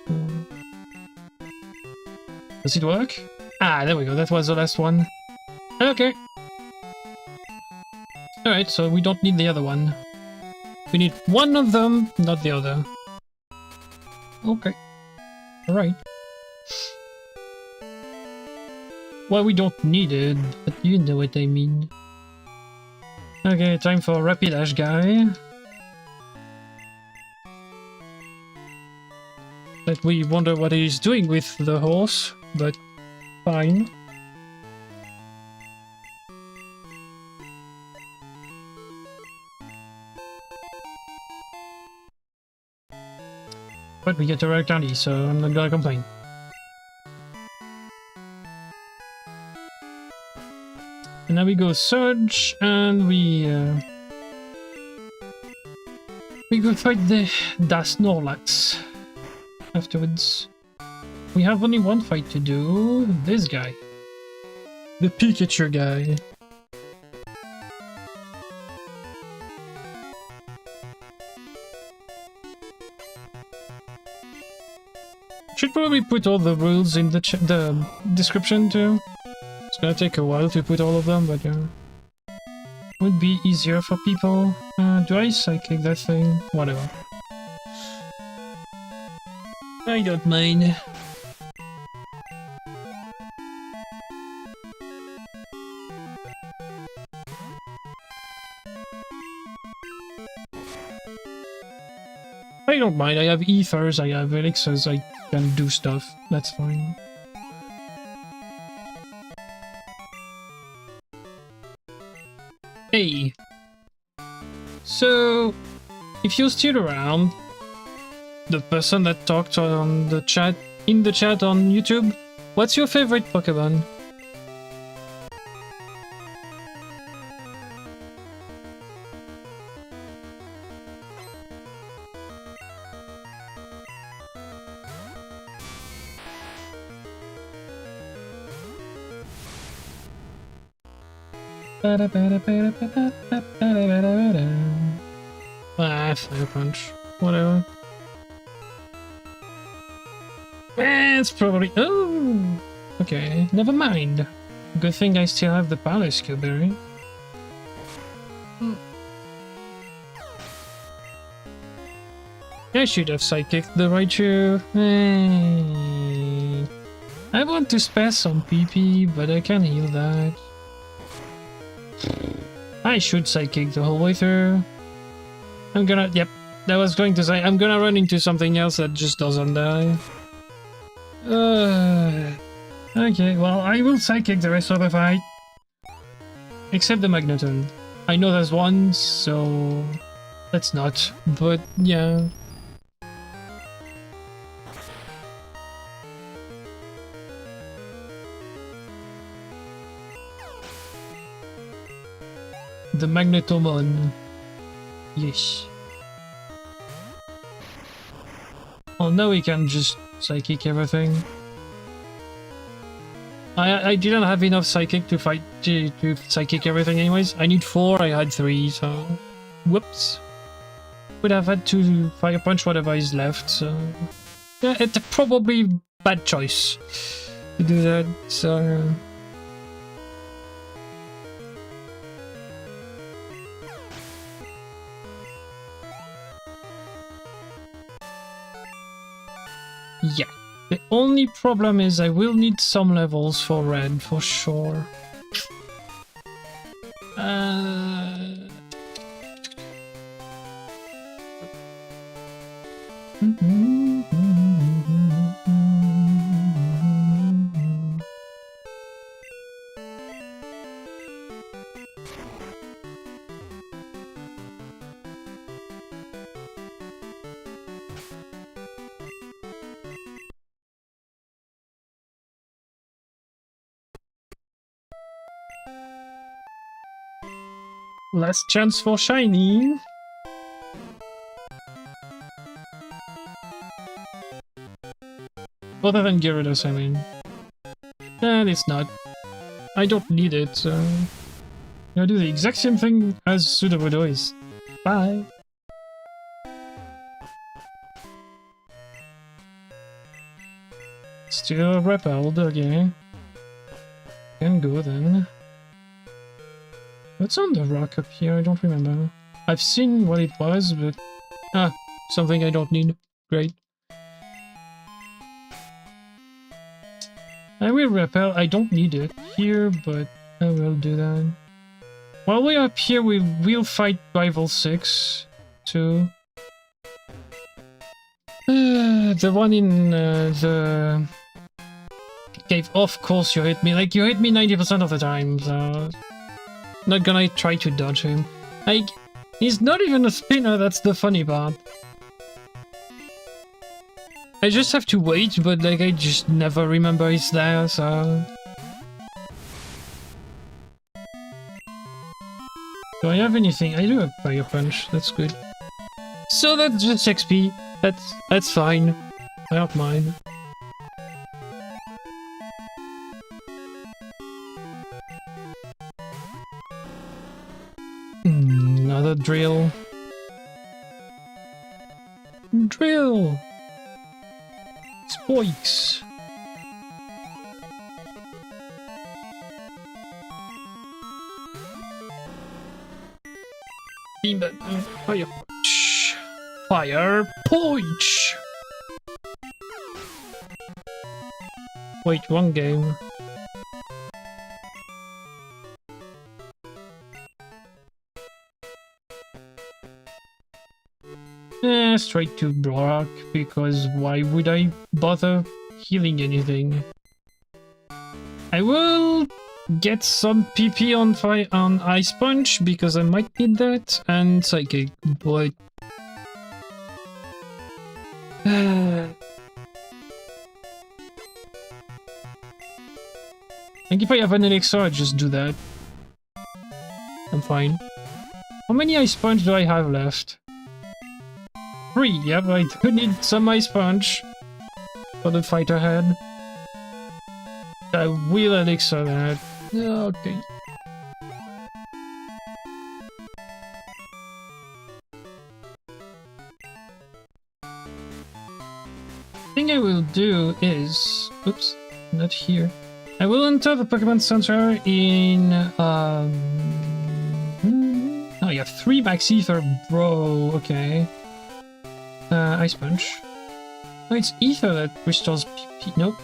Does it work? Ah, there we go, that was the last one. Okay. Alright, so we don't need the other one. We need one of them, not the other. Okay. Alright. Well, we don't need it, but you know what I mean. Okay, time for Rapidash guy. That we wonder what he's doing with the horse, but fine. But we get a rare candy, so I'm not gonna complain. And now we go Surge, and we go fight the Snorlax afterwards. We have only one fight to do, this guy. The Pikachu guy. Should probably put all the rules in the description too. It's gonna take a while to put all of them, but would be easier for people. Do I psychic that thing? Whatever. I don't mind. I don't mind. I have ethers, I have elixirs, I can do stuff. That's fine. Hey. So, if you're still around, the person that talked on the chat, in the chat on YouTube, what's your favorite Pokemon? Ah, Fire Punch. Whatever. It's probably... Oh! Okay, never mind. Good thing I still have the Palace Skill Berry. I should have Psychicked the Raichu. I want to spare some PP, but I can heal that. I should Psychic the whole way through. I'm gonna... Yep, I was going to say, I'm gonna run into something else that just doesn't die. Okay, well, I will Psychic the rest of the fight. Except the Magneton. I know there's one, so... let's not. But, yeah. The Magnetomon. Yes. Well, now we can just Psychic everything. I didn't have enough Psychic to fight to Psychic everything anyways. I need 4, I had 3, so... Whoops. Would have had to Fire Punch whatever is left, so... Yeah, it's probably bad choice to do that, so... Yeah. The only problem is I will need some levels for red, for sure. Last chance for shiny. Other than Gyarados, I mean. And it's not. I don't need it, so... I'll do the exact same thing as Sudowoodo is. Bye! Still repelled, okay. Can go then. What's on the rock up here? I don't remember. I've seen what it was, but... Ah, something I don't need. Great. I will repel. I don't need it here, but I will do that. While we're up here, we will fight Rival 6, too. The one in the cave. Of course you hit me. Like, you hit me 90% of the time, so... Not gonna try to dodge him. Like, he's not even a spinner, that's the funny part. I just have to wait, but like I just never remember he's there, so... Do I have anything? I do have Fire Punch, that's good. So that's just XP, that's fine. I don't mind. Another drill. Drill! Spikes! Beam Fire Punch! Fire Punch! Wait, wrong game. Straight to Brock, because why would I bother healing anything? I will get some PP on Ice Punch, because I might need that, and Psychic, but... Like if I have an elixir, I just do that. I'm fine. How many Ice Punch do I have left? 3, yep, I do need some Ice Punch for the fight ahead. I will elixir that. Okay. The thing I will do is... Oops, not here. I will enter the Pokemon Center in... Oh, you have 3 Max Ether, bro, okay. Ice Punch. Oh, it's Ether that restores PP. Nope.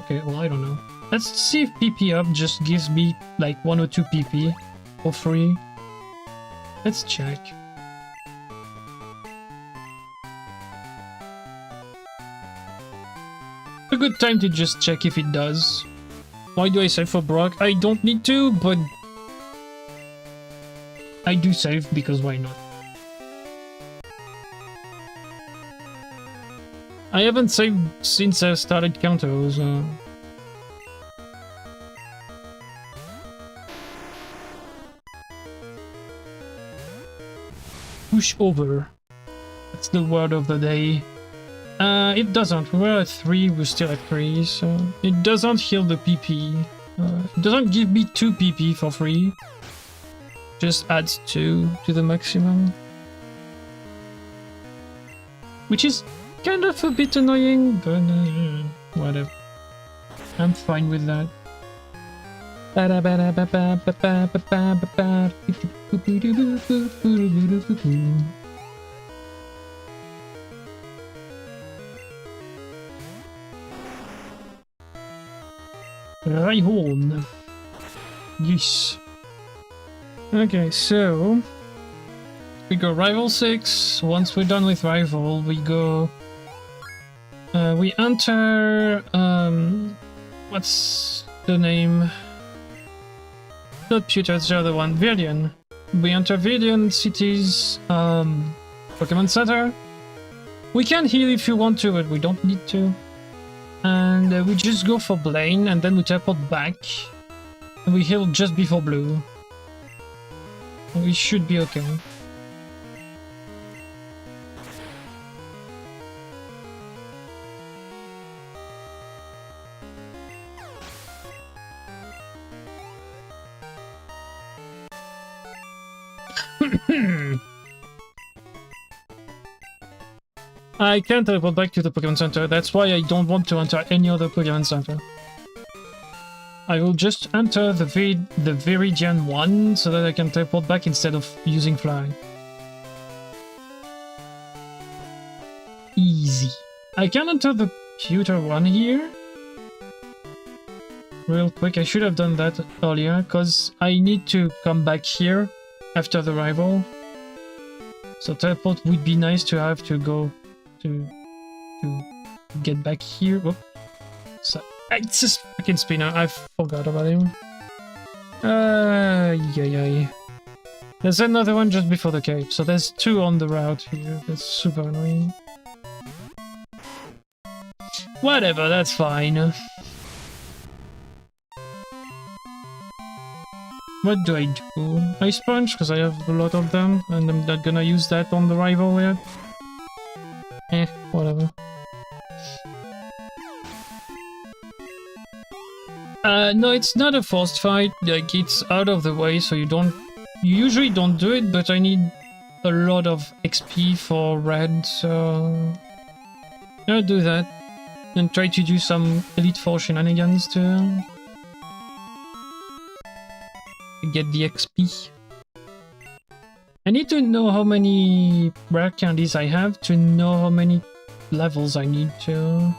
Okay, well, I don't know. Let's see if PP up just gives me like 1 or 2 PP for free. Let's check. A good time to just check if it does. Why do I save for Brock? I don't need to, but I do save because why not? I haven't saved since I started Kanto, so... Push over. That's the word of the day. It doesn't. We're at 3, we're still at 3, so... It doesn't heal the PP. It doesn't give me 2 PP for free. Just adds 2 to the maximum. Which is kind of a bit annoying, but whatever. I'm fine with that. Rhyhorn. Yes. Okay, so we go Rival 6. Once we're done with Rival, we go... we enter... what's the name? Not Pewter, it's the other one. Viridian. We enter Viridian City's Pokemon Center. We can heal if you want to, but we don't need to. And we just go for Blaine, and then we teleport back. And we heal just before Blue. We should be okay. I can't teleport back to the Pokemon Center, that's why I don't want to enter any other Pokemon Center. I will just enter the Viridian one so that I can teleport back instead of using Fly. Easy. I can enter the Pewter one here. Real quick, I should have done that earlier, because I need to come back here after the rival. So teleport would be nice to have to go to get back here. Whoop. So it's just fucking spinner. I forgot about him. Yeah. There's another one just before the cave. So there's 2 on the route here. That's super annoying. Whatever, that's fine. What do I do? Ice Punch, because I have a lot of them, and I'm not gonna use that on the rival yet. Whatever. No, it's not a forced fight, like, it's out of the way, so you usually don't do it, but I need a lot of XP for red, so... I'll do that. And try to do some Elite Four shenanigans to get the XP. I need to know how many rare candies I have to know how many levels I need to.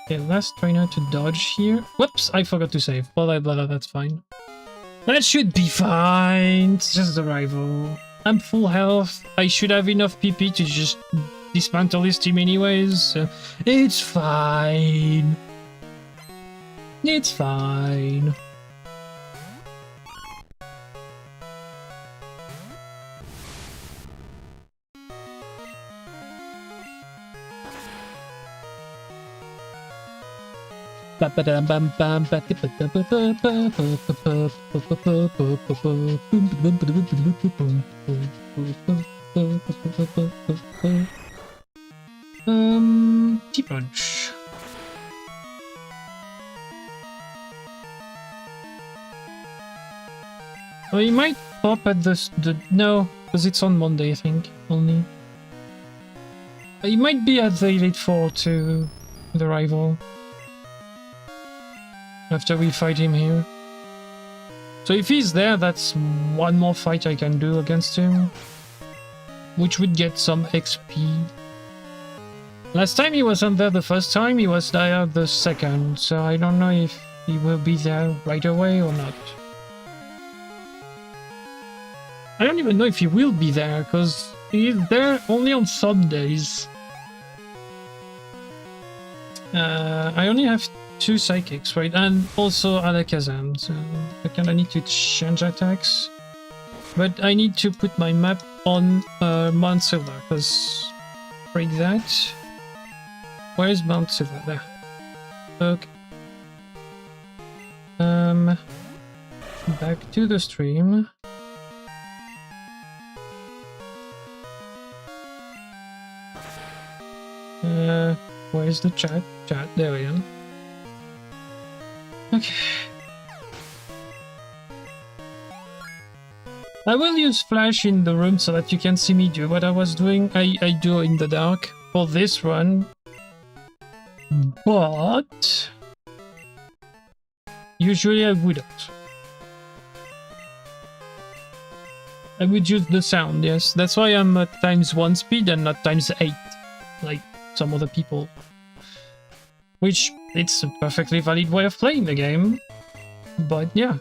Okay, last trainer to dodge here. Whoops, I forgot to save. Blah, that's fine. That should be fine. It's just the rival. I'm full health. I should have enough PP to just dismantle this team anyways. So it's fine. It's fine. T-Punch. Oh, he might pop at no, because it's on Monday, I think, only. He might be at the Elite Four to the rival. After we fight him here. So if he's there, that's one more fight I can do against him. Which would get some XP. Last time he wasn't there the first time, he was there the second, so I don't know if he will be there right away or not. I don't even know if he will be there, because he's there only on some days. I only have 2 psychics, right? And also Alakazam, so I kinda need to change attacks. But I need to put my map on Mount Silver, because break that. Where is Mount Silver? There. Okay. Back to the stream. Where's the chat? Chat, there we go. Okay. I will use flash in the room so that you can see me do what I was doing. I do in the dark for this run. But usually I wouldn't. I would use the sound, yes. That's why I'm at ×1 speed and not ×8, like some other people. Which, it's a perfectly valid way of playing the game. But yeah.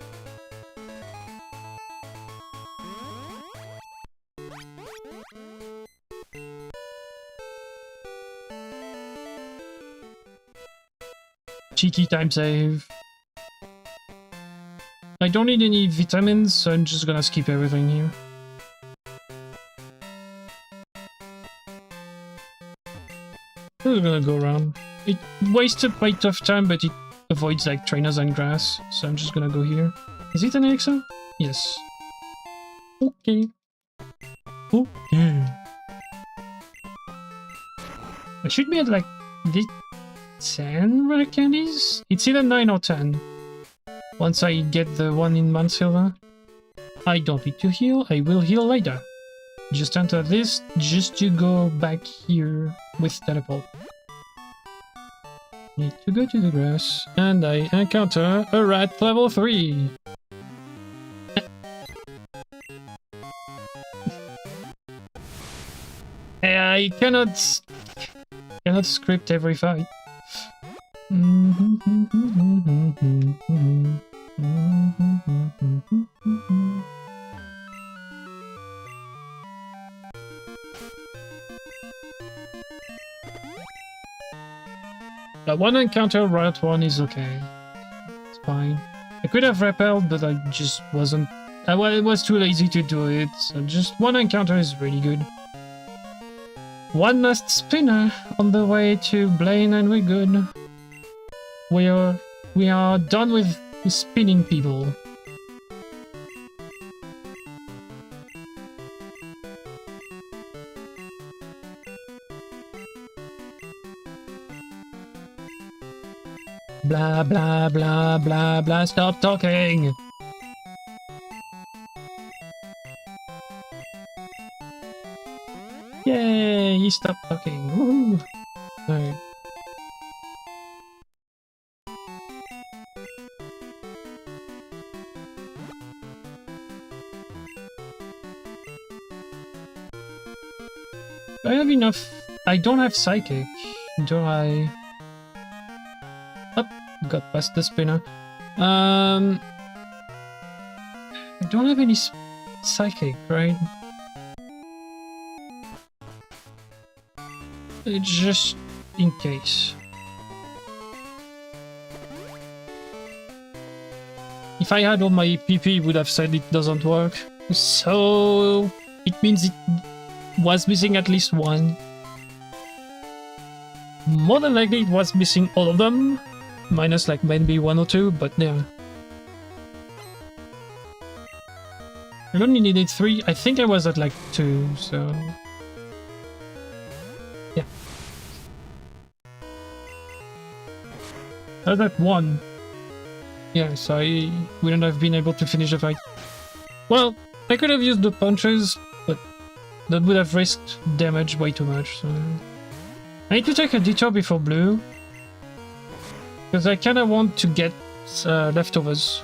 Cheeky time save. I don't need any vitamins, so I'm just gonna skip everything here. We're gonna go around. It wasted quite tough time, but it avoids like trainers and grass, so I'm just gonna go here. Is it an elixir? Yes. Okay. Okay. I should be at like the 10 rare candies? It's either 9 or 10. Once I get the one in Mount Silver. I don't need to heal, I will heal later. Just enter this just to go back here with teleport. Need to go to the grass, and I encounter a rat level 3. I cannot script every fight. That one encounter right one is okay. It's fine. I could have repelled, but I just wasn't. I was too lazy to do it. So just one encounter is really good. One last spinner on the way to Blaine, and we're good. We are done with spinning people. Blah blah blah blah blah, stop talking! Yay, he stopped talking. Woohoo! Alright. Do I have enough? I don't have psychic. Do I? Got past the spinner. I don't have any psychic, right? Just in case. If I had all my PP, it would have said it doesn't work. So it means it was missing at least one. More than likely it was missing all of them. Minus like maybe 1 or 2, but yeah. I only needed 3. I think I was at like 2, so... yeah. I was at 1. Yeah, so I wouldn't have been able to finish the fight. Well, I could have used the punches, but that would have risked damage way too much, so... I need to take a detour before blue. Because I kinda want to get leftovers.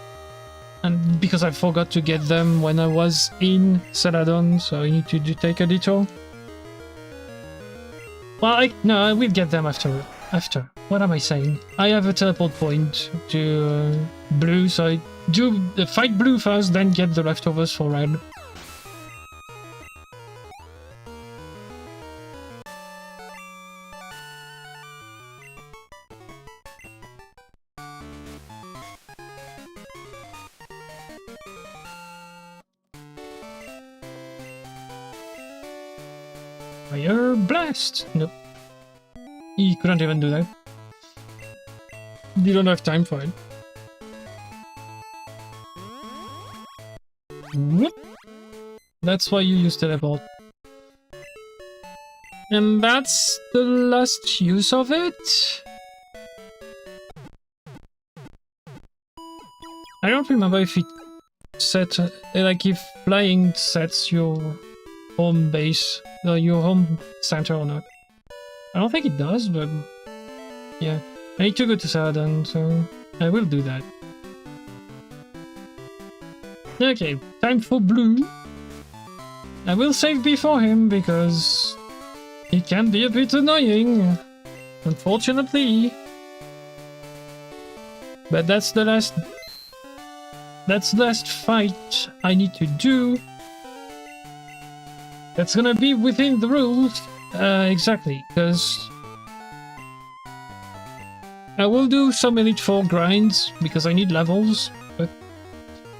And because I forgot to get them when I was in Celadon, so I need to take a detour. Well, no, I will get them after. After. What am I saying? I have a teleport point to blue, so I do fight blue first, then get the leftovers for red. Fire blast! Nope. He couldn't even do that. You don't have time for it. Whoop. That's why you use teleport. And that's the last use of it? I don't remember if it set, like if flying sets your home base, your home center or not. I don't think it does, but yeah. I need to go to Saladin, so I will do that. Okay, time for blue. I will save before him because he can be a bit annoying, unfortunately. But that's the last fight I need to do. That's gonna be within the rules. Exactly, because I will do some Elite 4 grinds because I need levels, but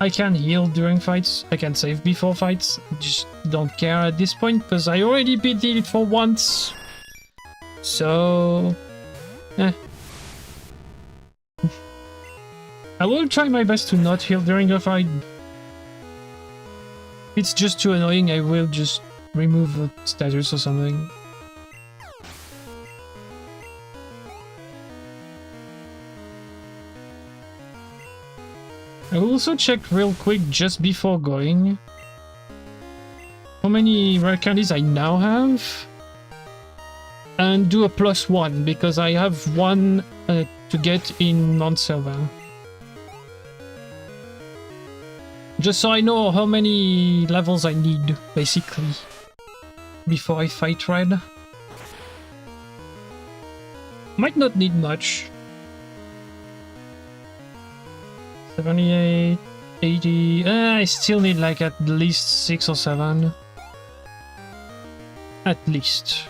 I can heal during fights, I can save before fights, I just don't care at this point because I already beat the Elite 4 once, so I will try my best to not heal during the fight. If it's just too annoying, I will just remove the status or something. I will also check real quick just before going how many rare candies I now have and do a +1 because I have one to get in non-silver. Just so I know how many levels I need, basically, before I fight red. Might not need much. 78, 80... I still need like at least 6 or 7. At least.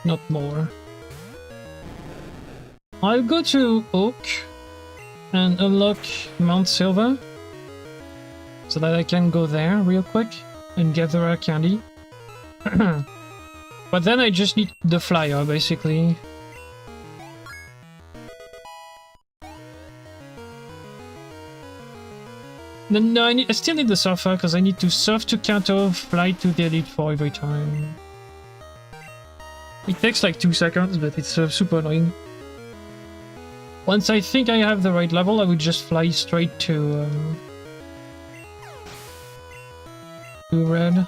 Not more. I'll go to Oak and unlock Mount Silver so that I can go there real quick and get the rare candy. But then I just need the flyer, basically. No, I still need the surfer because I need to surf to Kanto, fly to the Elite 4 every time. It takes like 2 seconds, but it's super annoying. Once I think I have the right level, I would just fly straight to red.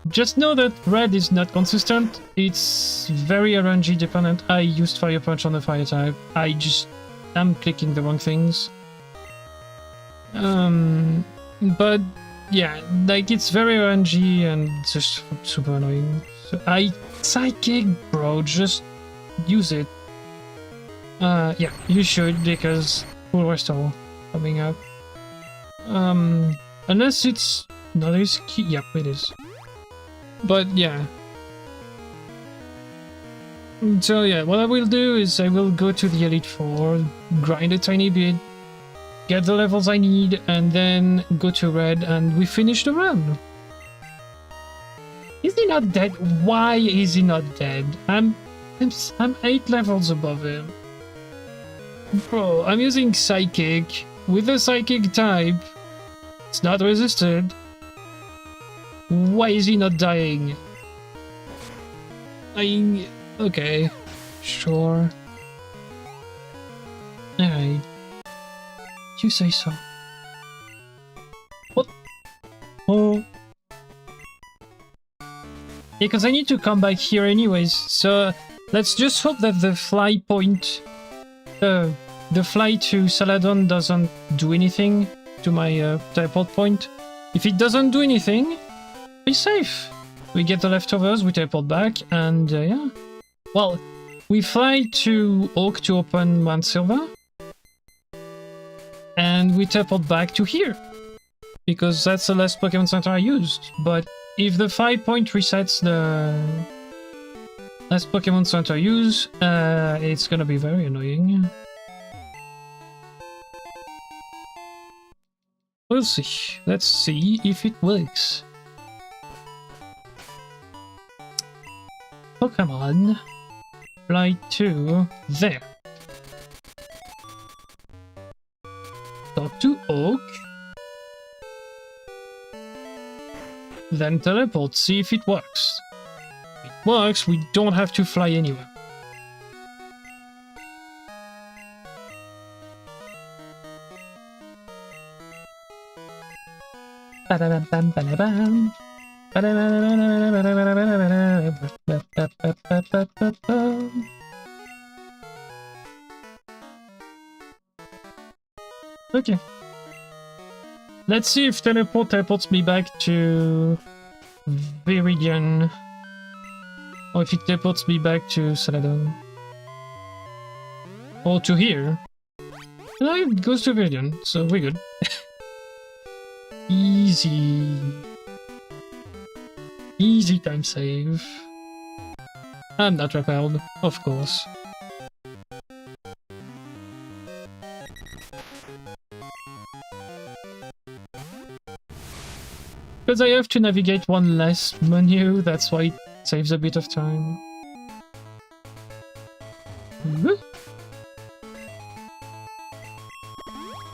Just know that red is not consistent. It's very RNG dependent. I used Fire Punch on the fire type. I'm clicking the wrong things. But yeah, like it's very RNG and just super annoying. So Psychic, bro, just use it. Yeah, you should because full restore coming up. Unless it's not as key. Yep, it is. But yeah. So yeah, what I will do is I will go to the Elite 4, grind a tiny bit, get the levels I need, and then go to red, and we finish the run. Is he not dead? Why is he not dead? I'm 8 levels above him. Bro, I'm using Psychic with a Psychic type. It's not resisted. Why is he not dying? Okay, sure. Alright. You say so. What? Oh. Yeah, because I need to come back here anyways, so let's just hope that the fly point... the fly to Saladin doesn't do anything to my teleport point. If it doesn't do anything, be safe. We get the leftovers, we teleport back, and yeah. Well, we fly to Oak to open Mount Silver. And we teleport back to here. Because that's the last Pokemon Center I used. But if the 5-point resets the last Pokemon Center I use, it's gonna be very annoying. We'll see. Let's see if it works. Pokemon. Fly to there. Talk to Oak. Then teleport, see if it works. If it works, we don't have to fly anywhere. Okay. Let's see if teleports me back to Viridian. Or if it teleports me back to Saladin. Or to here. No, it goes to Viridian, so we're good. Easy. Easy time save. I'm not repelled, of course. Because I have to navigate one less menu, that's why it saves a bit of time.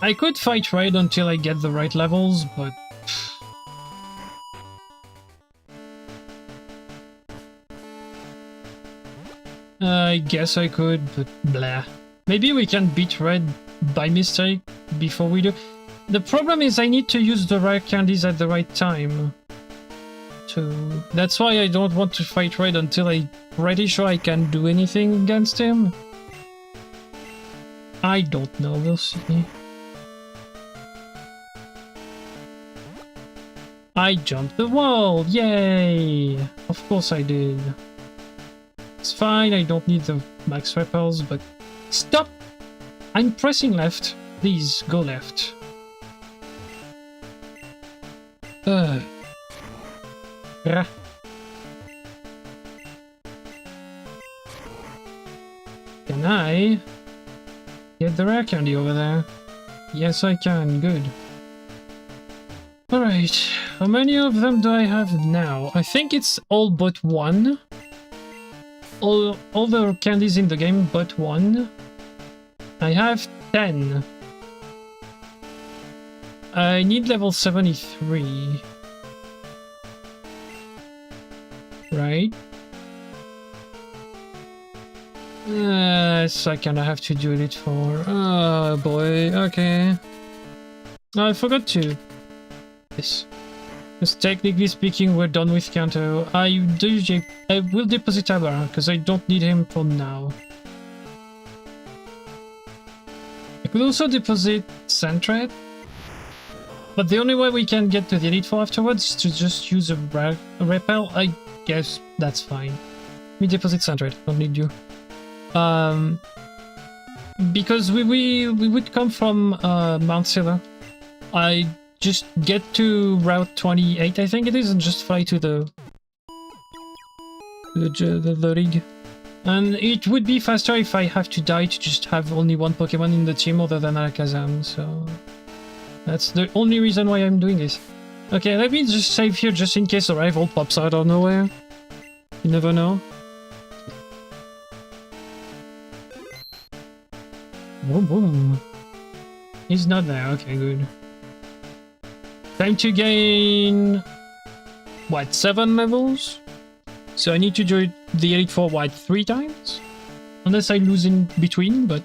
I could fight Raid until I get the right levels, but... I guess I could, but blah. Maybe we can beat Red by mistake before we do. The problem is I need to use the rare candies at the right time. That's why I don't want to fight Red until I'm pretty sure I can do anything against him. I don't know, we'll see. I jumped the wall! Yay! Of course I did. It's fine, I don't need the max repels, but... Stop! I'm pressing left. Please, go left. Rah. Can I get the rare candy over there? Yes, I can. Good. Alright, how many of them do I have now? I think it's all but one. All the candies in the game but one. I have 10. I need level 73. Right? So I kinda have to do it for... Oh boy, okay. I forgot to... This. Because technically speaking, we're done with Kanto. I will deposit Abara, because I don't need him for now. I could also deposit Sandtread, but the only way we can get to the Elite Four afterwards is to just use a repel. I guess that's fine. Let me deposit Sandtread, don't need you. Because we would come from Mount Silver. I just get to Route 28, I think it is, and just fly to the rig. And it would be faster if I have to die to just have only one Pokemon in the team other than Alakazam, so... That's the only reason why I'm doing this. Okay, let me just save here just in case a rival pops out of nowhere. You never know. Boom, boom. He's not there, okay, good. Time to gain... What, 7 levels? So I need to do the Elite Four, what, 3 times? Unless I lose in between, but...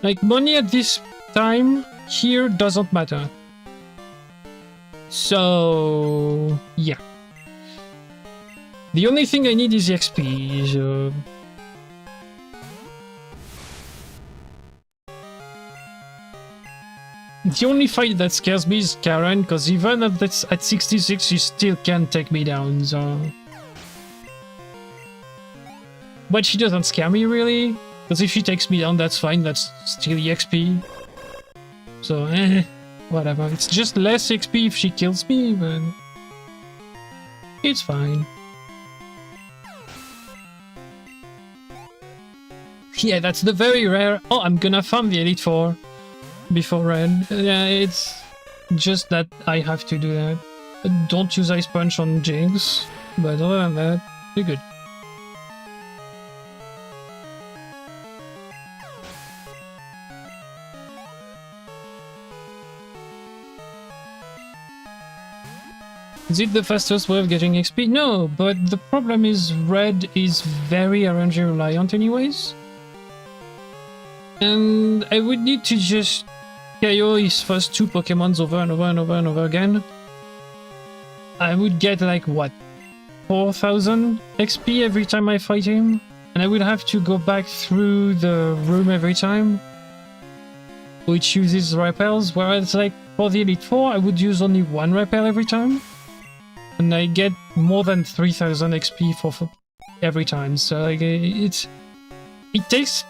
Like, money at this time here doesn't matter. So... yeah. The only thing I need is the XP, so... The only fight that scares me is Karen, because even at 66, she still can't take me down, so... But she doesn't scare me, really, because if she takes me down, that's fine, that's still EXP. So, whatever. It's just less XP if she kills me, but... it's fine. Yeah, that's the very rare... Oh, I'm gonna farm the Elite Four before red. Yeah, it's just that I have to do that. Don't use Ice Punch on Jinx, but other than that, you're good. Is it the fastest way of getting XP? No, but the problem is red is very RNG reliant anyways. And I would need to just KO his first 2 Pokemons over and over and over and over again. I would get like, what, 4,000 XP every time I fight him? And I would have to go back through the room every time, which uses repels, whereas like for the Elite Four I would use only 1 repel every time. And I get more than 3,000 XP for every time, so like, it takes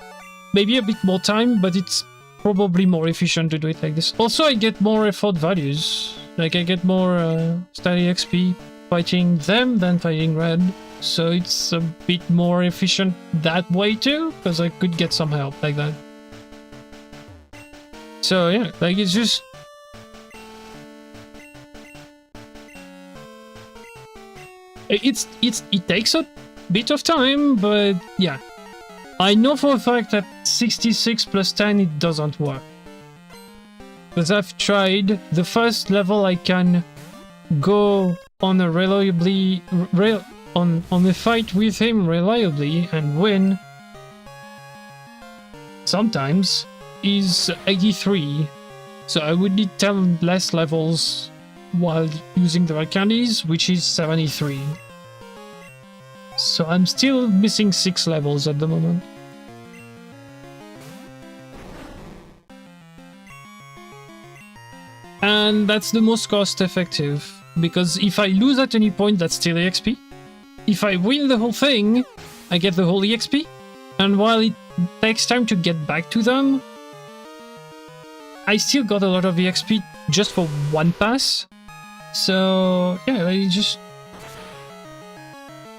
maybe a bit more time, but it's probably more efficient to do it like this. Also, I get more effort values, like I get more steady XP fighting them than fighting red, so it's a bit more efficient that way too, because I could get some help like that. So yeah, like it's just... It takes a bit of time, but yeah. I know for a fact that 66 plus 10 it doesn't work. Because I've tried, the first level I can go on a reliably... on a fight with him reliably and win. Sometimes is 83. So I would need 10 less levels while using the red candies, which is 73. So I'm still missing 6 levels at the moment. And that's the most cost effective, because if I lose at any point, that's still EXP. If I win the whole thing, I get the whole EXP. And while it takes time to get back to them, I still got a lot of EXP just for 1 pass. So yeah, I just...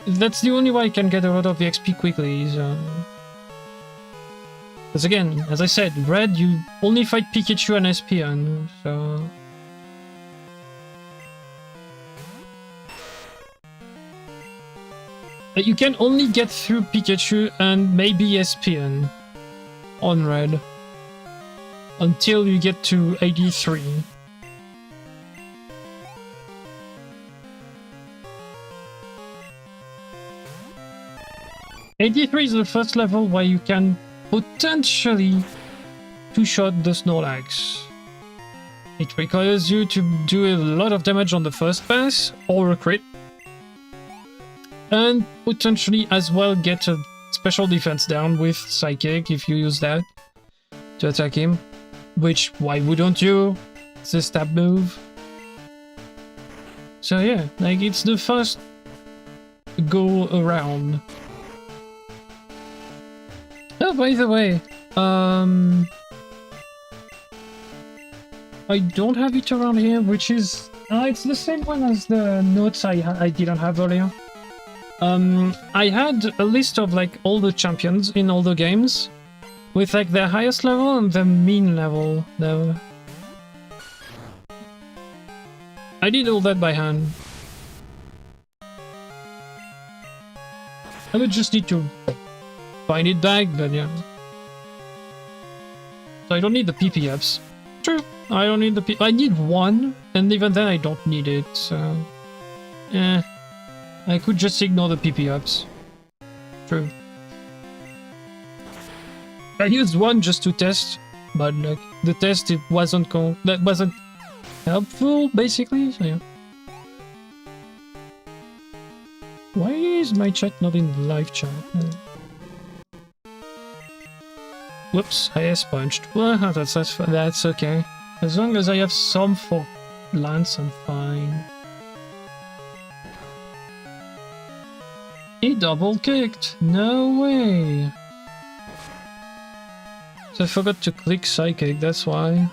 that's the only way I can get a lot of EXP quickly, so... Because again, as I said, red, you only fight Pikachu and Espeon, so... You can only get through Pikachu and maybe Espeon on red until you get to 83. '83 is the first level where you can potentially two-shot the Snorlax. It requires you to do a lot of damage on the first pass, or a crit, and potentially as well get a special defense down with Psychic if you use that to attack him. Which, why wouldn't you? It's a stab move. So yeah, like it's the first go around. Oh, by the way, I don't have it around here, which is... it's the same one as the notes I didn't have earlier. I had a list of like all the champions in all the games, with like their highest level and the mean level, though. I did all that by hand. I would just need to find it back, but yeah. So I don't need the PP ups. True, I don't need the PP. I need 1, and even then I don't need it, so... I could just ignore the PP ups. True. I used 1 just to test, but like, the test it wasn't helpful, basically, so yeah. Why is my chat not in the live chat? Whoops, I S-punched. Well, that's okay. As long as I have some for Lance, I'm fine. He double kicked! No way! So I forgot to click Psychic, that's why.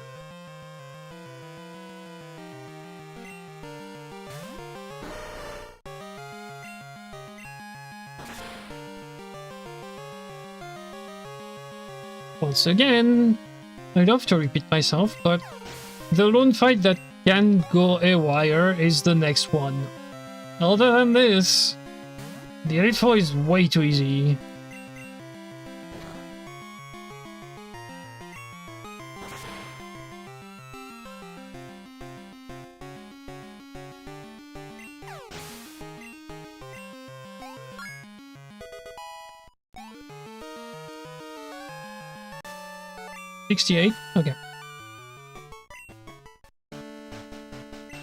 Once again, I'd love to repeat myself, but the lone fight that can go haywire is the next one. Other than this, the Elite Four is way too easy. $68? Okay.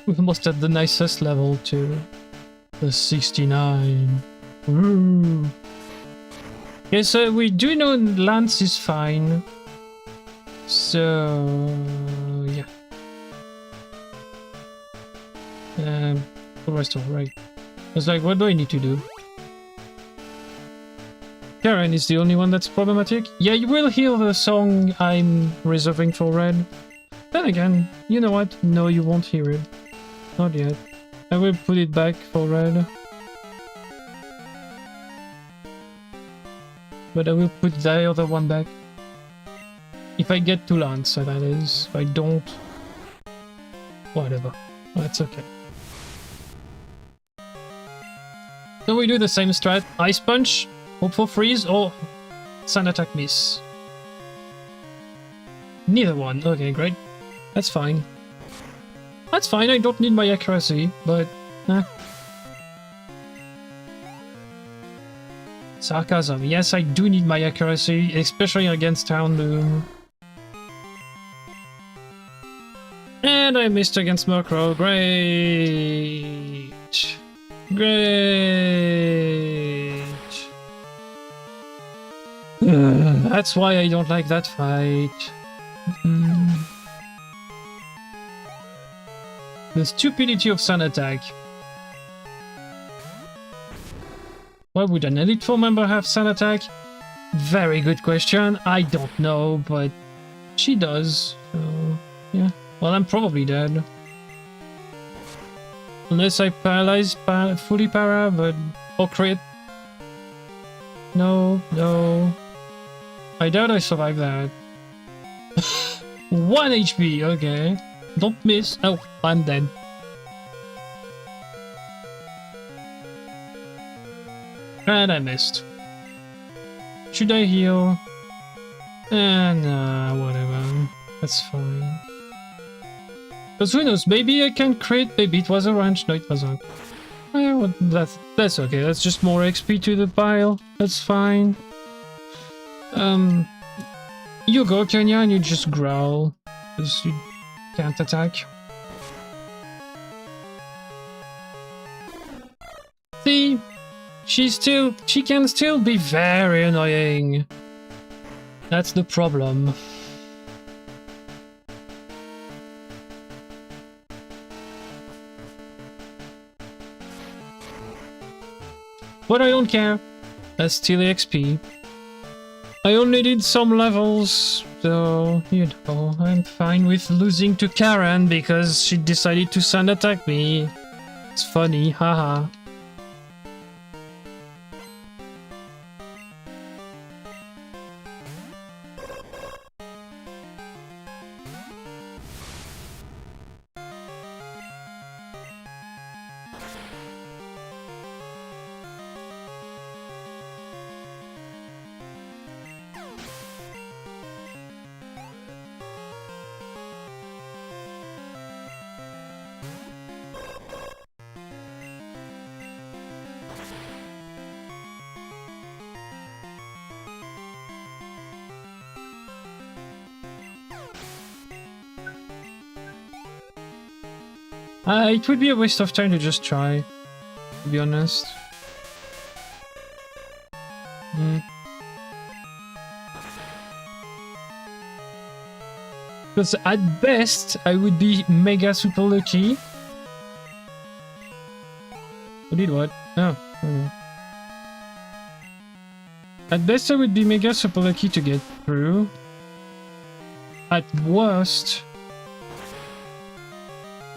We almost at the nicest level too. The 69. Ooh. Okay, so we do know Lance is fine. So yeah. The rest all right. I was like, what do I need to do? Karen is the only one that's problematic. Yeah, you will hear the song I'm reserving for Red. Then again, you know what? No, you won't hear it. Not yet. I will put it back for Red. But I will put the other one back. If I get to Lance, that is. If I don't... whatever. That's okay. So we do the same strat. Ice Punch, hope for freeze, or Sun Attack miss. Neither one. Okay, great. That's fine. That's fine, I don't need my accuracy, but... Sarcasm. Yes, I do need my accuracy, especially against Town Moon. And I missed against Murkrow. Great! Great! That's why I don't like that fight. The stupidity of Sun Attack. Why would an Elite Four member have Sun Attack? Very good question. I don't know, but she does. So, yeah. Well, I'm probably dead. Unless I paralyze fully para, but... or crit. No, no. I doubt I survived that. 1 HP, okay. Don't miss. Oh, I'm dead. And I missed. Should I heal? Nah, whatever. That's fine. Because who knows, maybe I can crit, maybe it was a range. No, it wasn't. Well, that's okay, that's just more XP to the pile. That's fine. You go, Kenya, and you just growl. Because you can't attack. See? She can still be very annoying. That's the problem. But I don't care. That's still XP. I only did some levels, so, you know, I'm fine with losing to Karen because she decided to Sun Attack me. It's funny, haha. It would be a waste of time to just try, to be honest. Because at best, I would be mega super lucky. Who did what? Oh, okay. At best, I would be mega super lucky to get through. At worst,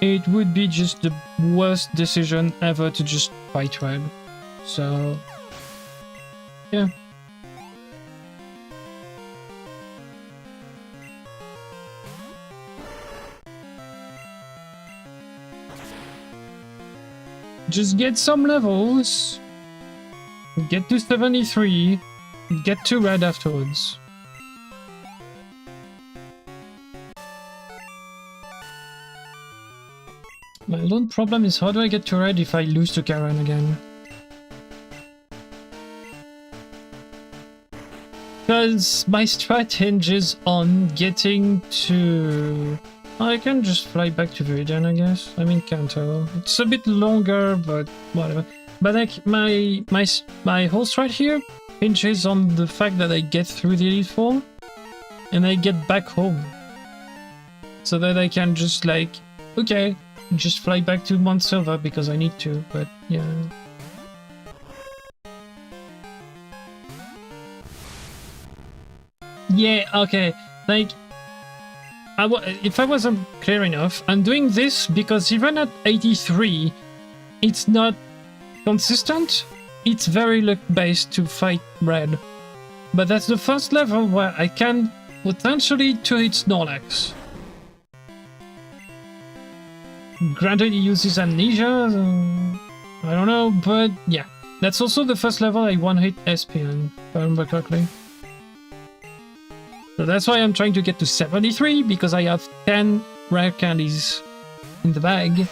it would be just the worst decision ever to just fight red. So, yeah. Just get some levels, get to 73, get to red afterwards. My lone problem is how do I get to red if I lose to Karen again? Because my strat hinges on getting to... I can just fly back to Viridian, I guess. I mean, Kanto. It's a bit longer, but whatever. But like, my whole strat here hinges on the fact that I get through the Elite Four and I get back home. So that I can just like, okay, just fly back to Mount Silver because I need to, but yeah. Yeah, okay, like, if I wasn't clear enough, I'm doing this because even at 83, it's not consistent. It's very luck-based to fight red. But that's the first level where I can potentially two-hit Snorlax. Granted, he uses Amnesia, I don't know, but yeah. That's also the first level I one-hit SPN, if I remember correctly. So that's why I'm trying to get to 73, because I have 10 rare candies in the bag,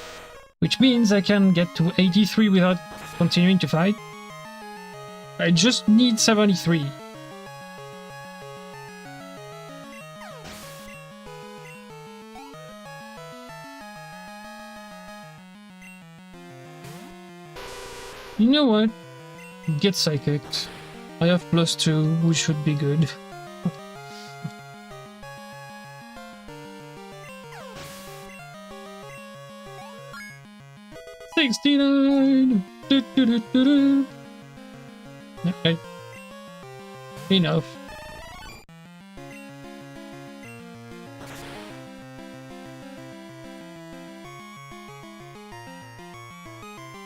which means I can get to 83 without continuing to fight. I just need 73. You know what? Get Psychic. I have +2, which should be good. $69. Okay. Enough.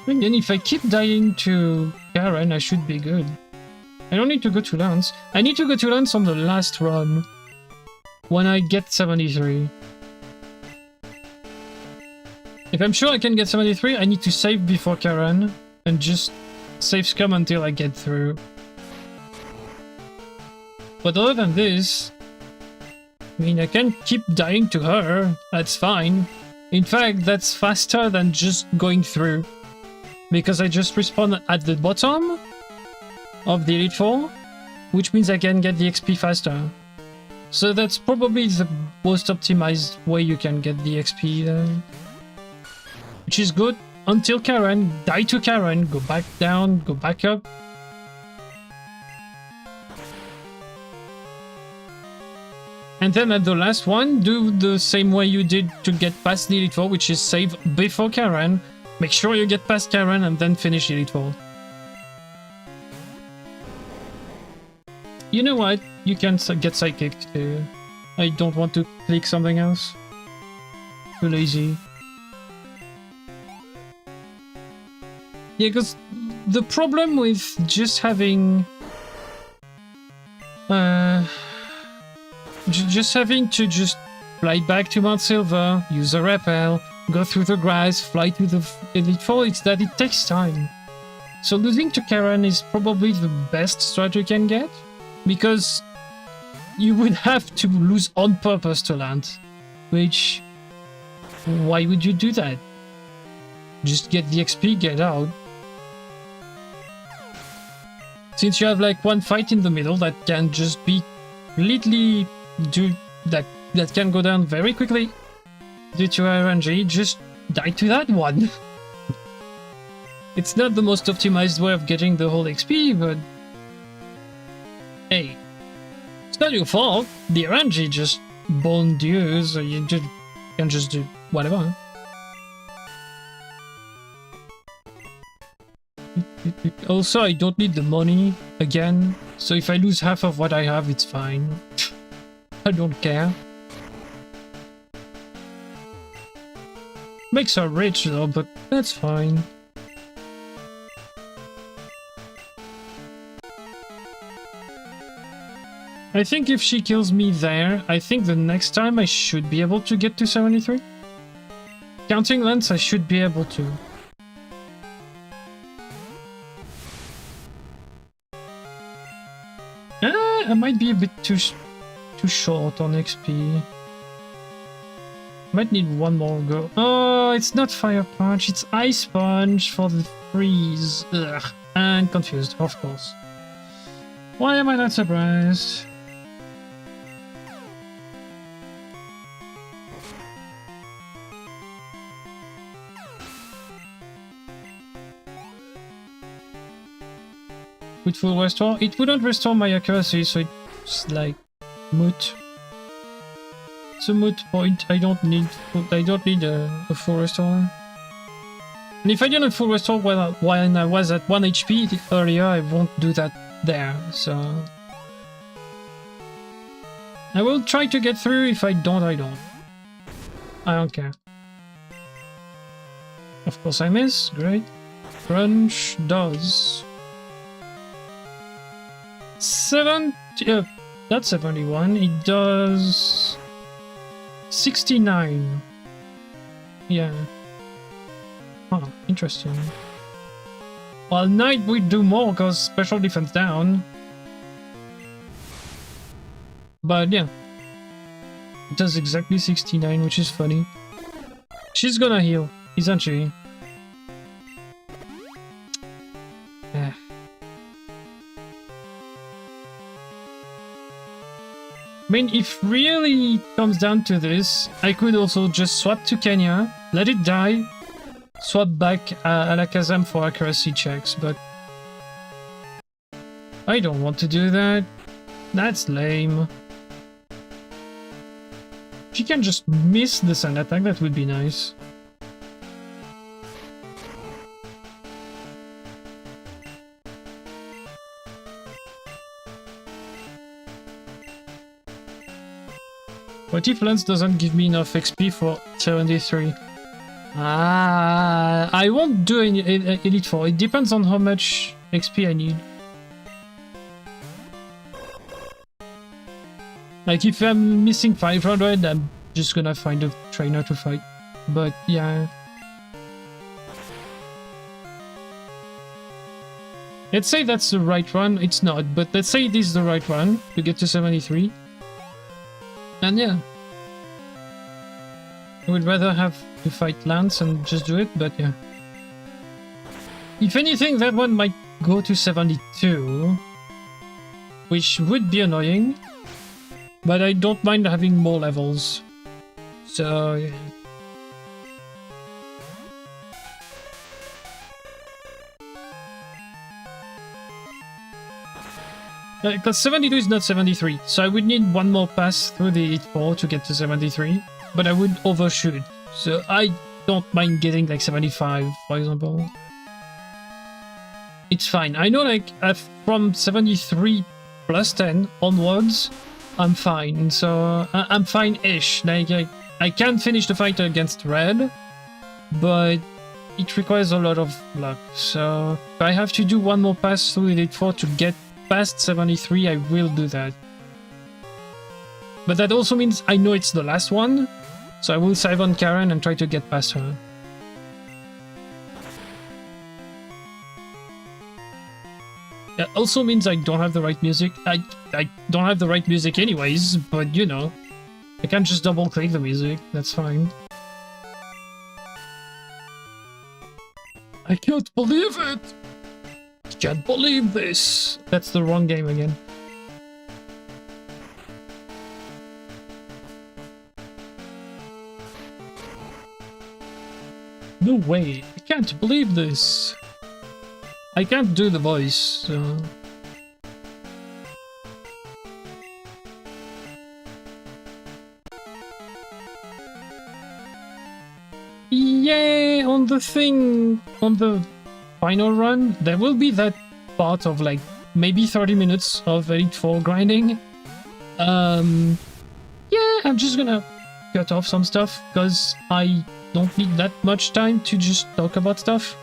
And then if I keep dying to Karen, I should be good. I don't need to go to Lance. I need to go to Lance on the last run. When I get 73. If I'm sure I can get 73, I need to save before Karen. And just save scum until I get through. But other than this... I mean, I can keep dying to her. That's fine. In fact, that's faster than just going through. Because I just respawn at the bottom of the Elite Four, which means I can get the XP faster. So that's probably the most optimized way you can get the XP there. Which is good until Karen, die to Karen, go back down, go back up. And then at the last one, do the same way you did to get past the Elite Four, which is save before Karen. Make sure you get past Karen and then finish Elite Four. You know what? You can get Psychic too. I don't want to click something else. Too lazy. Yeah, because the problem with just having... just having to just fly back to Mount Silver, use a rappel, go through the grass, fly to the Elite Four, it's that it takes time. So losing to Karen is probably the best strat you can get, because you would have to lose on purpose to land, which... why would you do that? Just get the XP, get out. Since you have like one fight in the middle that can just be completely that can go down very quickly due to RNG, just die to that one. It's not the most optimized way of getting the whole XP, but hey, it's not your fault. The RNG just bon Dieu, so you can just do whatever. Huh? Also, I don't need the money again, so if I lose half of what I have, it's fine. I don't care. Makes her rich though, but that's fine. I think if she kills me there, I think the next time I should be able to get to 73. Counting lens, I should be able to. I might be a bit too short on XP. Might need one more go. Oh, it's not Fire Punch, it's Ice Punch for the freeze. Ugh. And confused, of course. Why am I not surprised? With full restore? It wouldn't restore my accuracy, so it's like moot. It's a moot point. I don't need a full restore. And if I didn't full restore when I was at 1 HP earlier, I won't do that there, so... I will try to get through. If I don't, I don't. I don't care. Of course I miss. Great. Crunch does... not 71, it does 69. Yeah. Huh, interesting. Well, Knight would do more because special defense down. But yeah. It does exactly 69, which is funny. She's gonna heal, isn't she? Yeah. I mean, if really comes down to this, I could also just swap to Kenya, let it die, swap back Alakazam for accuracy checks, but I don't want to do that. That's lame. If you can just miss the sand attack, that would be nice. What if Lance doesn't give me enough XP for 73? I won't do any Elite 4. It depends on how much XP I need. Like, if I'm missing 500, I'm just gonna find a trainer to fight. But, yeah. Let's say that's the right run. It's not, but let's say it is the right run to get to 73. And yeah. I would rather have to fight Lance and just do it, but yeah. If anything, that one might go to 72. Which would be annoying. But I don't mind having more levels. So, yeah. Because 72 is not 73, so I would need one more pass through the Elite 4 to get to 73, but I would overshoot, so I don't mind getting like 75, for example. It's fine. I know like from 73 plus 10 onwards, I'm fine, so I'm fine-ish. Like I can finish the fight against Red, but it requires a lot of luck, so if I have to do one more pass through the Elite 4 to get past 73, I will do that. But that also means I know it's the last one, so I will save on Karen and try to get past her. That also means I don't have the right music. I don't have the right music anyways, but you know, I can just double click the music, that's fine. I can't believe it! Can't believe this! That's the wrong game again. No way! I can't believe this! I can't do the voice, so... the thing, on the final run, there will be that part of like maybe 30 minutes of Elite 4 grinding. Yeah, I'm just gonna cut off some stuff because I don't need that much time to just talk about stuff.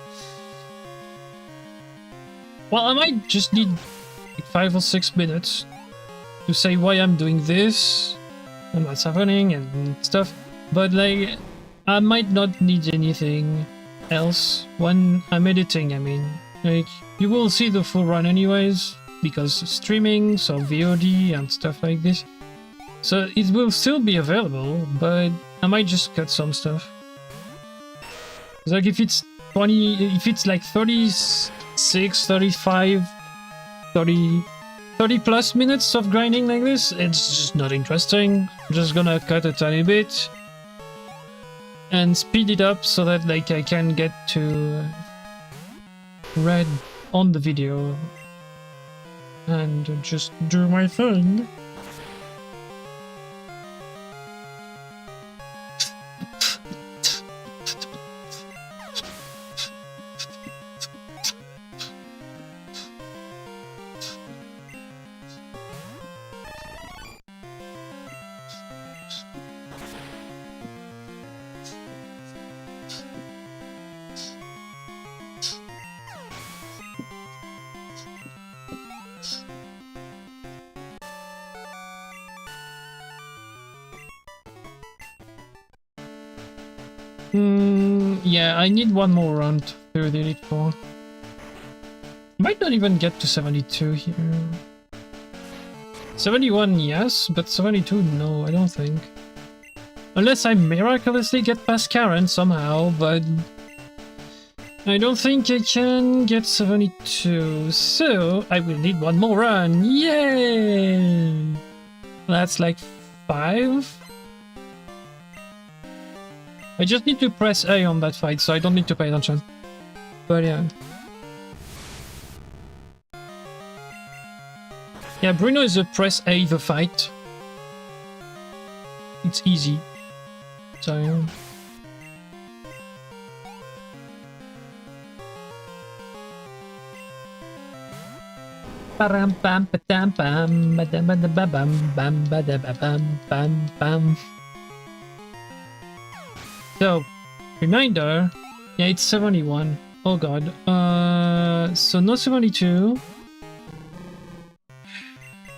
Well, I might just need like 5 or 6 minutes to say why I'm doing this and what's happening and stuff, but like I might not need anything else when I'm editing. I mean, like, you will see the full run anyways because streaming, so VOD and stuff like this, so it will still be available, but I might just cut some stuff. Like if it's 20, if it's like 36, 35, 30 plus minutes of grinding like this, it's just not interesting. I'm just gonna cut a tiny bit and speed it up so that like I can get to red on the video and just do my thing. Yeah, I need one more round through the Elite 4. Might not even get to 72 here. 71, yes, but 72, no, I don't think. Unless I miraculously get past Karen somehow, but I don't think I can get 72, so I will need one more run. Yay! That's like 5. I just need to press A on that fight, so I don't need to pay attention. But yeah. Yeah, Bruno is a press A the fight. It's easy. So yeah. Bam bam bam bam bam bam bam bam bam bam. So, reminder, yeah, it's 71. Oh god. So no 72.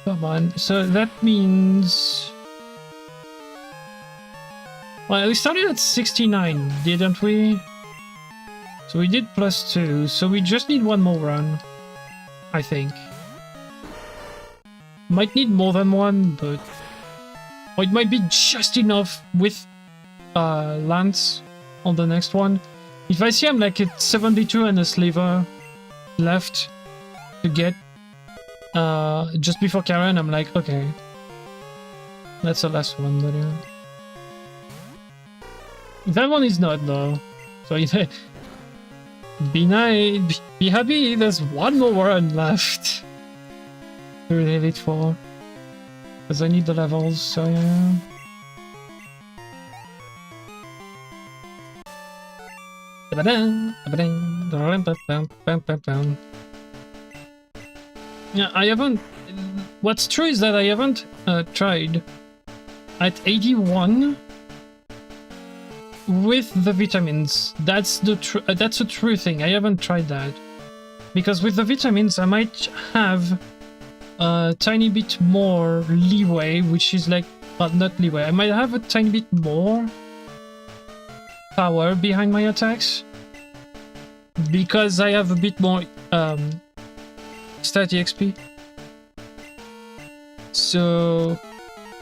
Come on. So that means... Well, we started at 69, didn't we? So we did +2, so we just need one more run, I think. Might need more than one, but... Or it might be just enough with Lance on the next one. If I see I'm like at 72 and a sliver left to get just before Karen, I'm like, okay, that's the last one. But yeah, that one is not though, so be nice, be happy, there's one more run left to the Elite 4 because I need the levels, so yeah. Yeah, I haven't... What's true is that I haven't tried at 81 with the vitamins. That's a true thing. I haven't tried that. Because with the vitamins I might have a tiny bit more leeway, which is like... Well, not leeway. I might have a tiny bit more power behind my attacks because I have a bit more stat EXP, so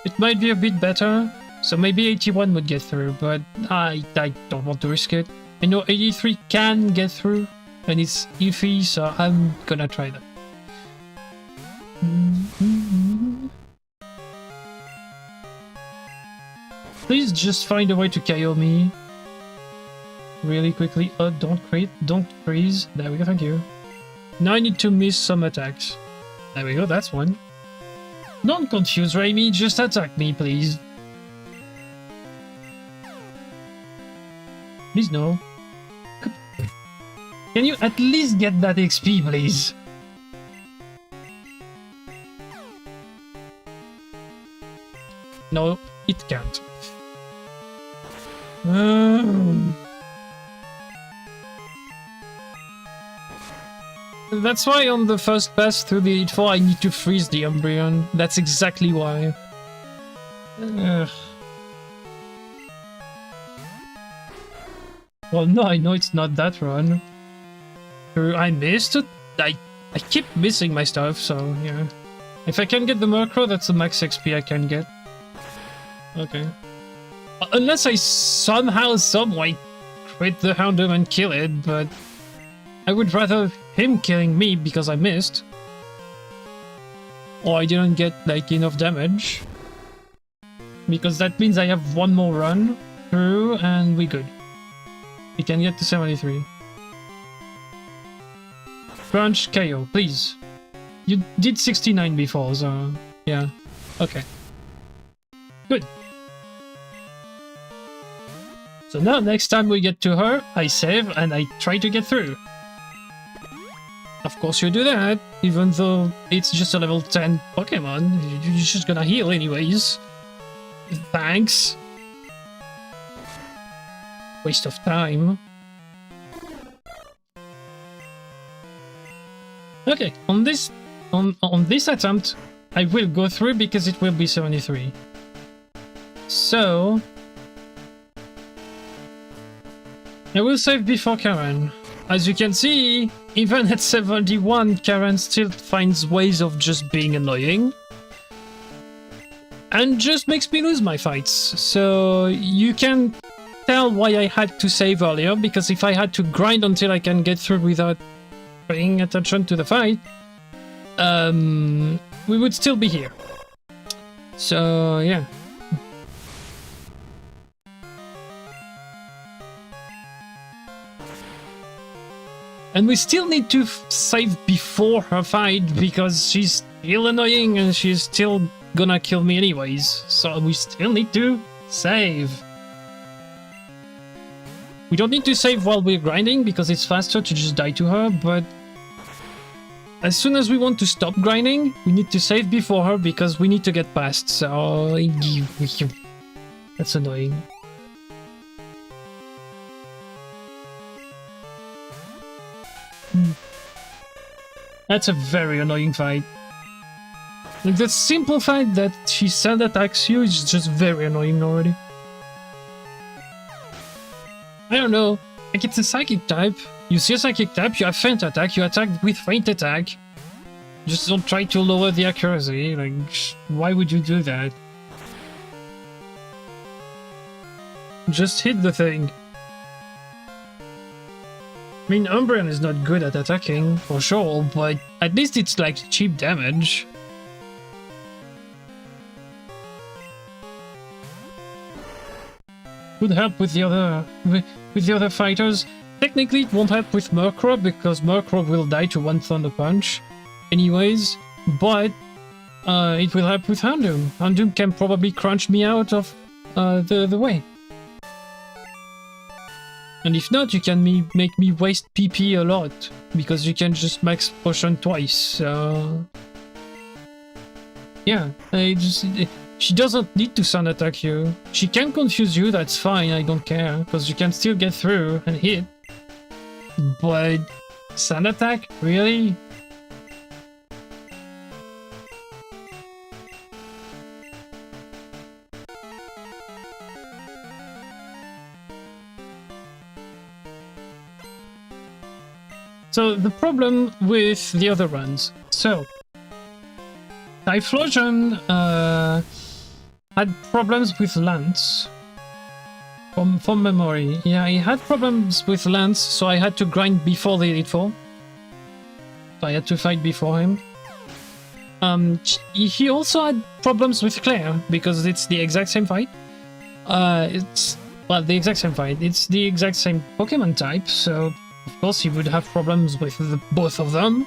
it might be a bit better. So maybe 81 would get through, but I don't want to risk it. I know 83 can get through and it's iffy, so I'm gonna try that. Please just find a way to KO me really quickly. Oh, don't freeze. There we go, thank you. Now I need to miss some attacks. There we go, that's one. Don't confuse Raimi, just attack me, please. Please no. Can you at least get that XP, please? No, it can't. That's why on the first pass through the Elite Four I need to freeze the Umbreon. That's exactly why. Well, no, I know it's not that run. I missed it. I keep missing my stuff, so yeah. If I can get the Murkrow, that's the max XP I can get. Okay. Unless I somehow, someway crit the Houndoom and kill it, but I would rather him killing me because I missed. Or I didn't get like enough damage. Because that means I have one more run through and we good. We can get to 73. Crunch KO, please. You did 69 before, so yeah. Okay. Good. So now next time we get to her, I save and I try to get through. Of course you do that, even though it's just a level 10 Pokemon. You're just gonna heal anyways. Thanks. Waste of time. Okay, on this attempt, I will go through because it will be 73. So I will save before Karen. As you can see, even at 71, Karen still finds ways of just being annoying. And just makes me lose my fights. So you can tell why I had to save earlier, because if I had to grind until I can get through without paying attention to the fight, we would still be here. So yeah. And we still need to save before her fight, because she's still annoying and she's still gonna kill me anyways. So we still need to save. We don't need to save while we're grinding, because it's faster to just die to her, but as soon as we want to stop grinding, we need to save before her, because we need to get past, so that's annoying. That's a very annoying fight. Like, the simple fact that she sand attacks you is just very annoying already. I don't know, like, it's a psychic type. You see a psychic type, you have feint attack, you attack with feint attack. Just don't try to lower the accuracy, like, why would you do that? Just hit the thing. I mean, Umbreon is not good at attacking, for sure, but at least it's like cheap damage. Could help with the other fighters. Technically, it won't help with Murkrow, because Murkrow will die to one Thunder Punch anyways, but it will help with Houndoom. Houndoom can probably crunch me out of the way. And if not, you can make me waste PP a lot, because you can just max potion twice, so... Yeah, she doesn't need to sand attack you. She can confuse you, that's fine, I don't care, because you can still get through and hit. But sand attack? Really? So the problem with the other runs. So Typhlosion had problems with Lance. From memory. Yeah, he had problems with Lance, so I had to grind before the Elite Four. So I had to fight before him. He also had problems with Claire, because it's the exact same fight. Well, the exact same fight. It's the exact same Pokemon type, so of course he would have problems with both of them.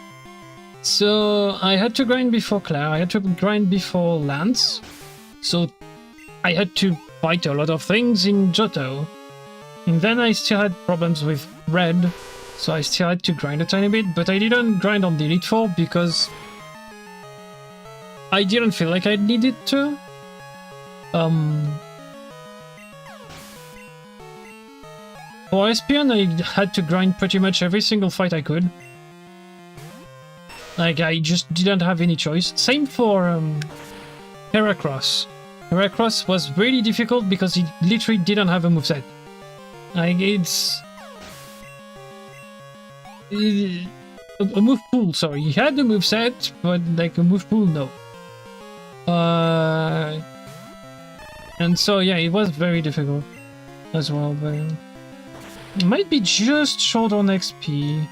So I had to grind before Claire, I had to grind before Lance. So I had to fight a lot of things in Johto. And then I still had problems with Red, So I still had to grind a tiny bit, but I didn't grind on the Elite Four because I didn't feel like I needed to. For Espion, I had to grind pretty much every single fight I could. Like, I just didn't have any choice. Same for Heracross. Heracross was really difficult because he literally didn't have a moveset. Like, it's... a move pool, sorry. He had the moveset, but like a move pool, no. And so, yeah, it was very difficult as well, but... It might be just short on XP.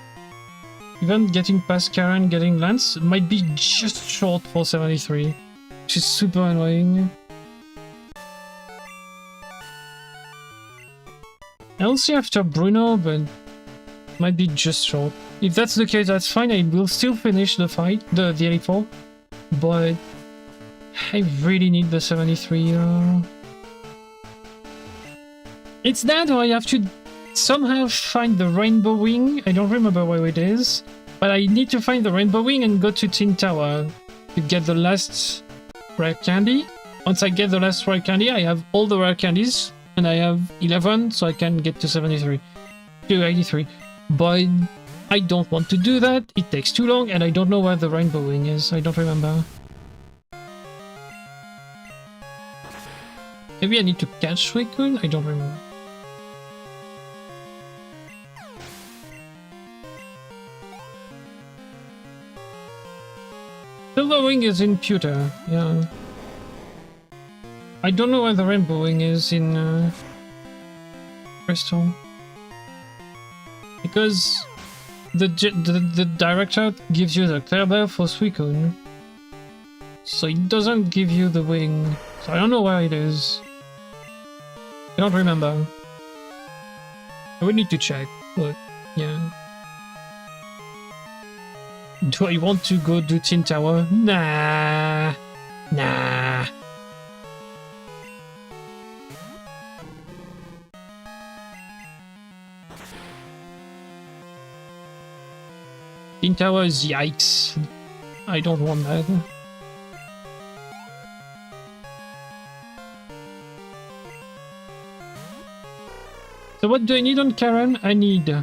Even getting past Karen, getting Lance, it might be just short for 73. Which is super annoying. I'll see after Bruno, but it might be just short. If that's the case, that's fine. I will still finish the fight, the Elite Four. But I really need the 73. It's that, or I have to somehow find the Rainbow Wing. I don't remember where it is, but I need to find the Rainbow Wing and go to Tin Tower to get the last rare candy. Once I get the last rare candy, I have all the rare candies, and I have 11, so I can get to 73, to 83. But I don't want to do that. It takes too long, and I don't know where the Rainbow Wing is. I don't remember. Maybe I need to catch Suicune? I don't remember. Silver Wing is in Pewter, yeah. I don't know where the Rainbow Wing is in Crystal. Because the director gives you the Clairbear for Suicune. So it doesn't give you the wing. So I don't know where it is. I don't remember. I would need to check, but yeah. Do I want to go do Tin Tower? Nah. Nah. Tin Tower is yikes. I don't want that. So what do I need on Karen? I need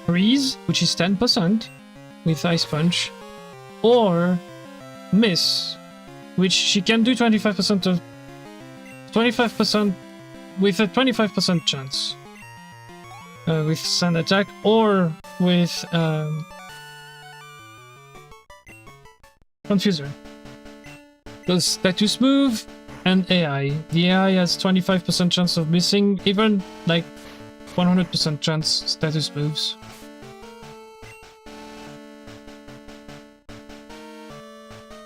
Freeze, which is 10% with Ice Punch, or Miss, which she can do 25% of 25% with a 25% chance with Sand Attack, or with Confuser. Because Status Move and AI. The AI has 25% chance of missing, even like 100% chance status moves.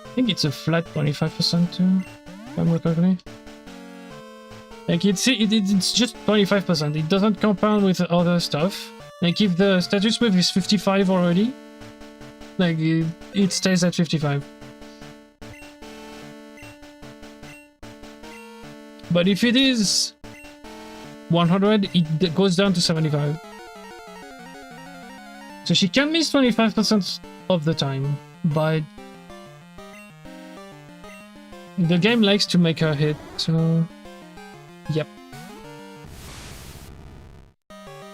I think it's a flat 25% too, if I remember correctly. Like it's just 25%. It doesn't compound with other stuff. Like if the status move is 55 already, like it stays at 55. But if it is 100, it goes down to 75. So she can miss 25% of the time, but the game likes to make her hit, so yep.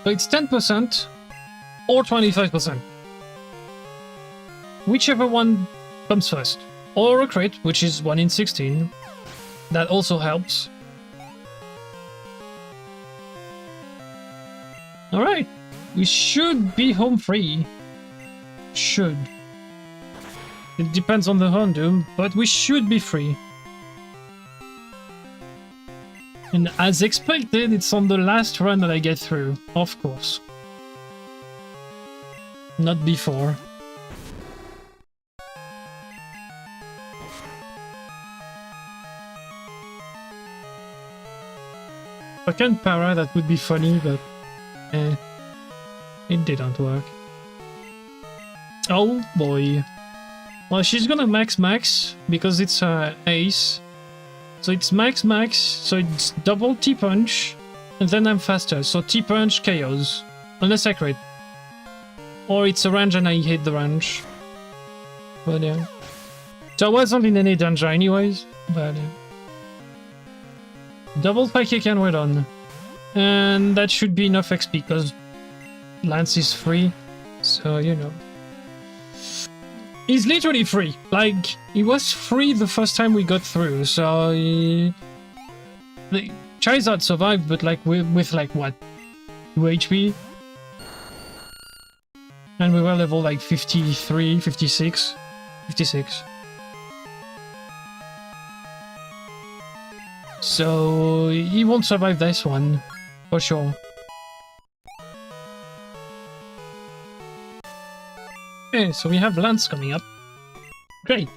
So it's 10% or 25%. Whichever one comes first. Or a crit, which is 1 in 16. That also helps. Alright, we should be home free. Should. It depends on the Houndoom, but we should be free. And as expected, it's on the last run that I get through, of course. Not before. If I can para, that would be funny, but it didn't work. Oh boy. Well, she's gonna max because it's her ace. So it's max, so it's double T-Punch, and then I'm faster, so T-Punch KOs. Unless I crit. Or it's a range and I hit the range. But yeah. So I wasn't in any danger anyways, but yeah. Double psychic and we're done. And that should be enough XP because Lance is free. So, you know. He's literally free. Like, he was free the first time we got through, so the Charizard survived, but like with like what? 2 HP? And we were level like 53, 56. 56. So he won't survive this one, for sure. Okay, so we have Lance coming up. Great.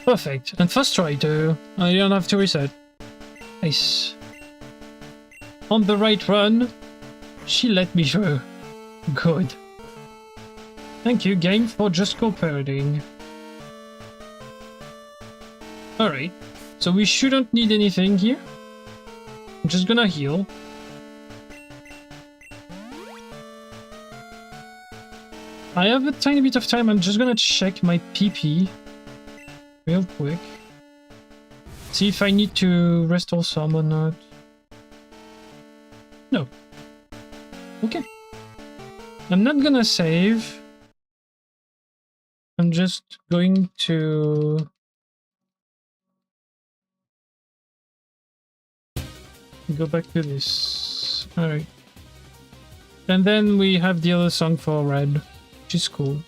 Perfect. And first try too. I don't have to reset. Nice. On the right run. She let me through. Good. Thank you, game, for just cooperating. Alright. So we shouldn't need anything here. I'm just gonna heal. I have a tiny bit of time, I'm just gonna check my PP real quick. See if I need to restore some or not. No. Okay. I'm not gonna save. I'm just going to go back to this. Alright. And then we have the other song for Red. Which is cool.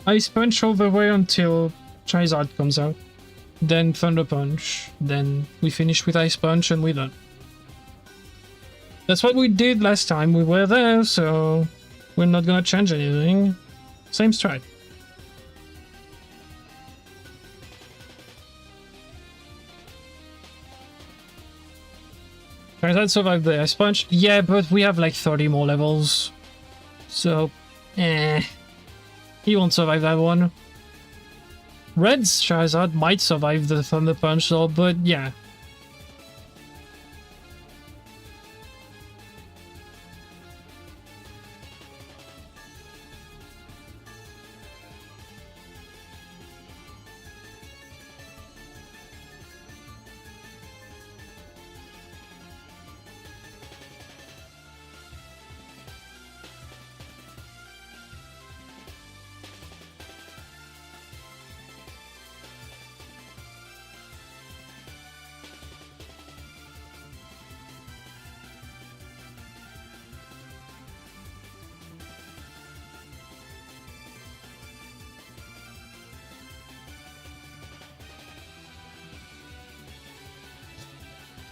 Ice Punch all the way until Charizard comes out. Then Thunder Punch. Then we finish with Ice Punch and we're done. That's what we did last time we were there, so we're not gonna change anything. Same strat. Charizard survived the Ice Punch. Yeah, but we have like 30 more levels. So, he won't survive that one. Red's Charizard might survive the Thunder Punch though, but yeah.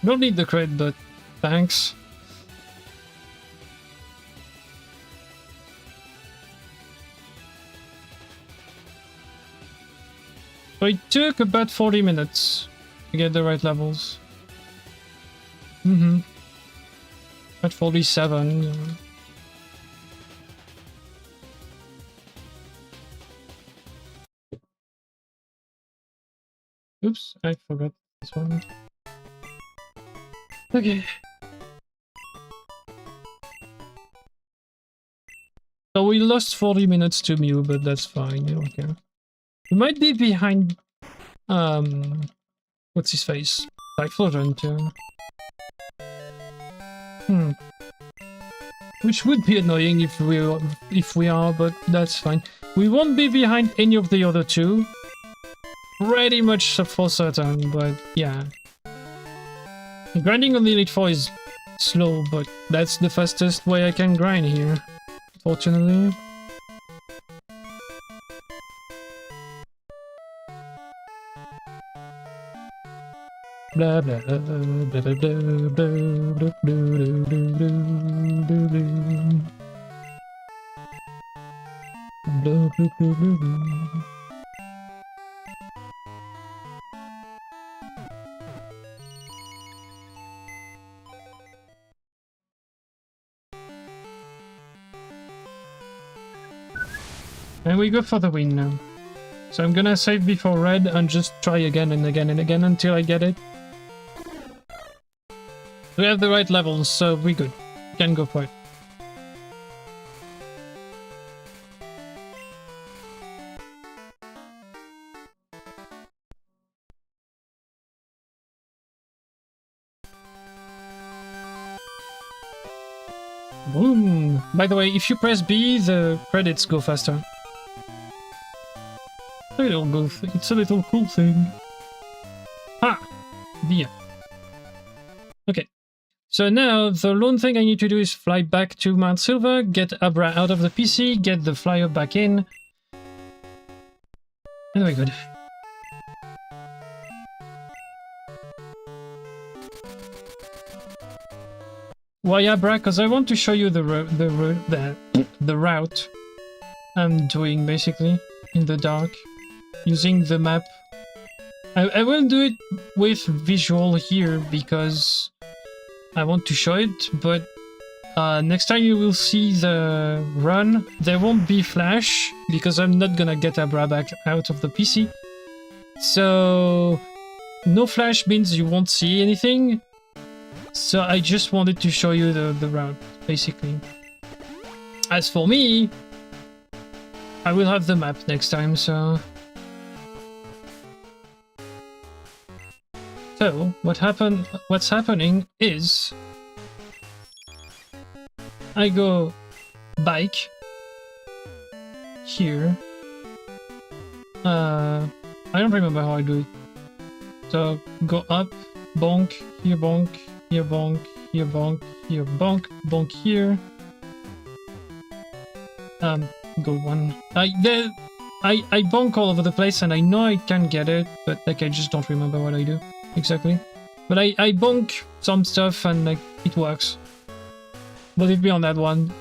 Don't need the crit, but thanks. So it took about 40 minutes to get the right levels. At 47. Oops, I forgot this one. Okay. So we lost 40 minutes to Mew, but that's fine, I don't care. We might be behind what's his face? Typhlosion too. Which would be annoying if we are, but that's fine. We won't be behind any of the other two. Pretty much for certain, but yeah. Grinding on the Elite Four is slow, but that's the fastest way I can grind here, fortunately. Blah blah blah blah blah blah blah blah blah blah. And we go for the win now. So I'm gonna save before red and just try again and again and again until I get it. We have the right levels, so we're good. We can go for it. Boom! By the way, if you press B, the credits go faster. It's a little cool thing. Ha! Yeah. Okay. So now, the lone thing I need to do is fly back to Mount Silver, get Abra out of the PC, get the flyer back in. And we're good. Why Abra? Because I want to show you the route I'm doing, basically, in the dark, using the map. I will do it with visual here, because I want to show it, but next time you will see the run, there won't be flash, because I'm not gonna get Abra back out of the PC. So, no flash means you won't see anything. So I just wanted to show you the route, basically. As for me, I will have the map next time, so... So, what's happening is... I go bike here. I don't remember how I do it. So, go up, bonk, here bonk, here bonk, here bonk, here bonk, bonk here. Go one. I bonk all over the place, and I know I can get it, but like I just don't remember what I do exactly. But I bonk some stuff, and like it works. Believe me on that one.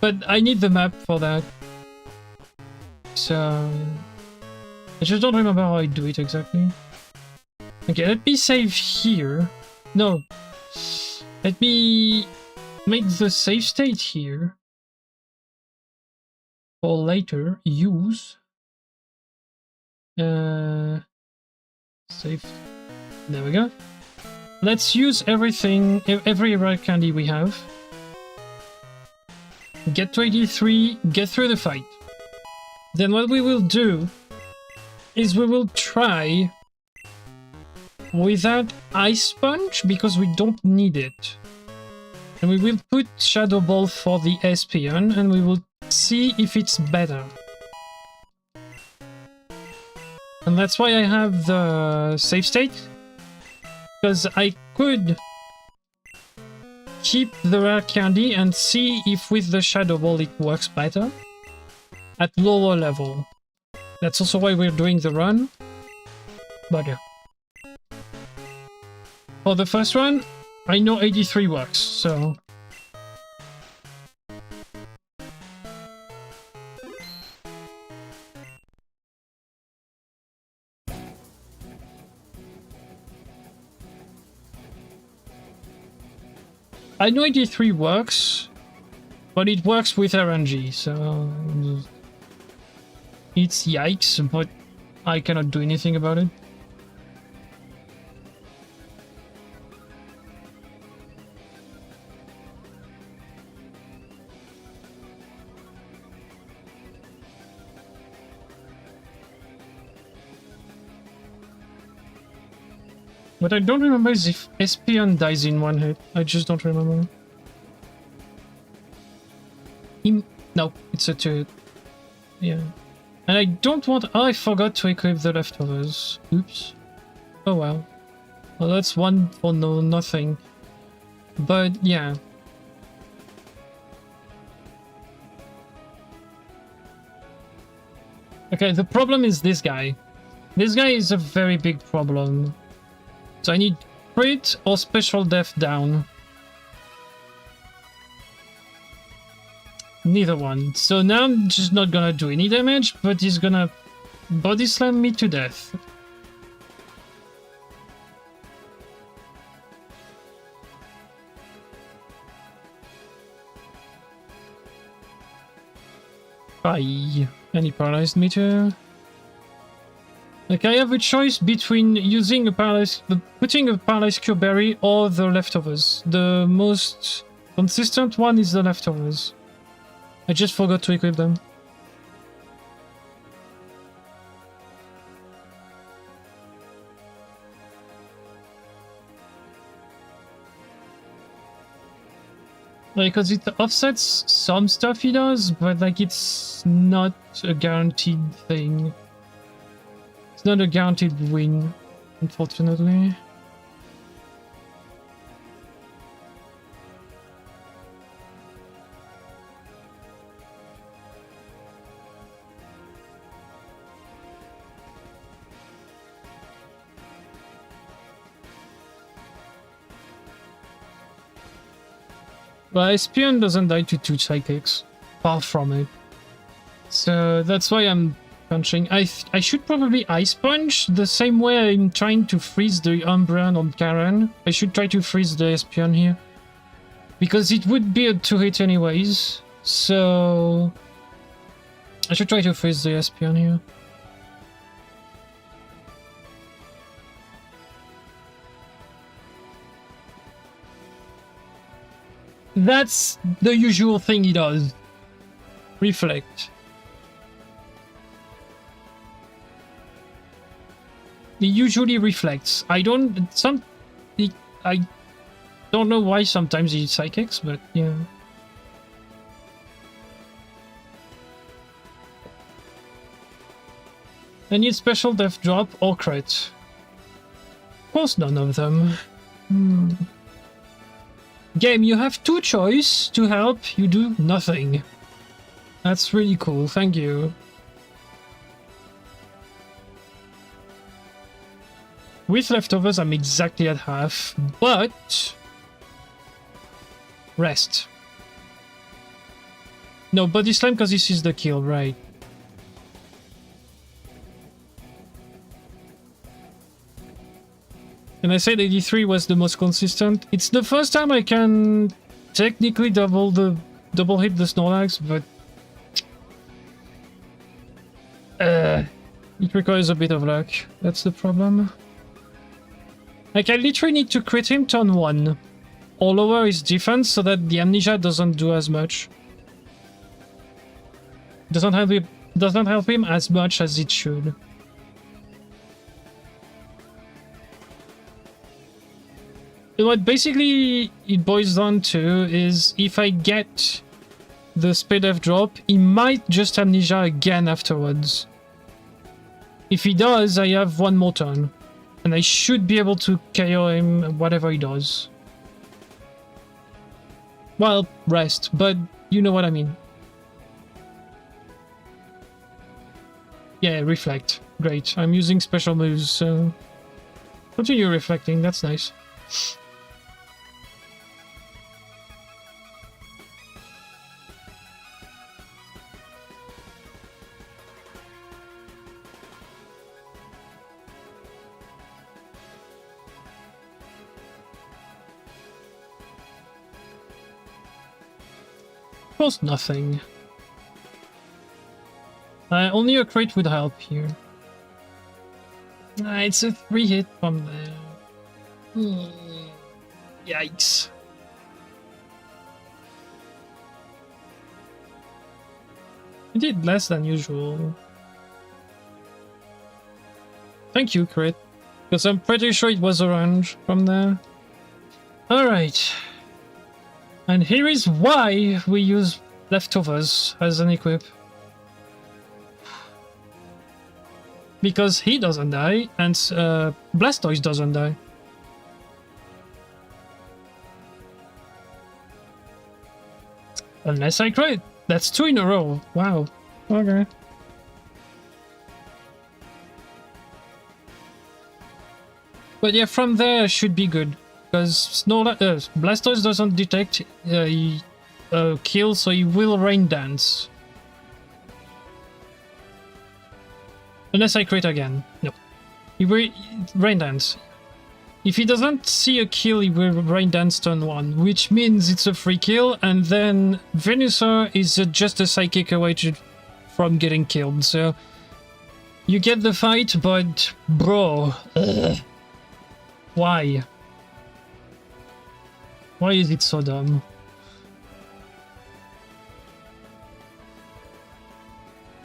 But I need the map for that. So I just don't remember how I do it exactly. Okay, let me save here. No. Let me make the save state here. For later use. Save. There we go. Let's use everything, every rare candy we have. Get to 83, get through the fight. Then what we will do is we will try without Ice Sponge, because we don't need it. And we will put Shadow Ball for the Espion, and we will see if it's better. And that's why I have the save state, because I could keep the rare candy and see if with the Shadow Ball it works better at lower level. That's also why we're doing the run. But yeah. For the first one, I know 83 works, so... I know 83 works, but it works with RNG, so... It's yikes, but I cannot do anything about it. What I don't remember is if Espion dies in one hit. I just don't remember. No, it's a 2-hit. Yeah. And I don't want... Oh, I forgot to equip the leftovers. Oops. Oh well. Well, that's one for nothing. But, yeah. Okay, the problem is this guy. This guy is a very big problem. So I need crit or special death down. Neither one. So now I'm just not gonna do any damage, but he's gonna body slam me to death. Hi. And he paralyzed me too. Like, I have a choice between using a putting a paralyzed cure berry or the leftovers. The most consistent one is the leftovers. I just forgot to equip them. Like, because it offsets some stuff he does, but like, it's not a guaranteed thing. It's not a guaranteed win, unfortunately. But Espion doesn't die to 2 psychics, far from it. So that's why I'm punching. I should probably Ice Punch the same way I'm trying to freeze the Umbreon on Karen. I should try to freeze the Espion here. Because it would be a 2-hit anyways. So I should try to freeze the Espion here. That's the usual thing he does. Reflect. He usually reflects. I don't know why sometimes he psychics, but yeah. I need special death drop or crit. Of course, none of them. Game, you have 2 choice to help, you do nothing. That's really cool, thank you. With leftovers, I'm exactly at half, but... Rest. No, body slam because this is the kill, right? And I said 83 was the most consistent. It's the first time I can technically double hit the Snorlax, but it requires a bit of luck. That's the problem. Like, I literally need to crit him turn 1 or lower his defense so that the Amnesia doesn't do as much. Doesn't help him as much as it should. What basically it boils down to is if I get the speed F drop, he might just Amnesia again afterwards. If he does, I have 1 more turn. And I should be able to KO him whatever he does. Well, rest, but you know what I mean. Yeah, reflect. Great. I'm using special moves, so... Continue reflecting, that's nice. Of course, nothing. Only a crit would help here. It's a 3-hit from there. Yikes. You did less than usual. Thank you, crit. Because I'm pretty sure it was orange from there. Alright. And here is why we use leftovers as an equip. Because he doesn't die, and Blastoise doesn't die. Unless I crit. That's 2 in a row. Wow. Okay. But yeah, from there should be good. Because Blastoise doesn't detect kill, so he will Rain Dance. Unless I crit again. No. He will Rain Dance. If he doesn't see a kill, he will Rain Dance turn 1, which means it's a free kill, and then Venusaur is just a psychic away from getting killed. So you get the fight, but bro, why? Why is it so dumb?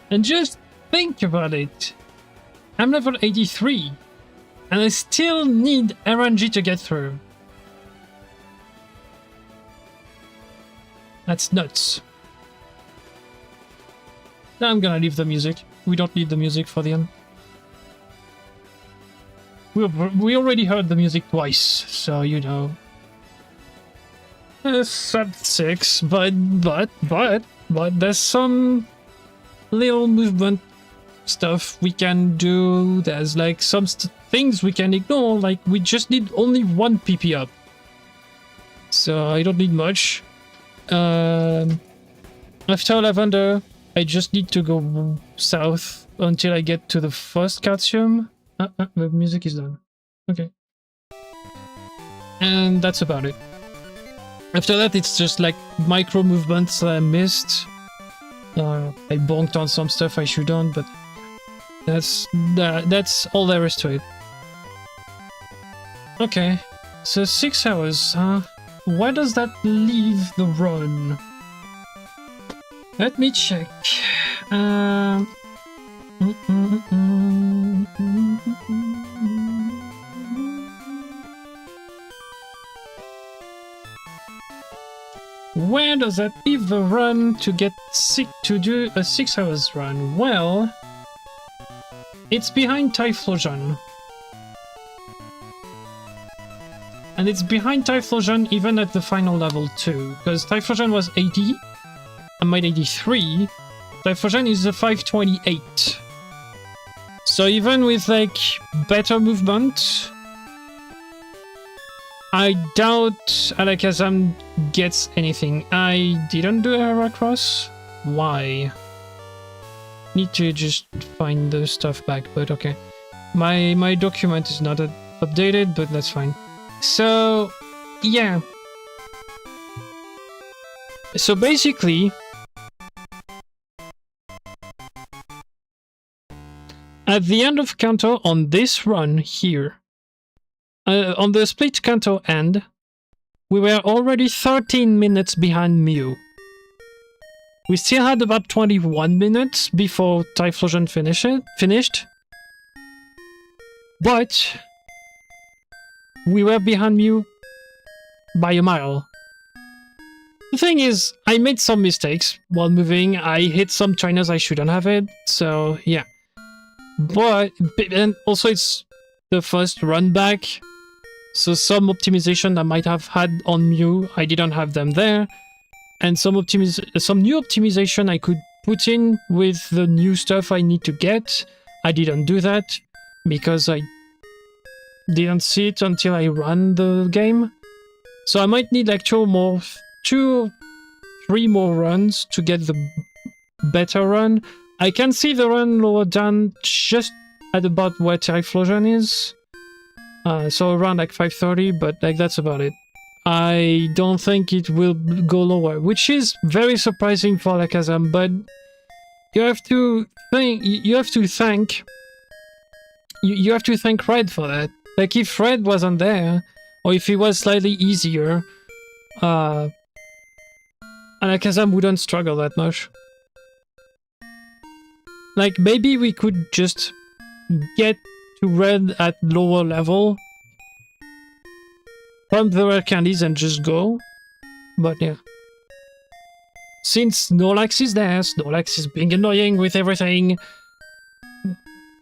And just think about it. I'm level 83, and I still need RNG to get through. That's nuts. Now I'm gonna leave the music. We don't need the music for the end. We already heard the music twice, so you know. It's at 6, but there's some little movement stuff we can do. There's like some things we can ignore, like we just need only 1 PP up. So I don't need much. After Lavender, I just need to go south until I get to the first calcium. The music is done. Okay. And that's about it. After that, it's just like micro movements I missed. I bonked on some stuff I should on, but that's all there is to it. Okay, so 6 hours, huh? Where does that leave the run? Let me check. Where does that leave the run to get sick to do a 6 hours run? Well, it's behind Typhlosion. And it's behind Typhlosion even at the final level too, because Typhlosion was 80, I'm at 83, Typhlosion is a 528. So even with like better movement, I doubt Alakazam gets anything. I didn't do a Heracross? Why? Need to just find the stuff back, but okay. My document is not updated, but that's fine. So, yeah. So basically, at the end of Kanto on this run here, on the split Kanto end, we were already 13 minutes behind Mew. We still had about 21 minutes before Typhlosion finished. But we were behind Mew by a mile. The thing is, I made some mistakes while moving. I hit some trainers I shouldn't have hit, so yeah. And also it's the first run back, so some optimization I might have had on Mew, I didn't have them there. And some new optimization I could put in with the new stuff I need to get. I didn't do that because I didn't see it until I ran the game. So I might need like 3 more runs to get the better run. I can see the run lower down just at about where Typhlosion is. So around like 530, but like that's about it. I don't think it will go lower, which is very surprising for Alakazam, but you have to thank Red for that. Like if Red wasn't there, or if it was slightly easier, Alakazam wouldn't struggle that much. Like maybe we could just get to Red at lower level, pump the rare candies and just go. But yeah. Since Snorlax is there, Snorlax is being annoying with everything,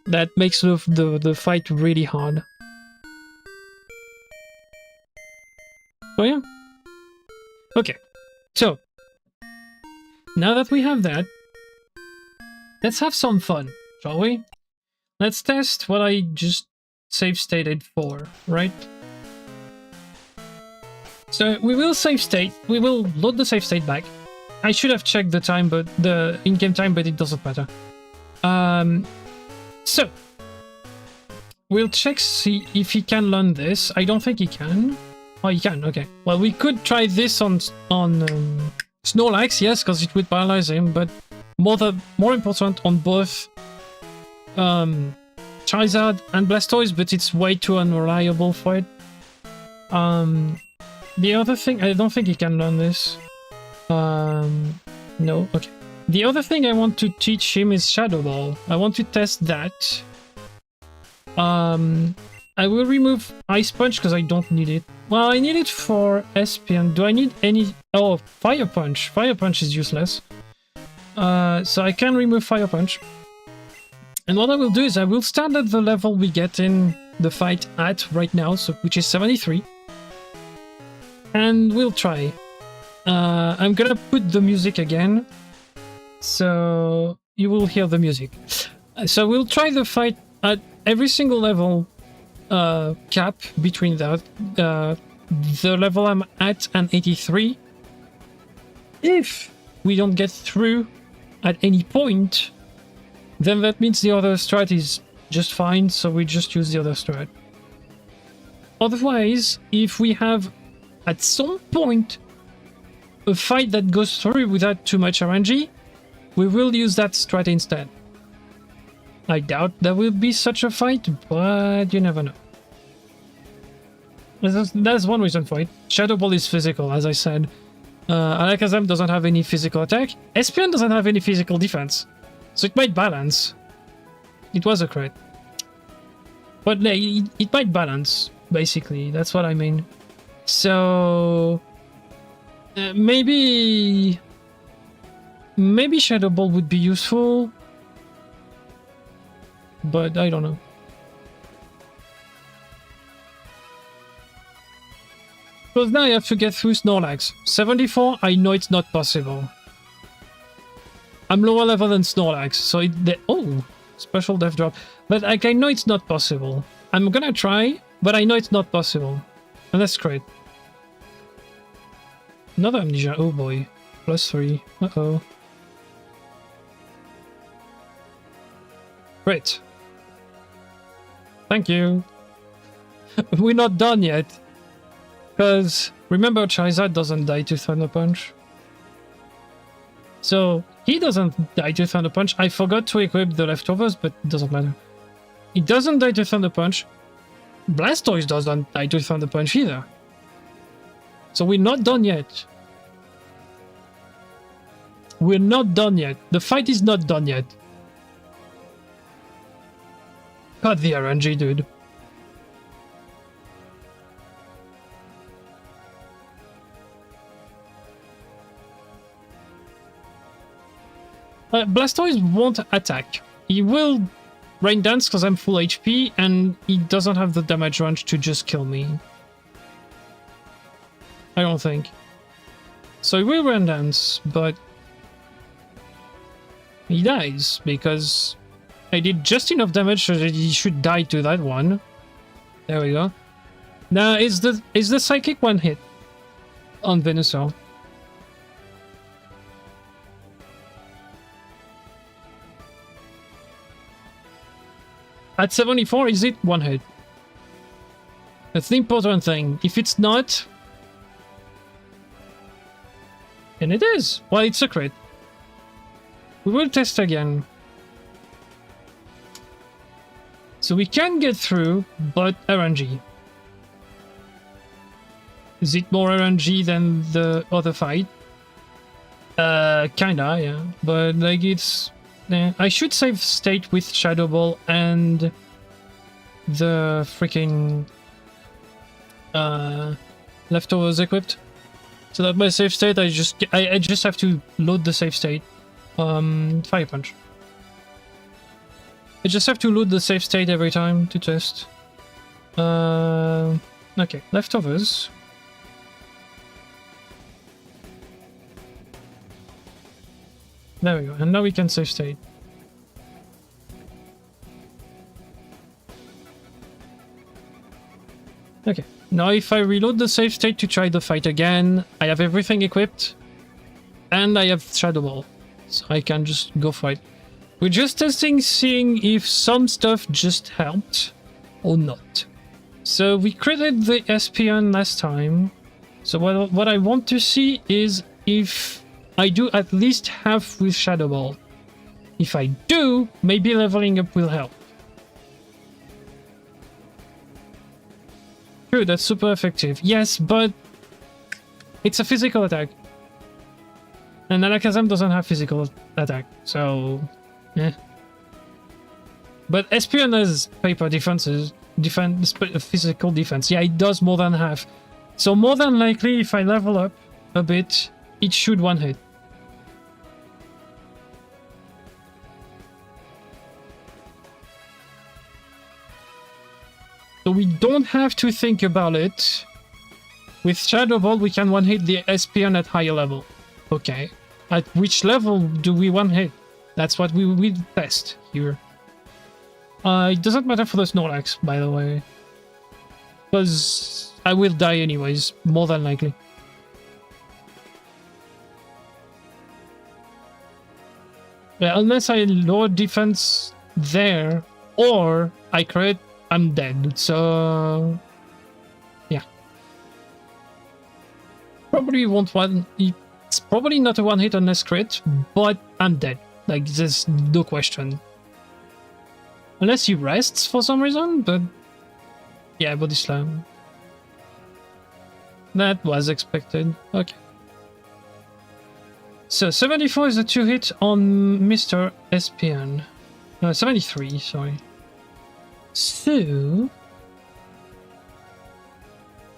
that makes the fight really hard. So yeah. Okay. So, now that we have that, let's have some fun, shall we? Let's test what I just save stated for, right? So we will save state, we will load the save state back. I should have checked the time, but the in-game time, but it doesn't matter. So we'll check, see if he can learn this. I don't think he can. Oh, he can, okay. Well, we could try this on Snorlax, yes, because it would paralyze him, but more important on both Charizard and Blastoise, but it's way too unreliable for it. The other thing, I don't think he can learn this. No, okay. The other thing I want to teach him is Shadow Ball. I want to test that. I will remove Ice Punch because I don't need it. Well, I need it for Espion. Do I need any... Oh, Fire Punch. Fire Punch is useless. So I can remove Fire Punch. And what I will do is I will start at the level we get in the fight at right now, so which is 73. And we'll try. I'm gonna put the music again, so you will hear the music. So we'll try the fight at every single level cap between that. The level I'm at and 83. If we don't get through at any point, then that means the other strat is just fine, so we just use the other strat. Otherwise, if we have at some point a fight that goes through without too much RNG, we will use that strat instead. I doubt there will be such a fight, but you never know. That's one reason for it. Shadow Ball is physical, as I said. Alakazam doesn't have any physical attack. Espion doesn't have any physical defense. So it might balance. It was a crit. But it might balance, basically. That's what I mean. So... maybe Shadow Ball would be useful. But I don't know. Because now I have to get through Snorlax. 74, I know it's not possible. I'm lower level than Snorlax, so oh, special death drop. But like, I know it's not possible. I'm gonna try, but I know it's not possible. And that's great. Another Amnesia, oh boy. +3, uh-oh. Great. Thank you. We're not done yet. Because, remember, Charizard doesn't die to Thunder Punch. So, he doesn't die to Thunder Punch. I forgot to equip the leftovers, but it doesn't matter. He doesn't die to Thunder Punch. Blastoise doesn't die to Thunder Punch either. So we're not done yet. We're not done yet. The fight is not done yet. God, the RNG, dude. Blastoise won't attack. He will Rain Dance because I'm full HP, and he doesn't have the damage range to just kill me. I don't think. So he will Rain Dance, but he dies because I did just enough damage so that he should die to that one. There we go. Now is the Psychic one hit on Venusaur? At 74, is it one hit? That's the important thing. If it's not, and it is. Well, it's a crit. We will test again. So we can get through, but RNG. Is it more RNG than the other fight? Kinda, yeah. But like it's... I should save state with Shadow Ball and the freaking leftovers equipped. So that my save state, I just have to load the save state. Fire Punch. I just have to load the save state every time to test. Okay, leftovers. There we go, and now we can save state. Okay, now if I reload the save state to try the fight again, I have everything equipped, and I have Shadow Ball, so I can just go for it. We're just testing, seeing if some stuff just helped or not. So we critted the Espion last time, so what I want to see is if I do at least half with Shadow Ball. if I do, maybe leveling up will help. True, that's super effective. Yes, but it's a physical attack. And Alakazam doesn't have physical attack, so... eh. But Espeon has paper defenses, physical defense. Yeah, it does more than half. So more than likely, if I level up a bit, it should one-hit. So we don't have to think about it. With Shadow Ball, we can one-hit the Espeon at higher level. Okay. At which level do we one-hit? That's what we will test here. It doesn't matter for the Snorlax, by the way. Because I will die anyways, more than likely. Yeah, unless I lower defense there, or I crit, I'm dead. So... yeah. Probably won't one... It's probably not a one-hit unless crit, but I'm dead. Like, there's no question. Unless he rests for some reason, but... yeah, Body Slam. That was expected. Okay. So, 74 is a 2-hit on Mr. Espeon. 73, sorry. So...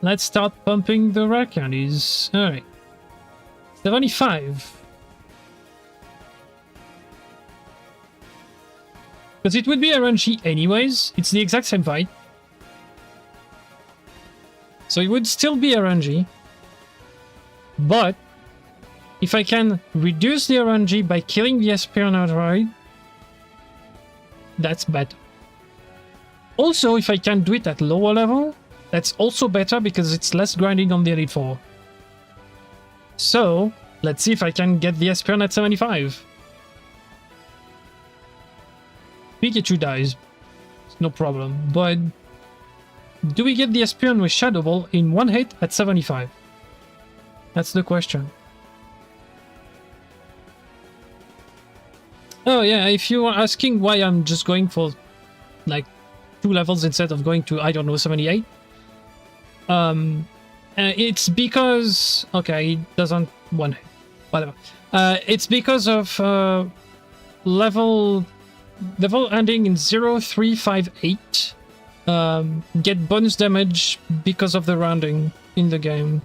let's start pumping the rare candies. Alright. 75. Because it would be RNG anyways. It's the exact same fight. So it would still be RNG. But if I can reduce the RNG by killing the Espeon outright, that's better. Also, if I can do it at lower level, that's also better because it's less grinding on the Elite Four. So, let's see if I can get the Espeon at 75. Pikachu dies. It's no problem. But do we get the Espeon with Shadow Ball in one hit at 75? That's the question. Oh yeah, if you are asking why I'm just going for like 2 levels instead of going to, I don't know, 78. It's because... okay, it doesn't one hit. Whatever. It's because of level ending in 0358. Get bonus damage because of the rounding in the game.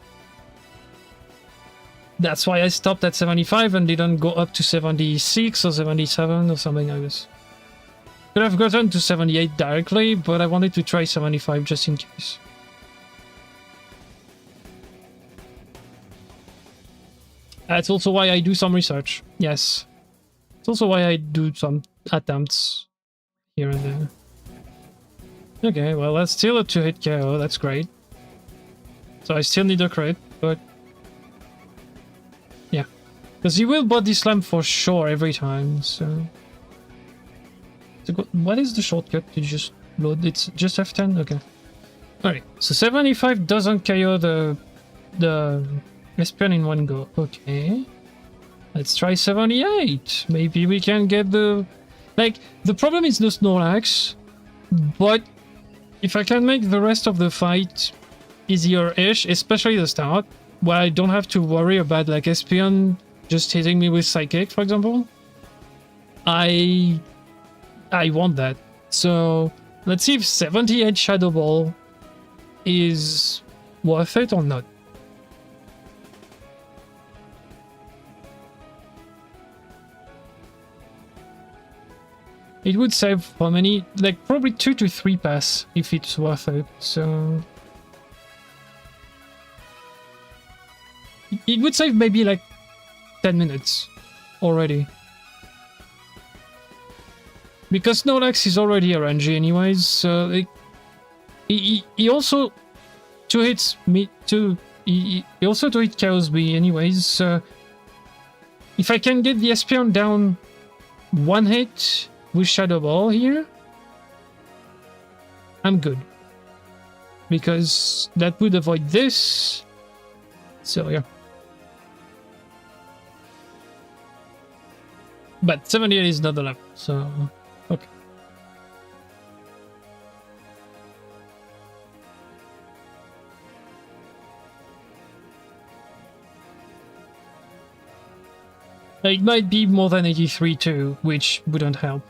That's why I stopped at 75 and didn't go up to 76 or 77 or something like this. Could have gotten to 78 directly, but I wanted to try 75 just in case. That's also why I do some research. Yes. It's also why I do some attempts here and there. Okay, well, that's still a 2-hit KO. That's great. So I still need a crit, but... yeah. Because he will body slam for sure every time, so... what is the shortcut to just load? It's just F10? Okay. Alright, so 75 doesn't KO the Espeon in one go. Okay. Let's try 78. Maybe we can get the... like, the problem is the Snorlax, but if I can make the rest of the fight easier-ish, especially the start, where I don't have to worry about, like, Espeon just hitting me with Psychic, for example, I want that. So, let's see if 78 Shadow Ball is worth it or not. It would save how many? Like, probably 2 to 3 pass if it's worth it, so... it would save maybe like 10 minutes already. Because Snorlax is already RNG anyways, so like, he also 2 hits me too. He also 2 hit KOs me anyways, so if I can get the Espeon down 1 hit with Shadow Ball here, I'm good. Because that would avoid this. So yeah. But 78 is not the level, so okay. It might be more than 83 too, which wouldn't help.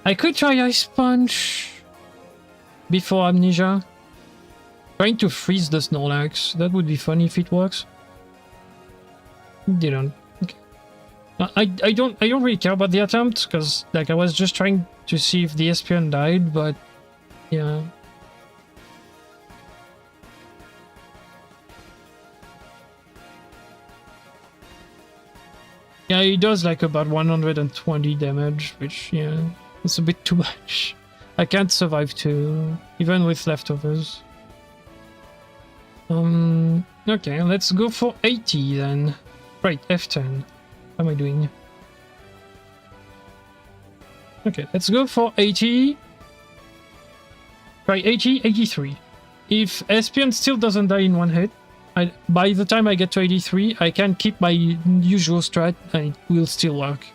I could try Ice Punch before Amnesia. Trying to freeze the Snorlax. That would be fun if it works. Didn't. Okay. I don't really care about the attempt, because like I was just trying to see if the Espion died, but yeah. Yeah, he does like about 120 damage, which, yeah, it's a bit too much. I can't survive 2, even with leftovers. Okay, let's go for 80 then. Right, F10. How am I doing? Okay, let's go for 80. Try 80, 83. If Espion still doesn't die in one hit, by the time I get to 83, I can keep my usual strat and it will still work.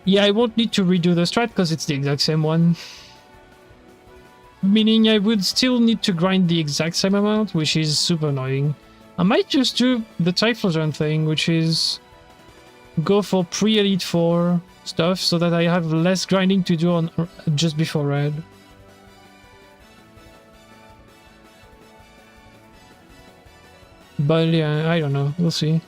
Yeah, I won't need to redo the strat because it's the exact same one. Meaning I would still need to grind the exact same amount, which is super annoying. I might just do the Typhlosion thing, which is go for pre-Elite 4 stuff so that I have less grinding to do on just before red. But yeah, I don't know. We'll see.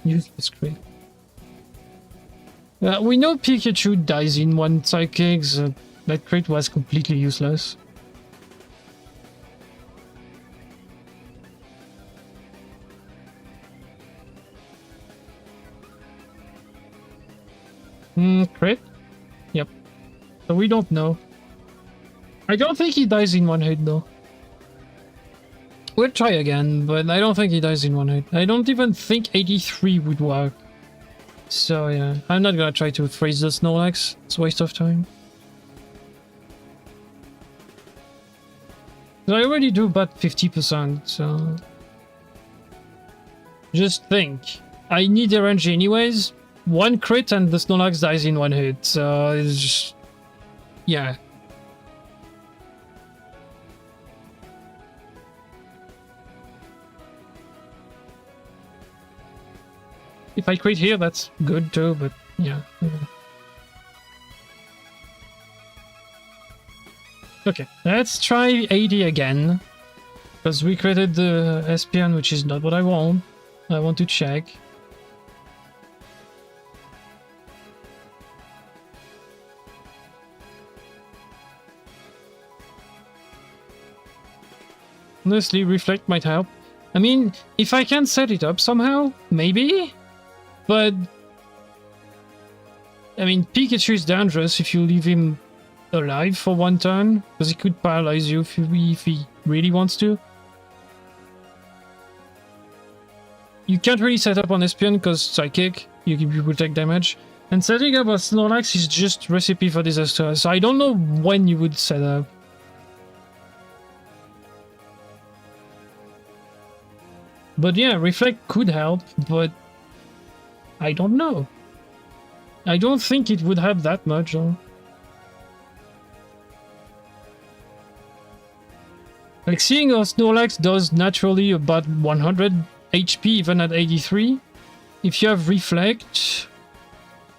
Useless crit. We know Pikachu dies in one Psychic, so that crit was completely useless. Crit? Yep. So we don't know. I don't think he dies in one hit though. We'll try again, but I don't think he dies in one hit. I don't even think 83 would work. So yeah, I'm not gonna try to freeze the Snorlax. It's a waste of time. I already do about 50%, so... Just think. I need RNG anyways. One crit and the Snorlax dies in one hit, so it's just... Yeah. If I crit here, that's good too, but yeah. Okay, let's try 80 again. Because we created the Espion, which is not what I want. I want to check. Honestly, Reflect might help. I mean, if I can set it up somehow, maybe? But... I mean, Pikachu is dangerous if you leave him alive for one turn, because he could paralyze you if he really wants to. You can't really set up on Espion because Psychic, you will take damage. And setting up a Snorlax is just recipe for disaster, so I don't know when you would set up. But yeah, Reflect could help, but I don't know. I don't think it would help that much, though. Like, seeing a Snorlax does naturally about 100 HP even at 83. If you have Reflect,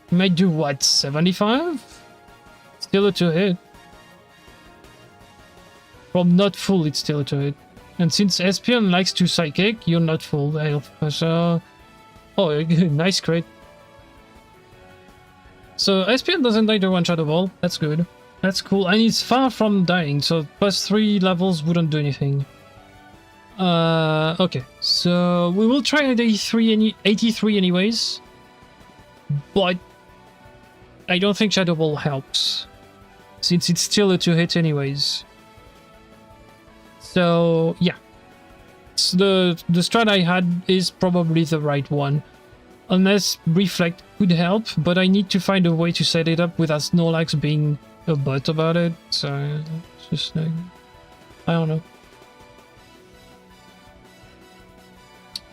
you might do what, 75? Still a 2-hit. From not full, it's still a 2-hit. And since Espion likes to Psychic, you're not full health. So... Oh, nice crit. So Espion doesn't die to one-shot of all. That's good. That's cool. And it's far from dying, so plus 3 levels wouldn't do anything. Okay. So we will try at 83 anyways. But I don't think Shadow Ball helps. Since it's still a 2-hit anyways. So, yeah. Reflect, the strat I had is probably the right one. Unless Reflect could help, but I need to find a way to set it up without Snorlax being a butt about it. So it's just like, I don't know.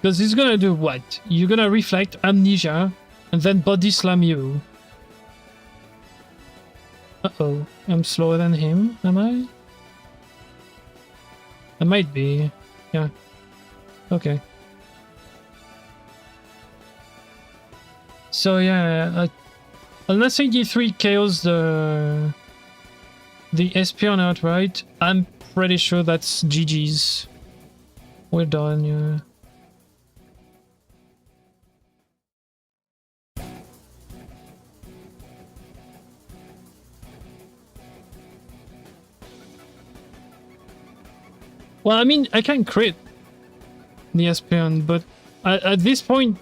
Because he's gonna do what? You're gonna Reflect, Amnesia, and then Body Slam you. Uh-oh, I'm slower than him, am I? I might be, yeah. Okay. So yeah, unless 83 KOs the Espeon outright, I'm pretty sure that's GG's. We're done, yeah. Well, I mean, I can crit the Espeon, but at this point,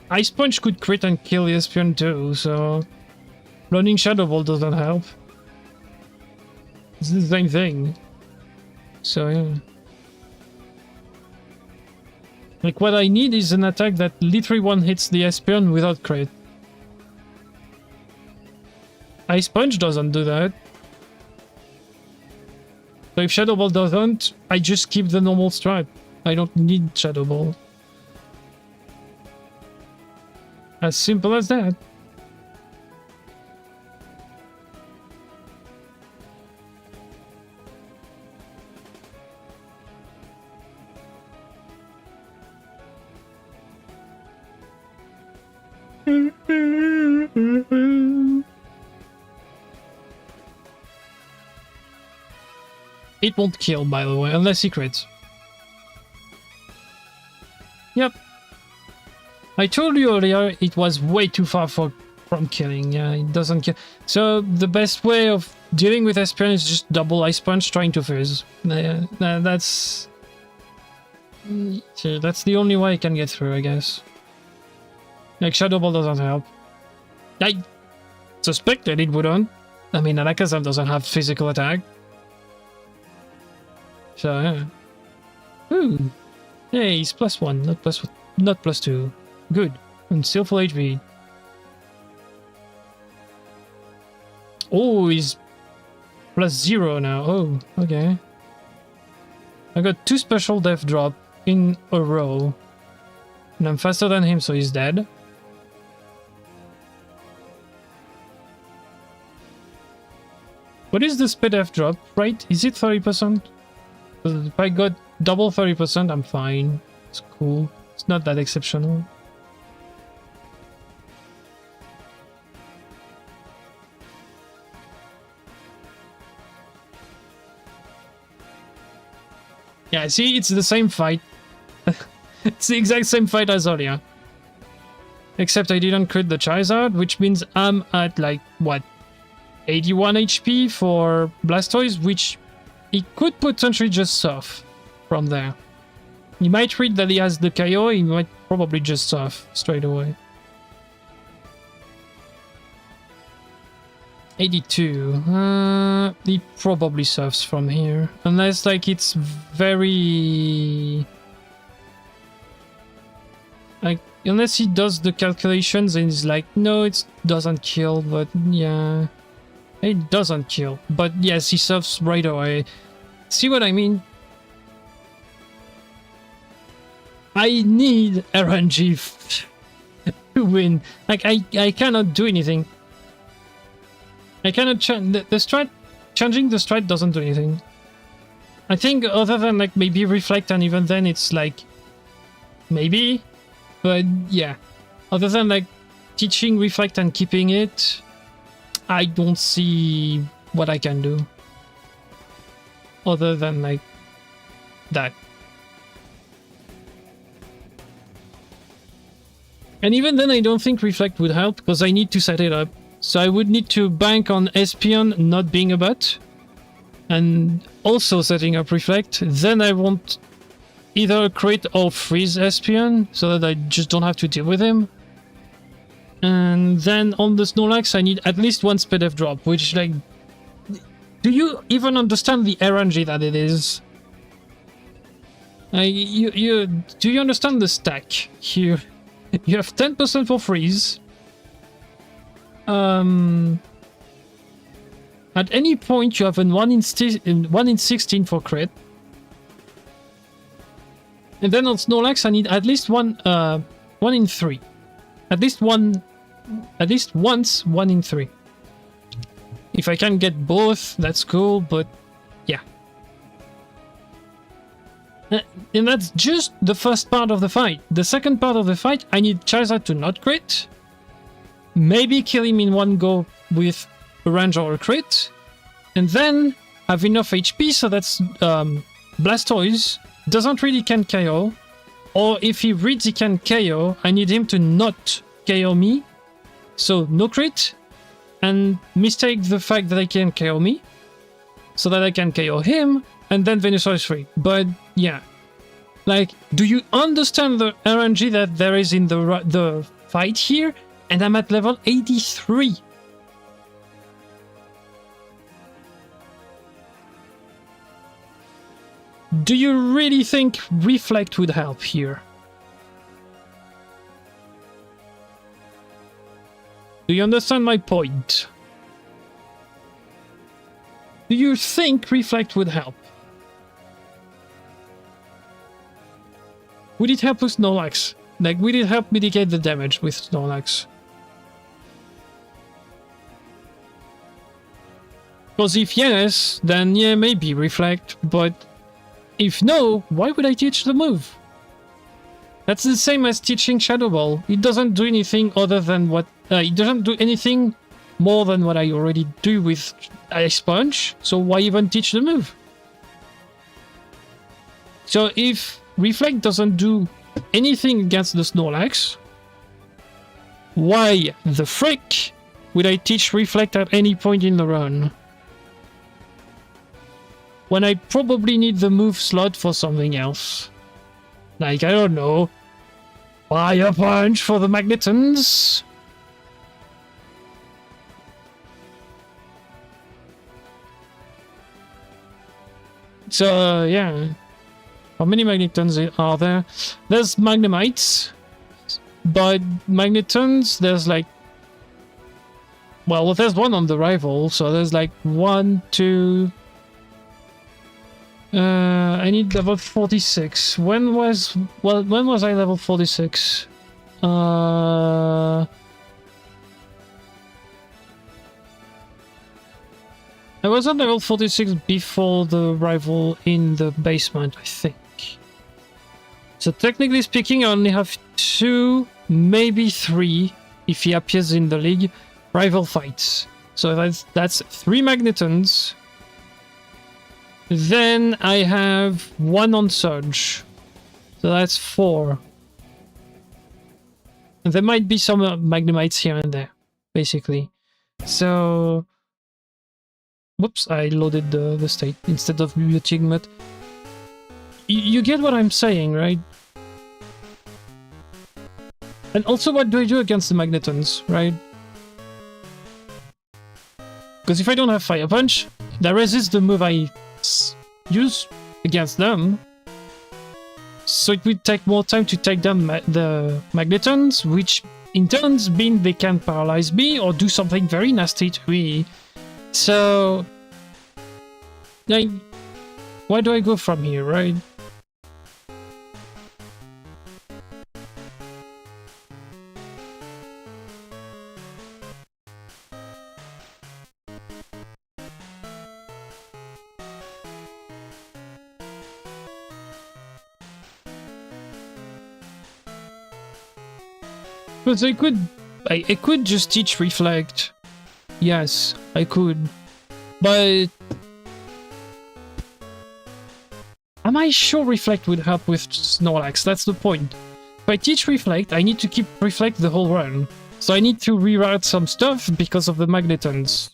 Ice Punch could crit and kill the Espeon too, so running Shadow Ball doesn't help. It's the same thing. So yeah. Like, what I need is an attack that literally one hits the Espeon without crit. Ice Punch doesn't do that. So if Shadow Ball doesn't, I just keep the normal strat. I don't need Shadow Ball. As simple as that. It won't kill, by the way, unless he crits. Yep. I told you earlier it was way too far from killing. Yeah, it doesn't kill. So the best way of dealing with Espeon is just double Ice Punch trying to fizz. That's the only way I can get through, I guess. Like, Shadow Ball doesn't help. I suspected it wouldn't. I mean, Alakazam doesn't have physical attack. So, yeah. Ooh. Hey, he's +1, not +2. Good. And still full HP. Oh, he's +0 now. Oh, okay. I got 2 special death drop in a row. And I'm faster than him, so he's dead. What is the speed F drop, right? Is it 30%? If I got double 30%, I'm fine. It's cool. It's not that exceptional. Yeah, see, it's the same fight. It's the exact same fight as earlier. Except I didn't crit the Charizard, which means I'm at, like, what? 81 HP for Blastoise, which he could potentially just surf from there. He might read that he has the KO, he might probably just surf straight away. 82. He probably surfs from here. Unless, like, it's very... like, unless he does the calculations and he's like, no, it doesn't kill, but yeah... It doesn't kill, but yes, he surfs right away. See what I mean? I need RNG to win. Like, I cannot do anything. I cannot change the strat. Changing the strat doesn't do anything. I think other than, like, maybe Reflect, and even then it's like maybe, but yeah. Other than, like, teaching Reflect and keeping it, I don't see what I can do. Other than, like, that. And even then, I don't think Reflect would help, because I need to set it up. So I would need to bank on Espeon not being a butt, and also setting up Reflect. Then I want either crit or freeze Espeon, so that I just don't have to deal with him. And then on the Snorlax, I need at least 1 speed F drop, which, like... Do you even understand the RNG that it is? Do you understand the stack here? You have 10% for freeze. At any point, you have a 1 in 16 for crit. And then on Snorlax, I need at least 1 in 3. At least once 1 in 3. If I can get both, that's cool, but yeah. And that's just the first part of the fight. The second part of the fight, I need Charizard to not crit. Maybe kill him in one go with a range or a crit. And then have enough HP so that's Blastoise doesn't really can KO. Or if he reads he can KO, I need him to not KO me. So no crit. And mistake the fact that I can KO me. So that I can KO him. And then Venusaur is free. But yeah. Like, do you understand the RNG that there is in the fight here? And I'm at level 83. Do you really think Reflect would help here? Do you understand my point? Do you think Reflect would help? Would it help with Snorlax? Like, would it help mitigate the damage with Snorlax? Because if yes, then yeah, maybe Reflect, but if no, why would I teach the move? That's the same as teaching Shadow Ball. It doesn't do anything other than what... it doesn't do anything more than what I already do with Ice Punch, so why even teach the move? So if Reflect doesn't do anything against the Snorlax, why the frick would I teach Reflect at any point in the run? When I probably need the move slot for something else. Like, I don't know, Fire Punch for the Magnetons? So, yeah. How many Magnetons are there? There's Magnemites, but Magnetons, there's like... Well, there's one on the rival, so there's like 1, 2... I need level 46. When was I level 46? I was on level 46 before the rival in the basement, I think. So technically speaking, I only have 2, maybe 3, if he appears in the league, rival fights. So that's 3 Magnetons. Then I have 1 on Surge. So that's 4. And there might be some Magnemites here and there, basically. So... Whoops, I loaded the state instead of muting, but... You get what I'm saying, right? And also, what do I do against the Magnetons, right? Because if I don't have Fire Punch, that resists the move I use against them. So it would take more time to take down the Magnetons, which in turn means they can paralyze me or do something very nasty to me. So, like, why do I go from here, right? Because I could just teach Reflect. Yes, I could. But... am I sure Reflect would help with Snorlax? That's the point. If I teach Reflect, I need to keep Reflect the whole run. So I need to reroute some stuff because of the Magnetons.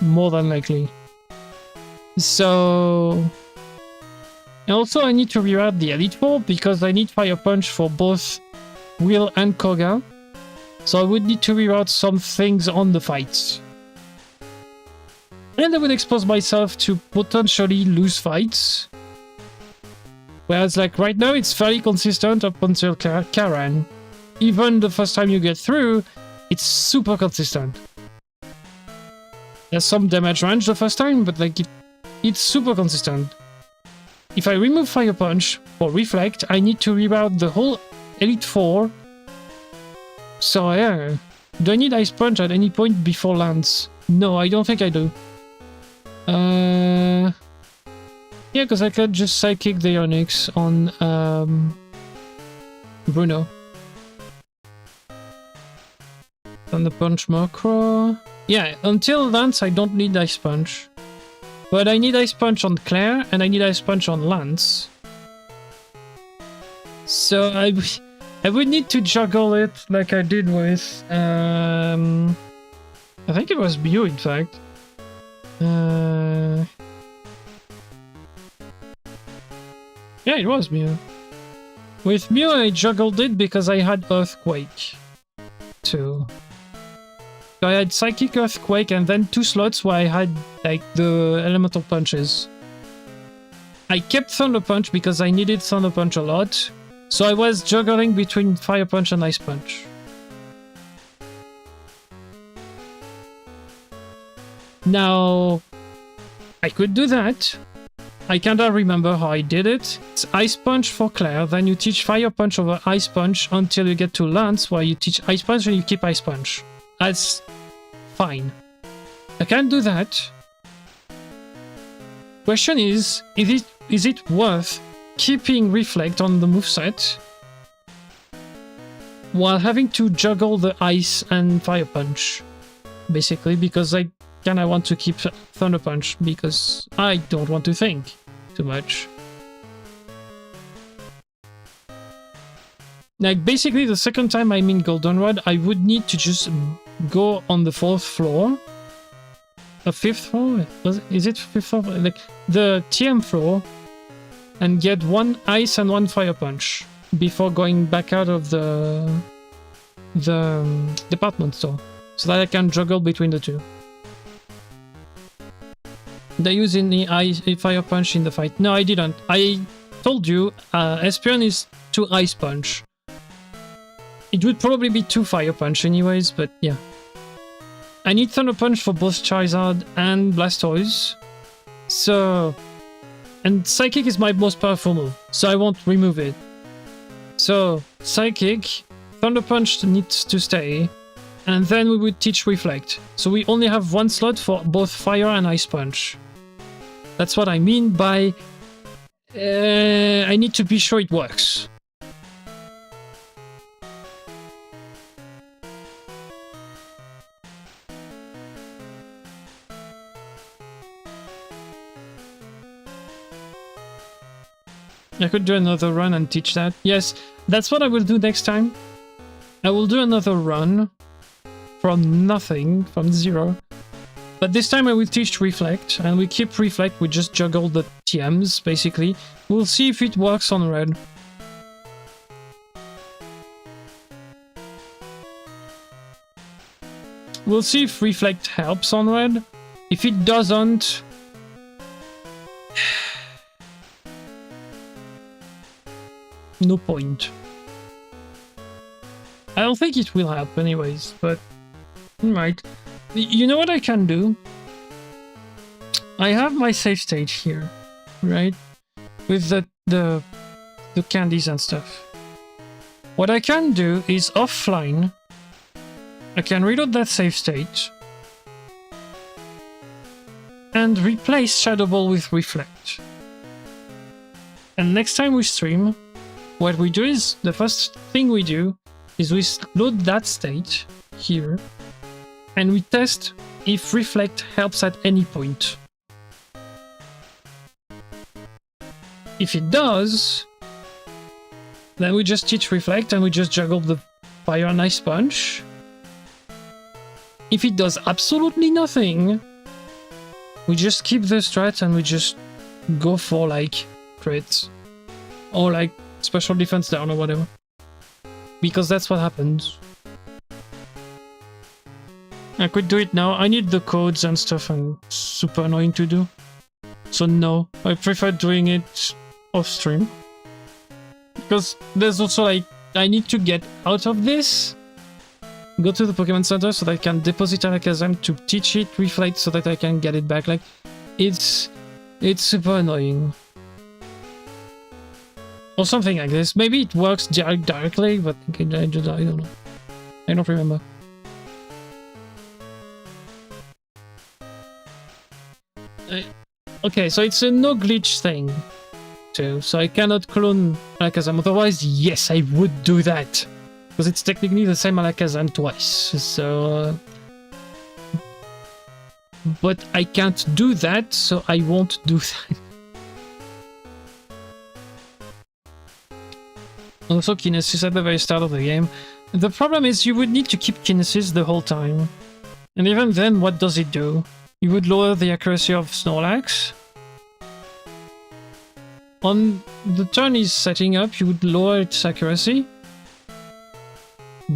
More than likely. So... and also I need to reroute the Elite Four because I need Fire Punch for both Will and Koga. So I would need to reroute some things on the fights. And I would expose myself to potentially lose fights. Whereas like right now it's fairly consistent up until Karen. Even the first time you get through, it's super consistent. There's some damage range the first time, but like it's super consistent. If I remove Fire Punch for Reflect, I need to reroute the whole Elite Four. So yeah, do I need Ice Punch at any point before Lance? No, I don't think I do. Yeah, because I could just Psychic the Onyx on Bruno. Thunder Punch Macro. Yeah, until Lance I don't need Ice Punch. But I need Ice Punch on Claire and I need Ice Punch on Lance. So I would need to juggle it like I did with I think it was Mew in fact. Yeah, it was Mew. With Mew I juggled it because I had Earthquake too. So I had Psychic, Earthquake, and then 2 slots where I had like the elemental punches. I kept Thunder Punch because I needed Thunder Punch a lot. So I was juggling between Fire Punch and Ice Punch. Now, I could do that. I kinda remember how I did it. It's Ice Punch for Claire, then you teach Fire Punch over Ice Punch until you get to Lance, where you teach Ice Punch and you keep Ice Punch. That's fine. I can do that. Question is it worth keeping Reflect on the moveset while having to juggle the Ice and Fire Punch? Basically, because I kinda want to keep Thunder Punch, because I don't want to think too much. Like, basically, the second time I'm in Goldenrod, I would need to just go on the 4th floor. A 5th floor? Is it 5th floor? Like, the TM floor, and get 1 Ice and 1 Fire Punch before going back out of the department store, so that I can juggle between the two. Did I use any Fire Punch in the fight? No, I didn't. I told you, Espion is 2 Ice Punch. It would probably be 2 Fire Punch anyways, but yeah. I need Thunder Punch for both Charizard and Blastoise. So... and Psychic is my most powerful move, so I won't remove it. So, Psychic, Thunder Punch needs to stay, and then we would teach Reflect. So we only have 1 slot for both Fire and Ice Punch. That's what I mean by... I need to be sure it works. I could do another run and teach that. Yes, that's what I will do next time. I will do another run from nothing, from 0. But this time I will teach Reflect, and we keep Reflect, we just juggle the TMs, basically. We'll see if it works on Red. We'll see if Reflect helps on Red. If it doesn't... no point. I don't think it will help anyways, but... right. You know what I can do? I have my save stage here, right? With the candies and stuff. What I can do is offline, I can reload that save state and replace Shadow Ball with Reflect. And next time we stream, what we do is, the first thing we do is we load that state here and we test if Reflect helps at any point. If it does, then we just teach Reflect and we just juggle the Fire and Ice Punch. If it does absolutely nothing, we just keep the strat and we just go for like crits or like special defense down or whatever. Because that's what happens. I could do it now. I need the codes and stuff and super annoying to do. So no, I prefer doing it off stream. Because there's also like, I need to get out of this, go to the Pokemon Center so that I can deposit Alakazam to teach it Reflect so that I can get it back. Like, it's super annoying. Or something like this. Maybe it works directly, but I don't know. I don't remember. Okay, so it's a no glitch thing too, so I cannot clone Alakazam. Otherwise, yes, I would do that, because it's technically the same Alakazam twice. So, but I can't do that, so I won't do that. Also, Kinesis at the very start of the game. The problem is you would need to keep Kinesis the whole time, and even then, what does it do? You would lower the accuracy of Snorlax. On the turn he's setting up, you would lower its accuracy.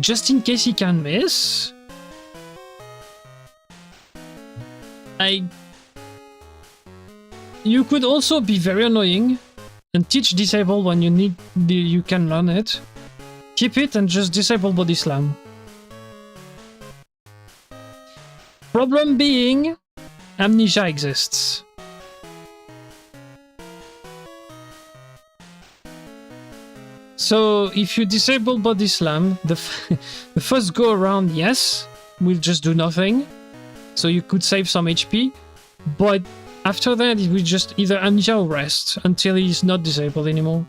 Just in case he can miss. You could also be very annoying and teach Disable when you can learn it. Keep it and just disable Body Slam. Problem being, Amnesia exists. So if you disable Body Slam, the first go around, yes, will just do nothing. So you could save some HP, but after that it will just either Amnesia or rest until he's not disabled anymore.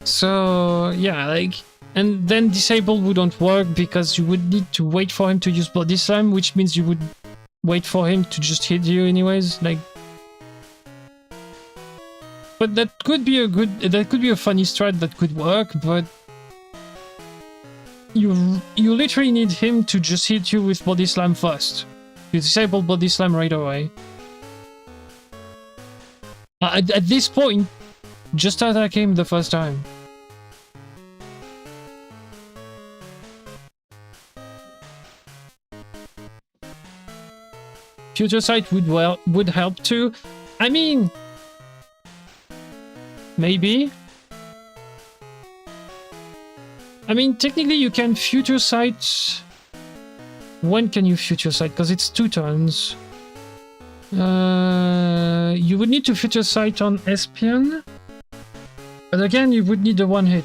So yeah, like, and then disable wouldn't work because you would need to wait for him to use Body Slam, which means you would wait for him to just hit you anyways, like. But that could be a funny strat that could work, but you literally need him to just hit you with Body Slam first. You disable Body Slam right away. At this point, just attack him the first time. Future Sight would help too. I mean, maybe. I mean, technically you can Future Sight. When can you Future Sight? Because it's 2 turns. You would need to Future Sight on Espion. But again, you would need a 1-hit.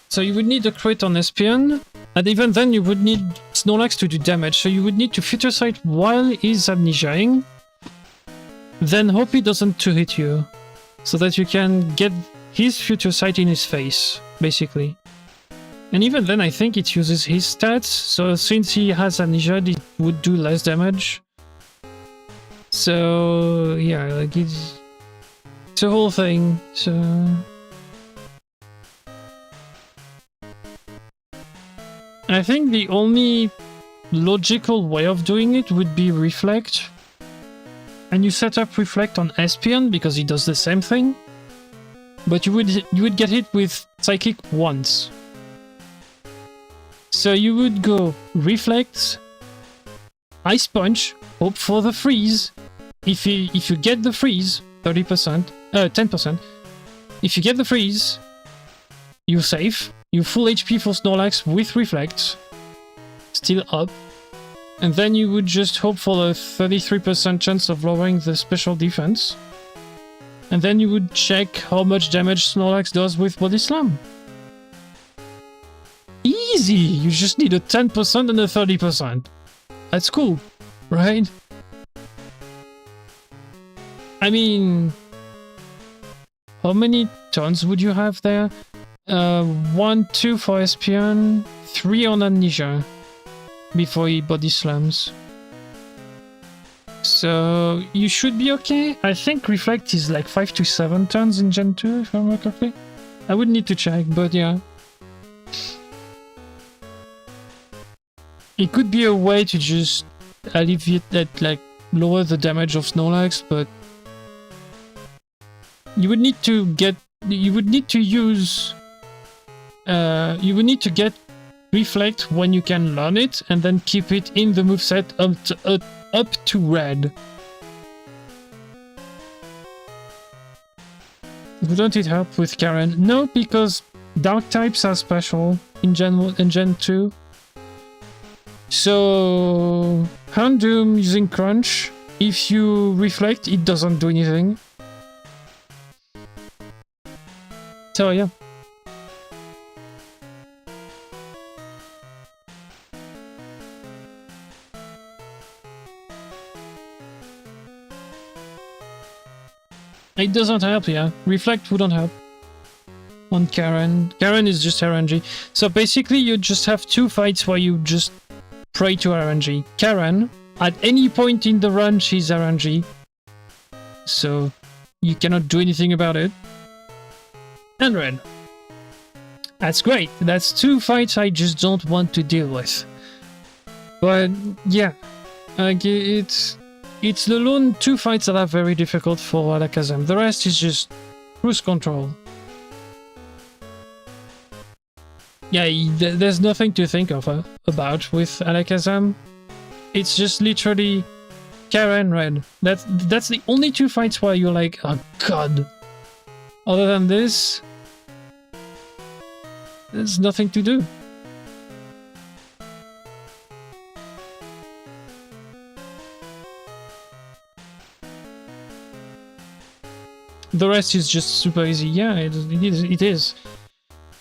So you would need a crit on Espion. And even then you would need Snorlax to do damage. So you would need to Future Sight while he's amnesiaing. Then hope he doesn't 2-hit you. So that you can get his Future Sight in his face, basically. And even then I think it uses his stats. So since he has amnesia, it would do less damage. So yeah, like it's a whole thing. So I think the only logical way of doing it would be Reflect. And you set up Reflect on Espion because he does the same thing. But you would get hit with Psychic once. So you would go Reflect, Ice Punch, hope for the freeze. If you get the freeze, 10%. If you get the freeze, you're safe. You full HP for Snorlax with Reflect, still up. And then you would just hope for a 33% chance of lowering the special defense. And then you would check how much damage Snorlax does with Body Slam. Easy! You just need a 10% and a 30%. That's cool, right? I mean, how many turns would you have there? 1, 2 for Espion, 3 on Amnesia before he Body Slams. So you should be okay. I think Reflect is like 5 to 7 turns in Gen 2, if I remember correctly. I would need to check, but yeah. It could be a way to just alleviate that, like, lower the damage of Snorlax, but you would need to get Reflect when you can learn it, and then keep it in the moveset up to red. Wouldn't it help with Karen? No, because dark types are special in Gen 2. So Houndoom using Crunch, if you reflect, it doesn't do anything. So yeah. It doesn't help, yeah. Reflect wouldn't help. On Karen. Karen is just RNG. So basically you just have two fights where you just pray to RNG. Karen, at any point in the run, she's RNG. So you cannot do anything about it. And Red. That's great. That's two fights I just don't want to deal with. But yeah, like it's the lone two fights that are very difficult for Alakazam. The rest is just cruise control. Yeah, there's nothing to think of about with Alakazam. It's just literally Karen Red. That's the only two fights where you're like, oh god. Other than this, there's nothing to do. The rest is just super easy. Yeah, it is.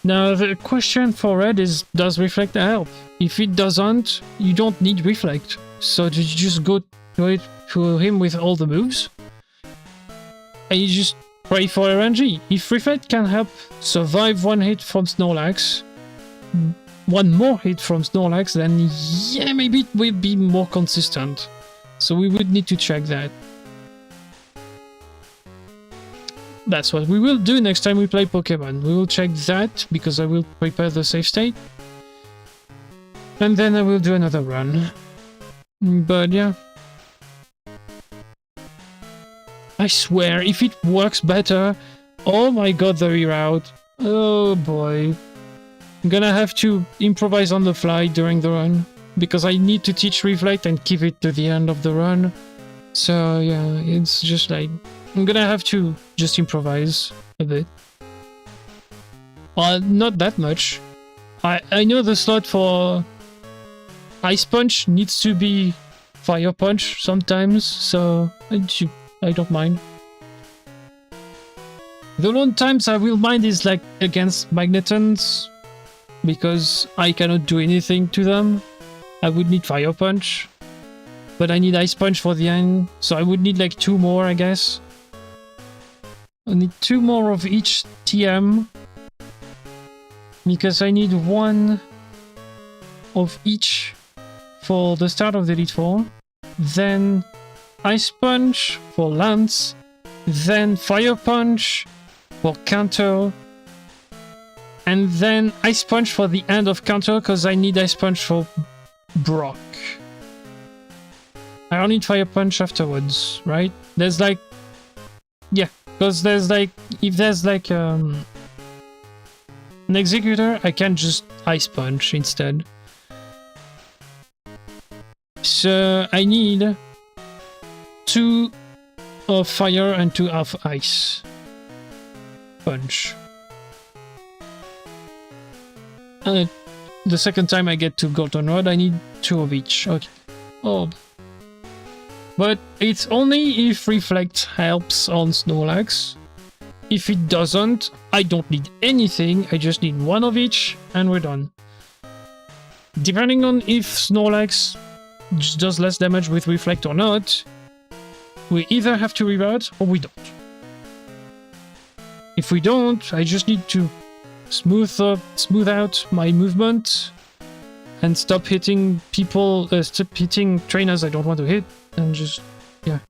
Now, the question for Red is, does Reflect help? If it doesn't, you don't need Reflect. So you just go to him with all the moves, and you just pray for RNG. If Reflect can help survive one hit from Snorlax, one more hit from Snorlax, then yeah, maybe it will be more consistent. So we would need to check that. That's what we will do next time we play Pokemon. We will check that, because I will prepare the save state. And then I will do another run. But yeah. I swear, if it works better... Oh my god, the reroute. Oh boy. I'm gonna have to improvise on the fly during the run. Because I need to teach Reflect and keep it to the end of the run. So yeah, it's just like... I'm gonna have to just improvise a bit. Not that much. I know the slot for Ice Punch needs to be Fire Punch sometimes, so I don't mind. The lone times I will mind is like against Magnetons, because I cannot do anything to them. I would need Fire Punch, but I need Ice Punch for the end, so I would need like two more, I guess. I need two more of each TM, because I need one of each for the start of the Elite Four, then Ice Punch for Lance, then Fire Punch for Kanto, and then Ice Punch for the end of Kanto, because I need Ice Punch for Brock. I don't need Fire Punch afterwards, right? There's like... Yeah. Because there's like, if there's like an Executor, I can just Ice Punch instead. So I need 2 of Fire and 2 of Ice Punch. And the second time I get to Goldenrod, I need 2 of each. Okay. Oh. But it's only if Reflect helps on Snorlax. If it doesn't, I don't need anything, I just need 1 of each, and we're done. Depending on if Snorlax does less damage with Reflect or not, we either have to reroute or we don't. If we don't, I just need to smooth out my movement and stop hitting people, stop hitting trainers I don't want to hit. And just, yeah.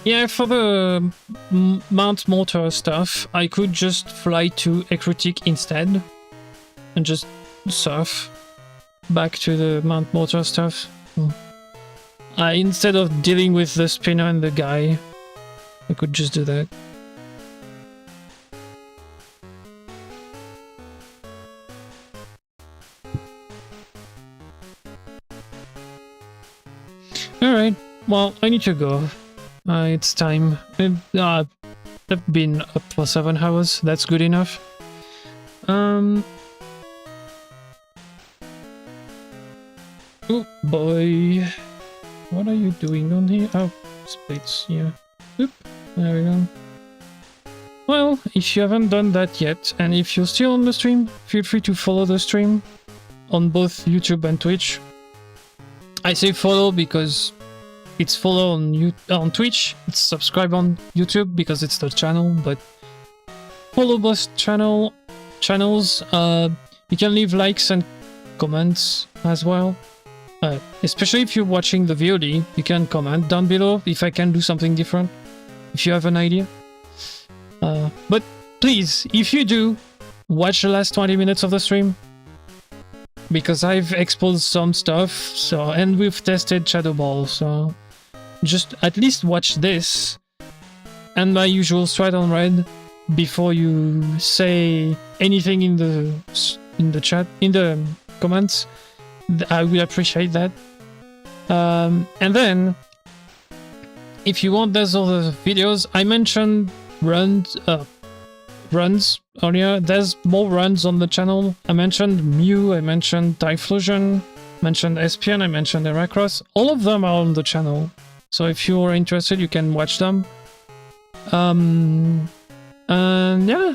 Yeah, for the Mount Mortar stuff, I could just fly to Ecrutic instead. And just surf back to the Mount Mortar stuff. Instead of dealing with the spinner and the guy, I could just do that. Alright. well, I need to go. It's time. I've been up for 7 hours. That's good enough. Oh boy. What are you doing on here? Oh, splits, yeah. Oop, there we go. Well, if you haven't done that yet, and if you're still on the stream, feel free to follow the stream on both YouTube and Twitch. I say follow because it's follow on Twitch, it's subscribe on YouTube because it's the channel, but follow both channels. You can leave likes and comments as well. Especially if you're watching the VOD, you can comment down below if I can do something different, if you have an idea. But please, if you do, watch the last 20 minutes of the stream, because I've exposed some stuff, and we've tested Shadow Ball, so just at least watch this and my usual strat on red before you say anything in the chat, in the comments. I will appreciate that. And then, if you want those other videos, I mentioned runs earlier. There's more runs on the channel. I mentioned Mew, I mentioned Typhlosion, mentioned Espion, I mentioned Heracross. All of them are on the channel. So if you're interested, you can watch them. And yeah,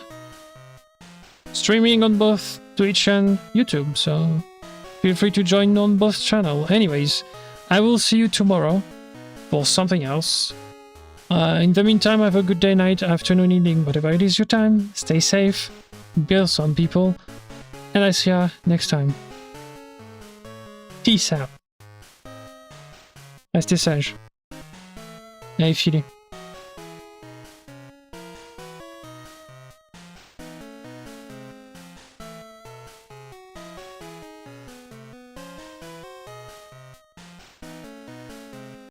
streaming on both Twitch and YouTube, so feel free to join on both channels. Anyways, I will see you tomorrow for something else. In the meantime, have a good day, night, afternoon, evening, whatever it is your time. Stay safe, build some people, and I see ya next time. Peace out. Restez sage. Allez, filez.